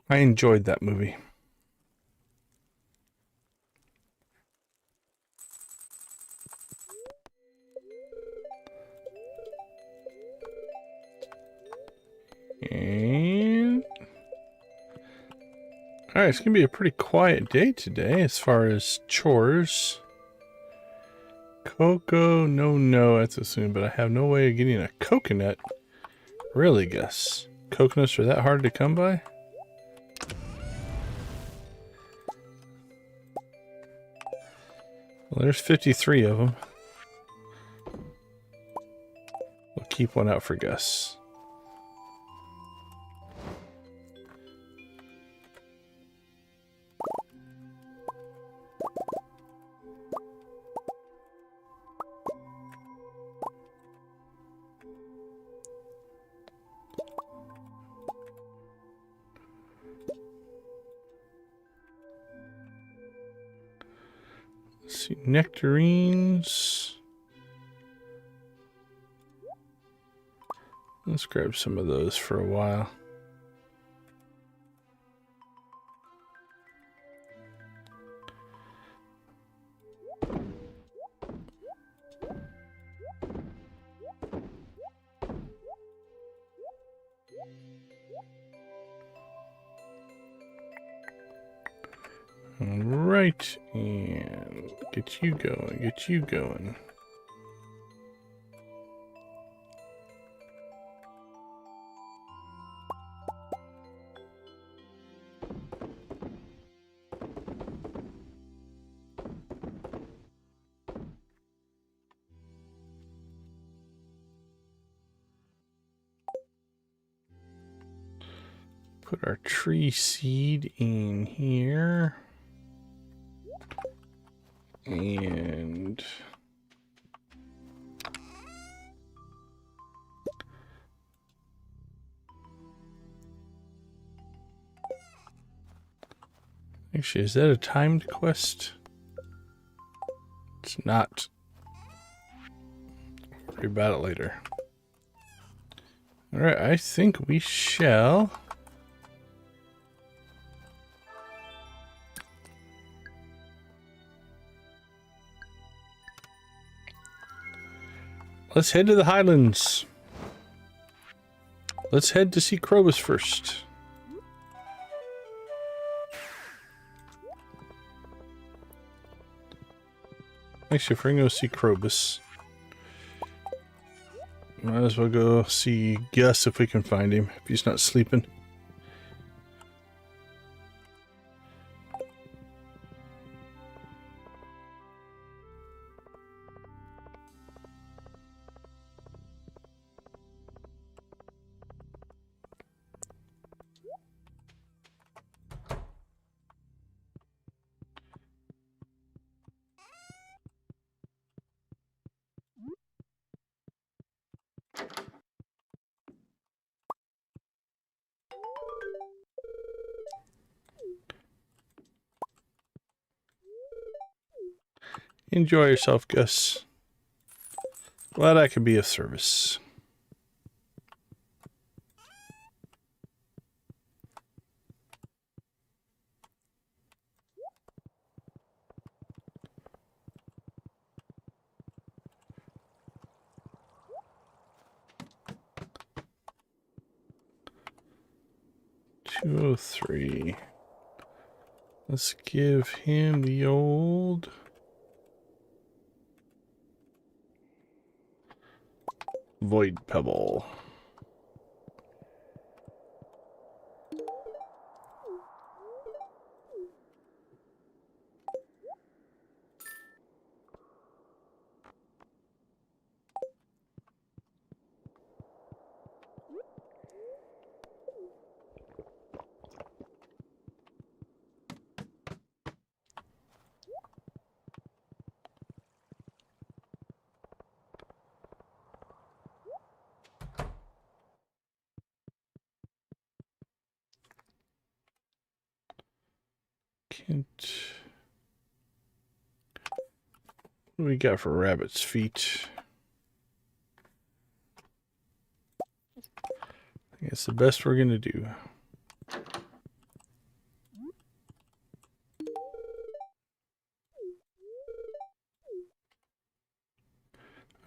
I enjoyed that movie. And all right, it's gonna be a pretty quiet day today as far as chores. Cocoa, no, that's assumed, but I have no way of getting a coconut. Really, Gus? Coconuts are that hard to come by? Well, there's 53 of them. We'll keep one out for Gus. Let's see, nectarines. Let's grab some of those for a while. Alright, and get you going. Put our tree seed in here. And actually, is that a timed quest? It's not. Worry about it later. Alright, I think we shall let's head to the Highlands. Let's head to see Krobus first. Actually, if we're gonna go see Krobus, might as well go see Gus if we can find him, if he's not sleeping. Enjoy yourself, Gus. Glad I could be of service. $203. Let's give him the old Void Pebble. Can't. What do we got for rabbit's feet? It's the best we're going to do.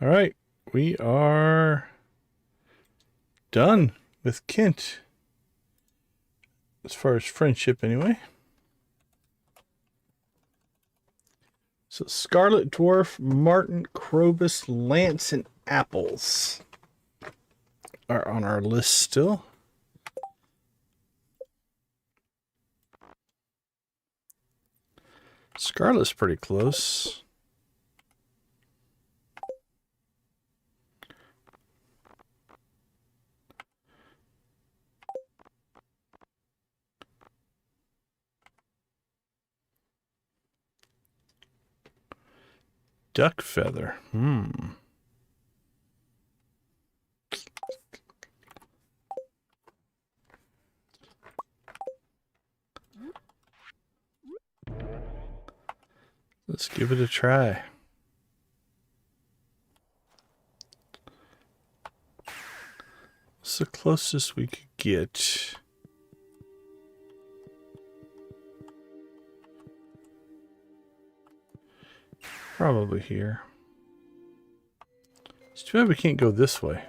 All right. We are done with Kent. As far as friendship, anyway. So, Scarlet Dwarf, Martin, Krobus, Lance, and Apples are on our list still. Scarlet's pretty close. Duck feather. Let's give it a try. What's the closest we could get? Probably here. It's too bad we can't go this way.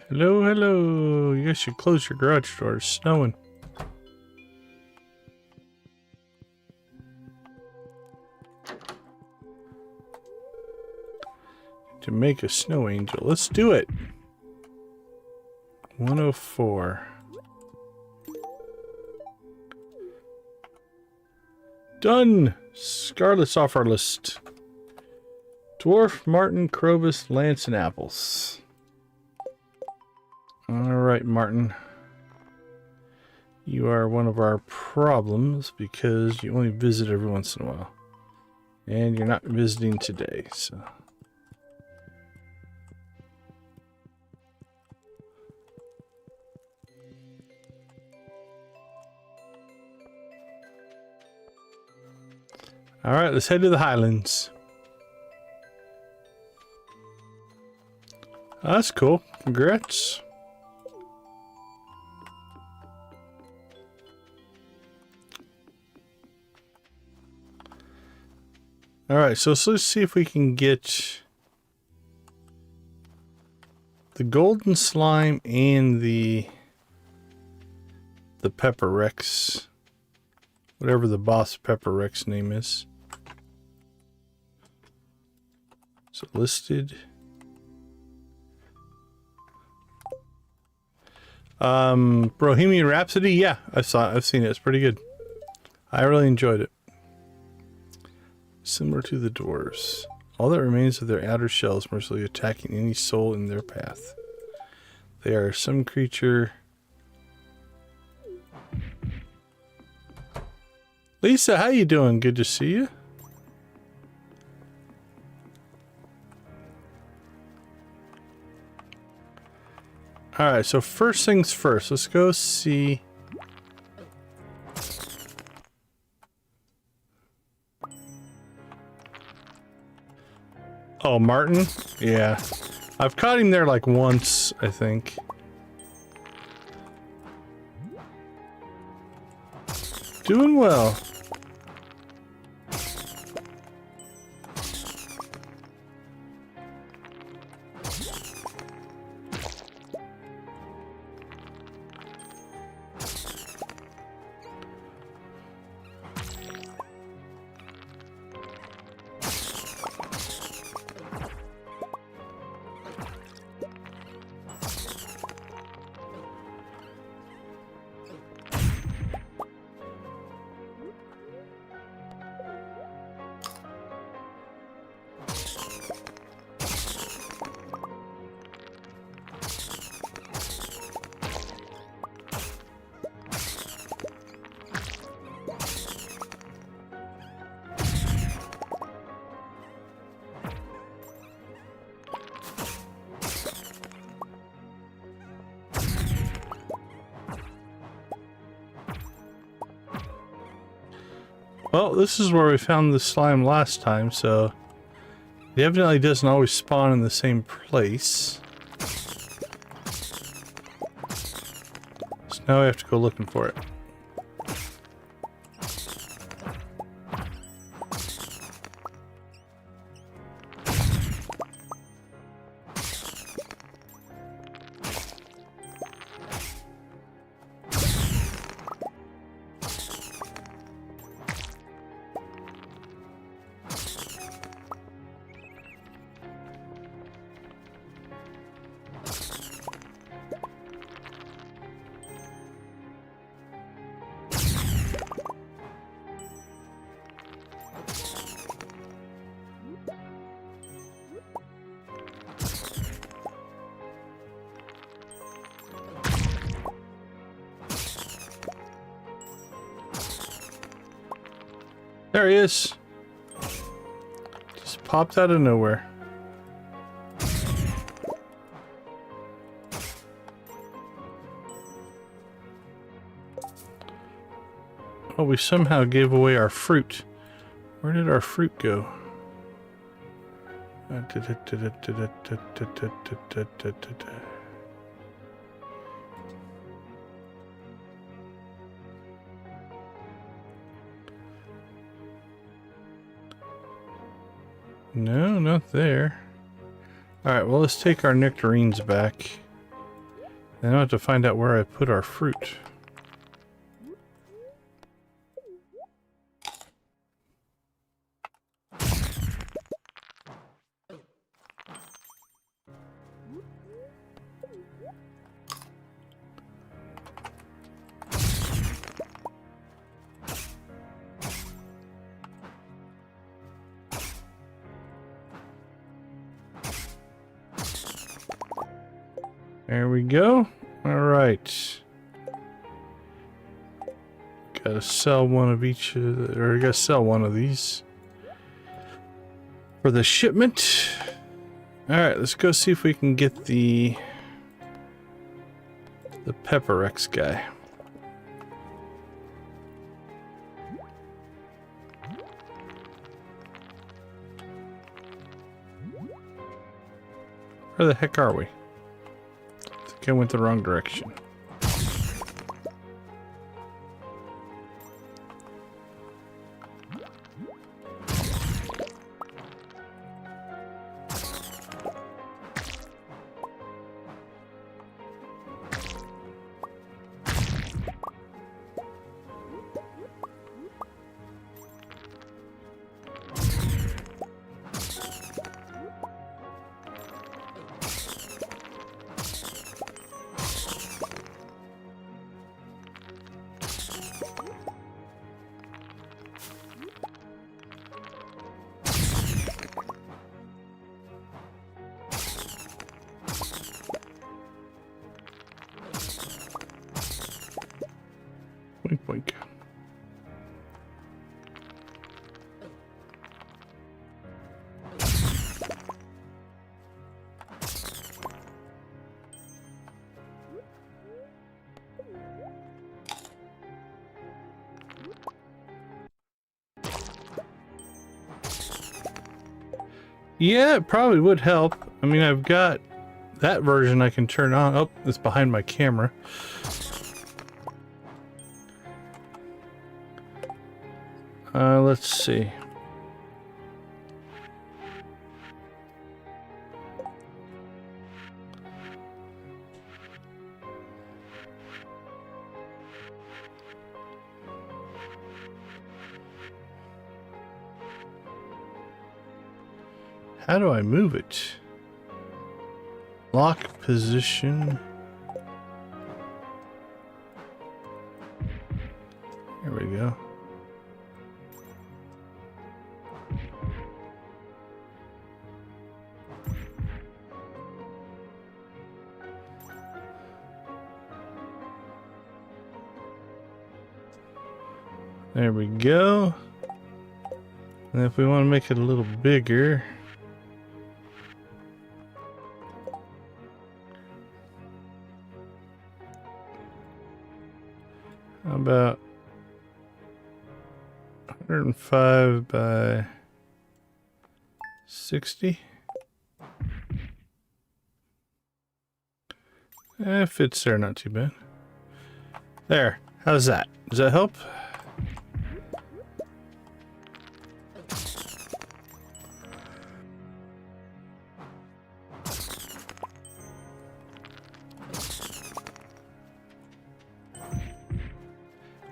Hello, hello. You guys should close your garage door. It's snowing. To make a snow angel. Let's do it. 104. Done. Scarlet's off our list. Dwarf, Martin, Krobus, Lance, and Apples. Alright, Martin. You are one of our problems because you only visit every once in a while. And you're not visiting today, so... Alright, let's head to the Highlands. Oh, that's cool. Congrats. Alright, so let's see if we can get the golden slime and the Pepper Rex. Whatever the boss Pepper Rex name is. So listed. Bohemian Rhapsody, yeah, I've seen it. It's pretty good. I really enjoyed it. Similar to the dwarves. All that remains of their outer shells mercilessly attacking any soul in their path. They are some creature. Lisa, how you doing? Good to see you. Alright, so first things first. Let's go see... Oh, Martin? Yeah. I've caught him there like once, I think. Doing well. Well, this is where we found the slime last time, so it evidently doesn't always spawn in the same place. So now we have to go looking for it. There he is. Just popped out of nowhere. Oh, we somehow gave away our fruit. Where did our fruit go? No, not there. Alright, well, let's take our nectarines back. Then I'll have to find out where I put our fruit. There we go. Alright. Gotta sell one of each, or gotta sell one of these for the shipment. Alright, let's go see if we can get the Pepper X guy. Where the heck are we? I think I went the wrong direction. Boink, boink. Yeah, it probably would help. I mean, I've got that version I can turn on. Oh, it's behind my camera. Let's see. How do I move it? Lock position. There we go. There we go. And if we want to make it a little bigger, how about 105 by 60. Fits there, not too bad. There. How's that? Does that help?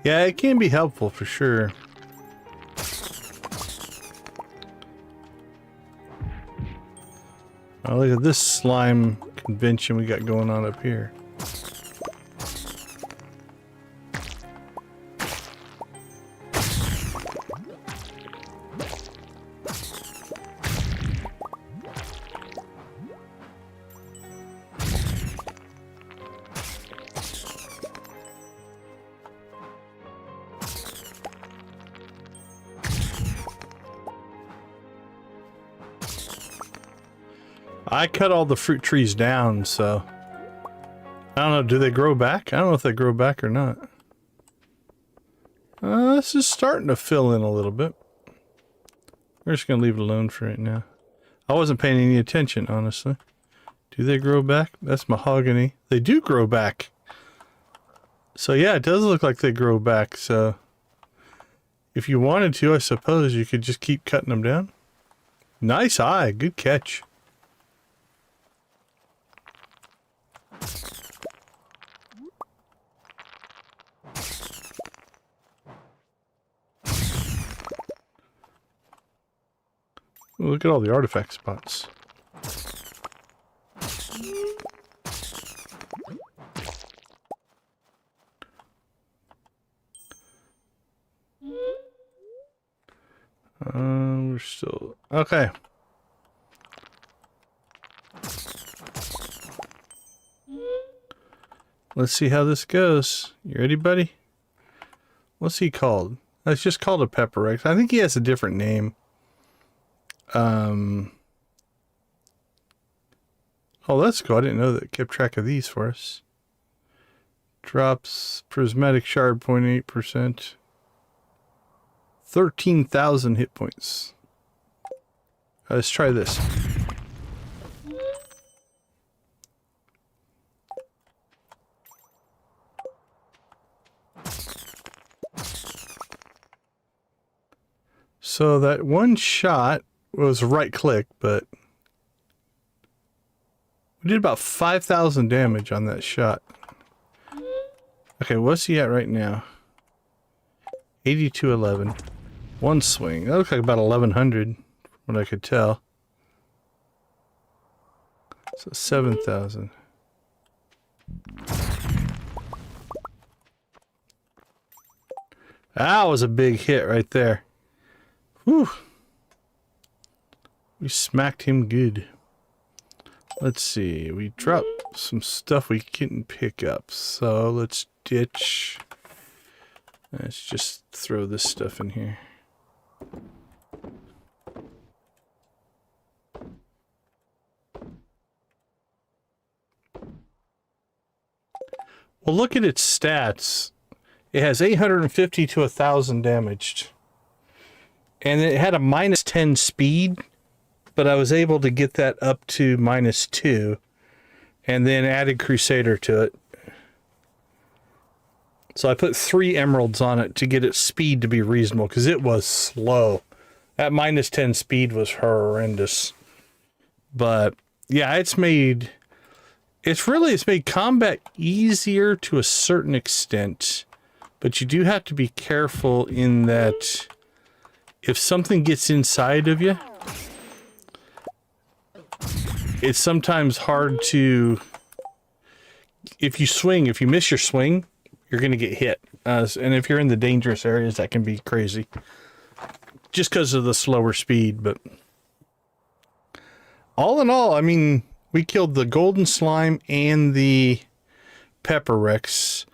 Yeah, it can be helpful for sure. Oh, look at this slime convention we got going on up here. I cut all the fruit trees down, so I don't know, do they grow back? I don't know if they grow back or not. This is starting to fill in a little bit. We're just gonna leave it alone for right now. I wasn't paying any attention, honestly. Do they grow back? That's mahogany. They do grow back. So yeah, it does look like they grow back, so if you wanted to, I suppose you could just keep cutting them down. Nice eye, good catch. Look at all the artifact spots. We're still... Okay. Let's see how this goes. You ready, buddy? What's he called? It's just called a Pepper Rex. I think he has a different name. Oh, that's cool. I didn't know that it kept track of these for us. Drops prismatic shard 0.8%. 13,000 hit points. Let's try this. So that one shot was right click, but we did about 5,000 damage on that shot. Okay, what's he at right now? 8211. One swing. That looks like about 1100 from what I could tell. So 7,000. That was a big hit right there. Whew. We smacked him good. Let's see. We dropped some stuff we couldn't pick up. So let's ditch. Let's just throw this stuff in here. Well, look at its stats. It has 850 to 1,000 damaged. And it had a -10 speed. But I was able to get that up to -2 and then added Crusader to it. So I put 3 emeralds on it to get its speed to be reasonable because it was slow. That -10 speed was horrendous. But yeah, it's made combat easier to a certain extent. But you do have to be careful in that if something gets inside of you, it's sometimes hard to, if you miss your swing, you're going to get hit. And if you're in the dangerous areas, that can be crazy. Just because of the slower speed. But all in all, I mean, we killed the golden slime and the Pepper Rex.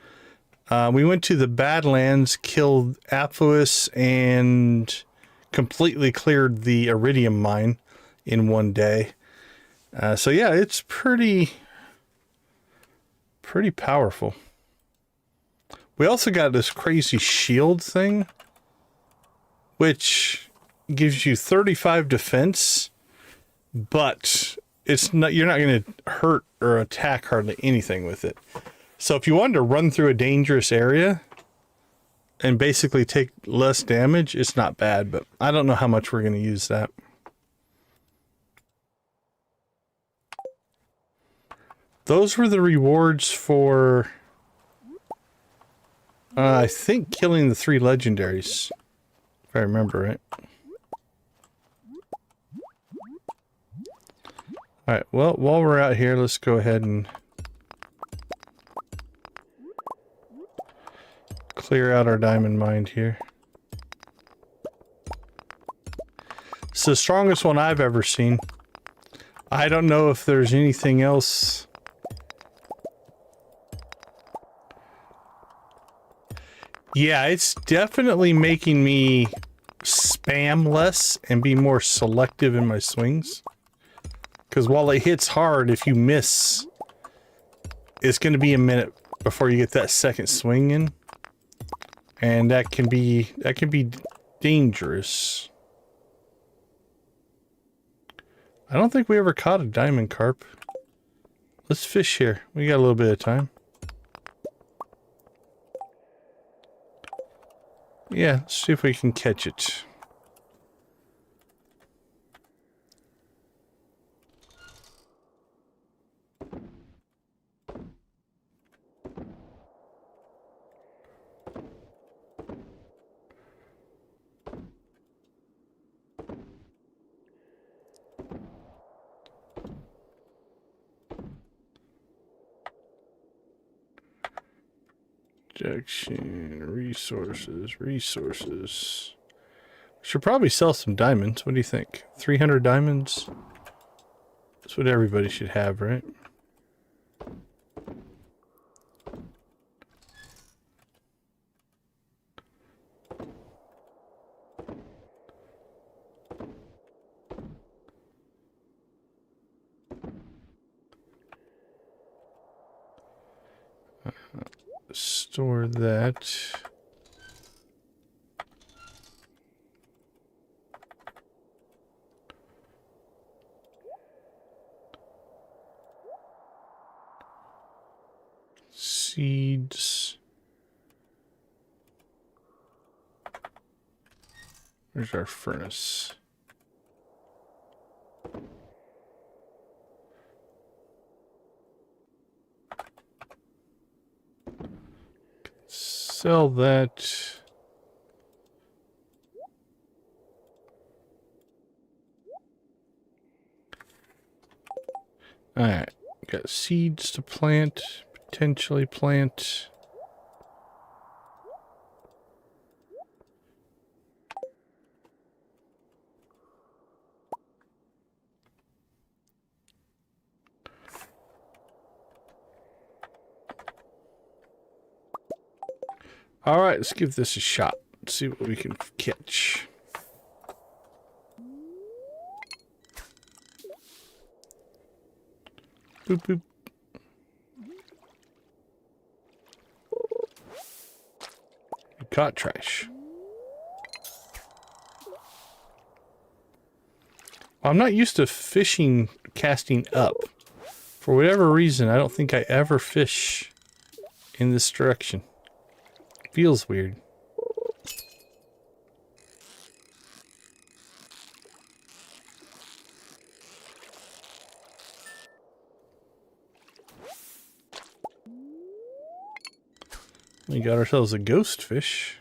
We went to the Badlands, killed Aphos, and completely cleared the iridium mine in one day. So yeah, it's pretty powerful. We also got this crazy shield thing which gives you 35 defense, but it's not, you're not going to hurt or attack hardly anything with it. So if you wanted to run through a dangerous area and basically take less damage, it's not bad, but I don't know how much we're going to use that. Those were the rewards for, I think, killing the 3 legendaries, if I remember right. Alright, well, while we're out here, let's go ahead and clear out our diamond mine here. It's the strongest one I've ever seen. I don't know if there's anything else. Yeah, it's definitely making me spam less and be more selective in my swings. Because while it hits hard, if you miss, it's going to be a minute before you get that second swing in. And that can be dangerous. I don't think we ever caught a diamond carp. Let's fish here. We got a little bit of time. Yeah, let's see if we can catch it. Injection, resources. Should probably sell some diamonds. What do you think? 300 diamonds? That's what everybody should have, right? Store that. Seeds. Where's our furnace? Sell that. Alright, got seeds to plant, potentially plant. Alright, let's give this a shot. Let's see what we can catch. Boop, boop. We caught trash. I'm not used to fishing casting up. For whatever reason, I don't think I ever fish in this direction. Feels weird. We got ourselves a ghost fish.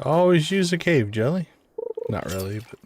Always use a cave jelly. Not really, but...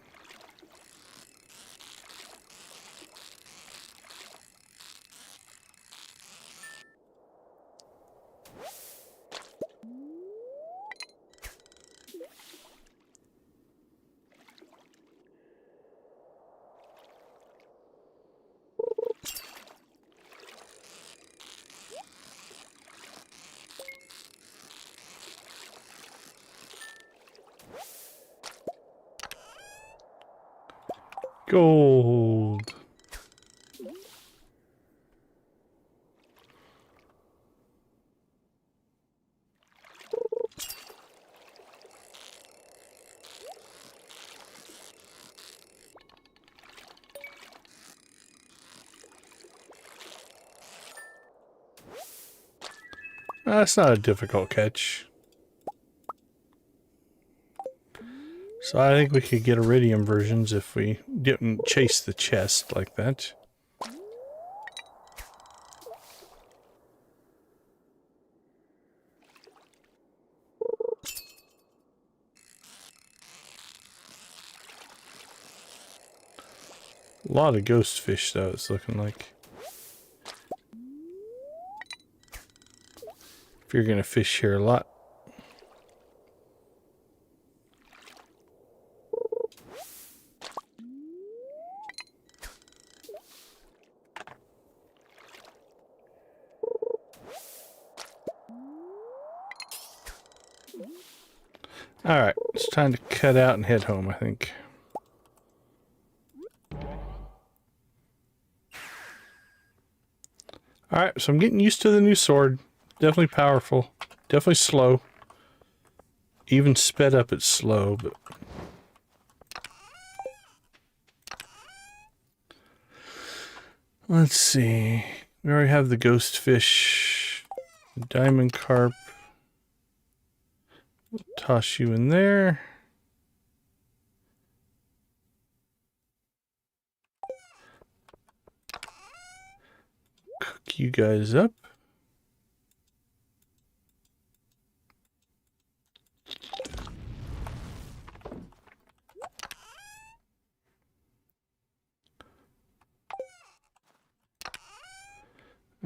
Gold. That's not a difficult catch. So I think we could get iridium versions if we didn't chase the chest like that. A lot of ghost fish though, it's looking like. If you're gonna fish here a lot. Alright, it's time to cut out and head home, I think. Alright, so I'm getting used to the new sword. Definitely powerful. Definitely slow. Even sped up, it's slow, but... Let's see. We already have the ghost fish. Diamond carp. We'll toss you in there. Cook you guys up.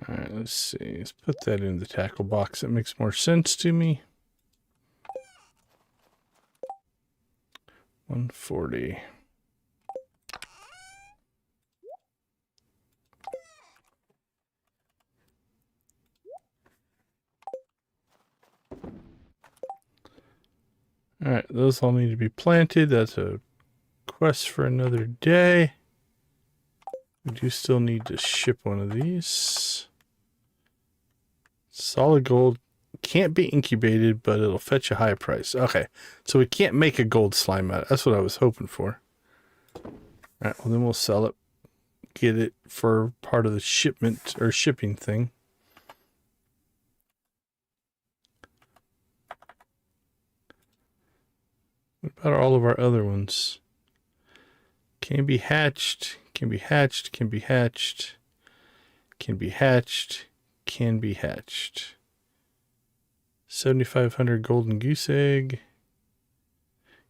Alright, let's see. Let's put that in the tackle box. That makes more sense to me. 140. Alright, those all need to be planted. That's a quest for another day. We do still need to ship one of these. Solid gold can't be incubated, but it'll fetch a high price. Okay, so we can't make a gold slime out. That's what I was hoping for. Alright, well then we'll sell it. Get it for part of the shipment or shipping thing. What about all of our other ones? Can be hatched, can be hatched, can be hatched, can be hatched, can be hatched. 7,500 golden goose egg.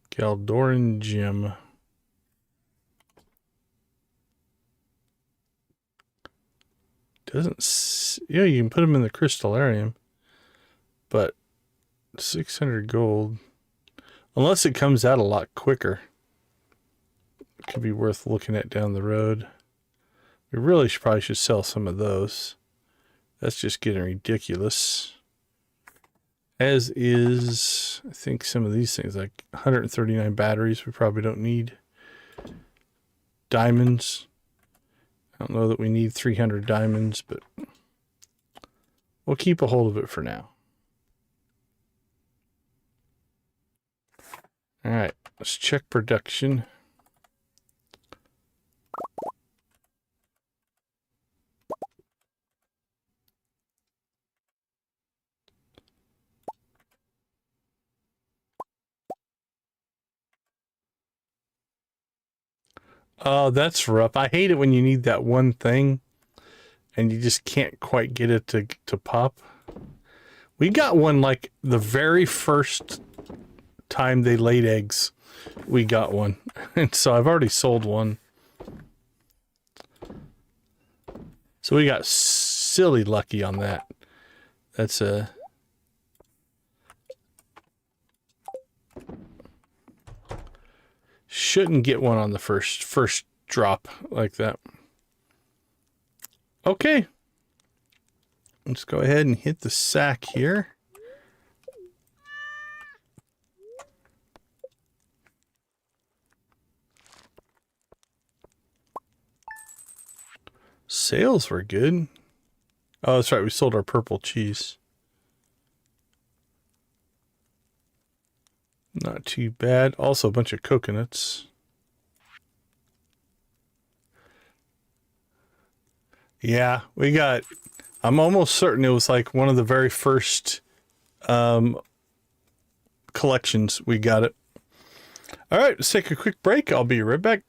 Galdoran gem. Doesn't... Yeah, you can put them in the crystallarium. But 600 gold. Unless it comes out a lot quicker. It could be worth looking at down the road. We really probably should sell some of those. That's just getting ridiculous. As is, I think some of these things, like 139 batteries, we probably don't need. Diamonds. I don't know that we need 300 diamonds, but we'll keep a hold of it for now. All right, let's check production. Oh, that's rough. I hate it when you need that one thing and you just can't quite get it to pop. We got one like the very first time they laid eggs. We got one. And so I've already sold one. So we got silly lucky on that. That's a... Shouldn't get one on the first drop like that. Okay. Let's go ahead and hit the sack here. Sales were good. Oh, that's right. We sold our purple cheese. Not too bad. Also a bunch of coconuts. Yeah, we got I'm almost certain it was like one of the very first collections we got it. All right, let's take a quick break. I'll be right back.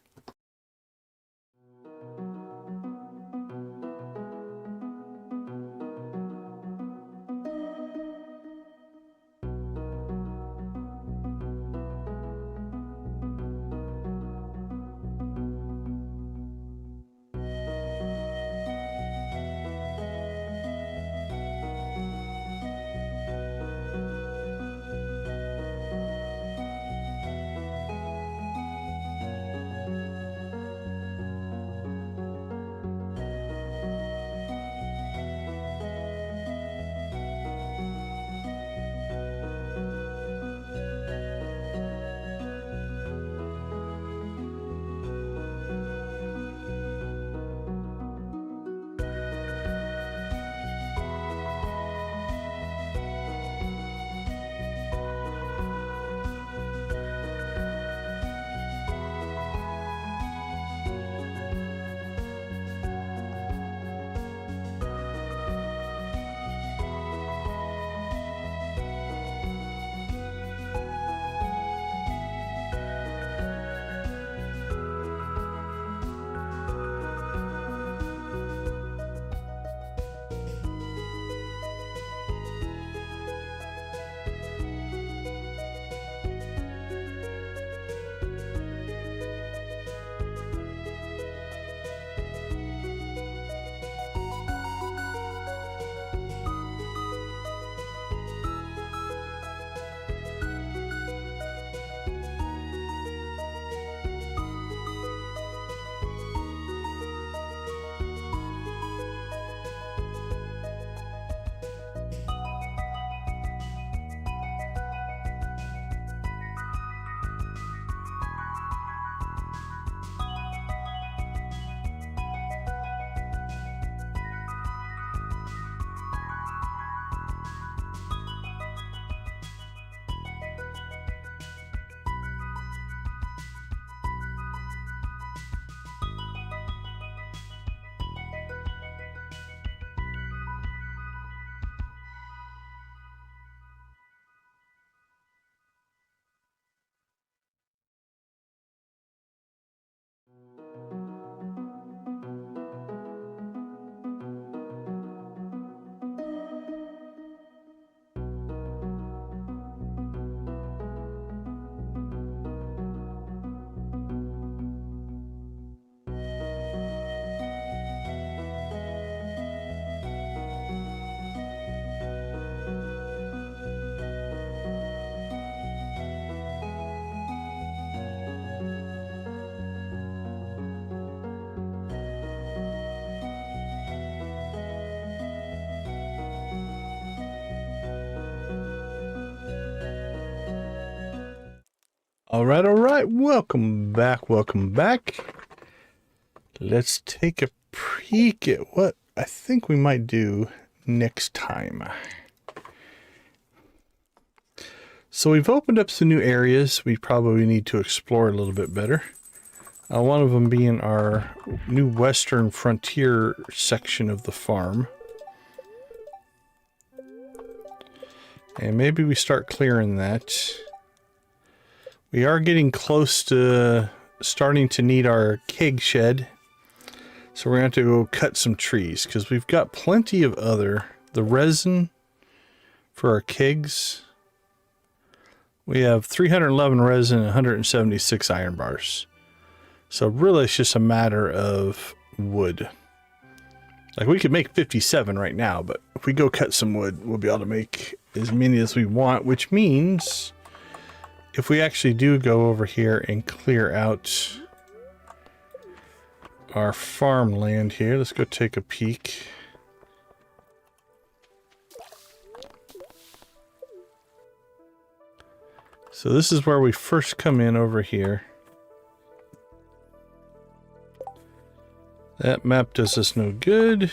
All right. Welcome back. Let's take a peek at what I think we might do next time. So we've opened up some new areas we probably need to explore a little bit better. One of them being our new western frontier section of the farm. And maybe we start clearing that. We are getting close to starting to need our keg shed. So we're going to have to go cut some trees because we've got plenty of the resin for our kegs. We have 311 resin and 176 iron bars. So really it's just a matter of wood. Like we could make 57 right now, but if we go cut some wood, we'll be able to make as many as we want, which means if we actually do go over here and clear out our farmland here, let's go take a peek. So this is where we first come in over here. That map does us no good.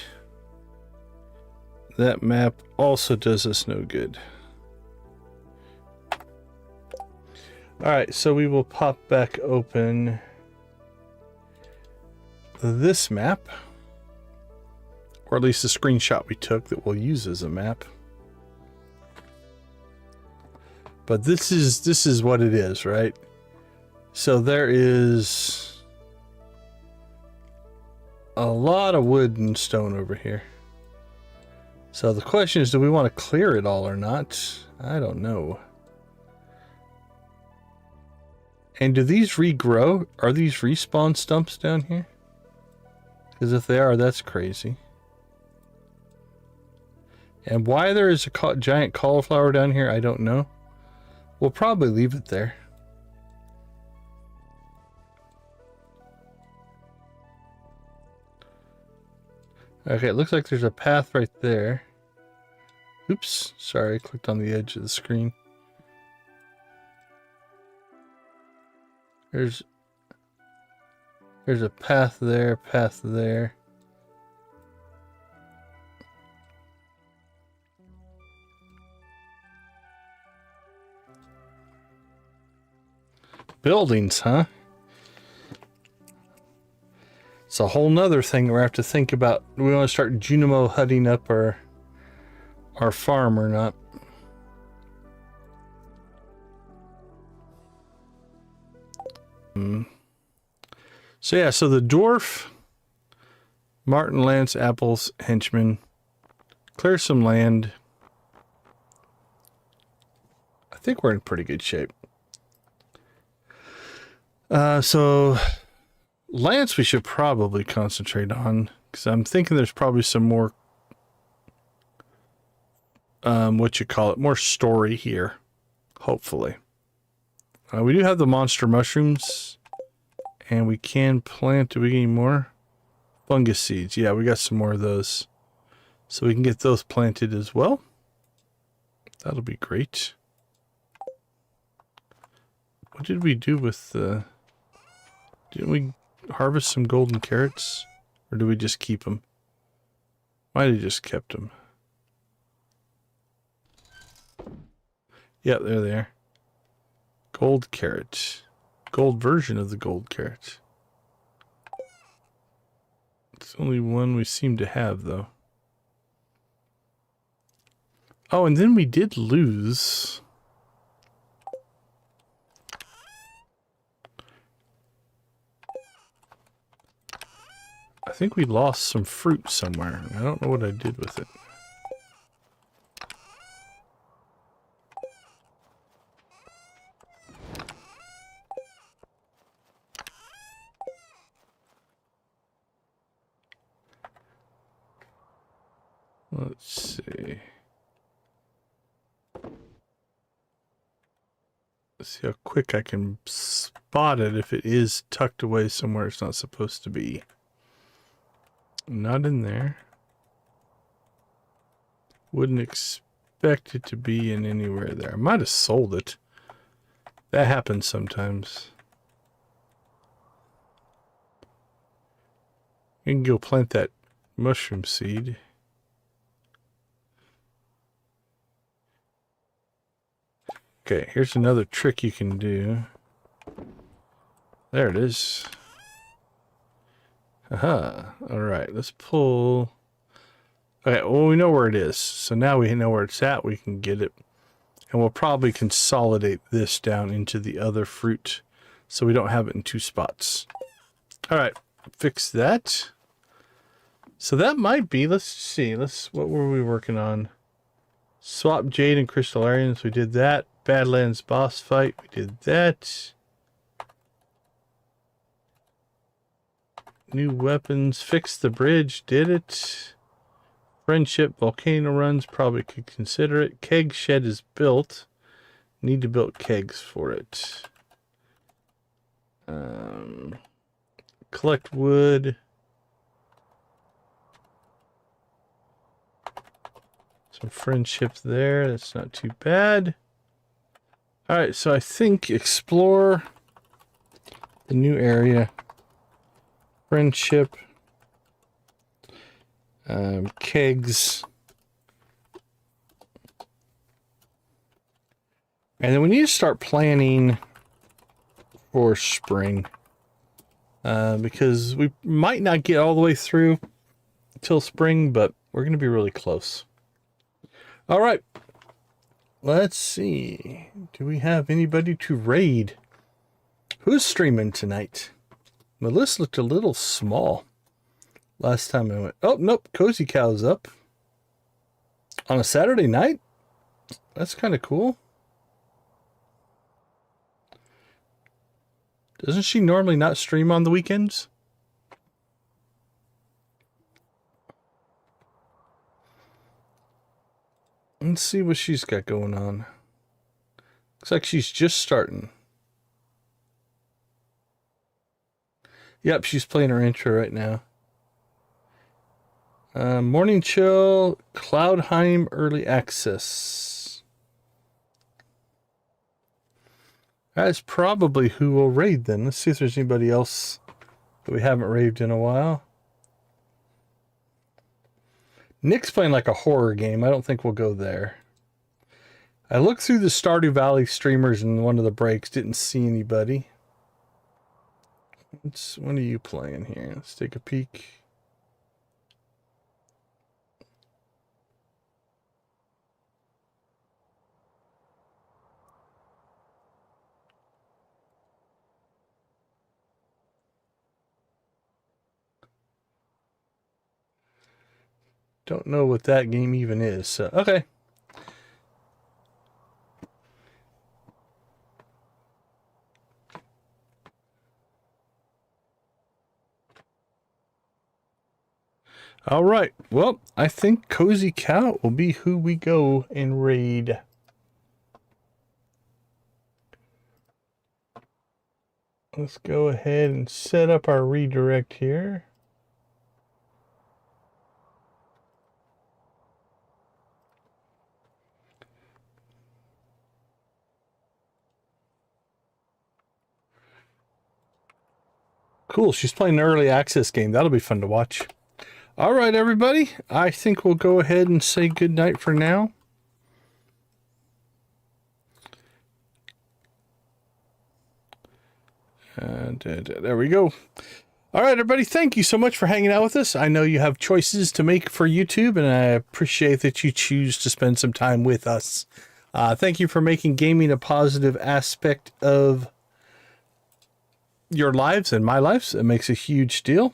That map also does us no good. Alright, so we will pop back open this map. Or at least the screenshot we took that we'll use as a map. But this is what it is, right? So there is a lot of wood and stone over here. So the question is, do we want to clear it all or not? I don't know. And do these regrow? Are these respawn stumps down here? Because if they are, that's crazy. And why there is a giant cauliflower down here, I don't know. We'll probably leave it there. Okay, it looks like there's a path right there. Oops, sorry, I clicked on the edge of the screen. There's a path there, path there. Buildings, huh? It's a whole nother thing we have to think about. Do we want to start Junimo hutting up our farm or not? So yeah, so the dwarf, Martin, Lance, Apples, henchman, clear some land. I think we're in pretty good shape. So Lance we should probably concentrate on, because I'm thinking there's probably some more more story here, hopefully. We do have the monster mushrooms, and we can plant, do we get any more? Fungus seeds, yeah, we got some more of those. So we can get those planted as well. That'll be great. What did we do with the... Didn't we harvest some golden carrots? Or do we just keep them? Might have just kept them. Yep, they're there. Gold carrot. Gold version of the gold carrot. It's only one we seem to have, though. Oh, and then we did lose... I think we lost some fruit somewhere. I don't know what I did with it. Let's see. Let's see how quick I can spot it if it is tucked away somewhere it's not supposed to be. Not in there. Wouldn't expect it to be in anywhere there. I might have sold it. That happens sometimes. You can go plant that mushroom seed. Okay, here's another trick you can do. There it is. Aha. Alright, let's pull... Okay, well, we know where it is. So now we know where it's at. We can get it. And we'll probably consolidate this down into the other fruit so we don't have it in two spots. Alright, fix that. So that might be... Let's see. What were we working on? Swap Jade and Crystallarians. We did that. Badlands boss fight. We did that. New weapons. Fix the bridge. Did it. Friendship. Volcano runs. Probably could consider it. Keg shed is built. Need to build kegs for it. Collect wood. Some friendships there. That's not too bad. Alright, so I think explore the new area. Friendship. Kegs. And then we need to start planning for spring. Because we might not get all the way through. till spring, but we're going to be really close. All right. Let's see. Do we have anybody to raid? Who's streaming tonight? Melissa looked a little small last time I went. Oh, nope. Cozy Cow's up. On a Saturday night? That's kind of cool. Doesn't she normally not stream on the weekends? Let's see what she's got going on. Looks like she's just starting. Yep, she's playing her intro right now. Morning Chill, Cloudheim Early Access. That's probably who will raid then. Let's see if there's anybody else that we haven't raided in a while. Nick's playing like a horror game. I don't think we'll go there. I looked through the Stardew Valley streamers in one of the breaks. Didn't see anybody. When are you playing here? Let's take a peek. Don't know what that game even is. So, okay. All right. Well, I think Cozy Cow will be who we go and raid. Let's go ahead and set up our redirect here. Cool. She's playing an early access game. That'll be fun to watch. All right, everybody. I think we'll go ahead and say good night for now. There we go. All right, everybody. Thank you so much for hanging out with us. I know you have choices to make for YouTube, and I appreciate that you choose to spend some time with us. Thank you for making gaming a positive aspect of your lives and my lives. It makes a huge deal.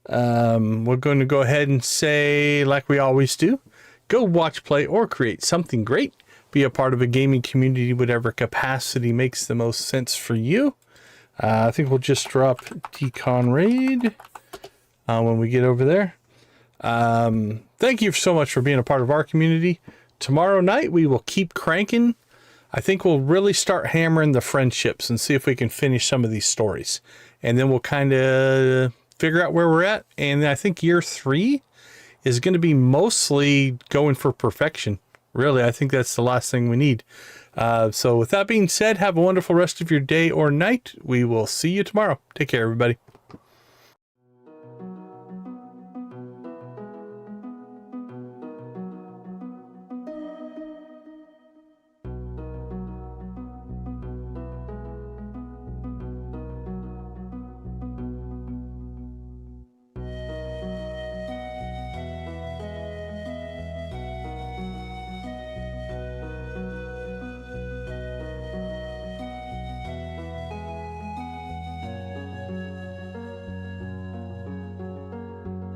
We're going to go ahead and say, like we always do, go watch, play, or create something great. Be a part of a gaming community, whatever capacity makes the most sense for you. I think we'll just drop Decon Raid when we get over there. Thank you so much for being a part of our community. Tomorrow night, we will keep cranking. I think we'll really start hammering the friendships and see if we can finish some of these stories. And then we'll kind of figure out where we're at. And I think year 3 is going to be mostly going for perfection. Really, I think that's the last thing we need. So with that being said, have a wonderful rest of your day or night. We will see you tomorrow. Take care, everybody.